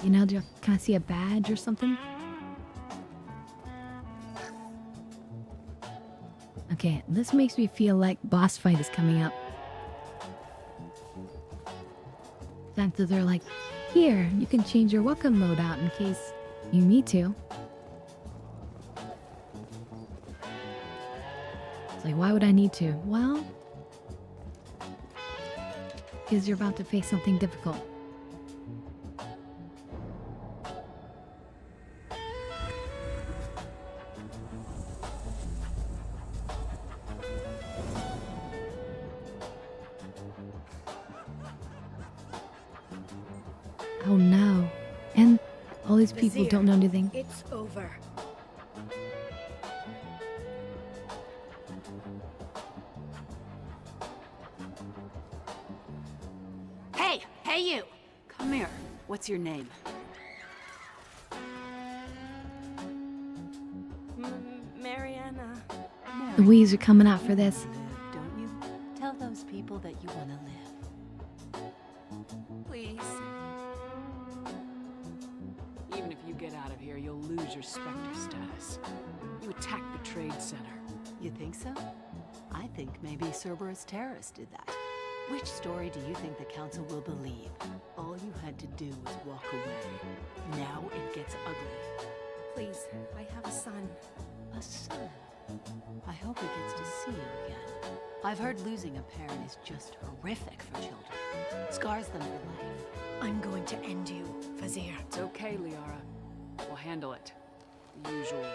You know, can I see a badge or something? Okay, this makes me feel like boss fight is coming up. After they're like, here, you can change your weapon loadout in case you need to. It's like, why would I need to? Well, because you're about to face something difficult. Oh no. And all these people Vizier, don't know anything. It's over. Hey! Hey you! Come here. What's your name? Mariana. The weeds are coming out for this. Don't you? Tell those people that you want to live. Please. Even if you get out of here, you'll lose your Spectre status. You attacked the trade center. You think so? I think maybe Cerberus terrorists did that. Which story do you think the council will believe? All you had to do was walk away. Now it gets ugly. Please, I have a son. A son? I hope he gets to see you again. I've heard losing a parent is just horrific for children. Scars them for life. I'm going to end you, Fazir. It's okay, Liara. We'll handle it. The usual way.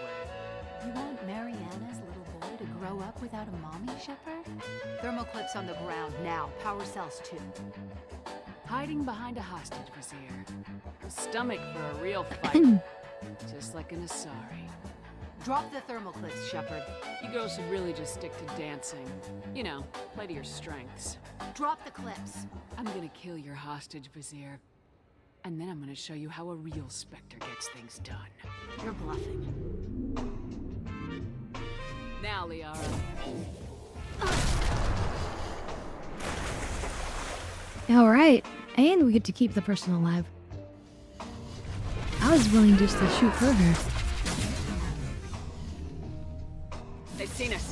You want Mariana's little boy to grow up without a mommy, Shepard? Thermal clips on the ground now. Power cells too. Hiding behind a hostage, Vizier. A stomach for a real fight. Just like an Asari. Drop the thermal clips, Shepard. You girls should really just stick to dancing. You know, play to your strengths. Drop the clips. I'm gonna kill your hostage, Vizier. And then I'm gonna show you how a real Spectre gets things done. You're bluffing. Now, Liara. Alright, and we get to keep the person alive. I was willing just to shoot for her. They've seen us.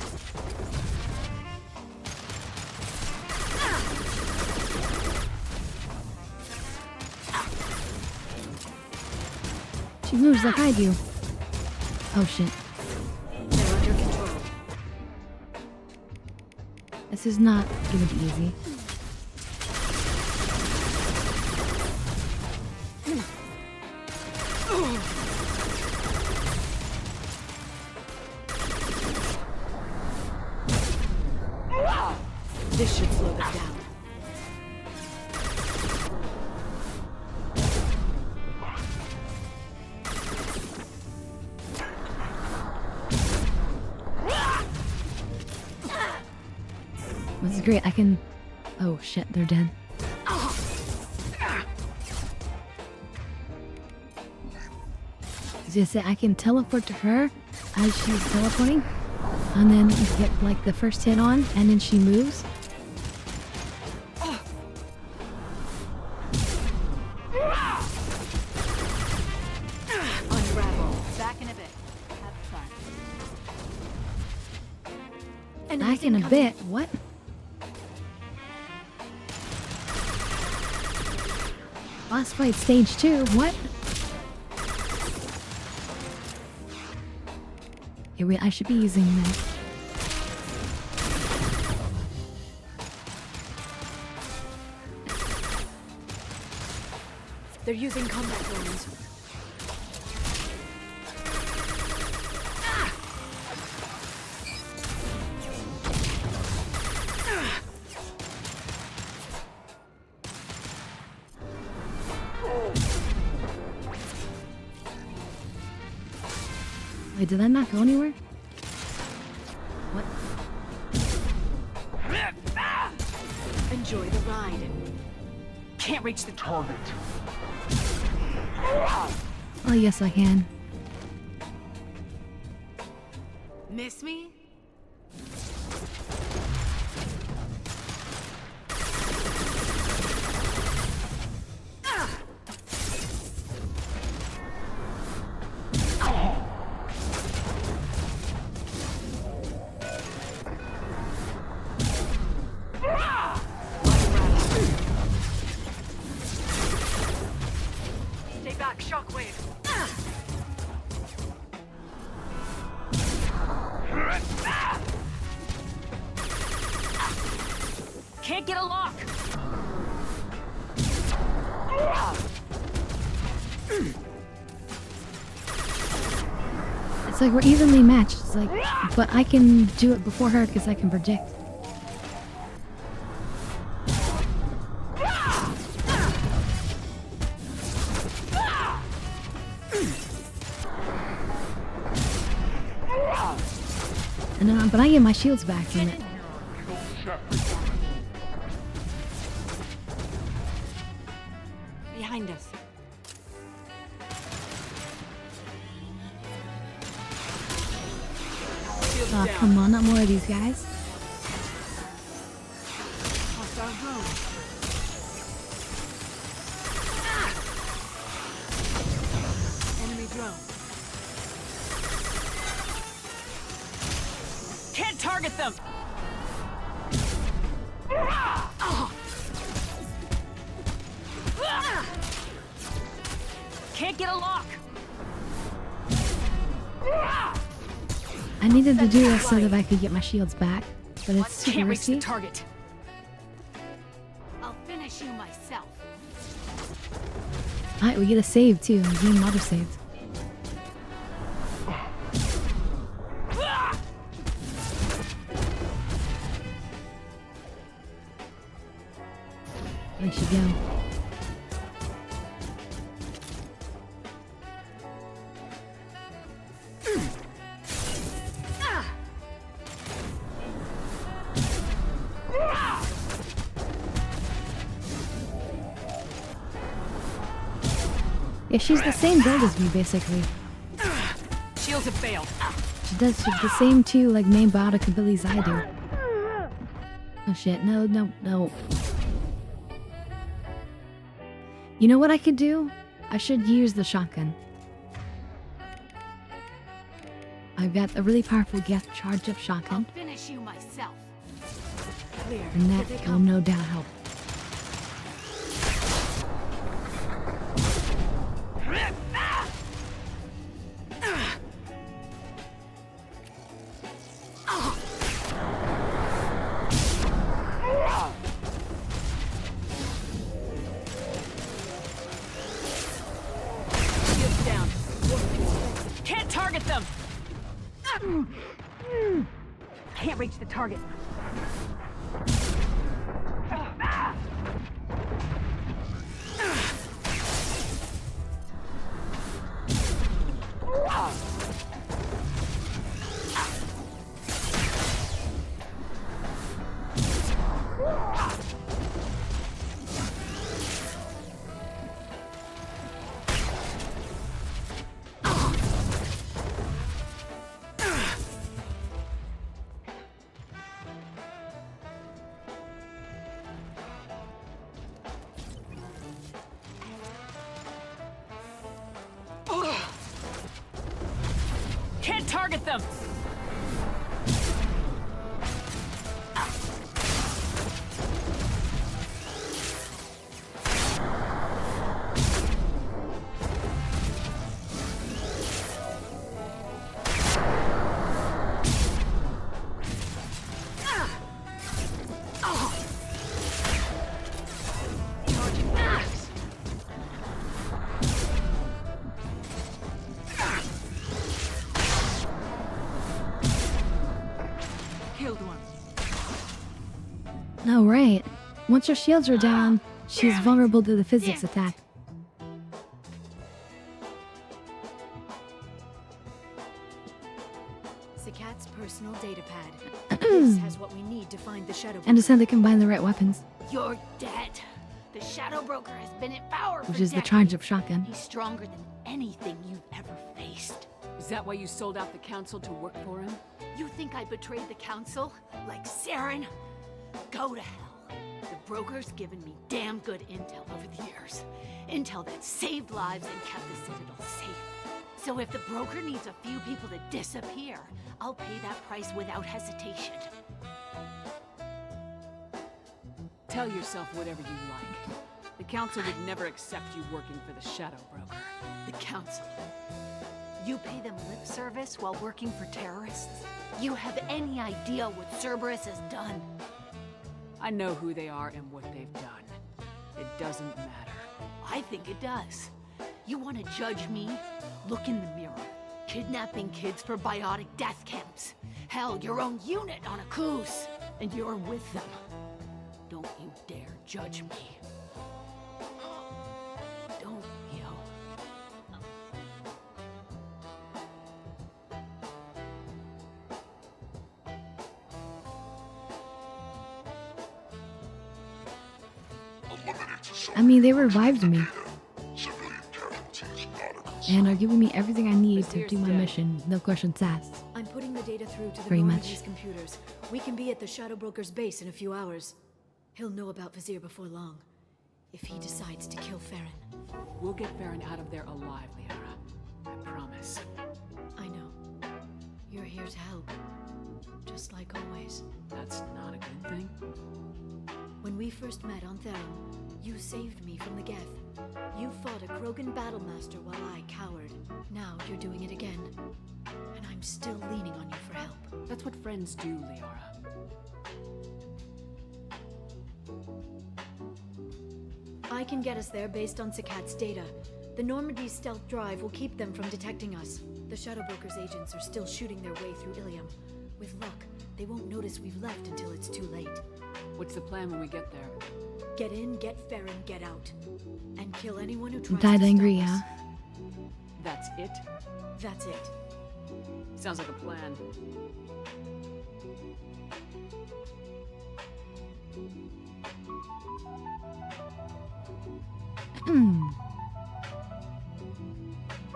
She moves like I do. Oh shit. They're under control. This is not gonna be easy. This should slow them down. This is great. I can... Oh shit, they're dead. Just say I can teleport to her as she's teleporting, and then get like the first hit on, and then she moves. Unravel. Back in a bit. Have fun. Back in a bit. What? Boss fight stage 2. What? Here we. I should be using this. They're using combat drones. Wait, did that not go anywhere? What? Enjoy the ride. Can't reach the target. Oh, yes, I can. Miss me? Stay back, shockwave. Can't get a lock. It's like we're evenly matched. It's like, but I can do it before her because I can project. And but I get my shields back from it. Behind us. Shield Oh, come on, not more of these guys. Hostile drone. Enemy drone. Can't target them! Can't get a lock! I needed to do this so that I could get my shields back, but it's super Can't reach the risky. target. I'll finish you myself. Alright, we get a save too. The game auto saved. Where'd she go? Yeah, she's the same build as me, basically. Shields have failed. She does the same two, like, main biotic abilities I do. Oh shit, no, no, no. You know what I could do? I should use the shotgun. I've got a really powerful gift charge up shotgun, I'll finish you myself. Clear. and that will no doubt help. Shields down. Can't target them. Can't reach the target. Can't target them. Killed one. Oh, right. Once her shields are down, she's vulnerable to the physics attack. Zakat's personal data pad. This has what we need to find the Shadow And just had to combine the right weapons, You're dead. The Shadow Broker has been in power which for is the decades. charge up shotgun. He's stronger than anything you've ever faced. Is that why you sold out the council to work for him? You think I betrayed the council? Like Saren? Go to hell. The broker's given me damn good intel over the years. Intel that saved lives and kept the Citadel safe. So if the broker needs a few people to disappear, I'll pay that price without hesitation. Tell yourself whatever you like. The council would never accept you working for the Shadow Broker. The council. You pay them lip service while working for terrorists? You have any idea what Cerberus has done? I know who they are and what they've done. It doesn't matter. I think it does. You want to judge me? Look in the mirror. Kidnapping kids for biotic death camps. Hell, your own unit on a cruise. And you're with them. Don't you dare judge me. Don't you? I mean, they revived me. And are giving me everything I need to do my mission, no questions asked. I'm putting the data through to the Very much. Normandy's computers. We can be at the Shadow Broker's base in a few hours. He'll know about Vizier before long, if he decides to kill Farron. We'll get Farron out of there alive, Liara. I promise. I know. You're here to help. Just like always. That's not a good thing. When we first met on Theron, you saved me from the Geth. You fought a Krogan battlemaster while I cowered. Now you're doing it again. And I'm still leaning on you for help. That's what friends do, Liara. I can get us there based on Sakat's data. The Normandy's stealth drive will keep them from detecting us. The Shadow Broker's agents are still shooting their way through Ilium. With luck, they won't notice we've left until it's too late. What's the plan when we get there? Get in, get Farron, get out. And kill anyone who tries Died to angry, stop us. yeah. That's it? That's it. Sounds like a plan.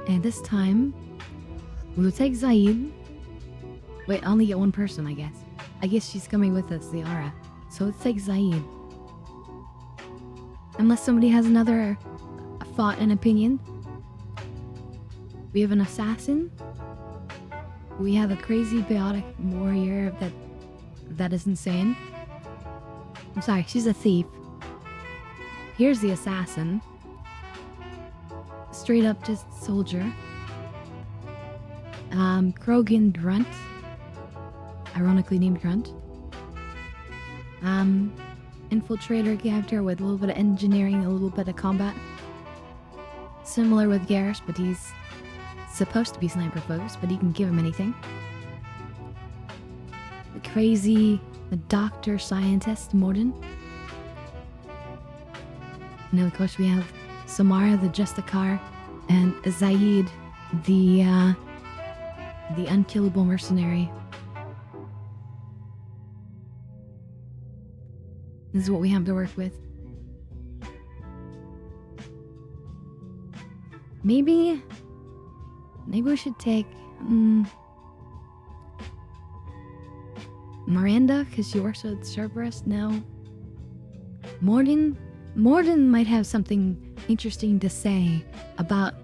And this time, we'll take Zaid. Wait, I only get one person, I guess. I guess she's coming with us, Liara. So let's take Zaid. Unless somebody has another thought and opinion. We have an assassin. We have a crazy, chaotic warrior that is insane. I'm sorry, she's a thief. Here's the assassin. Straight up just soldier. Krogan Grunt. Ironically named Grunt. Infiltrator character with a little bit of engineering, a little bit of combat. Similar with Garrus, but he's supposed to be sniper focused, but he can give him anything. The doctor scientist Morden. And then of course we have Samara the Justicar and Zaid the unkillable mercenary. This is what we have to work with. Maybe we should take Miranda, because she works with Cerberus. No. Morden might have something interesting to say about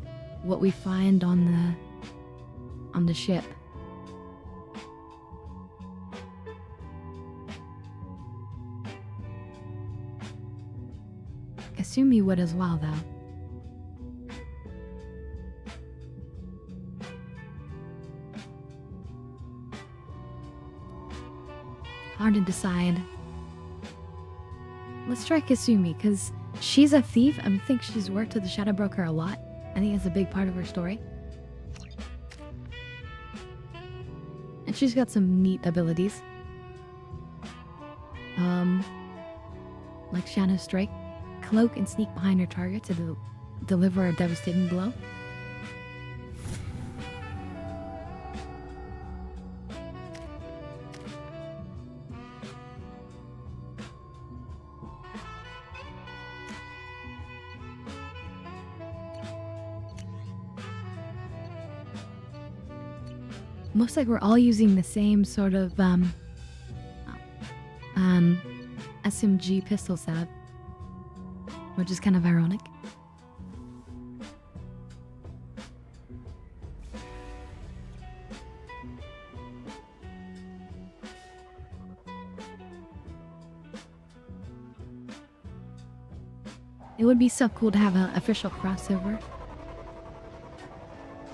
what we find on the ship. Assume you would as well, though. Hard to decide. Let's try Kasumi, because she's a thief. I think she's worked with the Shadow Broker a lot. I think it's a big part of her story. And she's got some neat abilities. Like Shadow Strike. Cloak and sneak behind her target to deliver a devastating blow. Looks like we're all using the same sort of SMG pistol setup, which is kind of ironic. It would be so cool to have an official crossover.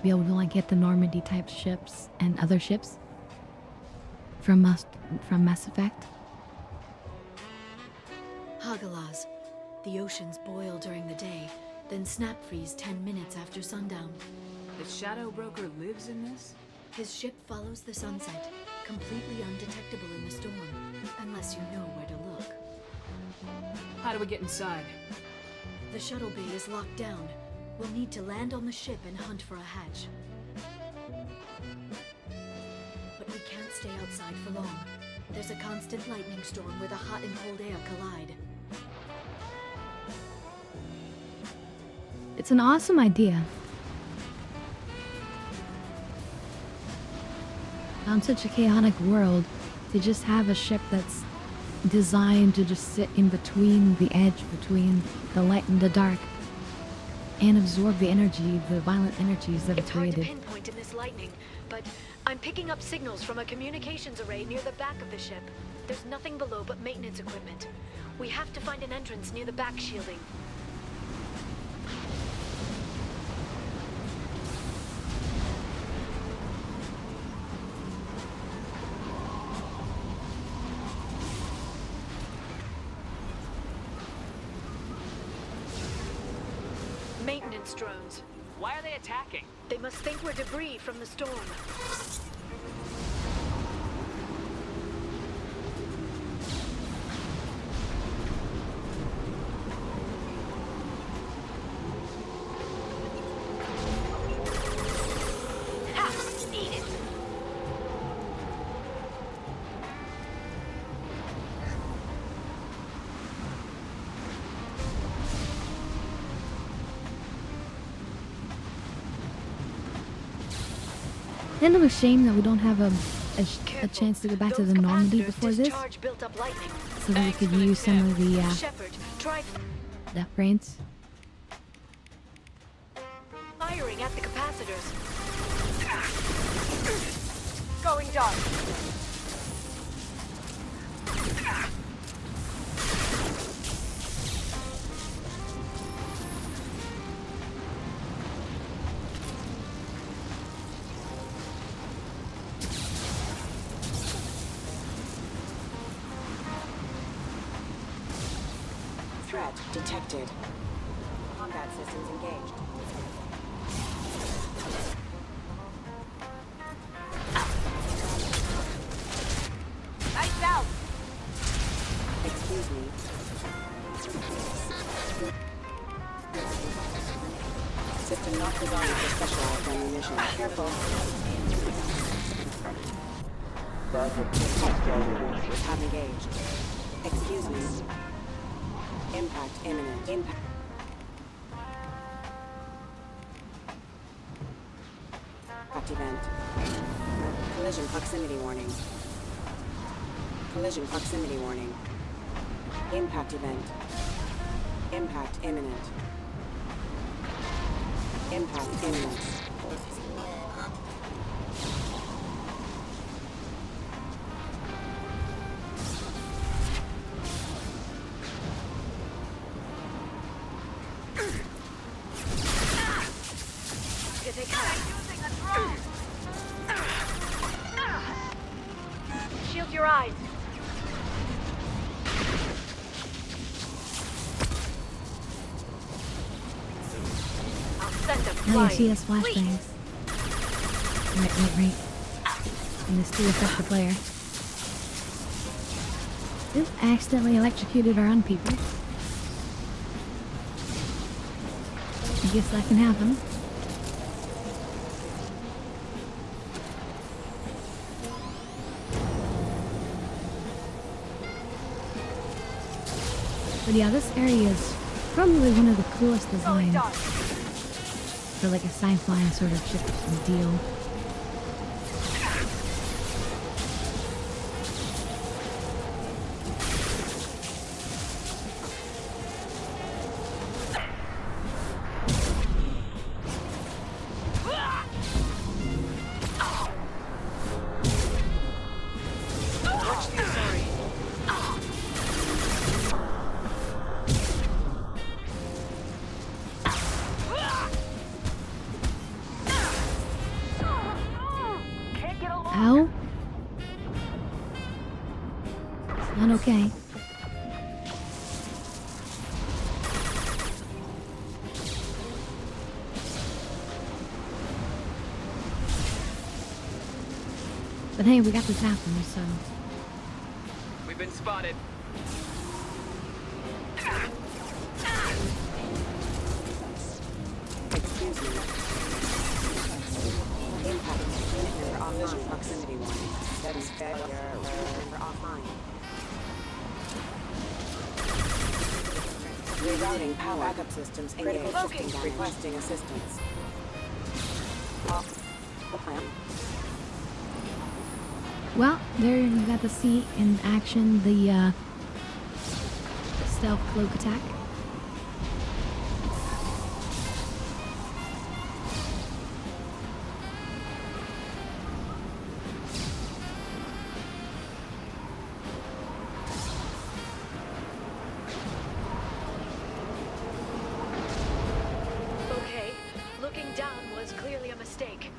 Be able to like get the Normandy type ships and other ships from Mass Effect. Hagalaz. The oceans boil during the day, then snap freeze 10 minutes after sundown. The Shadow Broker lives in this? His ship follows the sunset, completely undetectable in the storm, unless you know where to look. How do we get inside? The shuttle bay is locked down. We'll need to land on the ship and hunt for a hatch. But we can't stay outside for long. There's a constant lightning storm where the hot and cold air collide. It's an awesome idea. on such a chaotic world, to just have a ship that's designed to just sit in between the edge between the light and the dark and absorb the energy, the violent energies that are It's hard to created. pinpoint in this lightning, but I'm picking up signals from a communications array near the back of the ship. There's nothing below but maintenance equipment. We have to find an entrance near the back shielding. Maintenance drones. Why are they attacking? They must think we're debris from the storm. Ha! Eat it! Kind of a shame that we don't have a chance to go back to the Normandy before this, Discharge built up lightning. so that we could use some of the Shepard, try upgrades. firing at the capacitors. Going dark. Threat detected. Combat systems engaged. Lights out. Excuse me. System not designed for specialized ammunition. Careful. Have engaged. Excuse me. Impact imminent. Impact. Event. Collision proximity warning. Collision proximity warning. Impact event. Impact imminent. Impact imminent. Get a cut. Shield your eyes. I'll send them Now you flying. see us flashbangs. Right. And this do affect the player. This accidentally electrocuted our own people. I guess that can happen. But yeah, this area is probably one of the coolest designs for like a sci-fi sort of ship deal. Ow. It's not okay. But hey, we got this happening, so... We've been spotted. Excuse me. Impact. Unit member offline. Proximity warning. Status failure. Unit member offline. Rerouting power. Backup systems engaged. Requesting assistance. Off. Plan. Well, there you got to see in action the stealth cloak attack. Okay, looking down was clearly a mistake.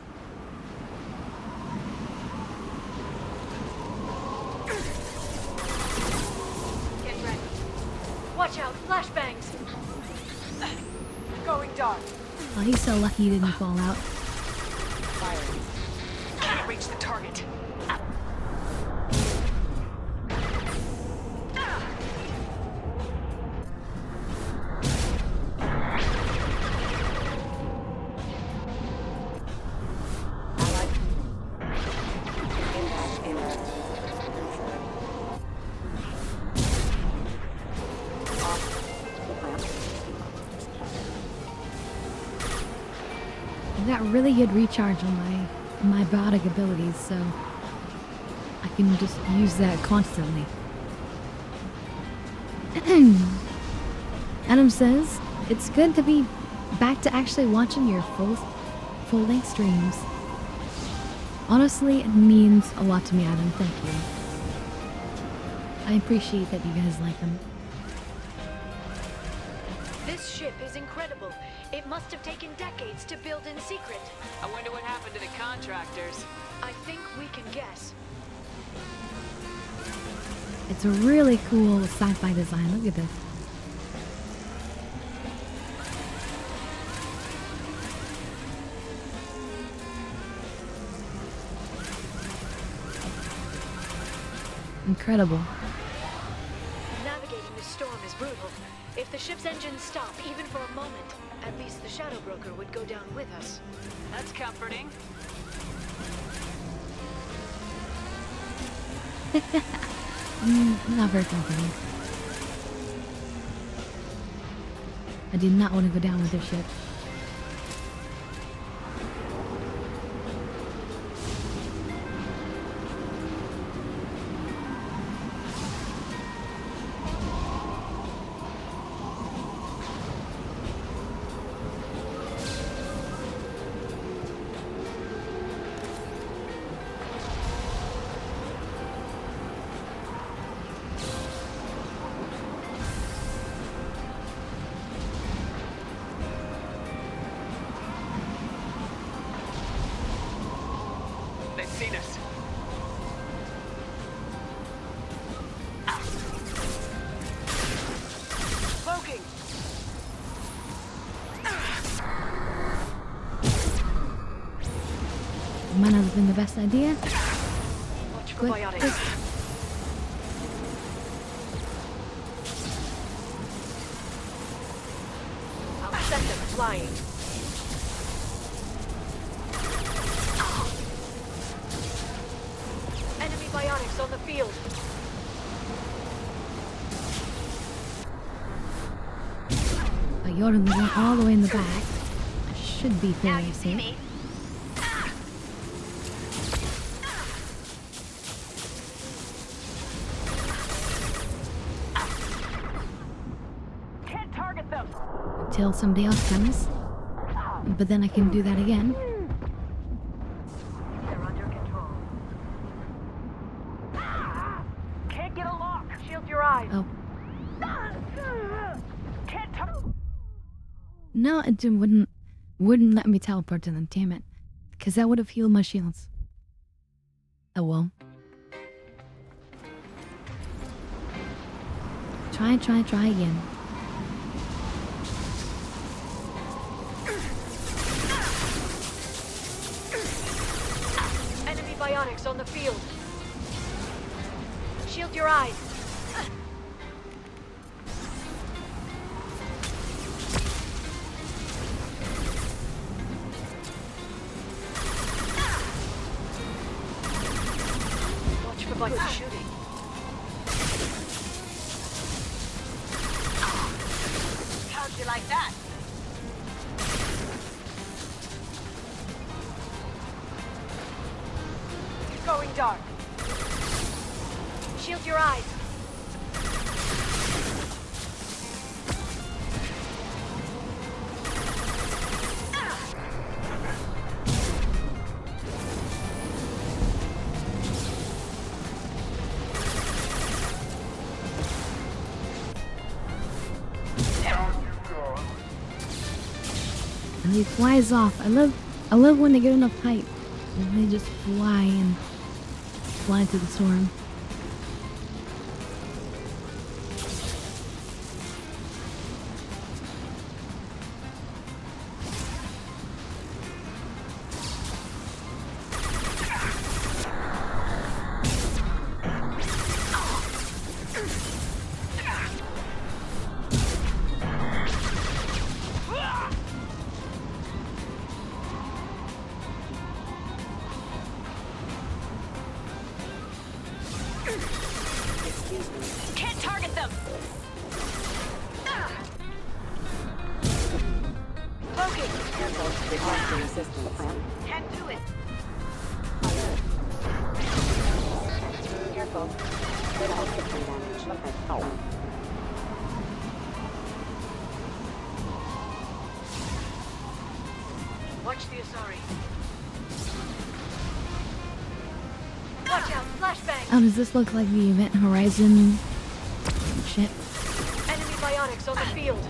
Get ready. Watch out, flashbangs! Going dark. Oh, he's so lucky he didn't fall out. Firing. Can't reach the target. I got really good recharge on my biotic abilities, so I can just use that constantly. Adam says it's good to be back to actually watching your full-length streams. Honestly, it means a lot to me, Adam. Thank you. I appreciate that you guys like them. This ship is incredible. It must have taken decades to build in secret. I wonder what happened to the contractors. I think we can guess. It's a really cool sci-fi design. Look at this. Incredible. Navigating this storm is brutal. If the ship's engines stop, even for a moment, at least the Shadow Broker would go down with us. That's comforting. Not very comforting. I did not want to go down with this ship. They've seen us. Cloaking! Might not have been the best idea. Watch for But biotics. I'll set them flying. Enemy biotics on the field. Yormandi went all the way in the back. Should be fairly safe. Can't target them. Till somebody else comes. But then I can do that again. They're under control. Can't get a lock. Shield your eyes. Oh. Can't target. No, it wouldn't let me teleport to them, damn it. Because that would have healed my shields. Oh well. Try again. Enemy biotics on the field. Shield your eyes. Watch for good shooting. How'd you like that? Going dark. Shield your eyes. And he flies off. I love when they get enough height and they just fly into the storm. Can't target them. Logan. Careful, requesting assistance. Can't do it. Careful. Critical system damage. Oh. Watch the Asari. Watch out, flashbang. Oh, does this look like the Event Horizon shit? Enemy biotics on the field.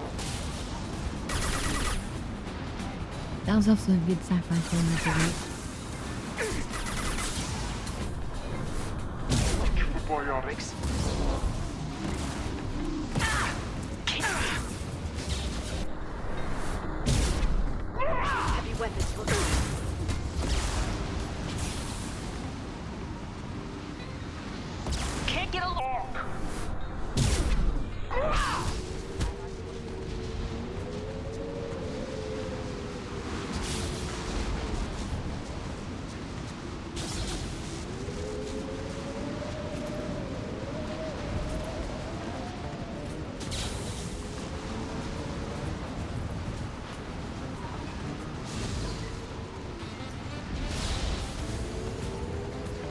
That was also a good sci-fi film, I believe. Biotics. Heavy weapons looking. Can't get along.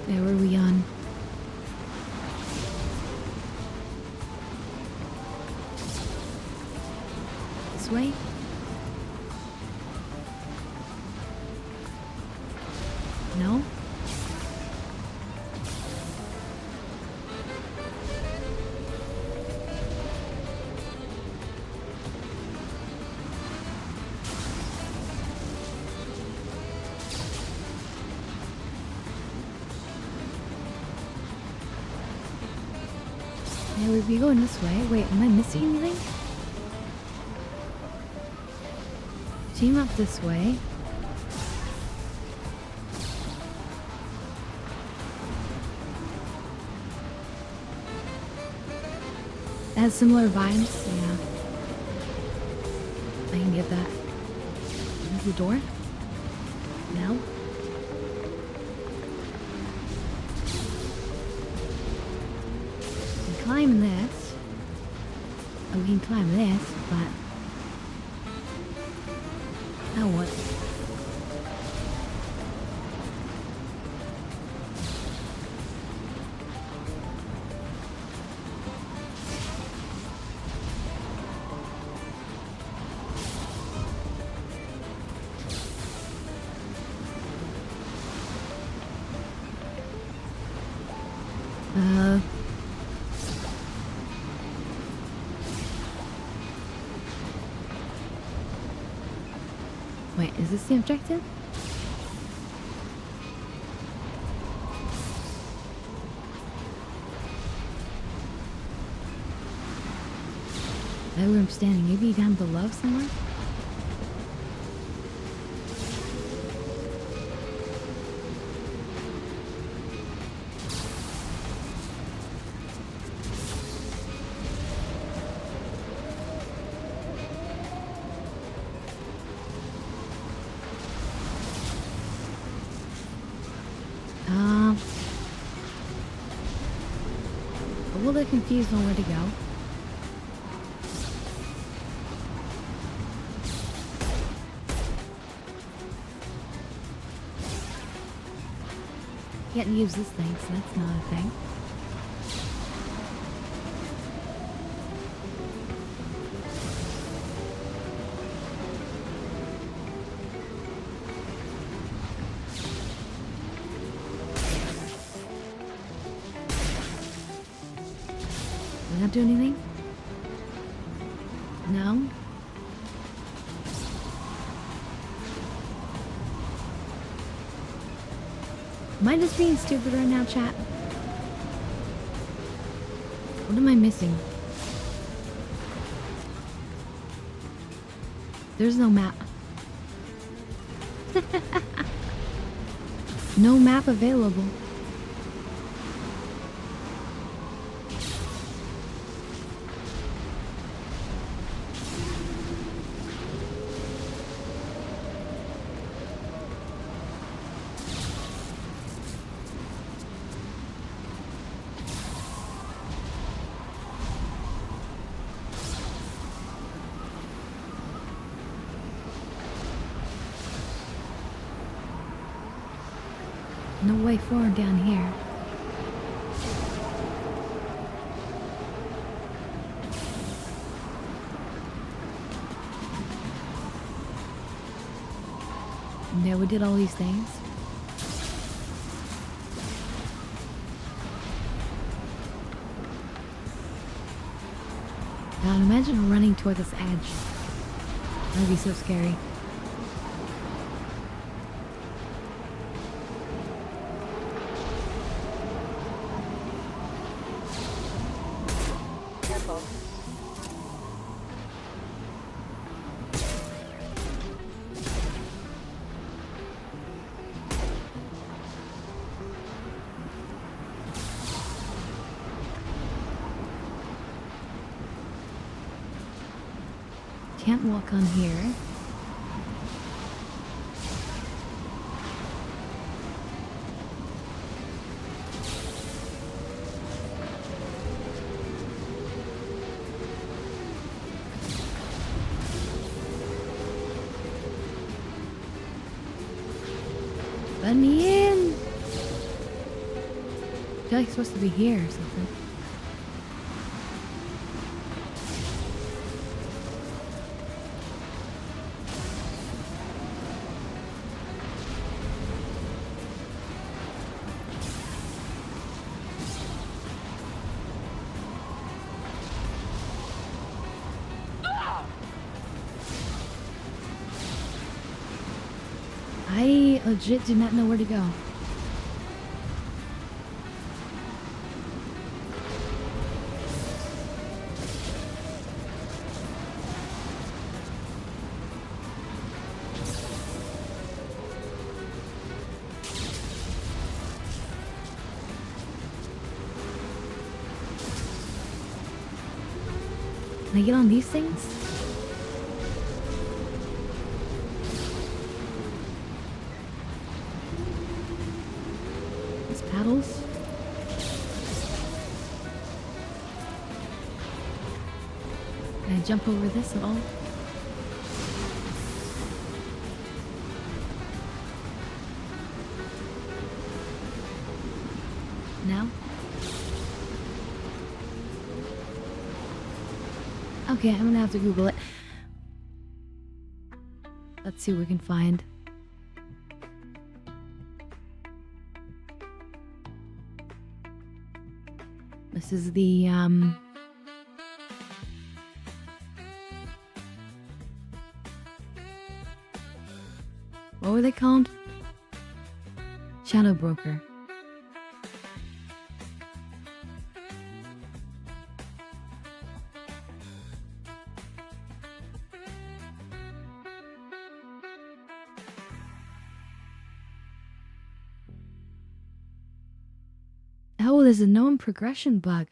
Where were we on? This way? No? Yeah, we'd be going this way. Wait, am I missing anything? Team up this way. It has similar vibes, yeah. I can get that. Is the door? No? We can climb this. Oh, we can climb this, but... Now what? Wait, is this the objective? There where I'm standing, maybe down below somewhere? A little confused on where to go. Can't use this thing, so that's not a thing. Did that do anything? No? Am I just being stupid right now, chat? What am I missing? There's no map. No map available. No way forward down here. Yeah, we did all these things. God, imagine running toward this edge. That'd be so scary. Can't walk on here. Let me in! I feel like it's supposed to be here or something. I legit do not know where to go. Can I get on these things? Paddles. Can I jump over this at all? No? Okay, I'm gonna have to Google it. Let's see what we can find. This is the, what were they called? Shadow Broker. Oh, there's a known progression bug.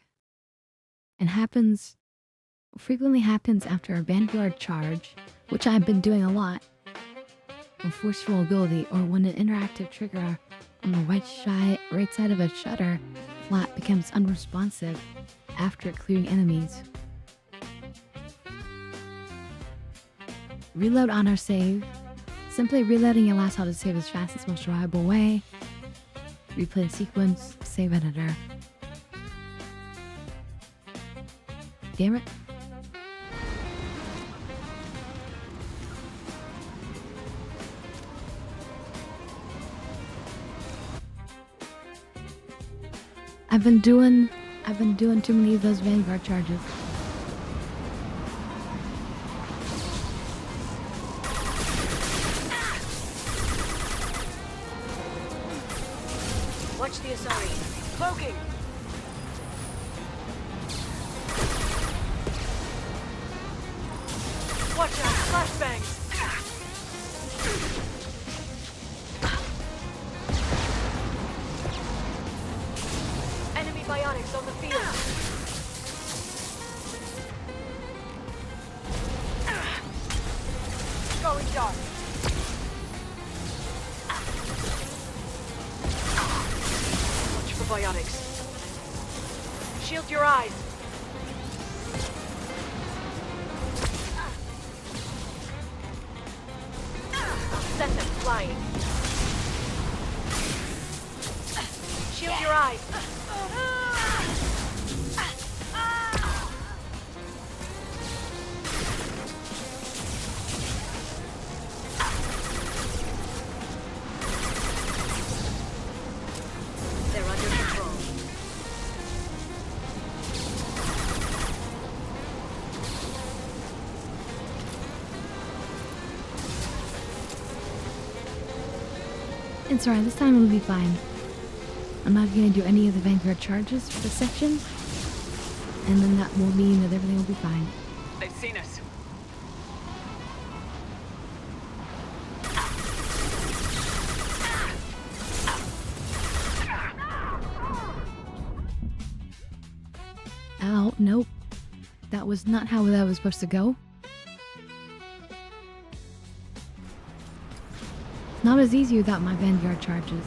And frequently happens after a vanguard charge, which I've been doing a lot, or forceful ability, or when an interactive trigger on the right side of a shutter flap becomes unresponsive after clearing enemies. Reload on our save. Simply reloading allows how to save as fast as most reliable way. Replay the sequence, save editor. Damn it. I've been doing too many of those Vanguard charges. Watch the Asari. Cloaking! Watch out! Flashbangs! Enemy biotics on the field! Going dark! Watch for biotics. Shield your eyes! Send them flying! Shield your eyes! They're under control. It's alright, this time it'll be fine. I'm not gonna do any of the Vanguard charges for this section. And then that will mean that everything will be fine. They've seen us. Ow, nope. That was not how that was supposed to go. Not as easy without my Vanguard charges.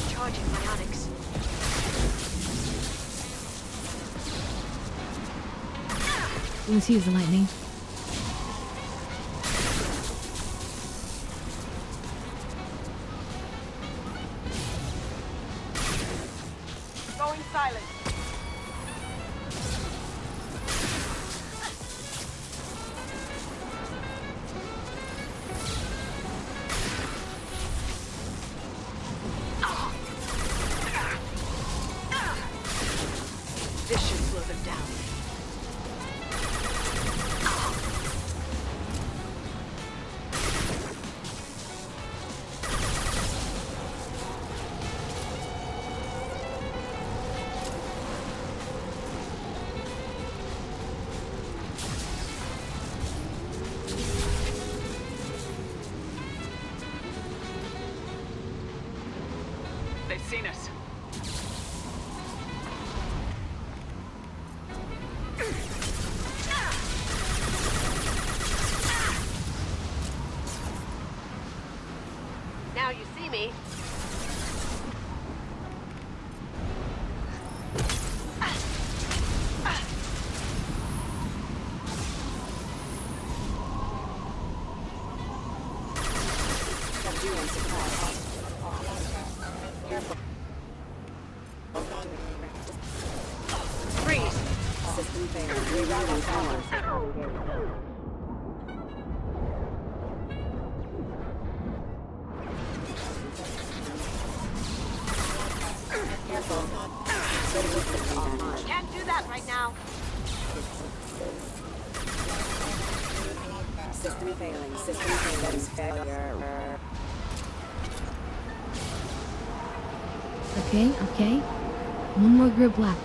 Charging biotics. Let's use the lightning. Going silent. This should slow them down. They've seen us. Now you see me. Freeze! System failed. Rerouting powers. Can't do that right now. System failing. System failing. Failure. Okay, okay. One more group left.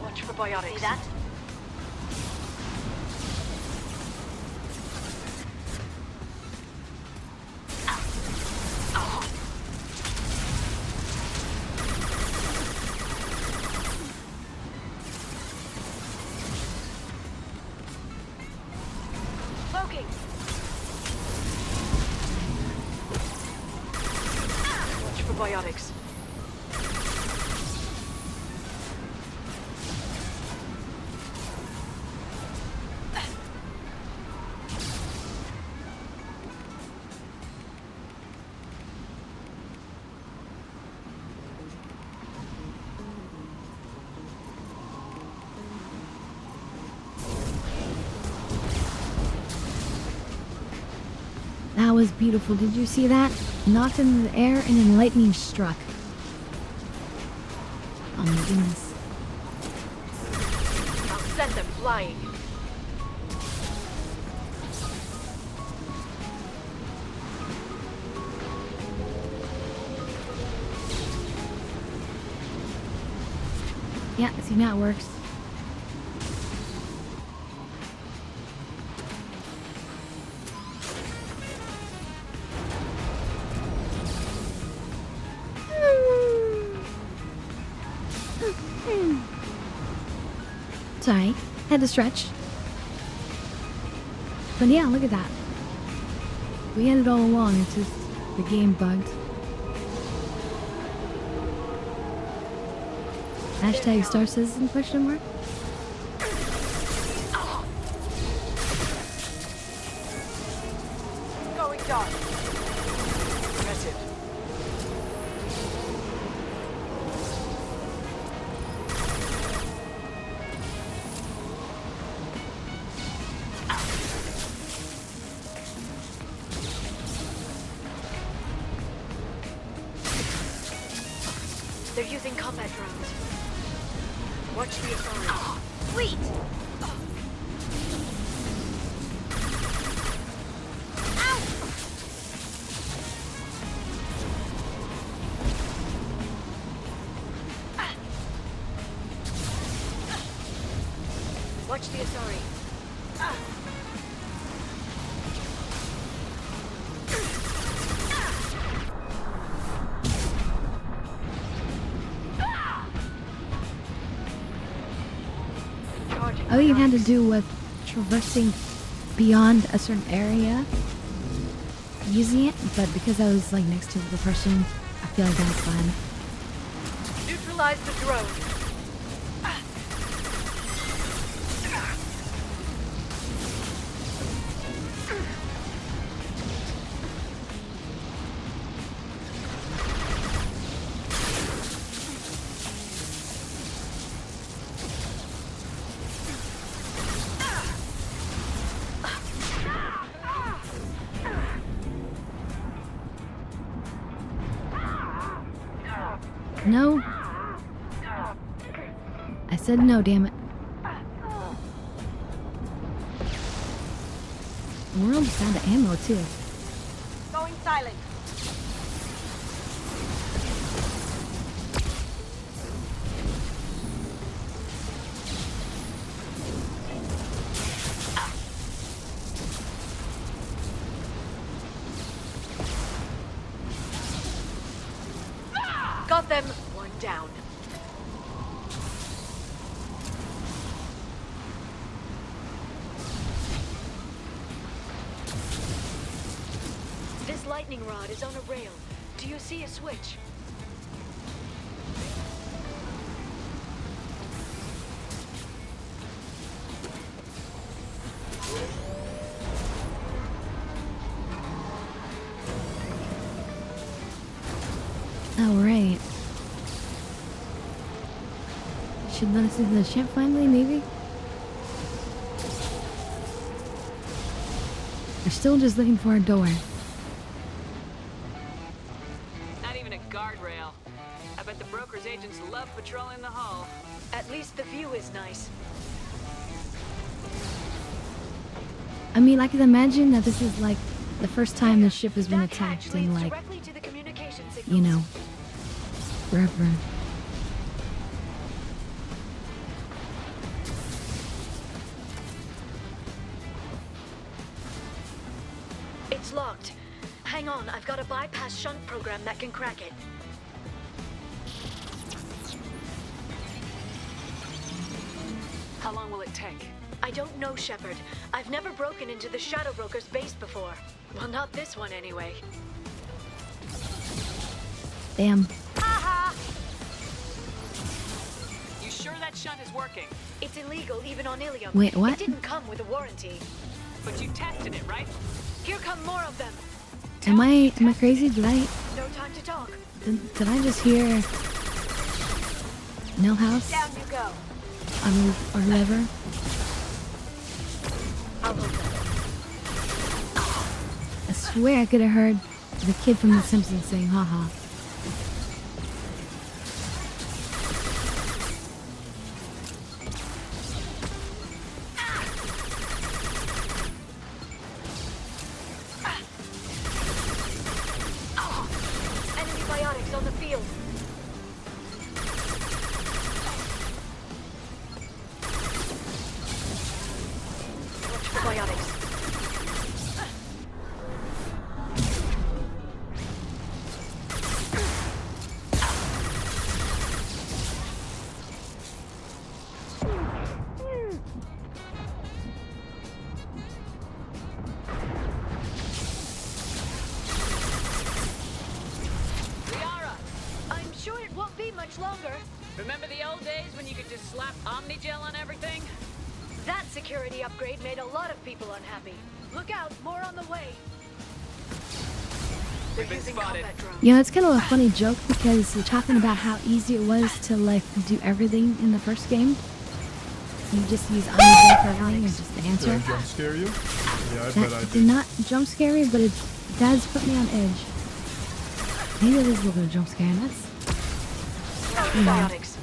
Watch for biotics. See that? was beautiful. Did you see that? Knocked into the air and then lightning struck. Oh my goodness. I'll send them flying. Yeah, see, now it works. Sorry, had to stretch. But yeah, look at that. We had it all along, it's just the game bugged. Hashtag Star Citizen question mark? Going dark. That's it. They're using combat drones. Watch the authority. Sweet! Watch the authority. I think it had to do with traversing beyond a certain area, using it, but because I was like next to the person, I feel like that was fine. Neutralize the drone. No. I said no, damn it. We're almost out of ammo too. Going silent. Got them. One down. This lightning rod is on a rail. Do you see a switch? Oh, right. Should let us into the ship finally, maybe? We're still just looking for a door. Not even a guardrail. I bet the broker's agents love patrolling the hull. At least the view is nice. I mean, I can imagine that this is like the first time the ship has been attacked in like, you know, forever. It's locked. Hang on, I've got a bypass shunt program that can crack it. How long will it take? I don't know, Shepard. I've never broken into the Shadow Broker's base before. Well, not this one anyway. Damn. You sure that shunt is working? It's illegal even on Ilium. Wait, what? It didn't come with a warranty. But you tested it, right? Here come more of them. Am I crazy? Did I No time to talk. did I just hear no house? Down you go. Or whatever? I'll hold them. A swear I could have heard the kid from The Simpsons saying haha. Enemy biotics on the field. Watch for biotics. I'm sure it won't be much longer. Remember the old days when you could just slap Omnigel on everything? That security upgrade made a lot of people unhappy. Look out, more on the way. They're using combat drones. You know, it's kind of a funny joke because you're talking about how easy it was to like do everything in the first game. You just use Omnigel for everything and just the answer. Did I jump scare you? Yeah, I bet I That did. did not jump scare you, but it does put me on edge. Maybe it is a little bit of jump scare, and that's Biotics.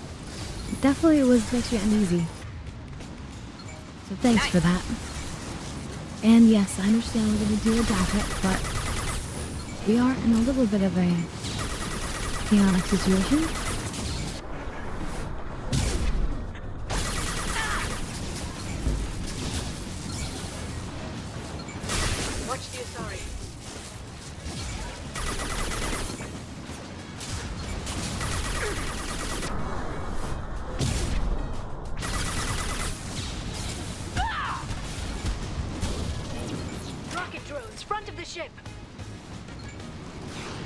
definitely makes you uneasy. So thanks for that. And yes, I understand we're gonna do a jacket, but we are in a little bit of a chaotic situation. Watch the Asari. Rocket drones, front of the ship.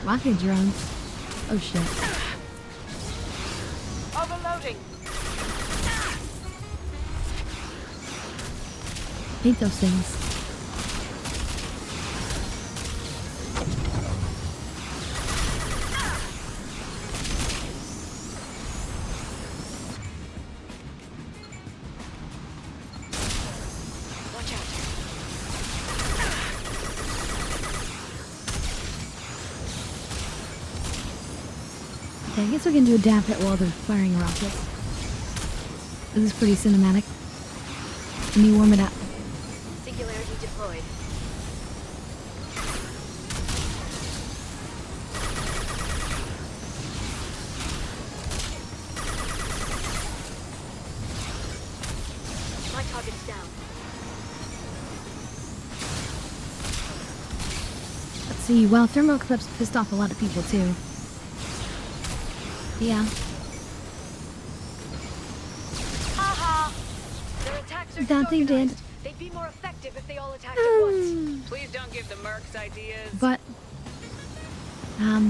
Rocket drones. Oh shit. Overloading. Hate those things. Watch out. Okay, I guess we can do a dab hit while they're firing rockets. This is pretty cinematic. Let me warm it up. Singularity deployed. My target's down. Let's see. Well, thermal eclipse pissed off a lot of people too. Yeah. Haha! Their attacks are That they did. disorganized. They'd be more effective if they all attacked at once. Please don't give the mercs ideas. But I'll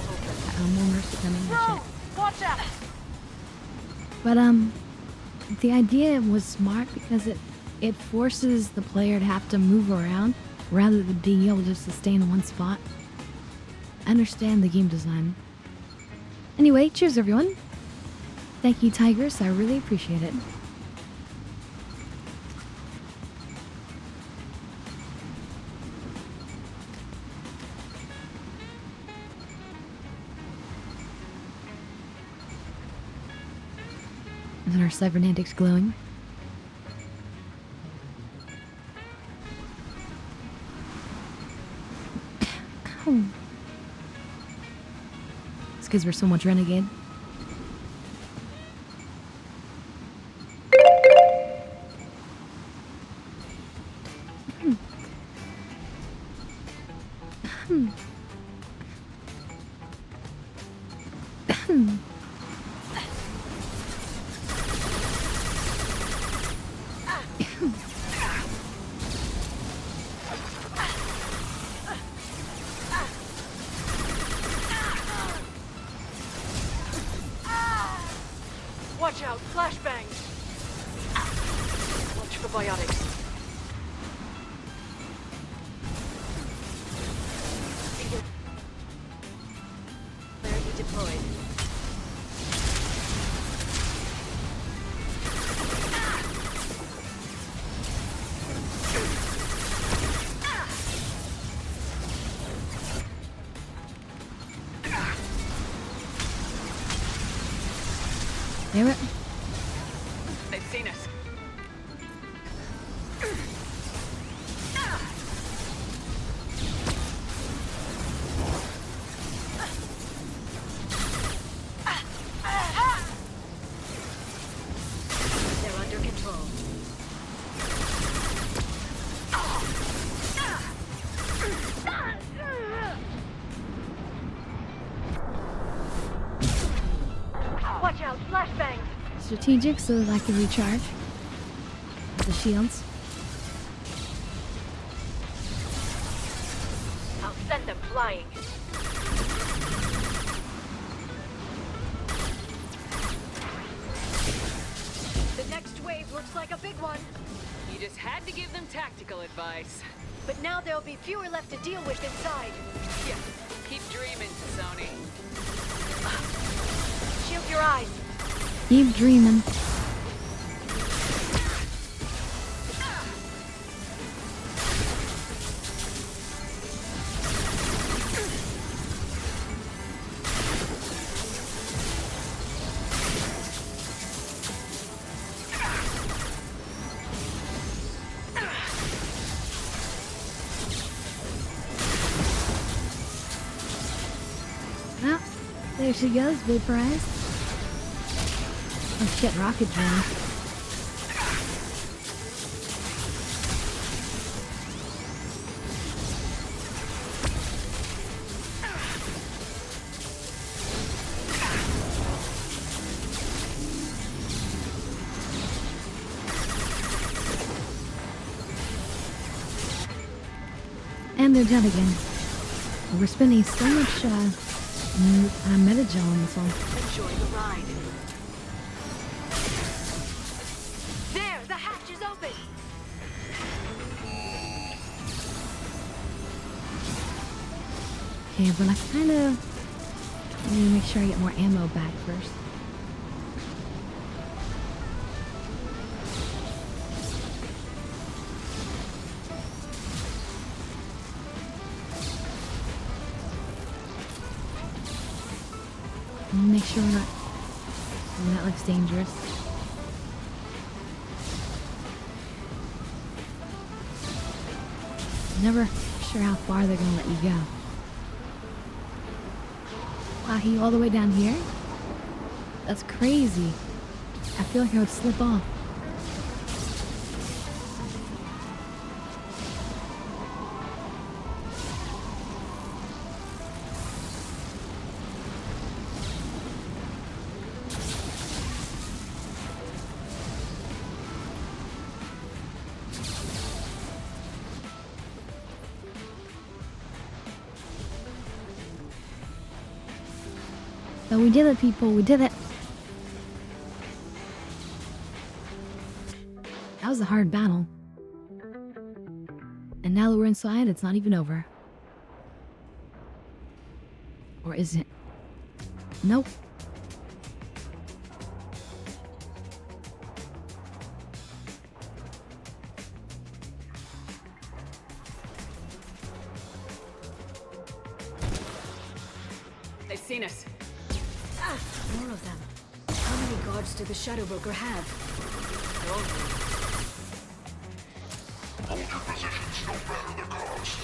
hold them. more mercy coming and shit. Watch out! But the idea was smart because it forces the player to have to move around rather than being able just to stay in one spot. I understand the game design. Anyway, cheers everyone. Thank you, Tigers. I really appreciate it. Is our cybernetics glowing? Oh. It's because we're so much renegade. Watch out, flashbangs. Watch for biotics. Singularity deployed. Damn it. They've seen us. They're under control. Watch out, flashbangs! Strategic so that I can recharge the shields. I'll send them flying. The next wave looks like a big one. You just had to give them tactical advice. But now there'll be fewer left to deal with inside. Yeah, keep dreaming, Sony. Shield your eyes. Keep dreaming. Ah, there she goes, vaporized. Oh shit, rocket jam. And they're done again. We're spending so much metagel on this one. Enjoy the ride. There, the hatch is open. Okay, but I kind of need to make sure I get more ammo back first. Make sure we're not. Oh, that looks dangerous. Never sure how far they're gonna let you go. Wow, he all the way down here? That's crazy. I feel like I would slip off. So we did it, people. We did it. That was a hard battle. And now that we're inside, it's not even over. Or is it? Nope. They've seen us. More of them. How many guards did the Shadow Broker have? Hold your positions, no matter the cost.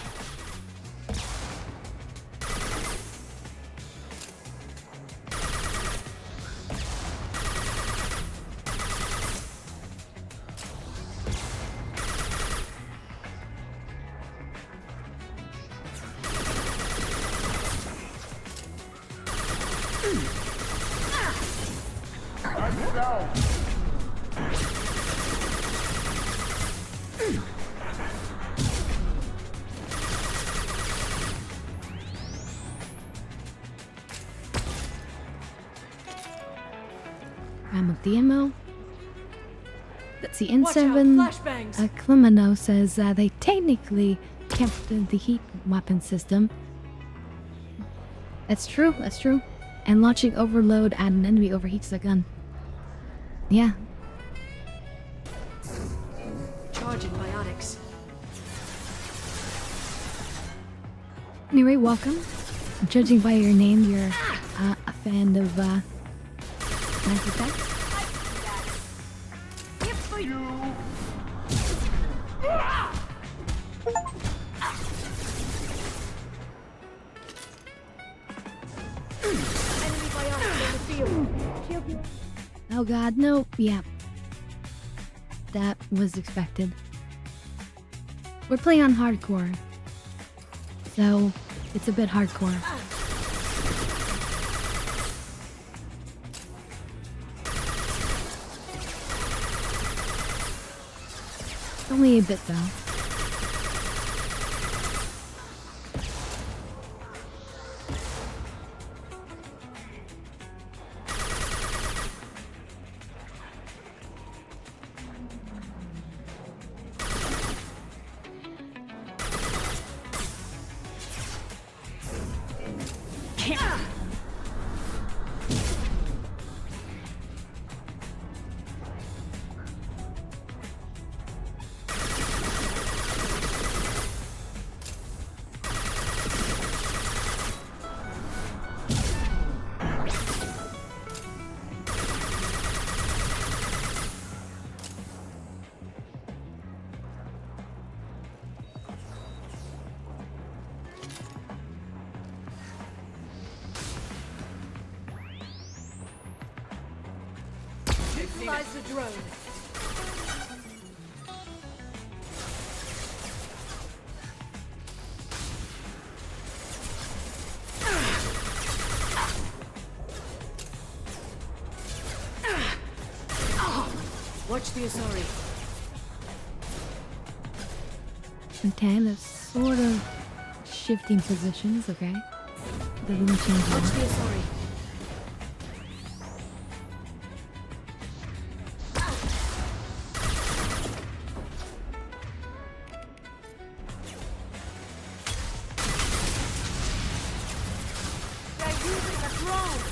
I'm with the ammo. Let's see, Watch out, N7 flashbangs. Clemeno says they technically kept the heat weapon system. That's true, that's true. And launching overload at an enemy overheats the gun. Yeah. Charging biotics. Anyway, welcome. Judging by your name, you're a fan of Mass Effect. Oh god, no. Yeah. That was expected. We're playing on hardcore, so it's a bit hardcore. Only a bit though. Neutralize the drone. Watch the Asari. Okay, they're sort of shifting positions, okay? Doesn't change a Watch lot. the Asari. They're using the drone.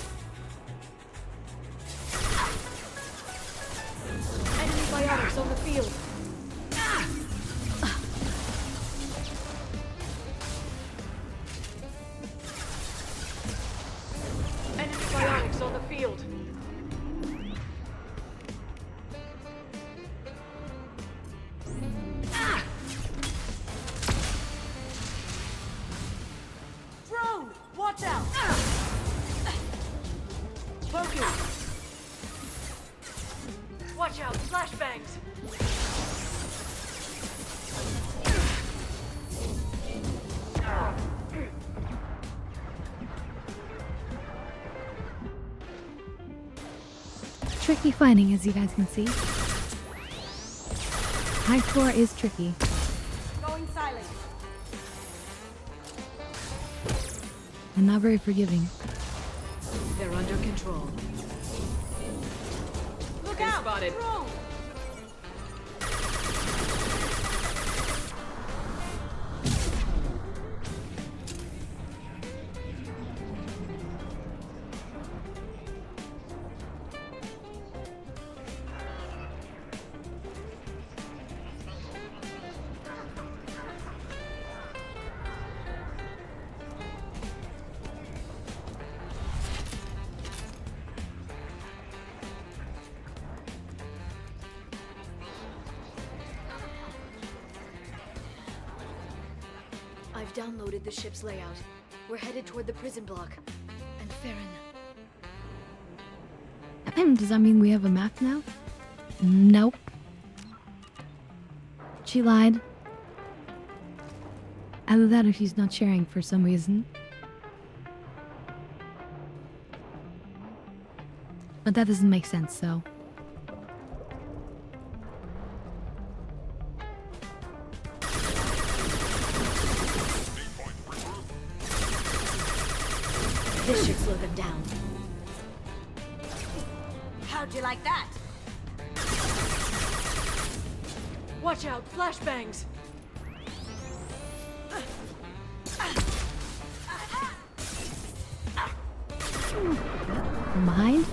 Enemy biotics on the field. Enemy biotics on the field. Drone, watch out! Focus. Watch out, flashbangs. Tricky fighting, as you guys can see. Hardcore is tricky. Going silent. And not very forgiving. They're under control. Look Been out! spotted. Drone. I've downloaded the ship's layout. We're headed toward the prison block. And Farron. Does that mean we have a map now? Nope. She lied. Either that or she's not sharing for some reason. But that doesn't make sense, so. This should slow them down. How'd you like that? Watch out, flashbangs. From behind?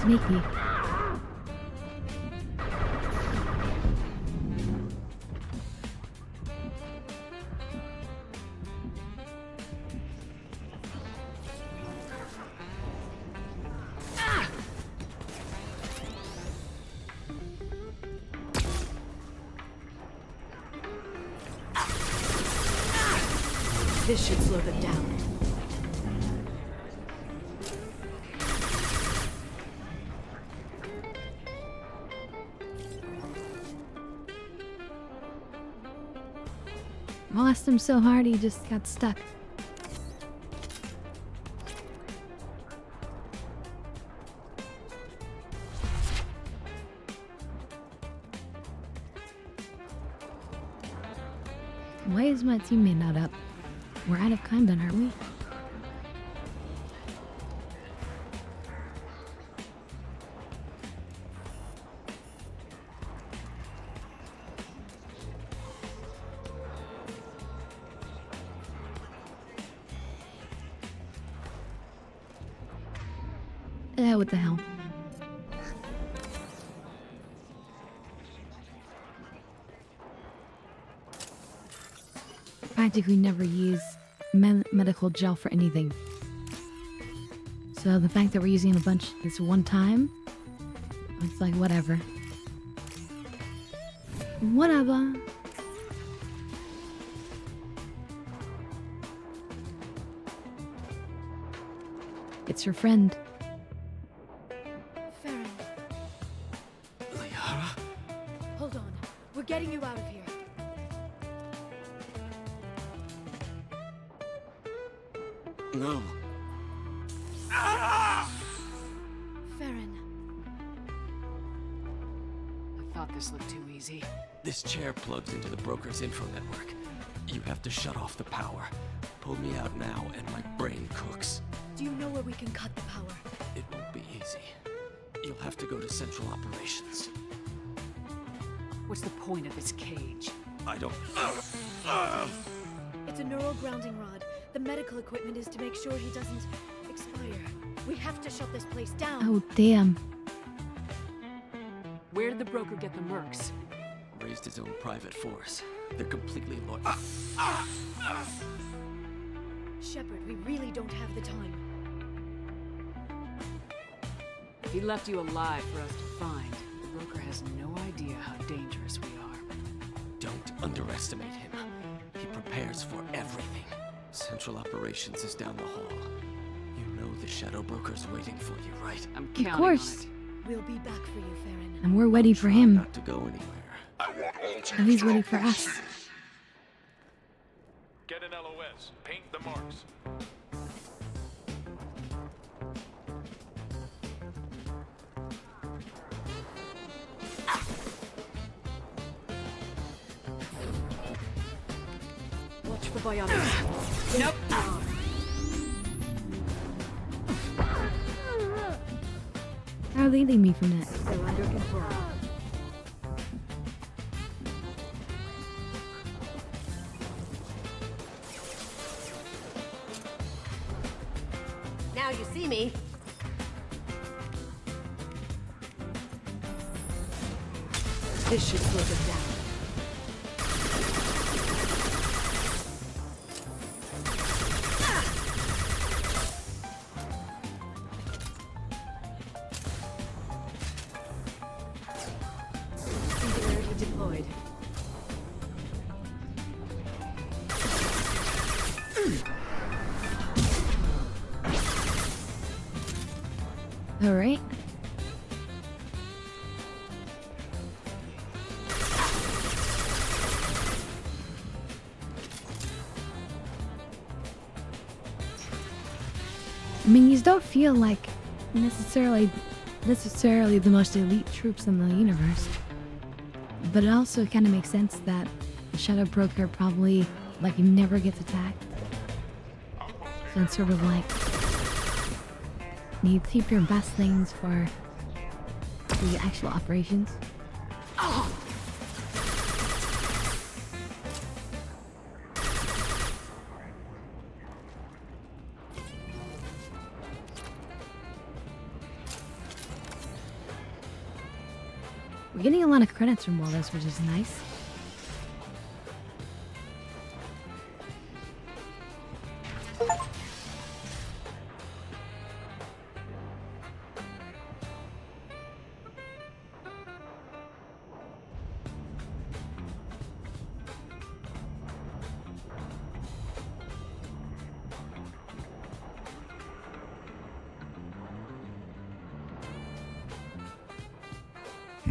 Sneaky. This should slow them down. Molest him so hard he just got stuck. Why is my teammate not up? We're out of Kanban, aren't we? What the hell? Practically never use medical gel for anything. So the fact that we're using a bunch this one time, it's like whatever. Whatever. It's your friend. Hold on. We're getting you out of here. No. Farron. I thought this looked too easy. This chair plugs into the broker's info network. You have to shut off the power. Pull me out now and my brain cooks. Do you know where we can cut the power? It won't be easy. You'll have to go to Central Operations. What's the point of this cage? I don't... It's a neural grounding rod. The medical equipment is to make sure he doesn't expire. We have to shut this place down. Oh, damn. Where did the broker get the mercs? Raised his own private force. They're completely loyal. Shepard, we really don't have the time. He left you alive for us to find. The broker has no idea how dangerous we are. Don't underestimate him. He prepares for everything. Central Operations is down the hall. You know the Shadow Broker's waiting for you, right? I'm counting on it. We'll be back for you, Farron. And we're ready for him. Not to go anywhere. And he's ready for us. Get an LOS. Paint the marks. Watch for biotics. Nope. How are they leading me from that? They're under control. Now you see me. This should slow them down. Singularity deployed. All right. I mean, these don't feel like necessarily the most elite troops in the universe. But it also kind of makes sense that the Shadow Broker probably, like, never gets attacked. So it's sort of like, you keep your best things for the actual operations. We're getting a lot of credits from all this, which is nice.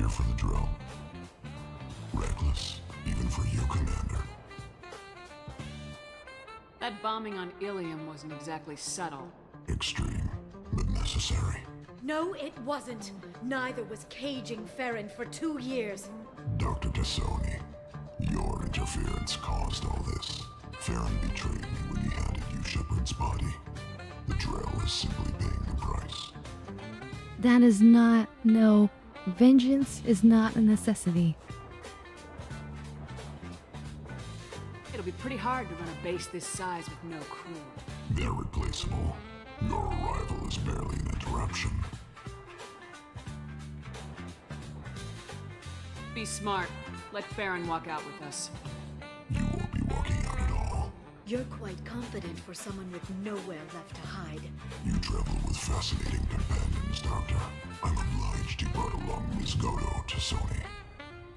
here for the drill. Reckless, even for you, Commander. That bombing on Ilium wasn't exactly subtle. Extreme, but necessary. No, it wasn't. Neither was caging Farron for 2 years. Dr. Tassoni, your interference caused all this. Farron betrayed me when he handed you Shepard's body. The drill is simply paying the price. That is not... no. Vengeance is not a necessity. It'll be pretty hard to run a base this size with no crew. They're replaceable. Your arrival is barely an interruption. Be smart. Let Farron walk out with us. You won't be walking out at all. You're quite confident for someone with nowhere left to hide. You travel with fascinating companions, Doctor. I'm obliged you brought along Miss Godo to Sony.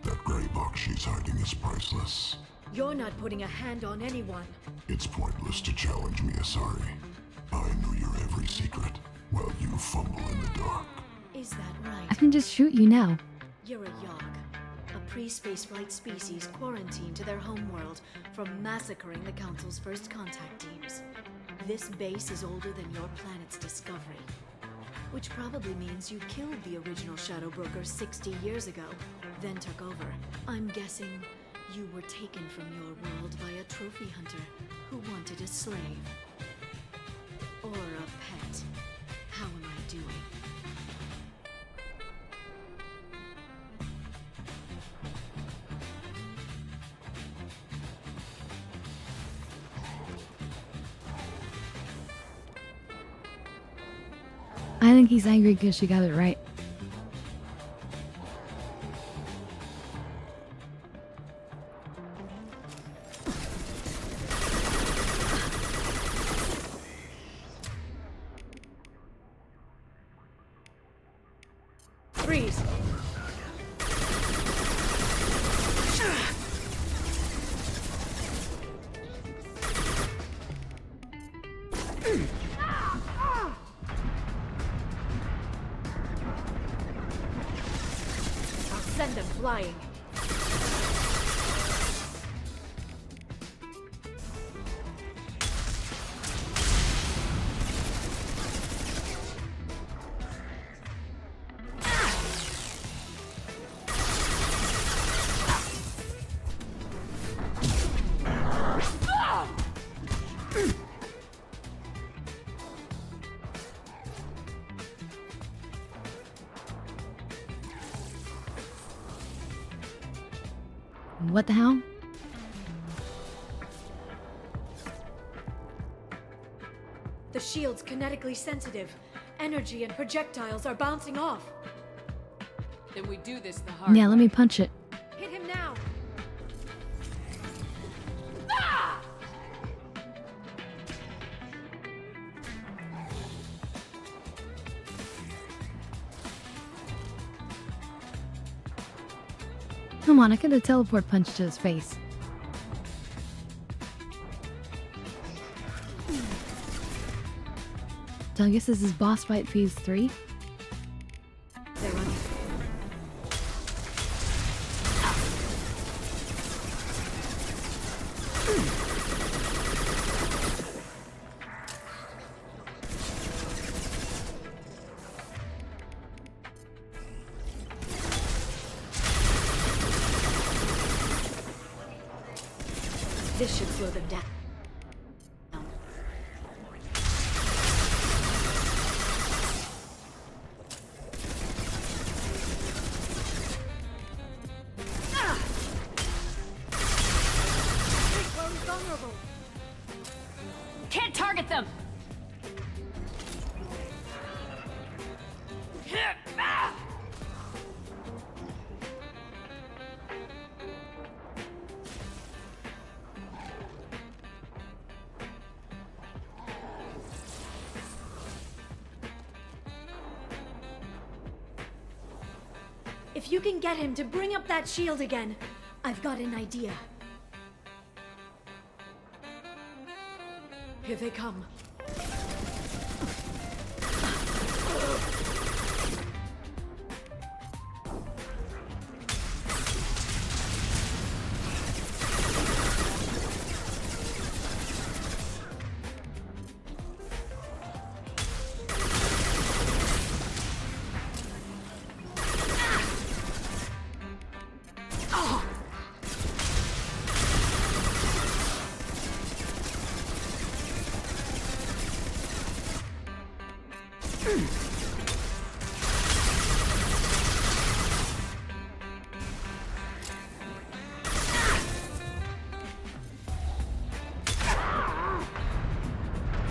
That gray box she's hiding is priceless. You're not putting a hand on anyone. It's pointless to challenge me, Asari. I know your every secret, while you fumble in the dark. Is that right? I can just shoot you now. You're a Yogg, a pre-spaceflight species quarantined to their homeworld from massacring the Council's first contact teams. This base is older than your planet's discovery, which probably means you killed the original Shadow Broker 60 years ago, then took over. I'm guessing you were taken from your world by a trophy hunter who wanted a slave. Or a pet. How am I doing? I think he's angry because she got it right. Freeze! I'll send them flying. What the hell? The shield's kinetically sensitive. Energy and projectiles are bouncing off. Then we do this the hard Yeah, let way. me punch it. Hit him now! Come on, I could have teleport punched to his face. So I guess this is boss fight phase 3. They're running. This should slow them down. Vulnerable. Can't target them! If you can get him to bring up that shield again, I've got an idea. Here they come.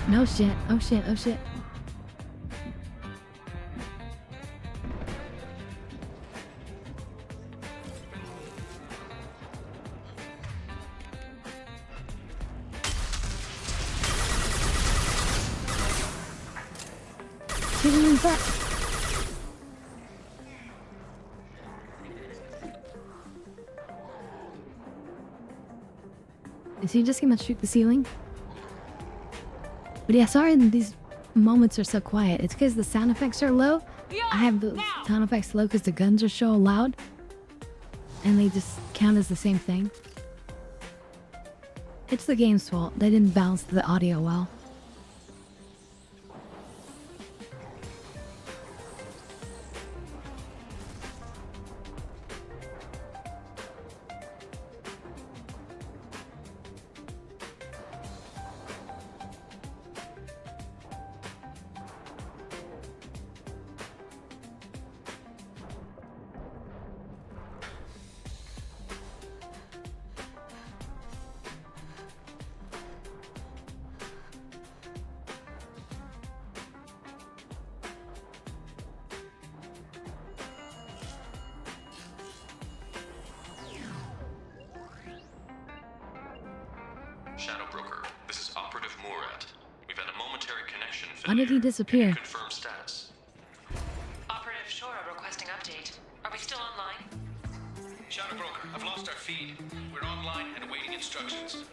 No shit. Oh shit. Oh shit. Shoot him in the butt. Is he just gonna shoot the ceiling? But yeah, sorry these moments are so quiet. It's because the sound effects are low. I have the sound effects low because the guns are so loud. And they just count as the same thing. It's the game's fault. They didn't balance the audio well. Shadow Broker, this is Operative Murat. We've had a momentary connection failure. Why did he disappear? Confirm status. Operative Shora requesting update. Are we still online? Shadow Broker, I've lost our feed. We're online and awaiting instructions.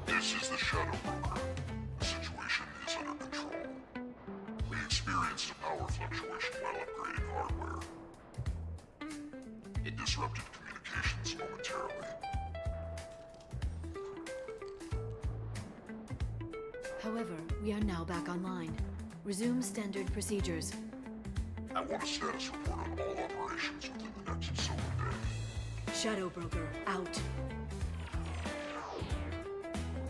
This is the Shadow Broker. The situation is under control. We experienced a power fluctuation while upgrading hardware. It disrupted communications momentarily. However, we are now back online. Resume standard procedures. I want a status report on all operations within the next solar day. Shadow Broker, out.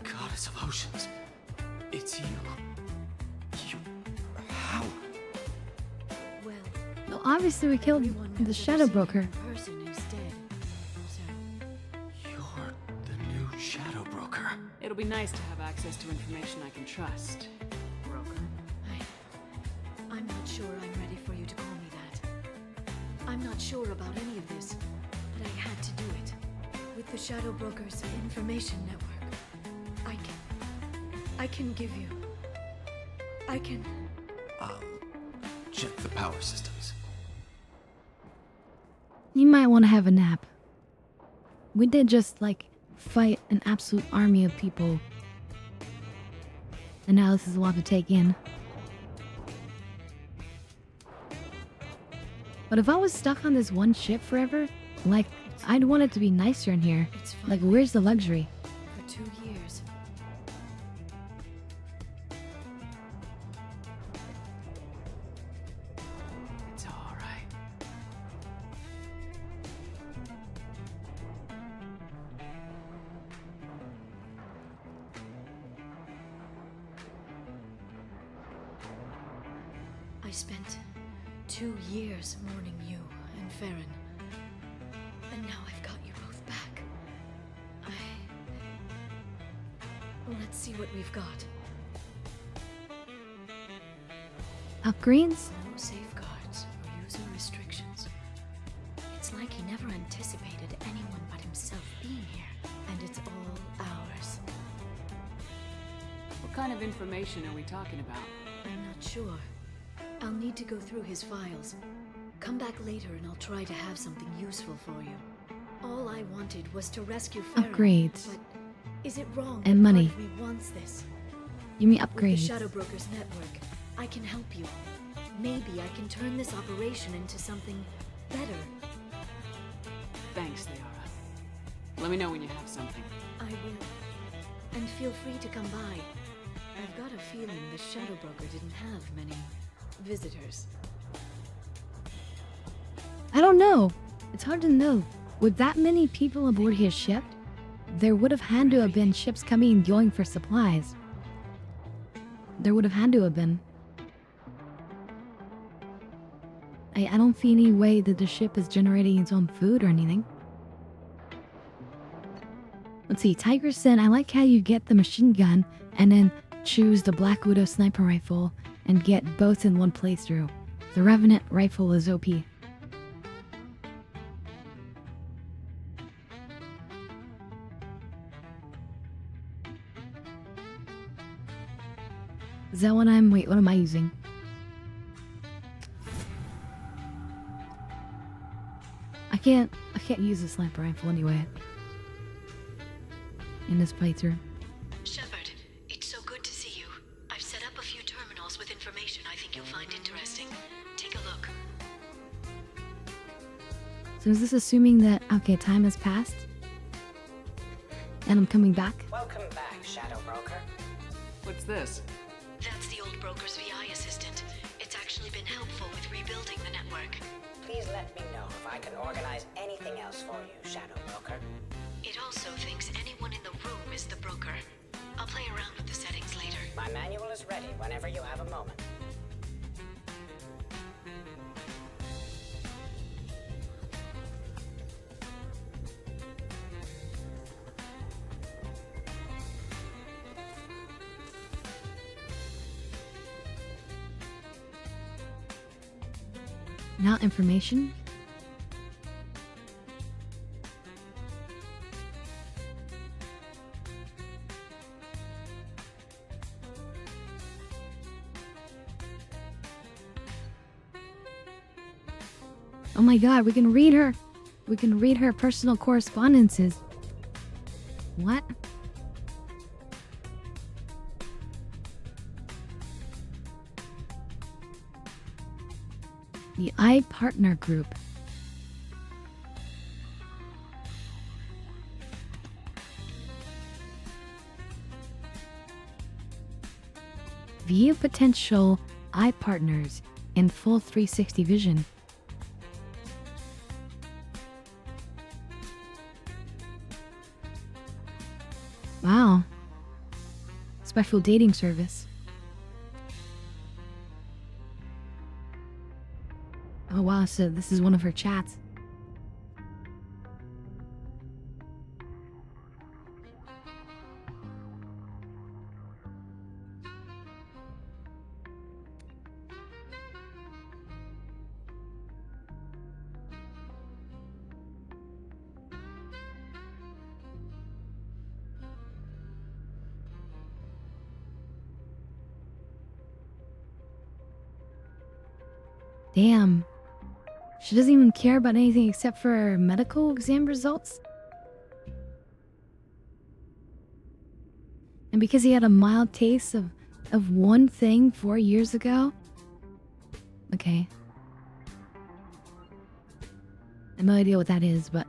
Goddess of Oceans. It's you. How? Well, No, obviously we killed the Shadow Broker. person is dead. You're the new Shadow Broker. It'll be nice to have access to information I can trust. Broker. I'm not sure I'm ready for you to call me that. I'm not sure about any of this, but I had to do it. With the Shadow Broker's information network, I can give you. I can. I'll check the power systems. You might want to have a nap. We did just, like, fight an absolute army of people. And now this is a lot to take in. But if I was stuck on this one ship forever, like, I'd want it to be nicer in here. Like, where's the luxury? For 2 years. It's all right. I spent 2 years mourning you and Farron. And now I've got you both back. Let's see what we've got. Upgrades? No safeguards or user restrictions. It's like he never anticipated anyone but himself being here. And it's all ours. What kind of information are we talking about? I'm not sure. I'll need to go through his files. Come back later and I'll try to have something useful for you. All I wanted was to rescue Farron. Upgrades. But is it wrong And that money. part of me wants this? You mean With the upgrades? Shadow Broker's network, I can help you. Maybe I can turn this operation into something better. Thanks, Liara. Let me know when you have something. I will. And feel free to come by. I've got a feeling the Shadow Broker didn't have many visitors. I don't know. It's hard to know. with that many people aboard his ship, there would have had to have been ships coming and going for supplies. There would have had to have been. I don't see any way that the ship is generating its own food or anything. Let's see, Tigerson, I like how you get the machine gun and then choose the Black Widow sniper rifle and get both in one playthrough. The Revenant rifle is OP. Is that what I'm... Wait, what am I using? I can't use the sniper rifle anyway. In this playthrough. Shepard, it's so good to see you. I've set up a few terminals with information I think you'll find interesting. Take a look. So is this assuming that, okay, time has passed? And I'm coming back? Welcome back, Shadow Broker. What's this? That's the old broker's VI assistant. It's actually been helpful with rebuilding the network. Please let me know if I can organize anything else for you, Shadow Broker. It also thinks anyone in the room is the broker. I'll play around with the settings later. My manual is ready whenever you have a moment. Not information? Oh my god, we can read her. We can read her personal correspondences. What? The iPartner Group. View potential iPartners in full 360 vision. Wow. Special dating service. Oh wow, so this is one of her chats. Damn. She doesn't even care about anything except for her medical exam results? And because he had a mild taste of one thing 4 years ago? Okay. I have no idea what that is, but...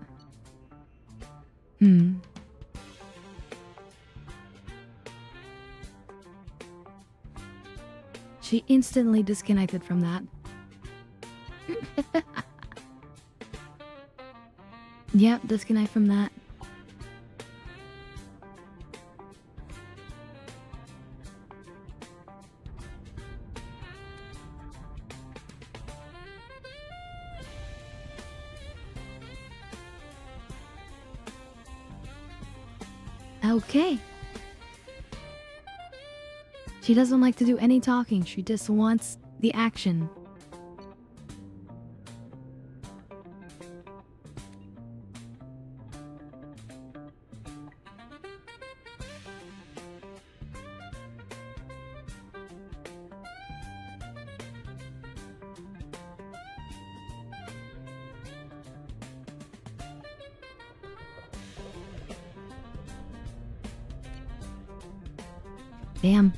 She instantly disconnected from that. Yep, disconnect from that. Okay. She doesn't like to do any talking, she just wants the action. Damn.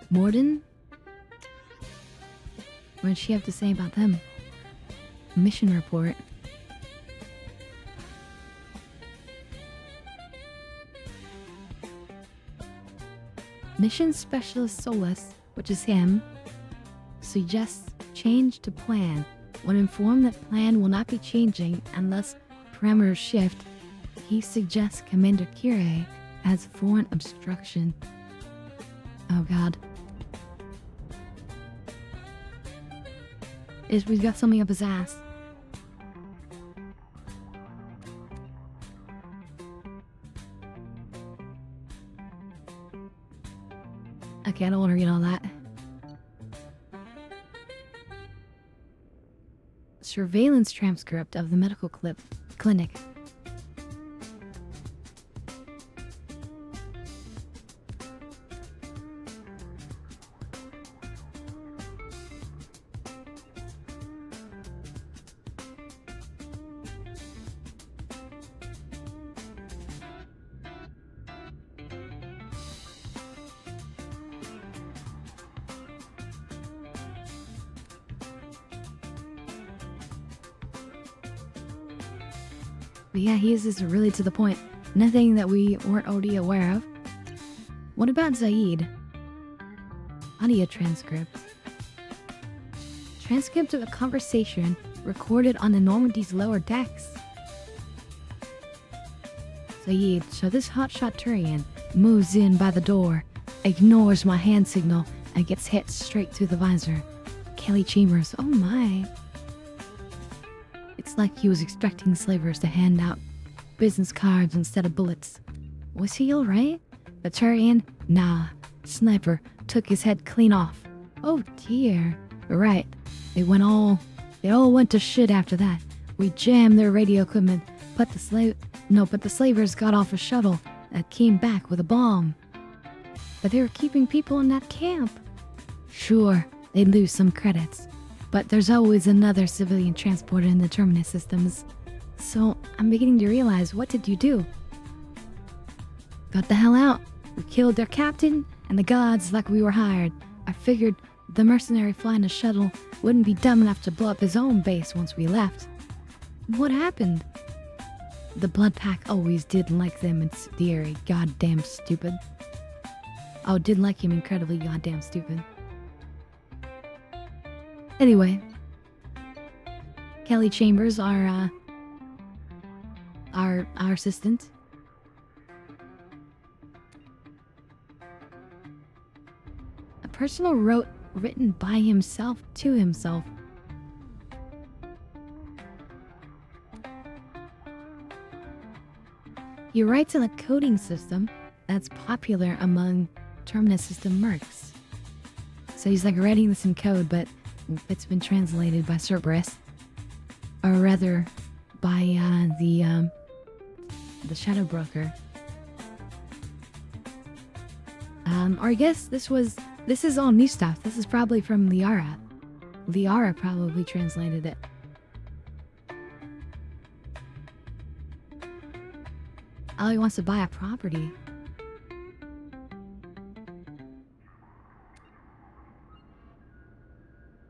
Morden? What did she have to say about them? Mission report. Mission Specialist Solus, which is him, suggests change to plan. When informed that plan will not be changing unless parameters shift, he suggests Commander Kirei as foreign obstruction. Oh god. We've got something up his ass. Okay, I don't want to read all that. Surveillance transcript of the medical clinic. But yeah, he is just really to the point. Nothing that we weren't already aware of. What about Zaid? Audio transcript. Transcript of a conversation recorded on the Normandy's lower decks. Zaid, so this hotshot Turian moves in by the door, ignores my hand signal, and gets hit straight through the visor. Kelly Chambers, oh my. It's like he was expecting slavers to hand out business cards instead of bullets. Was he alright? The Turian? Nah. Sniper took his head clean off. Oh dear. Right. They all went to shit after that. We jammed their radio equipment, but the slavers got off a shuttle that came back with a bomb. But they were keeping people in that camp. Sure, they'd lose some credits. But there's always another civilian transporter in the terminus systems. So I'm beginning to realize, what did you do? Got the hell out. We killed their captain and the gods like we were hired. I figured the mercenary flying the shuttle wouldn't be dumb enough to blow up his own base once we left. What happened? The Blood Pack always did like them and Theory goddamn stupid. Oh, did like him incredibly goddamn stupid. Anyway, Kelly Chambers, our assistant. A personal note written by himself to himself. He writes in a coding system that's popular among terminus system mercs. So he's like writing this in code, but it's been translated by Cerberus, or rather by the Shadow Broker. Or I guess this is all new stuff. This is probably from Liara. Liara probably translated it. Oh, he wants to buy a property.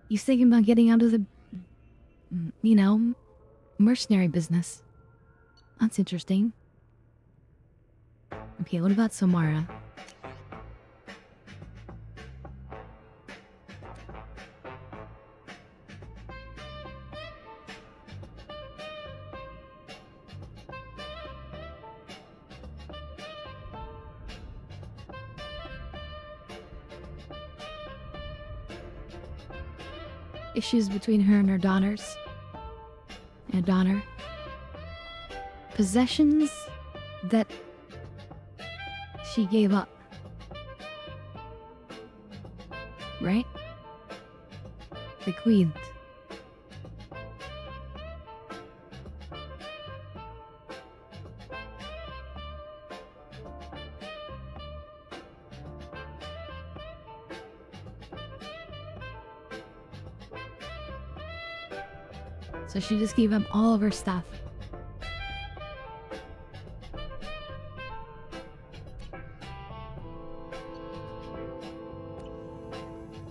He's thinking about getting out of the, mercenary business. That's interesting. Okay, what about Samara? Issues between her and her daughters. And daughter. Possessions that she gave up. Right? Bequeathed. So she just gave up all of her stuff.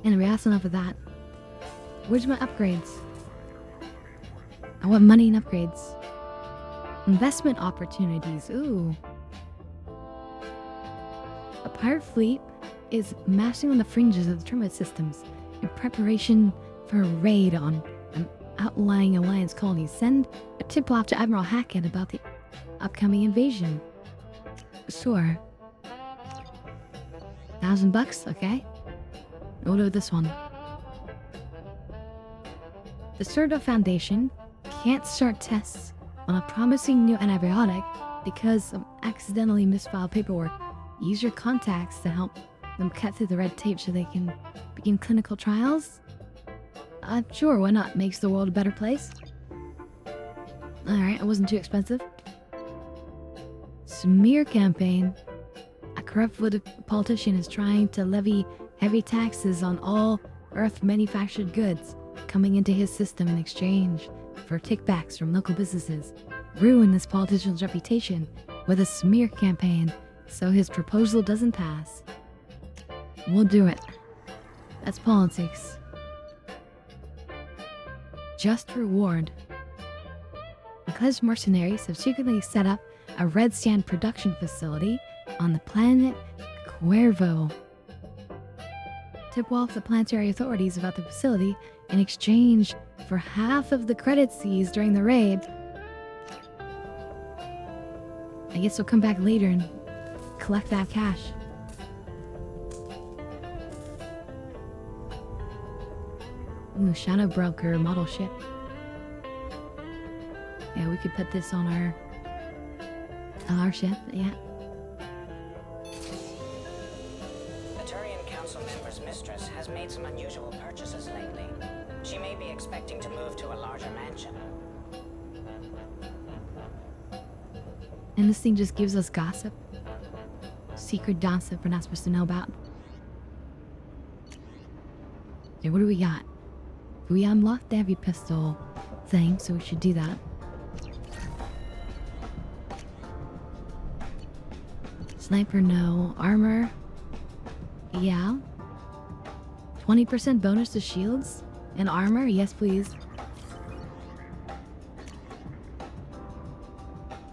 Anyway, that's enough of that. Where's my upgrades? I want money and upgrades. Investment opportunities. Ooh. A pirate fleet is massing on the fringes of the terminus systems in preparation for a raid on an outlying Alliance colony. Send a tip off to Admiral Hackett about the upcoming invasion. Sure. $1,000, okay? We'll do this one. The Cerdo Foundation can't start tests on a promising new antibiotic because of accidentally misfiled paperwork. Use your contacts to help them cut through the red tape so they can begin clinical trials? Sure, why not? Makes the world a better place. Alright, it wasn't too expensive. Smear campaign. A corrupt politician is trying to levy heavy taxes on all Earth-manufactured goods coming into his system in exchange for kickbacks from local businesses. Ruin this politician's reputation with a smear campaign so his proposal doesn't pass. We'll do it. That's politics. Just reward. Because mercenaries have secretly set up a red sand production facility on the planet Cuervo. Tip off the planetary authorities about the facility in exchange for half of the credits seized during the raid. I guess we'll come back later and collect that cash. Ooh, Shadow Broker model ship. Yeah, we could put this on our ship, yeah. The Turian Council member's mistress has made some unusual purchases lately. She may be expecting to move to a larger mansion. And this thing just gives us gossip. Secret gossip we're not supposed to know about. Okay, what do we got? We unlocked the heavy pistol thing, so we should do that. Sniper, no. Armor, yeah. 20% bonus to shields and armor, yes please.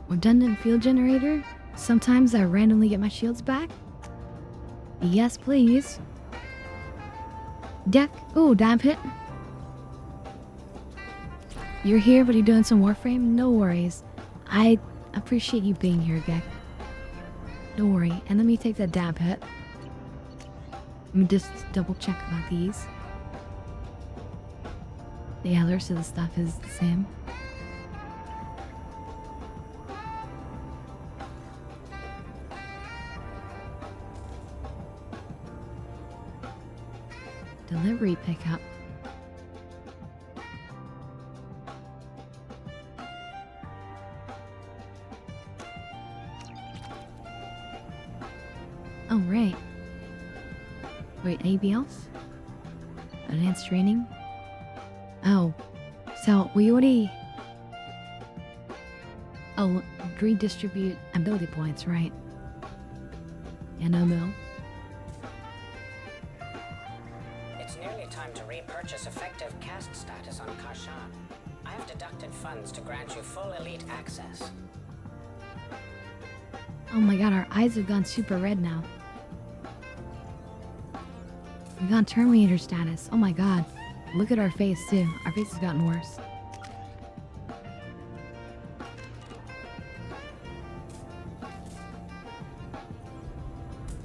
Redundant field generator. Sometimes I randomly get my shields back. Yes please. Deck. Ooh, damn hit. You're here, but you're doing some Warframe? No worries. I appreciate you being here, Gek. Don't worry. And let me take that dab hit. Let me just double check about these. Yeah, the rest of the stuff is the same. Delivery pickup. Oh, right. Wait, anything else? Advanced training? Oh. So, we already... Oh, redistribute ability points, right? Yeah, no mill. It's nearly time to repurchase effective caste status on Karshan. I have deducted funds to grant you full elite access. Oh my god, our eyes have gone super red now. We've gone Terminator status. Oh my god. Look at our face too. Our face has gotten worse.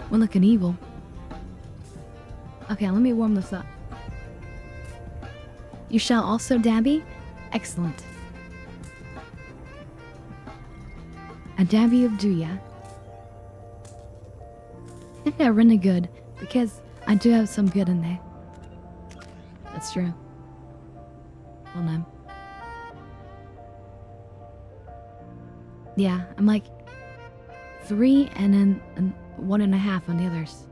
We're looking evil. Okay, let me warm this up. You shall also dabby? Excellent. A dabby of Duya. I think they're really good because I do have some good in there. That's true. Well, no. Yeah, I'm like 3 and then 1.5 on the others.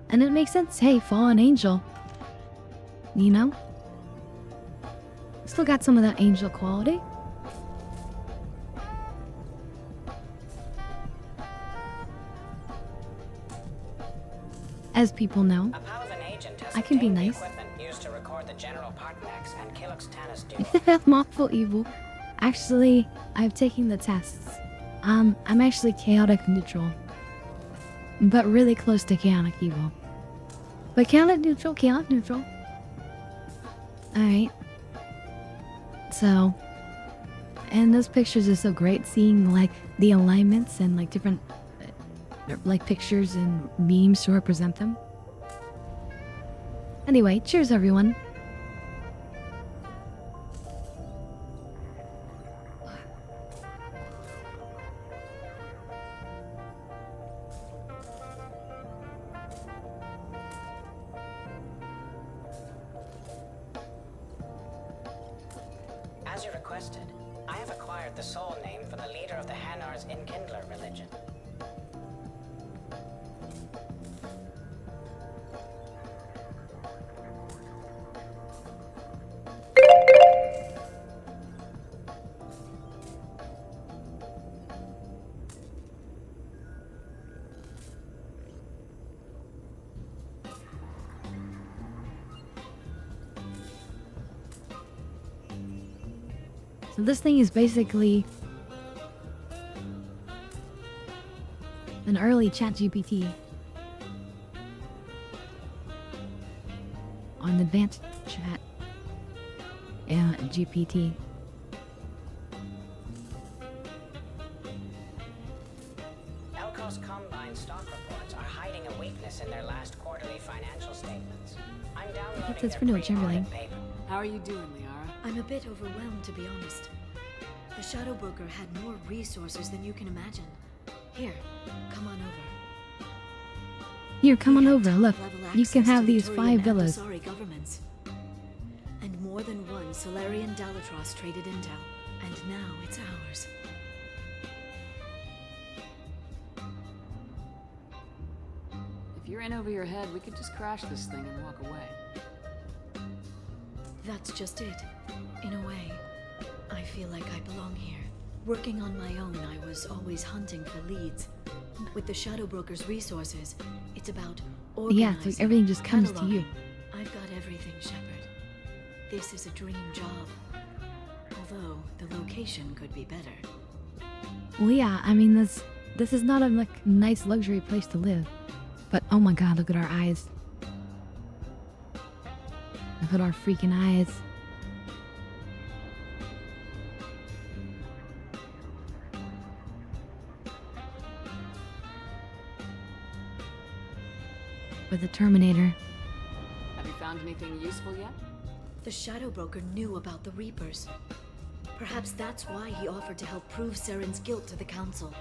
And it makes sense. Hey, fallen angel. You know? Still got some of that angel quality. As people know, I can be nice. If they have mockful evil, actually, I've taken the tests. I'm actually chaotic neutral, but really close to chaotic evil. But chaotic neutral. Alright. So, and those pictures are so great, seeing like the alignments and like different like pictures and memes to represent them. Anyway, cheers everyone. As you requested, I have acquired the soul name for the leader of the Hanar's Enkindler religion. So this thing is basically an early ChatGPT on advanced chat GPT. Elco's Combine stock reports are hiding a weakness in their last quarterly financial statements. I'm downloading That's their pretty much pre-audit everything. paper. How are you doing, Liara? I'm a bit overwhelmed, to be honest. The Shadow Broker had more resources than you can imagine. Here, come on over. Here, come on over. Look, Level you can access have to these Victorian 5 villas. and Dasari governments. And more than one Solarian Dalatros traded intel. And now it's ours. If you're in over your head, we could just crash this thing and walk away. That's just it. In a way, I feel like I belong here. Working on my own, I was always hunting for leads. With the Shadow Broker's resources, it's about Yeah, organizing, so everything just comes to cataloging. you. I've got everything, Shepard. This is a dream job. Although, the location could be better. Well, yeah, I mean, this is not a like nice luxury place to live. But oh my god, look at our eyes. Look at our freaking eyes. With the Terminator. Have you found anything useful yet? The Shadow Broker knew about the Reapers. Perhaps that's why he offered to help prove Saren's guilt to the Council.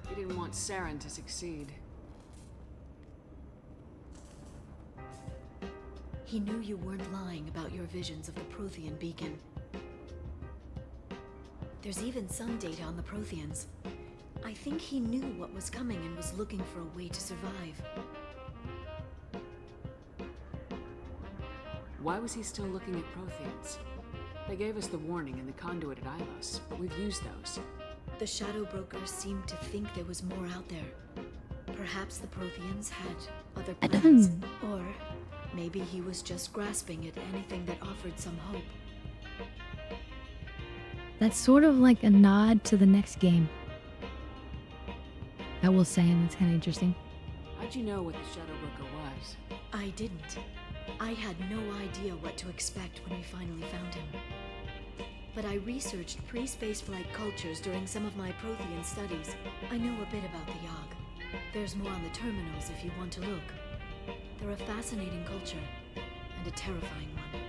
He didn't want Saren to succeed. He knew you weren't lying about your visions of the Prothean beacon. There's even some data on the Protheans. I think he knew what was coming and was looking for a way to survive. Why was he still looking at Protheans? They gave us the warning in the conduit at Ilos, but we've used those. The Shadow Brokers seemed to think there was more out there. Perhaps the Protheans had other plans. Or maybe he was just grasping at anything that offered some hope. That's sort of like a nod to the next game. I will say, and it's kind of interesting. How'd you know what the Shadow Broker was? I didn't. I had no idea what to expect when we finally found him. But I researched pre-spaceflight cultures during some of my Prothean studies. I know a bit about the Yogg. There's more on the terminals if you want to look. They're a fascinating culture, and a terrifying one.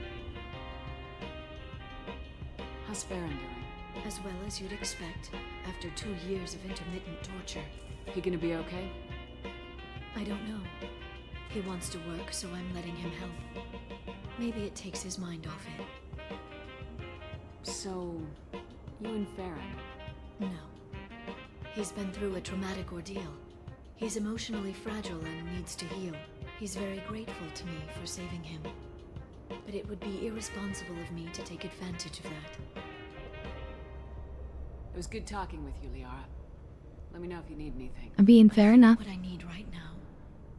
How's Farron doing? As well as you'd expect, after 2 years of intermittent torture. He gonna be okay? I don't know. He wants to work, so I'm letting him help. Maybe it takes his mind off it. So, you and Farron? No. He's been through a traumatic ordeal. He's emotionally fragile and needs to heal. He's very grateful to me for saving him. But it would be irresponsible of me to take advantage of that. It was good talking with you, Liara. Let me know if you need anything. I'm being fair enough. What I need right now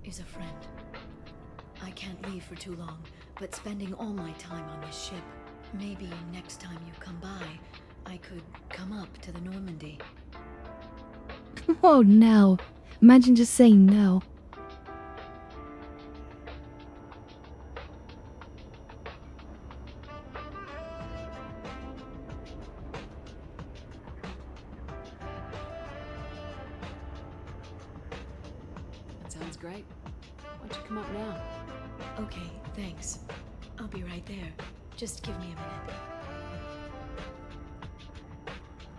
is a friend. I can't leave for too long, but spending all my time on this ship. Maybe next time you come by, I could come up to the Yormandi. Oh no. Imagine just saying no. Sounds great. Why don't you come up now? Okay, thanks. I'll be right there. Just give me a minute.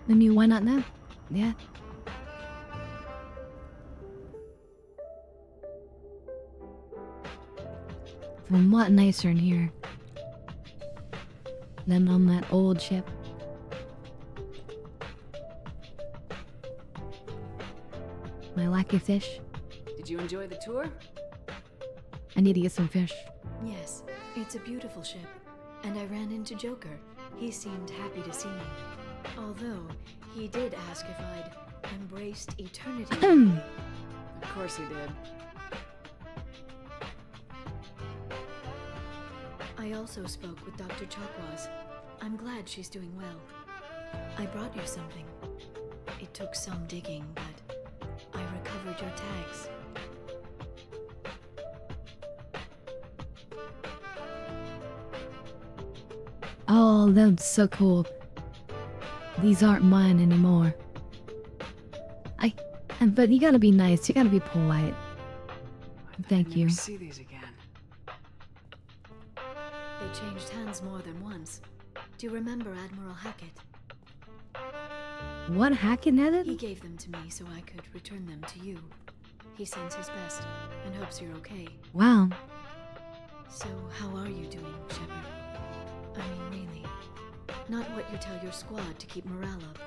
I mean, why not now? Yeah. It's a lot nicer in here than on that old ship. My lack of fish. Did you enjoy the tour? I need to get some fish. Yes, it's a beautiful ship. And I ran into Joker. He seemed happy to see me. Although, he did ask if I'd embraced eternity. Of course he did. I also spoke with Dr. Chakwas. I'm glad she's doing well. I brought you something. It took some digging, but I recovered your tags. Oh, that's so cool. These aren't mine anymore. But you gotta be nice. You gotta be polite. Thank you. See these again. They changed hands more than once. Do you remember Admiral Hackett? What, Hackett had it? He gave them to me so I could return them to you. He sends his best and hopes you're okay. Wow. So, how are you doing, Shepard? I mean, really. Not what you tell your squad to keep morale up.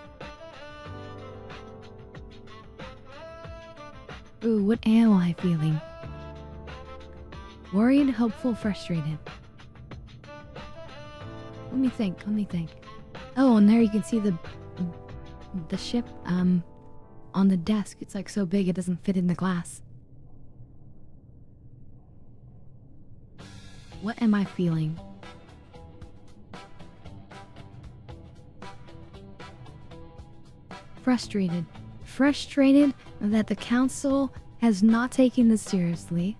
Ooh, what am I feeling? Worried, hopeful, frustrated. Let me think. Oh, and there you can see the ship, on the desk. It's like so big it doesn't fit in the glass. What am I feeling? Frustrated. Frustrated that the council has not taken this seriously.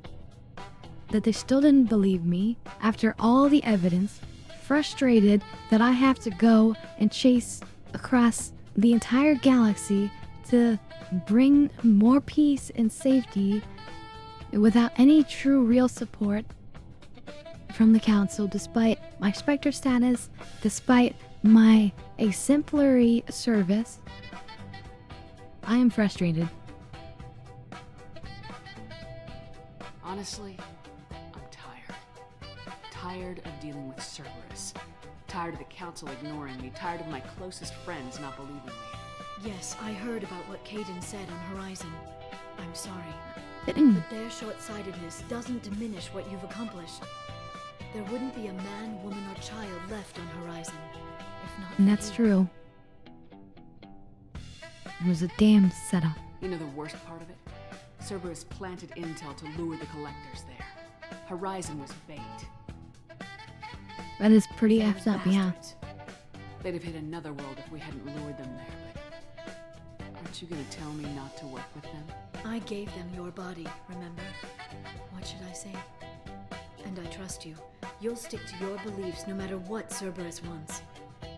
That they still didn't believe me after all the evidence. Frustrated that I have to go and chase across the entire galaxy to bring more peace and safety without any true real support from the council, despite my Spectre status, despite my exemplary service. I am frustrated. Honestly, I'm tired. Tired of dealing with Cerberus. Tired of the council ignoring me. Tired of my closest friends not believing me. Yes, I heard about what Caden said on Horizon. I'm sorry. But their short-sightedness doesn't diminish what you've accomplished. There wouldn't be a man, woman, or child left on Horizon, if not And that's true. It was a damn setup. You know the worst part of it? Cerberus planted intel to lure the collectors there. Horizon was bait. That is pretty effed up, yeah. They'd have hit another world if we hadn't lured them there, but aren't you gonna tell me not to work with them? I gave them your body, remember? What should I say? And I trust you. You'll stick to your beliefs no matter what Cerberus wants.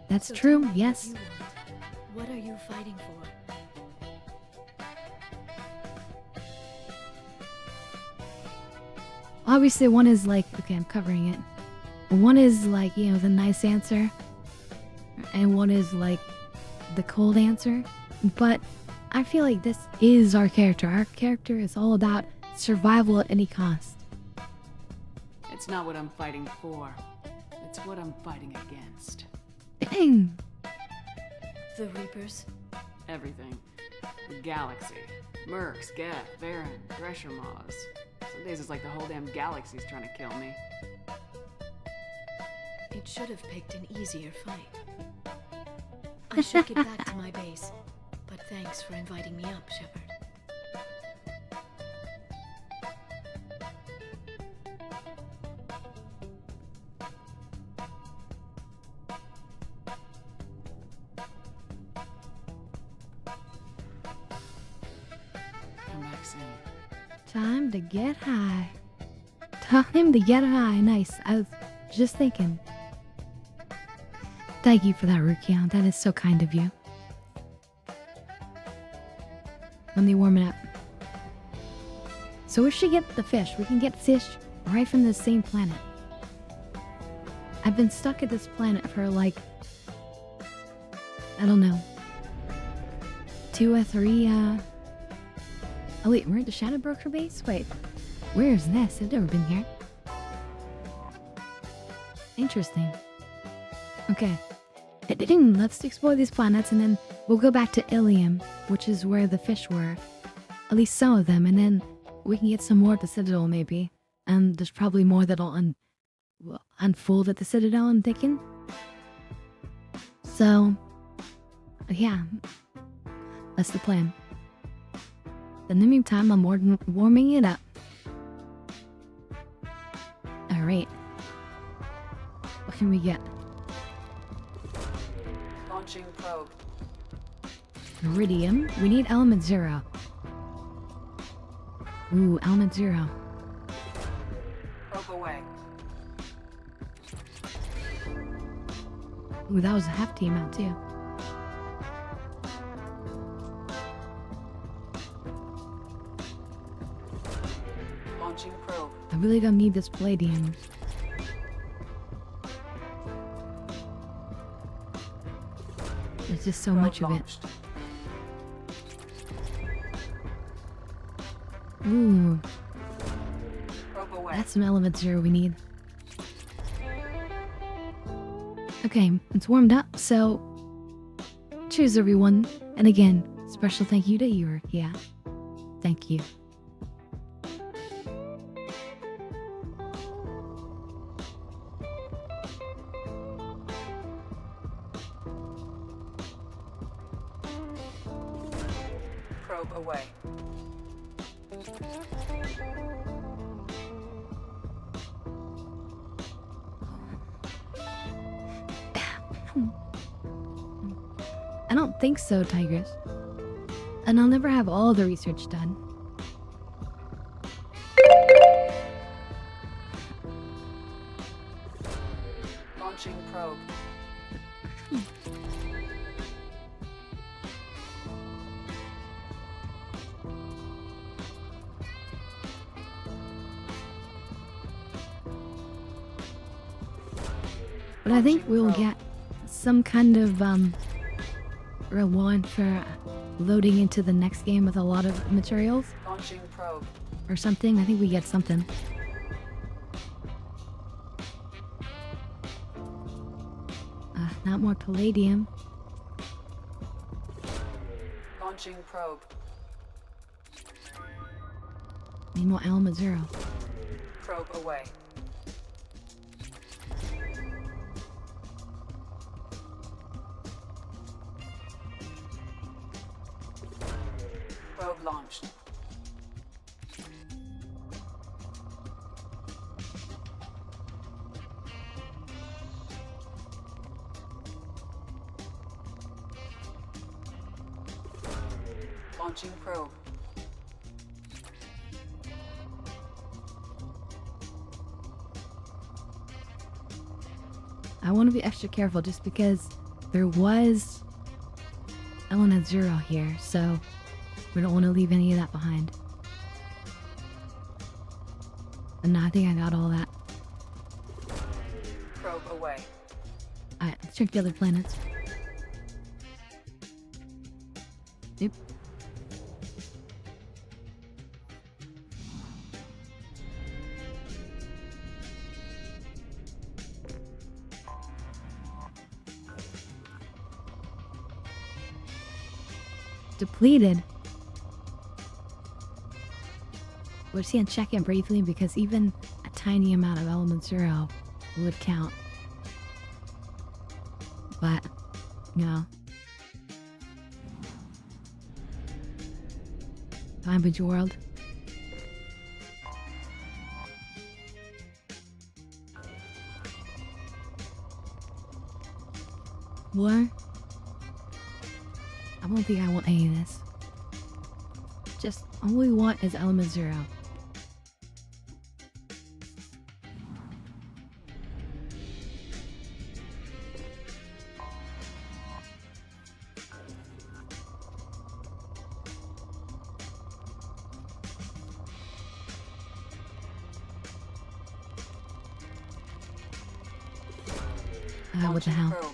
That's So true, tell me yes. What you want. What are you fighting for? Obviously, one is like, okay, I'm covering it. One is like, you know, the nice answer. And one is like the cold answer. But I feel like this is our character. Our character is all about survival at any cost. It's not what I'm fighting for. It's what I'm fighting against. Dang. The Reapers? Everything. The galaxy. Mercs, Geth, Varen, Thresher Maws. Some days it's like the whole damn galaxy's trying to kill me. It should have picked an easier fight. I should get back to my base, but thanks for inviting me up, Shepard. Come back soon. Time to get high. Time to get high. Nice. I was just thinking. Thank you for that, Rukia. That is so kind of you. Let me warm it up. So we should get the fish. We can get fish right from the same planet. I've been stuck at this planet for like, I don't know, 2 or 3, oh wait, we're at the Shadow Broker base? Wait, where is this? I've never been here. Interesting. Okay. Let's explore these planets and then we'll go back to Ilium, which is where the fish were. At least some of them, and then we can get some more at the Citadel maybe. And there's probably more that'll unfold at the Citadel, I'm thinking. So, yeah. That's the plan. In the meantime, I'm warming it up. Alright. What can we get? Launching probe. Iridium. We need element 0. Ooh, element 0. Probe away. Ooh, that was a hefty amount too. Launching probe. I really don't need this palladium. There's just so much of it. Ooh. That's some element 0 we need. Okay, it's warmed up, so cheers everyone. And again, special thank you to you. Yeah. Thank you. Probe away. I don't think so, Tigress. And I'll never have all the research done. Launching probe. But I think we'll get some kind of reward for loading into the next game with a lot of materials. Launching probe. Or something. I think we get something. Not more palladium. Launching probe. Need more element 0. Probe away. Probe launched. Launching probe. I want to be extra careful just because there was element 0 here, so we don't want to leave any of that behind. And now I think I got all that. Probe away. Alright, let's check the other planets. Nope. Depleted. We're just gonna check it briefly because even a tiny amount of element 0 would count. But, no. Garbage world. War? I don't think I want any of this. Just all we want is element 0. What the hell? Probe.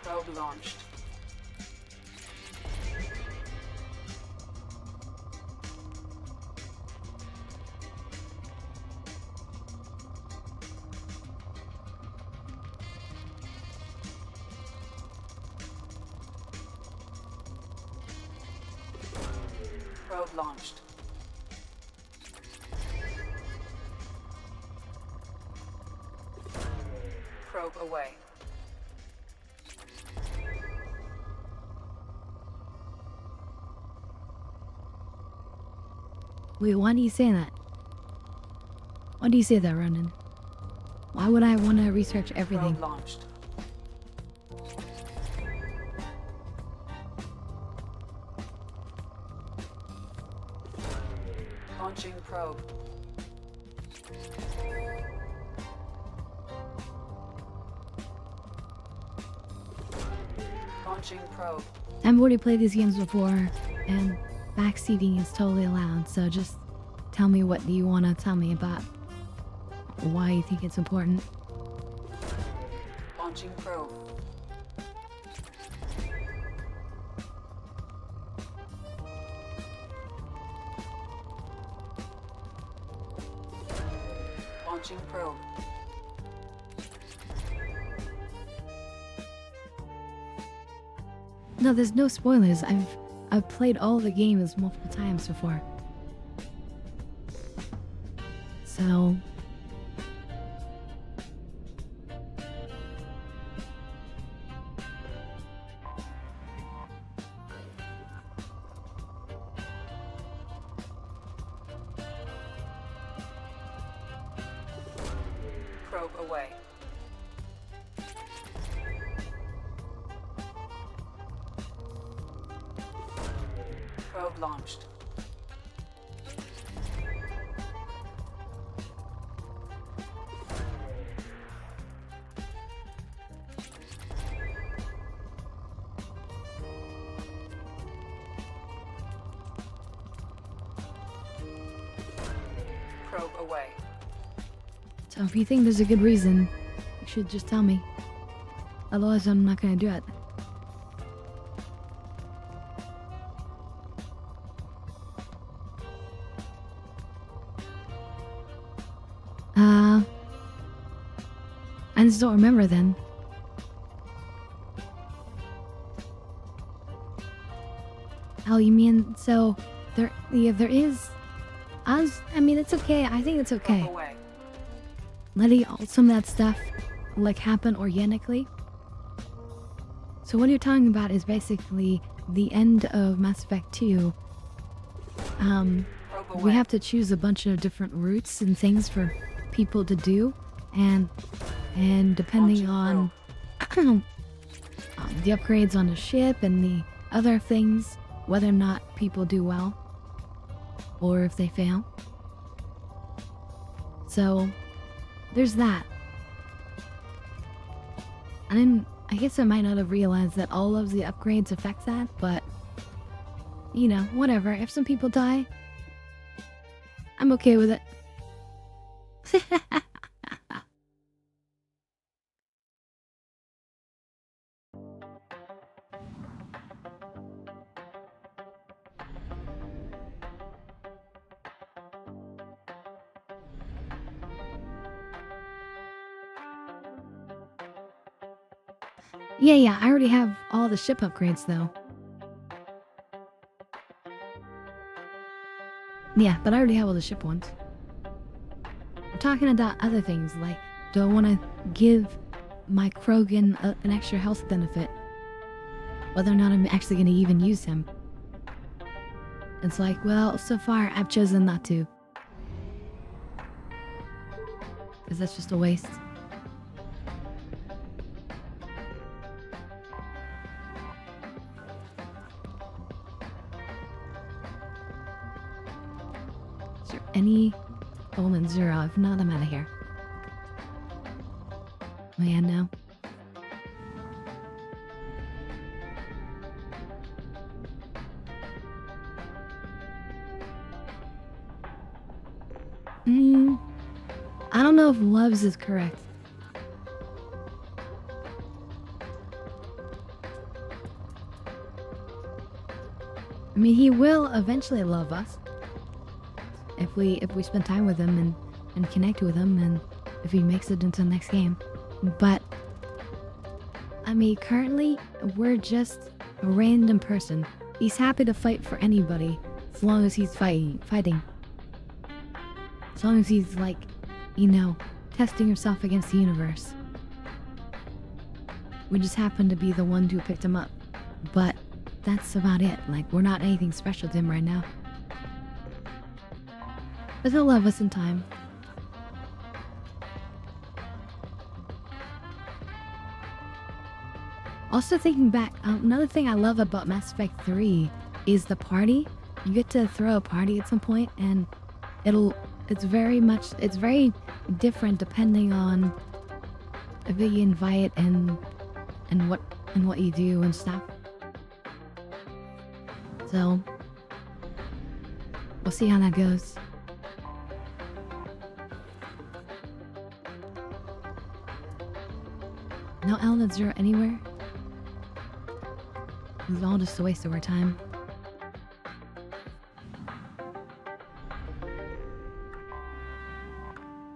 Probe launched. Probe launched. Probe away. Wait, why do you say that? Why do you say that, Ronan? Why would I want to research everything? Probe launched. Launching probe. Launching probe. I've already played these games before, and backseating is totally allowed, so just tell me what you want to tell me about why you think it's important. Launching probe. Launching probe. No, there's no spoilers. I've played all the games multiple times before. So Probe away. Probe launched. Probe away. So if you think there's a good reason, you should just tell me. Otherwise, I'm not gonna do it. I just don't remember then. Oh, you mean, so there is. I mean, it's okay. I think it's okay. Letting all some of that stuff like happen organically. So what you're talking about is basically the end of Mass Effect 2. We have to choose a bunch of different routes and things for people to do, and depending on the upgrades on the ship and the other things, whether or not people do well or if they fail. So there's that. I guess I might not have realized that all of the upgrades affect that, but you know, whatever. If some people die, I'm okay with it. Yeah, I already have all the ship upgrades though. Yeah, but I already have all the ship ones. I'm talking about other things, like, do I want to give my Krogan an extra health benefit? Whether or not I'm actually going to even use him. It's like, well, so far I've chosen not to. Because that's just a waste. Is there any Bowman Zero? If not, I'm out of here. Oh yeah, no. of loves is correct. I mean, he will eventually love us if we spend time with him and connect with him, and if he makes it into the next game. But I mean, currently we're just a random person. He's happy to fight for anybody as long as he's fighting. As long as he's, like, you know, testing himself against the universe. We just happen to be the ones who picked him up. But that's about it. Like, we're not anything special to him right now. But he'll love us in time. Also, thinking back, another thing I love about Mass Effect 3 is the party. You get to throw a party at some point, and it's very different depending on if you invite and what you do and stuff. So we'll see how that goes. No Element Zero anywhere. It was all just a waste of our time.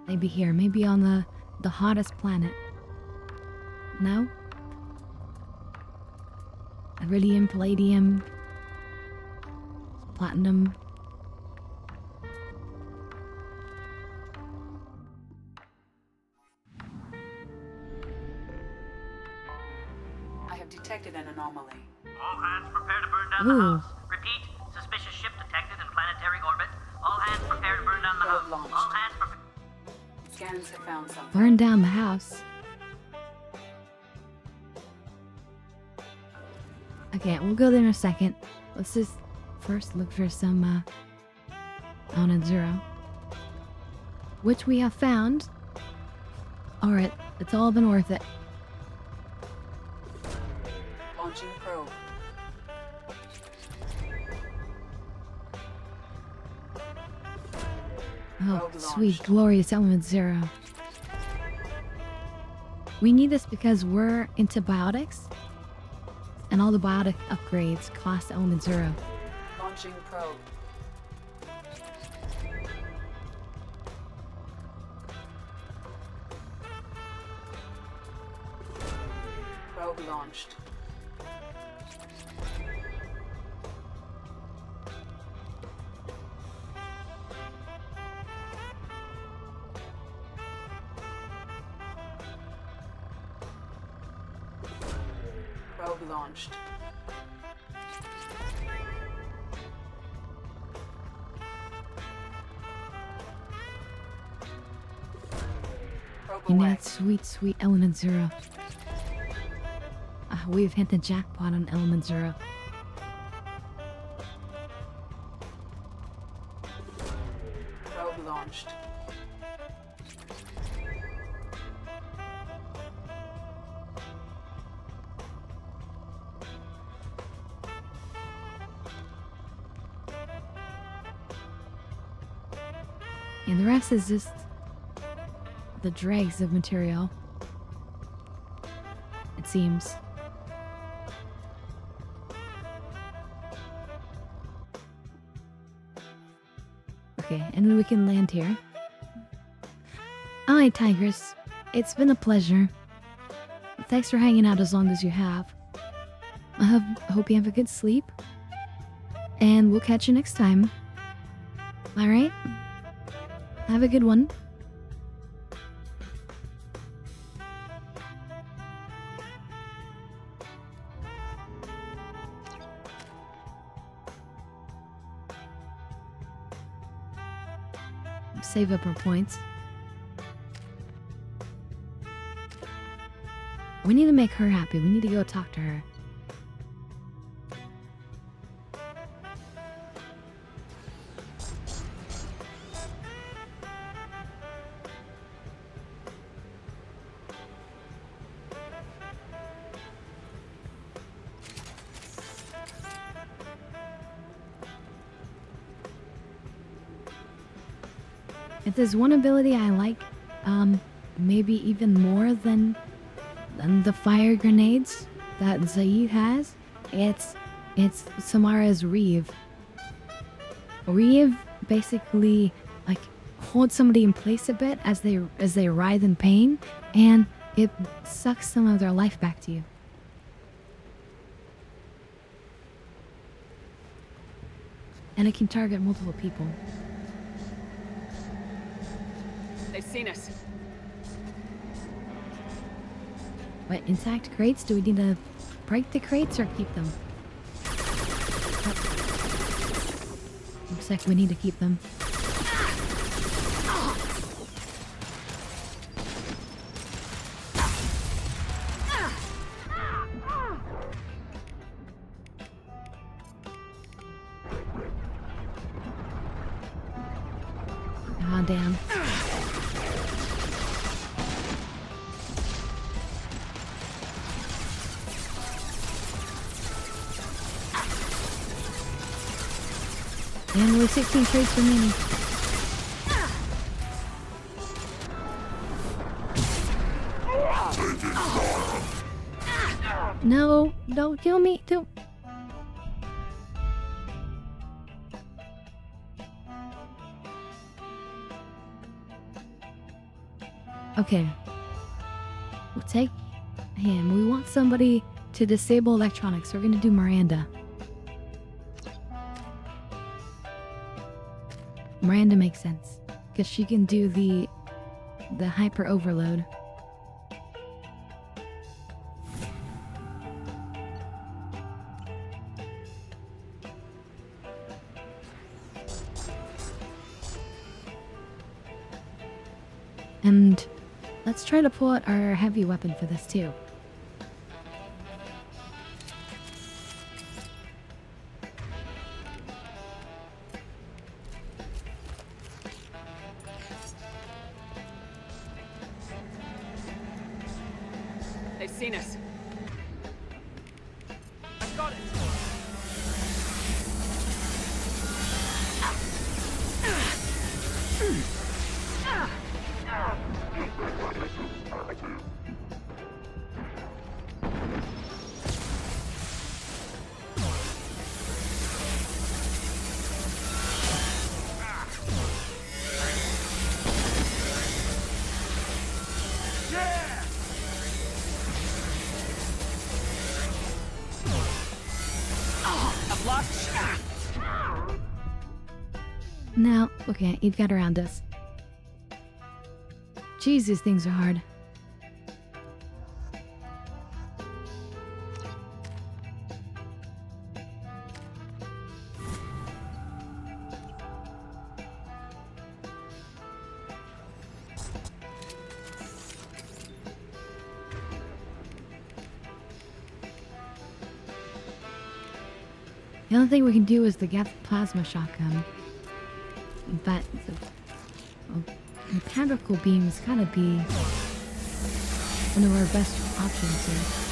Maybe here, maybe on the hottest planet. No? Iridium, palladium, platinum. I have detected an anomaly. All hands prepare to burn down the house. Repeat, suspicious ship detected in planetary orbit. All hands prepare to burn down the house. All hands prepare. Scans have found something. Burn down the house. Okay, we'll go there in a second. Let's just first look for some Element Zero, which we have found. Alright, it's all been worth it. Launching probe. Oh, sweet, glorious Element Zero. We need this because we're into biotics, and all the biotic upgrades cost Element Zero. Launching probe. Probe launched. Probe launched. You know that sweet, sweet Element Zero. We've hit the jackpot on Element Zero. Probe launched. And the rest is just the dregs of material, it seems. Okay, and then we can land here. Alright, Tigress. It's been a pleasure. Thanks for hanging out as long as you have. I hope you have a good sleep. And we'll catch you next time. Alright? Have a good one. Save up our points. We need to make her happy. We need to go talk to her. If there's one ability I like maybe even more than the fire grenades that Zaid has. It's Samara's Reeve. Reeve basically like holds somebody in place a bit as they writhe in pain, and it sucks some of their life back to you. And it can target multiple people. They've seen us. What, intact crates? Do we need to break the crates or keep them? Looks like we need to keep them. Ah, damn. And only 16 crates remaining. No, don't kill me. Don't. Okay. We'll take him. We want somebody to disable electronics. We're gonna do Miranda. Miranda makes sense, because she can do the hyper overload. And let's try to pull out our heavy weapon for this too. They've seen us. I've got it. Now, okay, you've got around us. Jeez, these things are hard. The only thing we can do is the gas plasma shotgun. But the mechanical beams gotta be one of our best options here.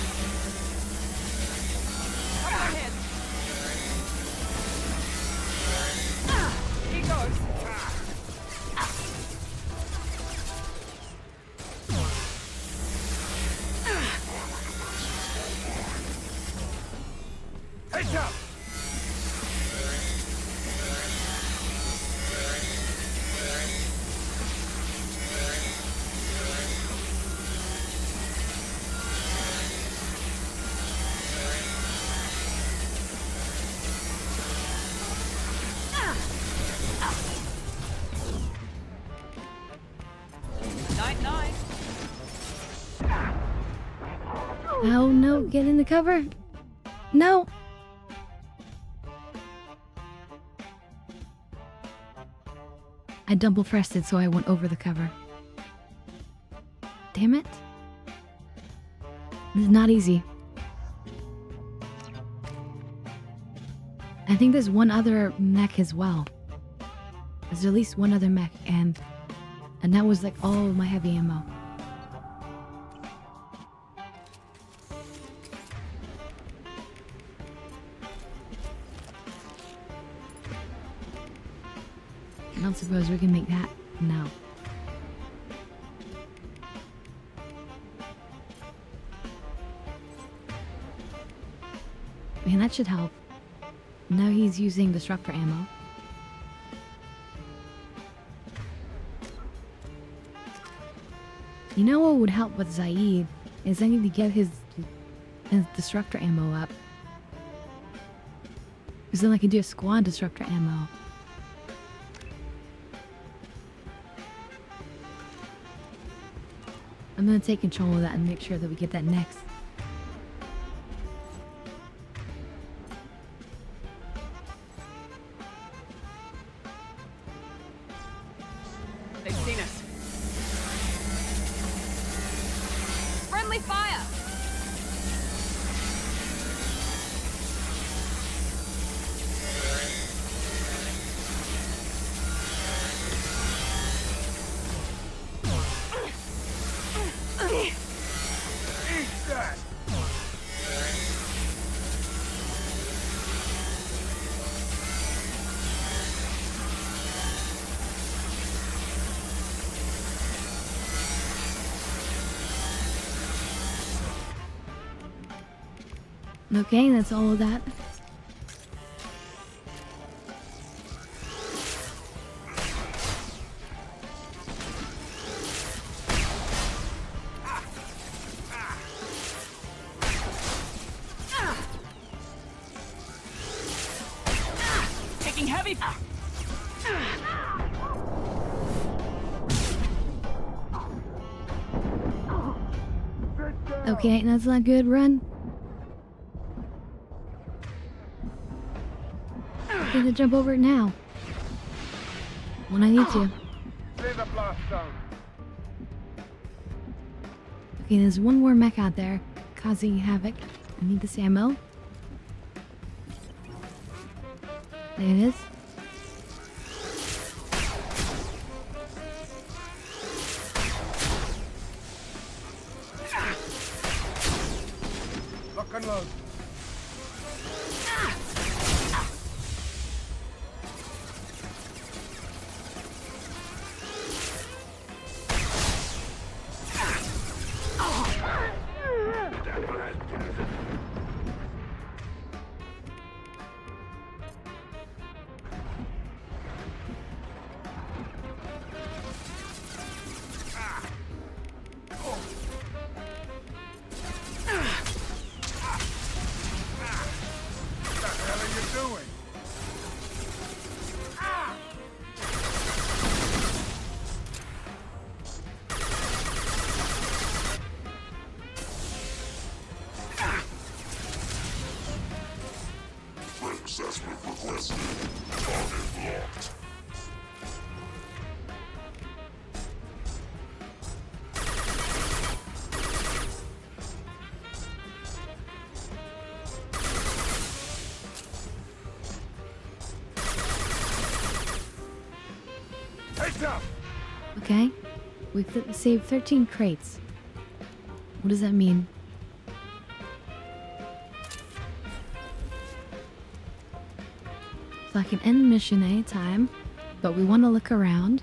Oh no, get in the cover. No. I double pressed it so I went over the cover. Damn it. This is not easy. I think there's one other mech as well. There's at least one other mech, and that was like all of my heavy ammo. I don't suppose we can make that now. Man, that should help. Now he's using disruptor ammo. You know what would help with Zaid is I need to get his disruptor ammo up. Because then I can do a squad disruptor ammo. I'm gonna take control of that and make sure that we get that next. They've seen us. Friendly fire! Okay, that's all of that. Taking heavy. Okay, that's not good. Run. I'm gonna jump over it now. When I need to. Okay, there's one more mech out there causing havoc. I need this ammo. There it is. Lock and load. Assessment requested. Target locked. Okay, we've saved 13 crates. What does that mean? So I can end the mission anytime, but we want to look around.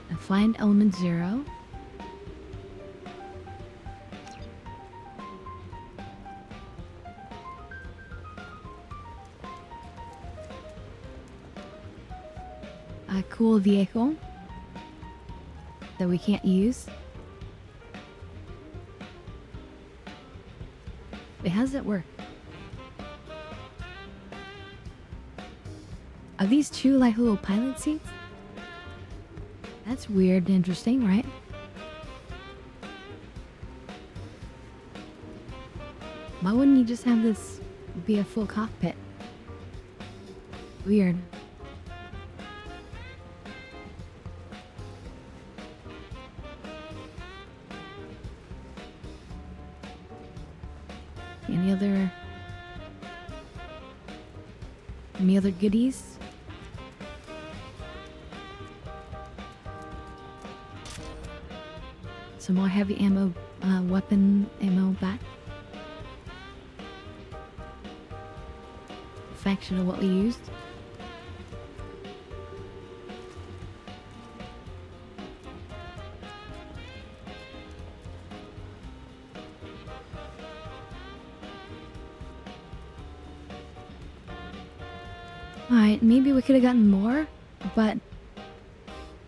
And find element 0. A cool vehicle that we can't use. Wait, how does that work? Are these two like little pilot seats? That's weird and interesting, right? Why wouldn't you just have this be a full cockpit? Weird. Any other goodies? Some more heavy ammo weapon ammo back. Fraction of what we used. Alright, maybe we could have gotten more, but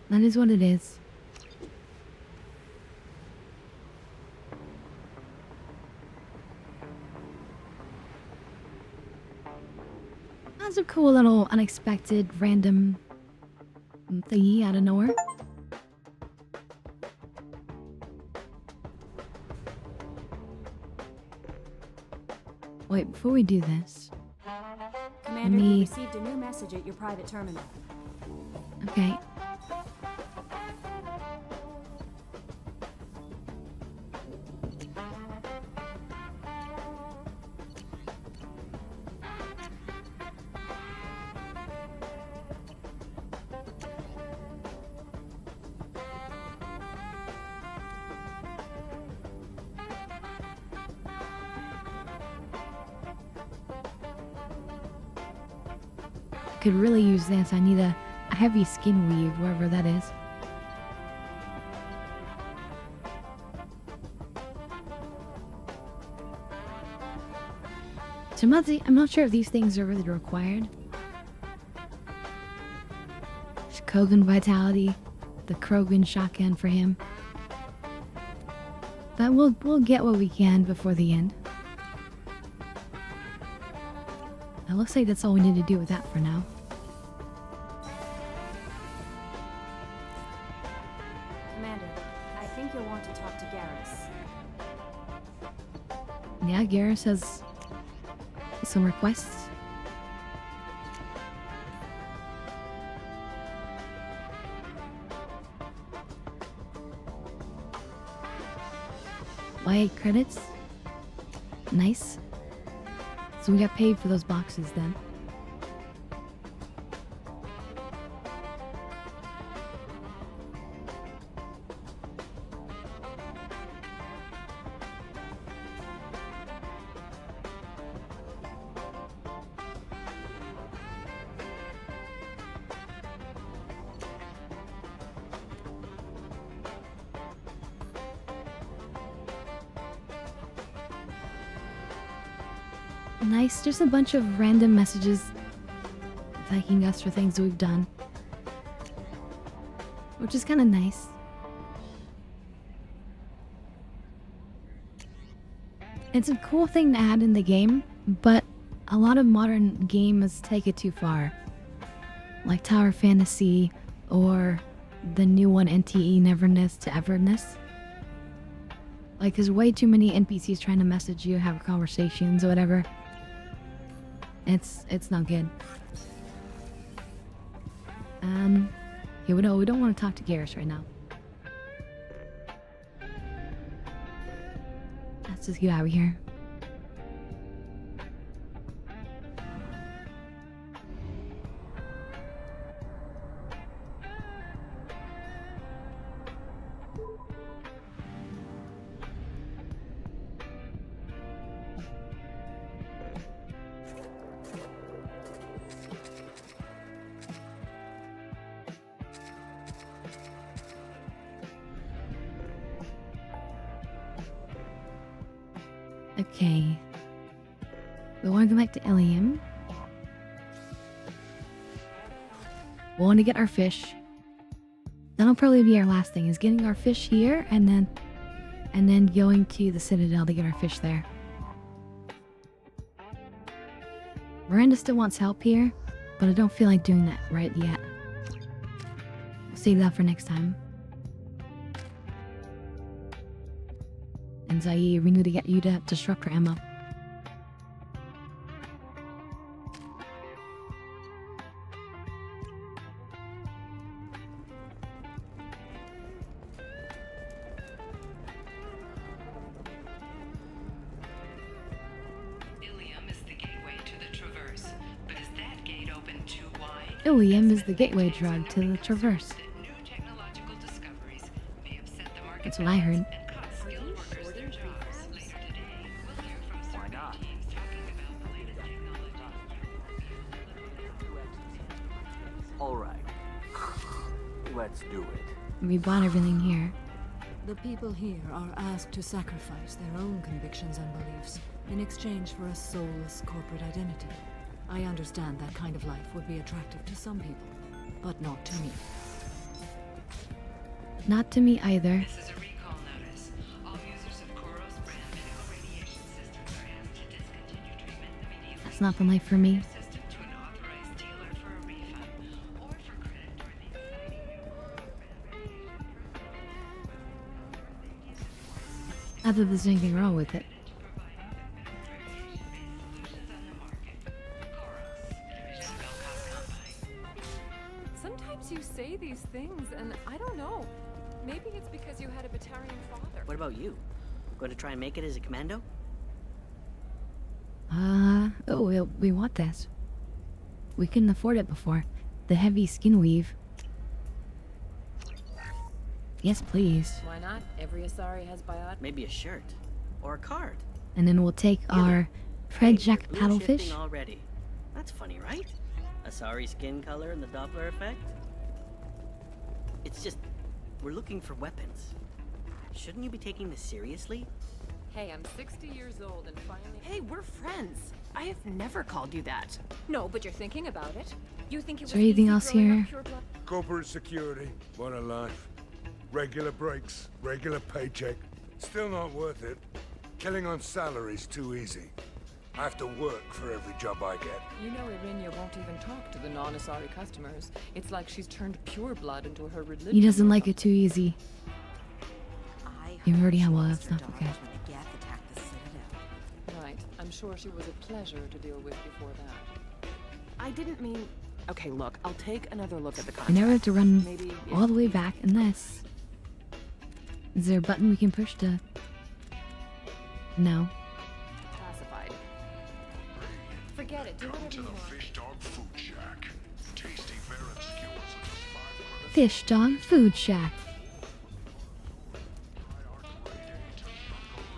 that is what it is. That's a cool little unexpected random thingy out of nowhere. Wait, before we do this, Commander, you received a new message at your private terminal. okay. Could really use this. I need a heavy skin weave, wherever that is. So I'm not sure if these things are really required. Kogan Vitality, the Krogan shotgun for him. But we'll get what we can before the end. It looks like that's all we need to do with that for now. Commander, I think you'll want to talk to Garrus. Yeah, Garrus has some requests. Why credits? Nice. So we got paid for those boxes then. Nice, just a bunch of random messages thanking us for things we've done. Which is kind of nice. It's a cool thing to add in the game, but a lot of modern games take it too far. Like Tower Fantasy, or the new one NTE Neverness to Everness. Like, there's way too many NPCs trying to message you, have conversations, or whatever. It's not good. Yeah, we don't want to talk to Garrus right now. Let's just get out of here. Okay. We want to go back to Ilium. We want to get our fish. That'll probably be our last thing, is getting our fish here and then going to the Citadel to get our fish there. Miranda still wants help here, but I don't feel like doing that right yet. We'll save that for next time. And Zaire, we need to get you to disrupt her ammo. Ilium is the gateway to the Traverse, but is that gate open too wide? Ilium is the gateway drug to the Traverse. That's what I heard. Let's do it. We bought everything here. The people here are asked to sacrifice their own convictions and beliefs in exchange for a soulless corporate identity. I understand that kind of life would be attractive to some people, but not to me. Not to me either. This is a recall notice. All users of Koros brand medical radiation systems are asked to discontinue treatment immediately. That's not the life for me. System to an authorized dealer for a refund or for credit toward the exciting new Not that there's anything wrong with it. Sometimes you say these things, and I don't know. Maybe it's because you had a Batarian father. What about you? Going to try and make it as a commando? Oh, we want this. We couldn't afford it before. The heavy skin weave. Yes, please. Why not? Every Asari has biot. Maybe a shirt. Or a card. And then we'll take our Fred Jack paddlefish. Already. That's funny, right? Asari skin color and the Doppler effect? It's just, we're looking for weapons. Shouldn't you be taking this seriously? Hey, I'm 60 years old and finally... Hey, we're friends. I have never called you that. No, but you're thinking about it. You think it was Is there anything else here? Corporate security, what a life. Regular breaks, regular paycheck. Still not worth it. Killing on salary's too easy. I have to work for every job I get. You know Irinia won't even talk to the non-Asari customers. It's like she's turned pure blood into her religion. He doesn't like it too easy. You already have a lot of stuff, okay. Right. I'm sure she was a pleasure to deal with before that. I didn't mean... Okay, look, I'll take another look at the I contract. never have to run Maybe all the way back in this. Is there a button we can push to... No. Classified. Forget it. Do whatever you want. Fish Dog Food Shack. Tasty, fair, and secure, such as 5 Fish Dog Food Shack.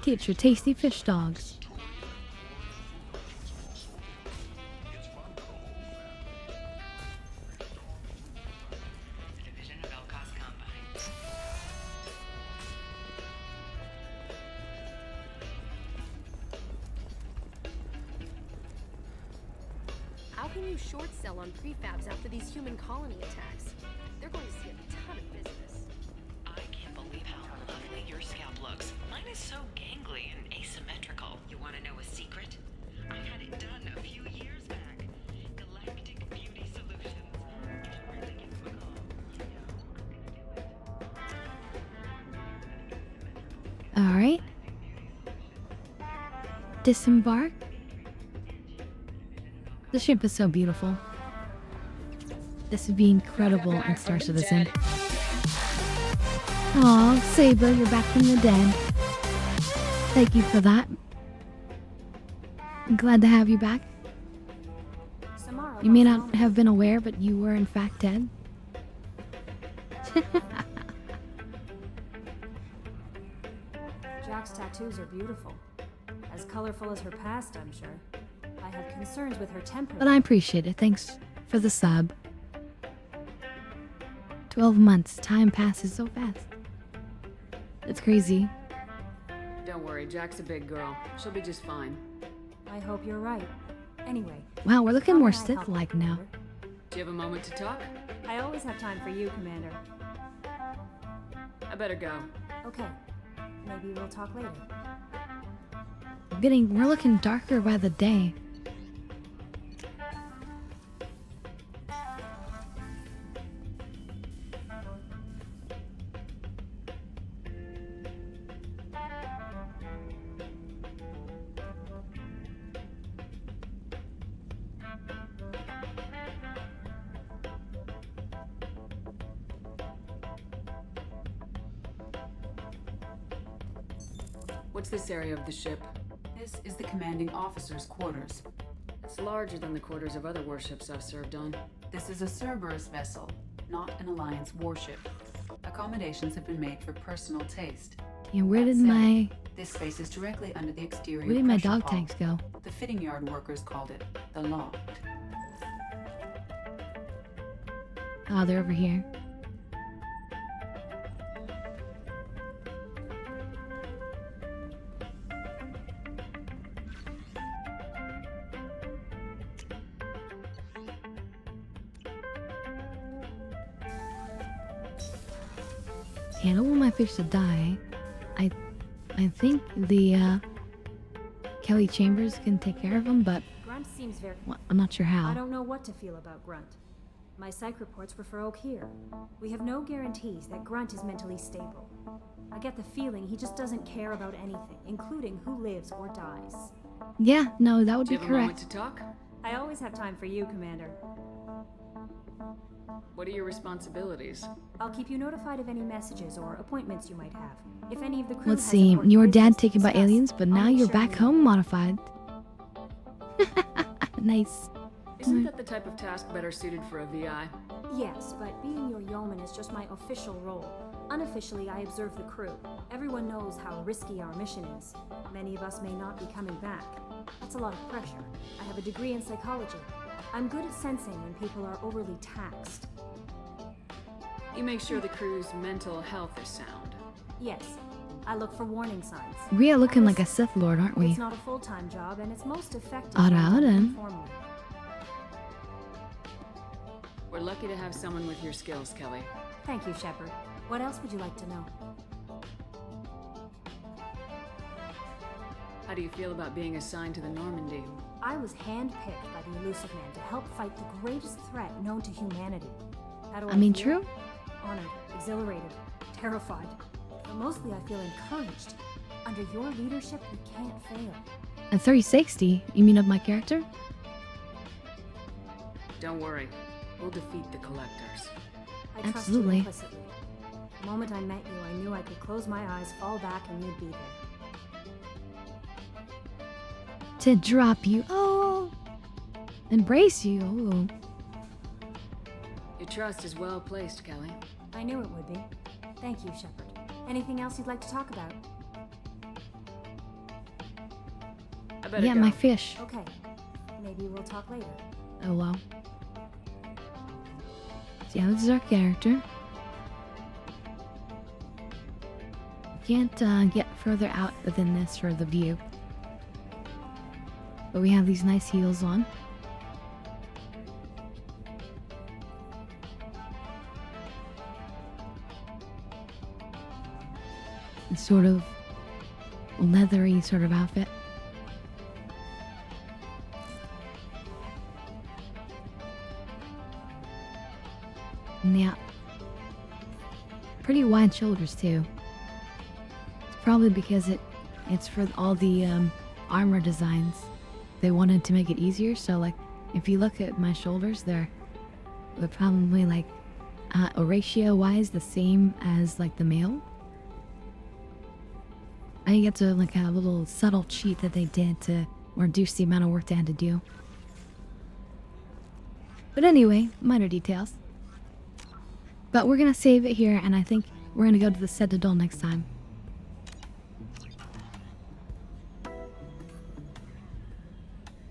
Get your tasty fish dogs. How can you short sell on prefabs after these human colony attacks? They're going to see a ton of business. I can't believe how lovely your scalp looks. Mine is so gangly and asymmetrical. You want to know a secret? I had it done a few years back. Galactic Beauty Solutions. You should really give them a call. Alright. Disembark. The ship is so beautiful. This would be incredible in Star Citizen. Aw, Saber, you're back from the dead. Thank you for that. I'm glad to have you back. You may not have been aware, but you were in fact dead. Jack's tattoos are beautiful. As colorful as her past, I'm sure. I have concerns with her temper. But I appreciate it. Thanks for the sub. 12 months. Time passes so fast. It's crazy. Don't worry, Jack's a big girl. She'll be just fine. I hope you're right. Anyway. Wow, we're looking more Sith-like now. Do you have a moment to talk? I always have time for you, Commander. I better go. Okay. Maybe we'll talk later. We're looking darker by the day. What's this area of the ship? This is the commanding officer's quarters. It's larger than the quarters of other warships I've served on. This is a Cerberus vessel, not an Alliance warship. Accommodations have been made for personal taste. Yeah, where did my... This space is directly under the exterior Where did my pressure dog hull. tanks go? The fitting yard workers called it the loft. Oh, they're over here. Yeah, I don't want my fish to die. I think the Kelly Chambers can take care of them, but Grunt seems very... well, I'm not sure how. I don't know what to feel about Grunt. My psych reports refer Oak here. We have no guarantees that Grunt is mentally stable. I get the feeling he just doesn't care about anything, including who lives or dies. Yeah, no, that would Do be you have a moment correct. to talk? I always have time for you, Commander. What are your responsibilities? I'll keep you notified of any messages or appointments you might have. If any of the crew Let's has see. important Your business dad to taken by discuss, aliens, but I'll now make you're sure back you- home modified. Nice. Isn't that the type of task better suited for a VI? Yes, but being your yeoman is just my official role. Unofficially, I observe the crew. Everyone knows how risky our mission is. Many of us may not be coming back. That's a lot of pressure. I have a degree in psychology. I'm good at sensing when people are overly taxed. You make sure the crew's mental health is sound. Yes, I look for warning signs. We are looking like a Sith Lord, aren't we? It's not a full-time job, and it's most effective Alright when done then. informally. We're lucky to have someone with your skills, Kelly. Thank you, Shepard. What else would you like to know? How do you feel about being assigned to the Normandy? I was handpicked by the Elusive Man to help fight the greatest threat known to humanity. How do I mean, feel? true. Honored, exhilarated, terrified. But mostly I feel encouraged. Under your leadership, we can't fail. A 360? You mean of my character? Don't worry. We'll defeat the Collectors. I trust Absolutely. you implicitly. The moment I met you, I knew I could close my eyes, fall back, and you'd be there. To drop you. Oh! Embrace you. Oh. Your trust is well placed, Kelly. I knew it would be. Thank you, Shepard. Anything else you'd like to talk about? I better Yeah, go. my fish. Okay. Maybe we'll talk later. Oh well. So yeah, this is our character. Can't get further out than this for the view. But we have these nice heels on. A sort of leathery sort of outfit. Yeah. Pretty wide shoulders too. It's probably because it's for all the armor designs. They wanted to make it easier, so like if you look at my shoulders, they're probably like ratio wise the same as like the male. I think it's like a little subtle cheat that they did to reduce the amount of work they had to do. But anyway, minor details. But we're gonna save it here, and I think we're gonna go to the Citadel next time.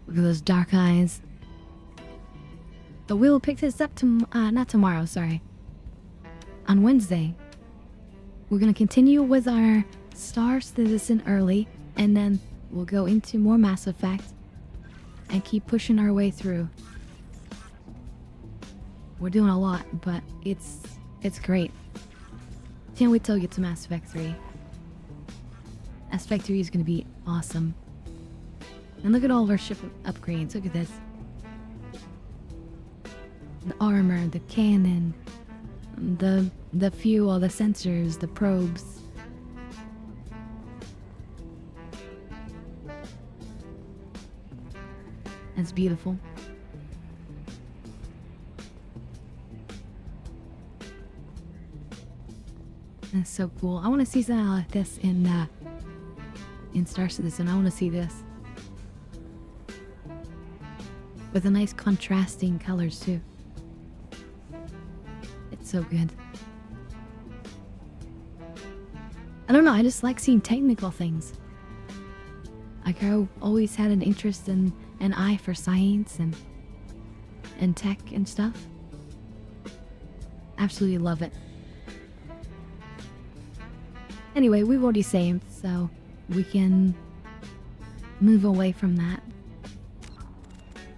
Look at those dark eyes. But we'll pick this up not tomorrow, sorry. On Wednesday. We're gonna continue with our Star Citizen early, and then we'll go into more Mass Effect and keep pushing our way through. We're doing a lot, but it's great. Can't wait till we get to Mass Effect 3. Mass Effect 3 is gonna be awesome. And look at all of our ship upgrades. Look at this. The armor, the cannon, the fuel, the sensors, the probes. That's beautiful. That's so cool. I want to see something like this in Star Citizen. I want to see this. With the nice contrasting colors too. It's so good. I don't know, I just like seeing technical things. Like I always had an interest in an eye for science and tech and stuff. Absolutely love it. Anyway, we've already saved, so we can move away from that.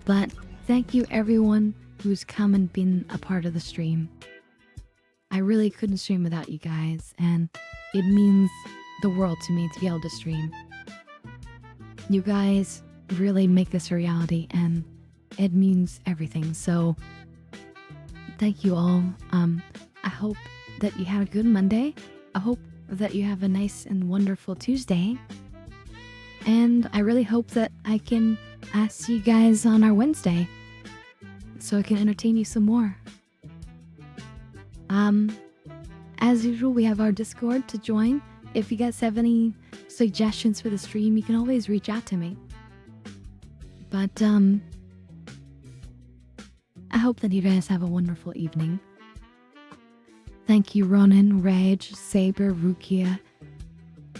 But thank you everyone who's come and been a part of the stream. I really couldn't stream without you guys, and it means the world to me to be able to stream. You guys really make this a reality, and it means everything. So thank you all. I hope that you have a good Monday. I hope that you have a nice and wonderful Tuesday. And I really hope that I can see you guys on our Wednesday so I can entertain you some more. As usual, we have our Discord to join. If you guys have any suggestions for the stream, you can always reach out to me. But I hope that you guys have a wonderful evening. Thank you, Ronan, Rage, Saber, Rukia,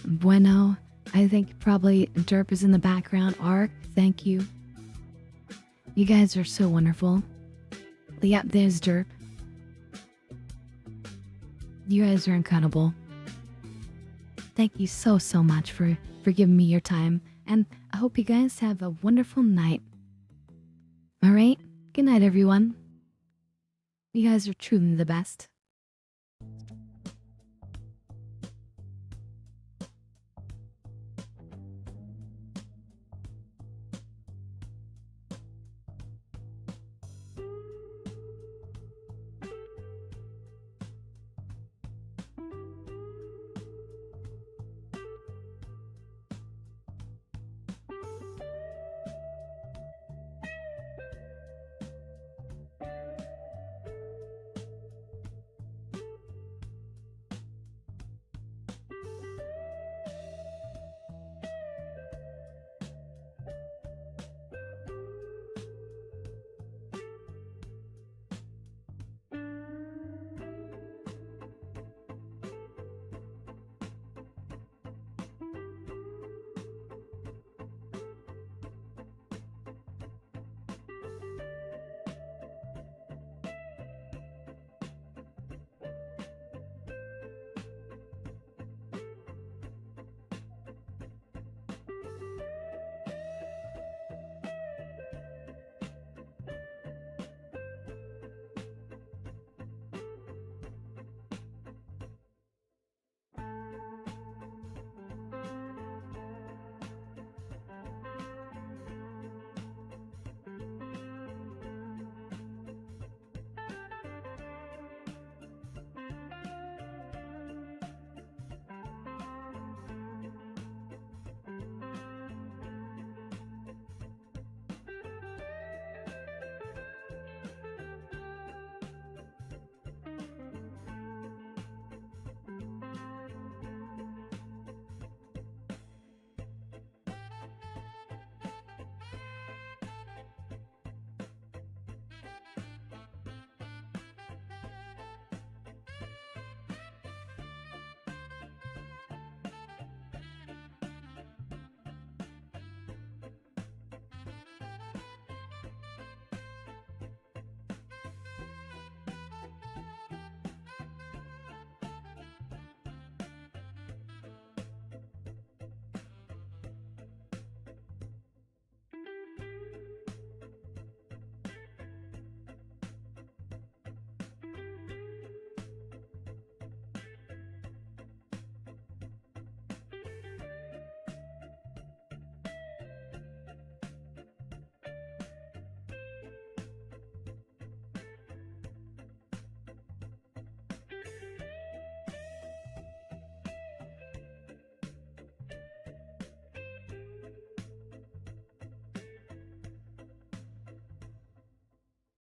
Bueno. I think probably Derp is in the background. Ark, thank you. You guys are so wonderful. Yep, there's Derp. You guys are incredible. Thank you so much for giving me your time. And I hope you guys have a wonderful night. Alright? Good night, everyone. You guys are truly the best.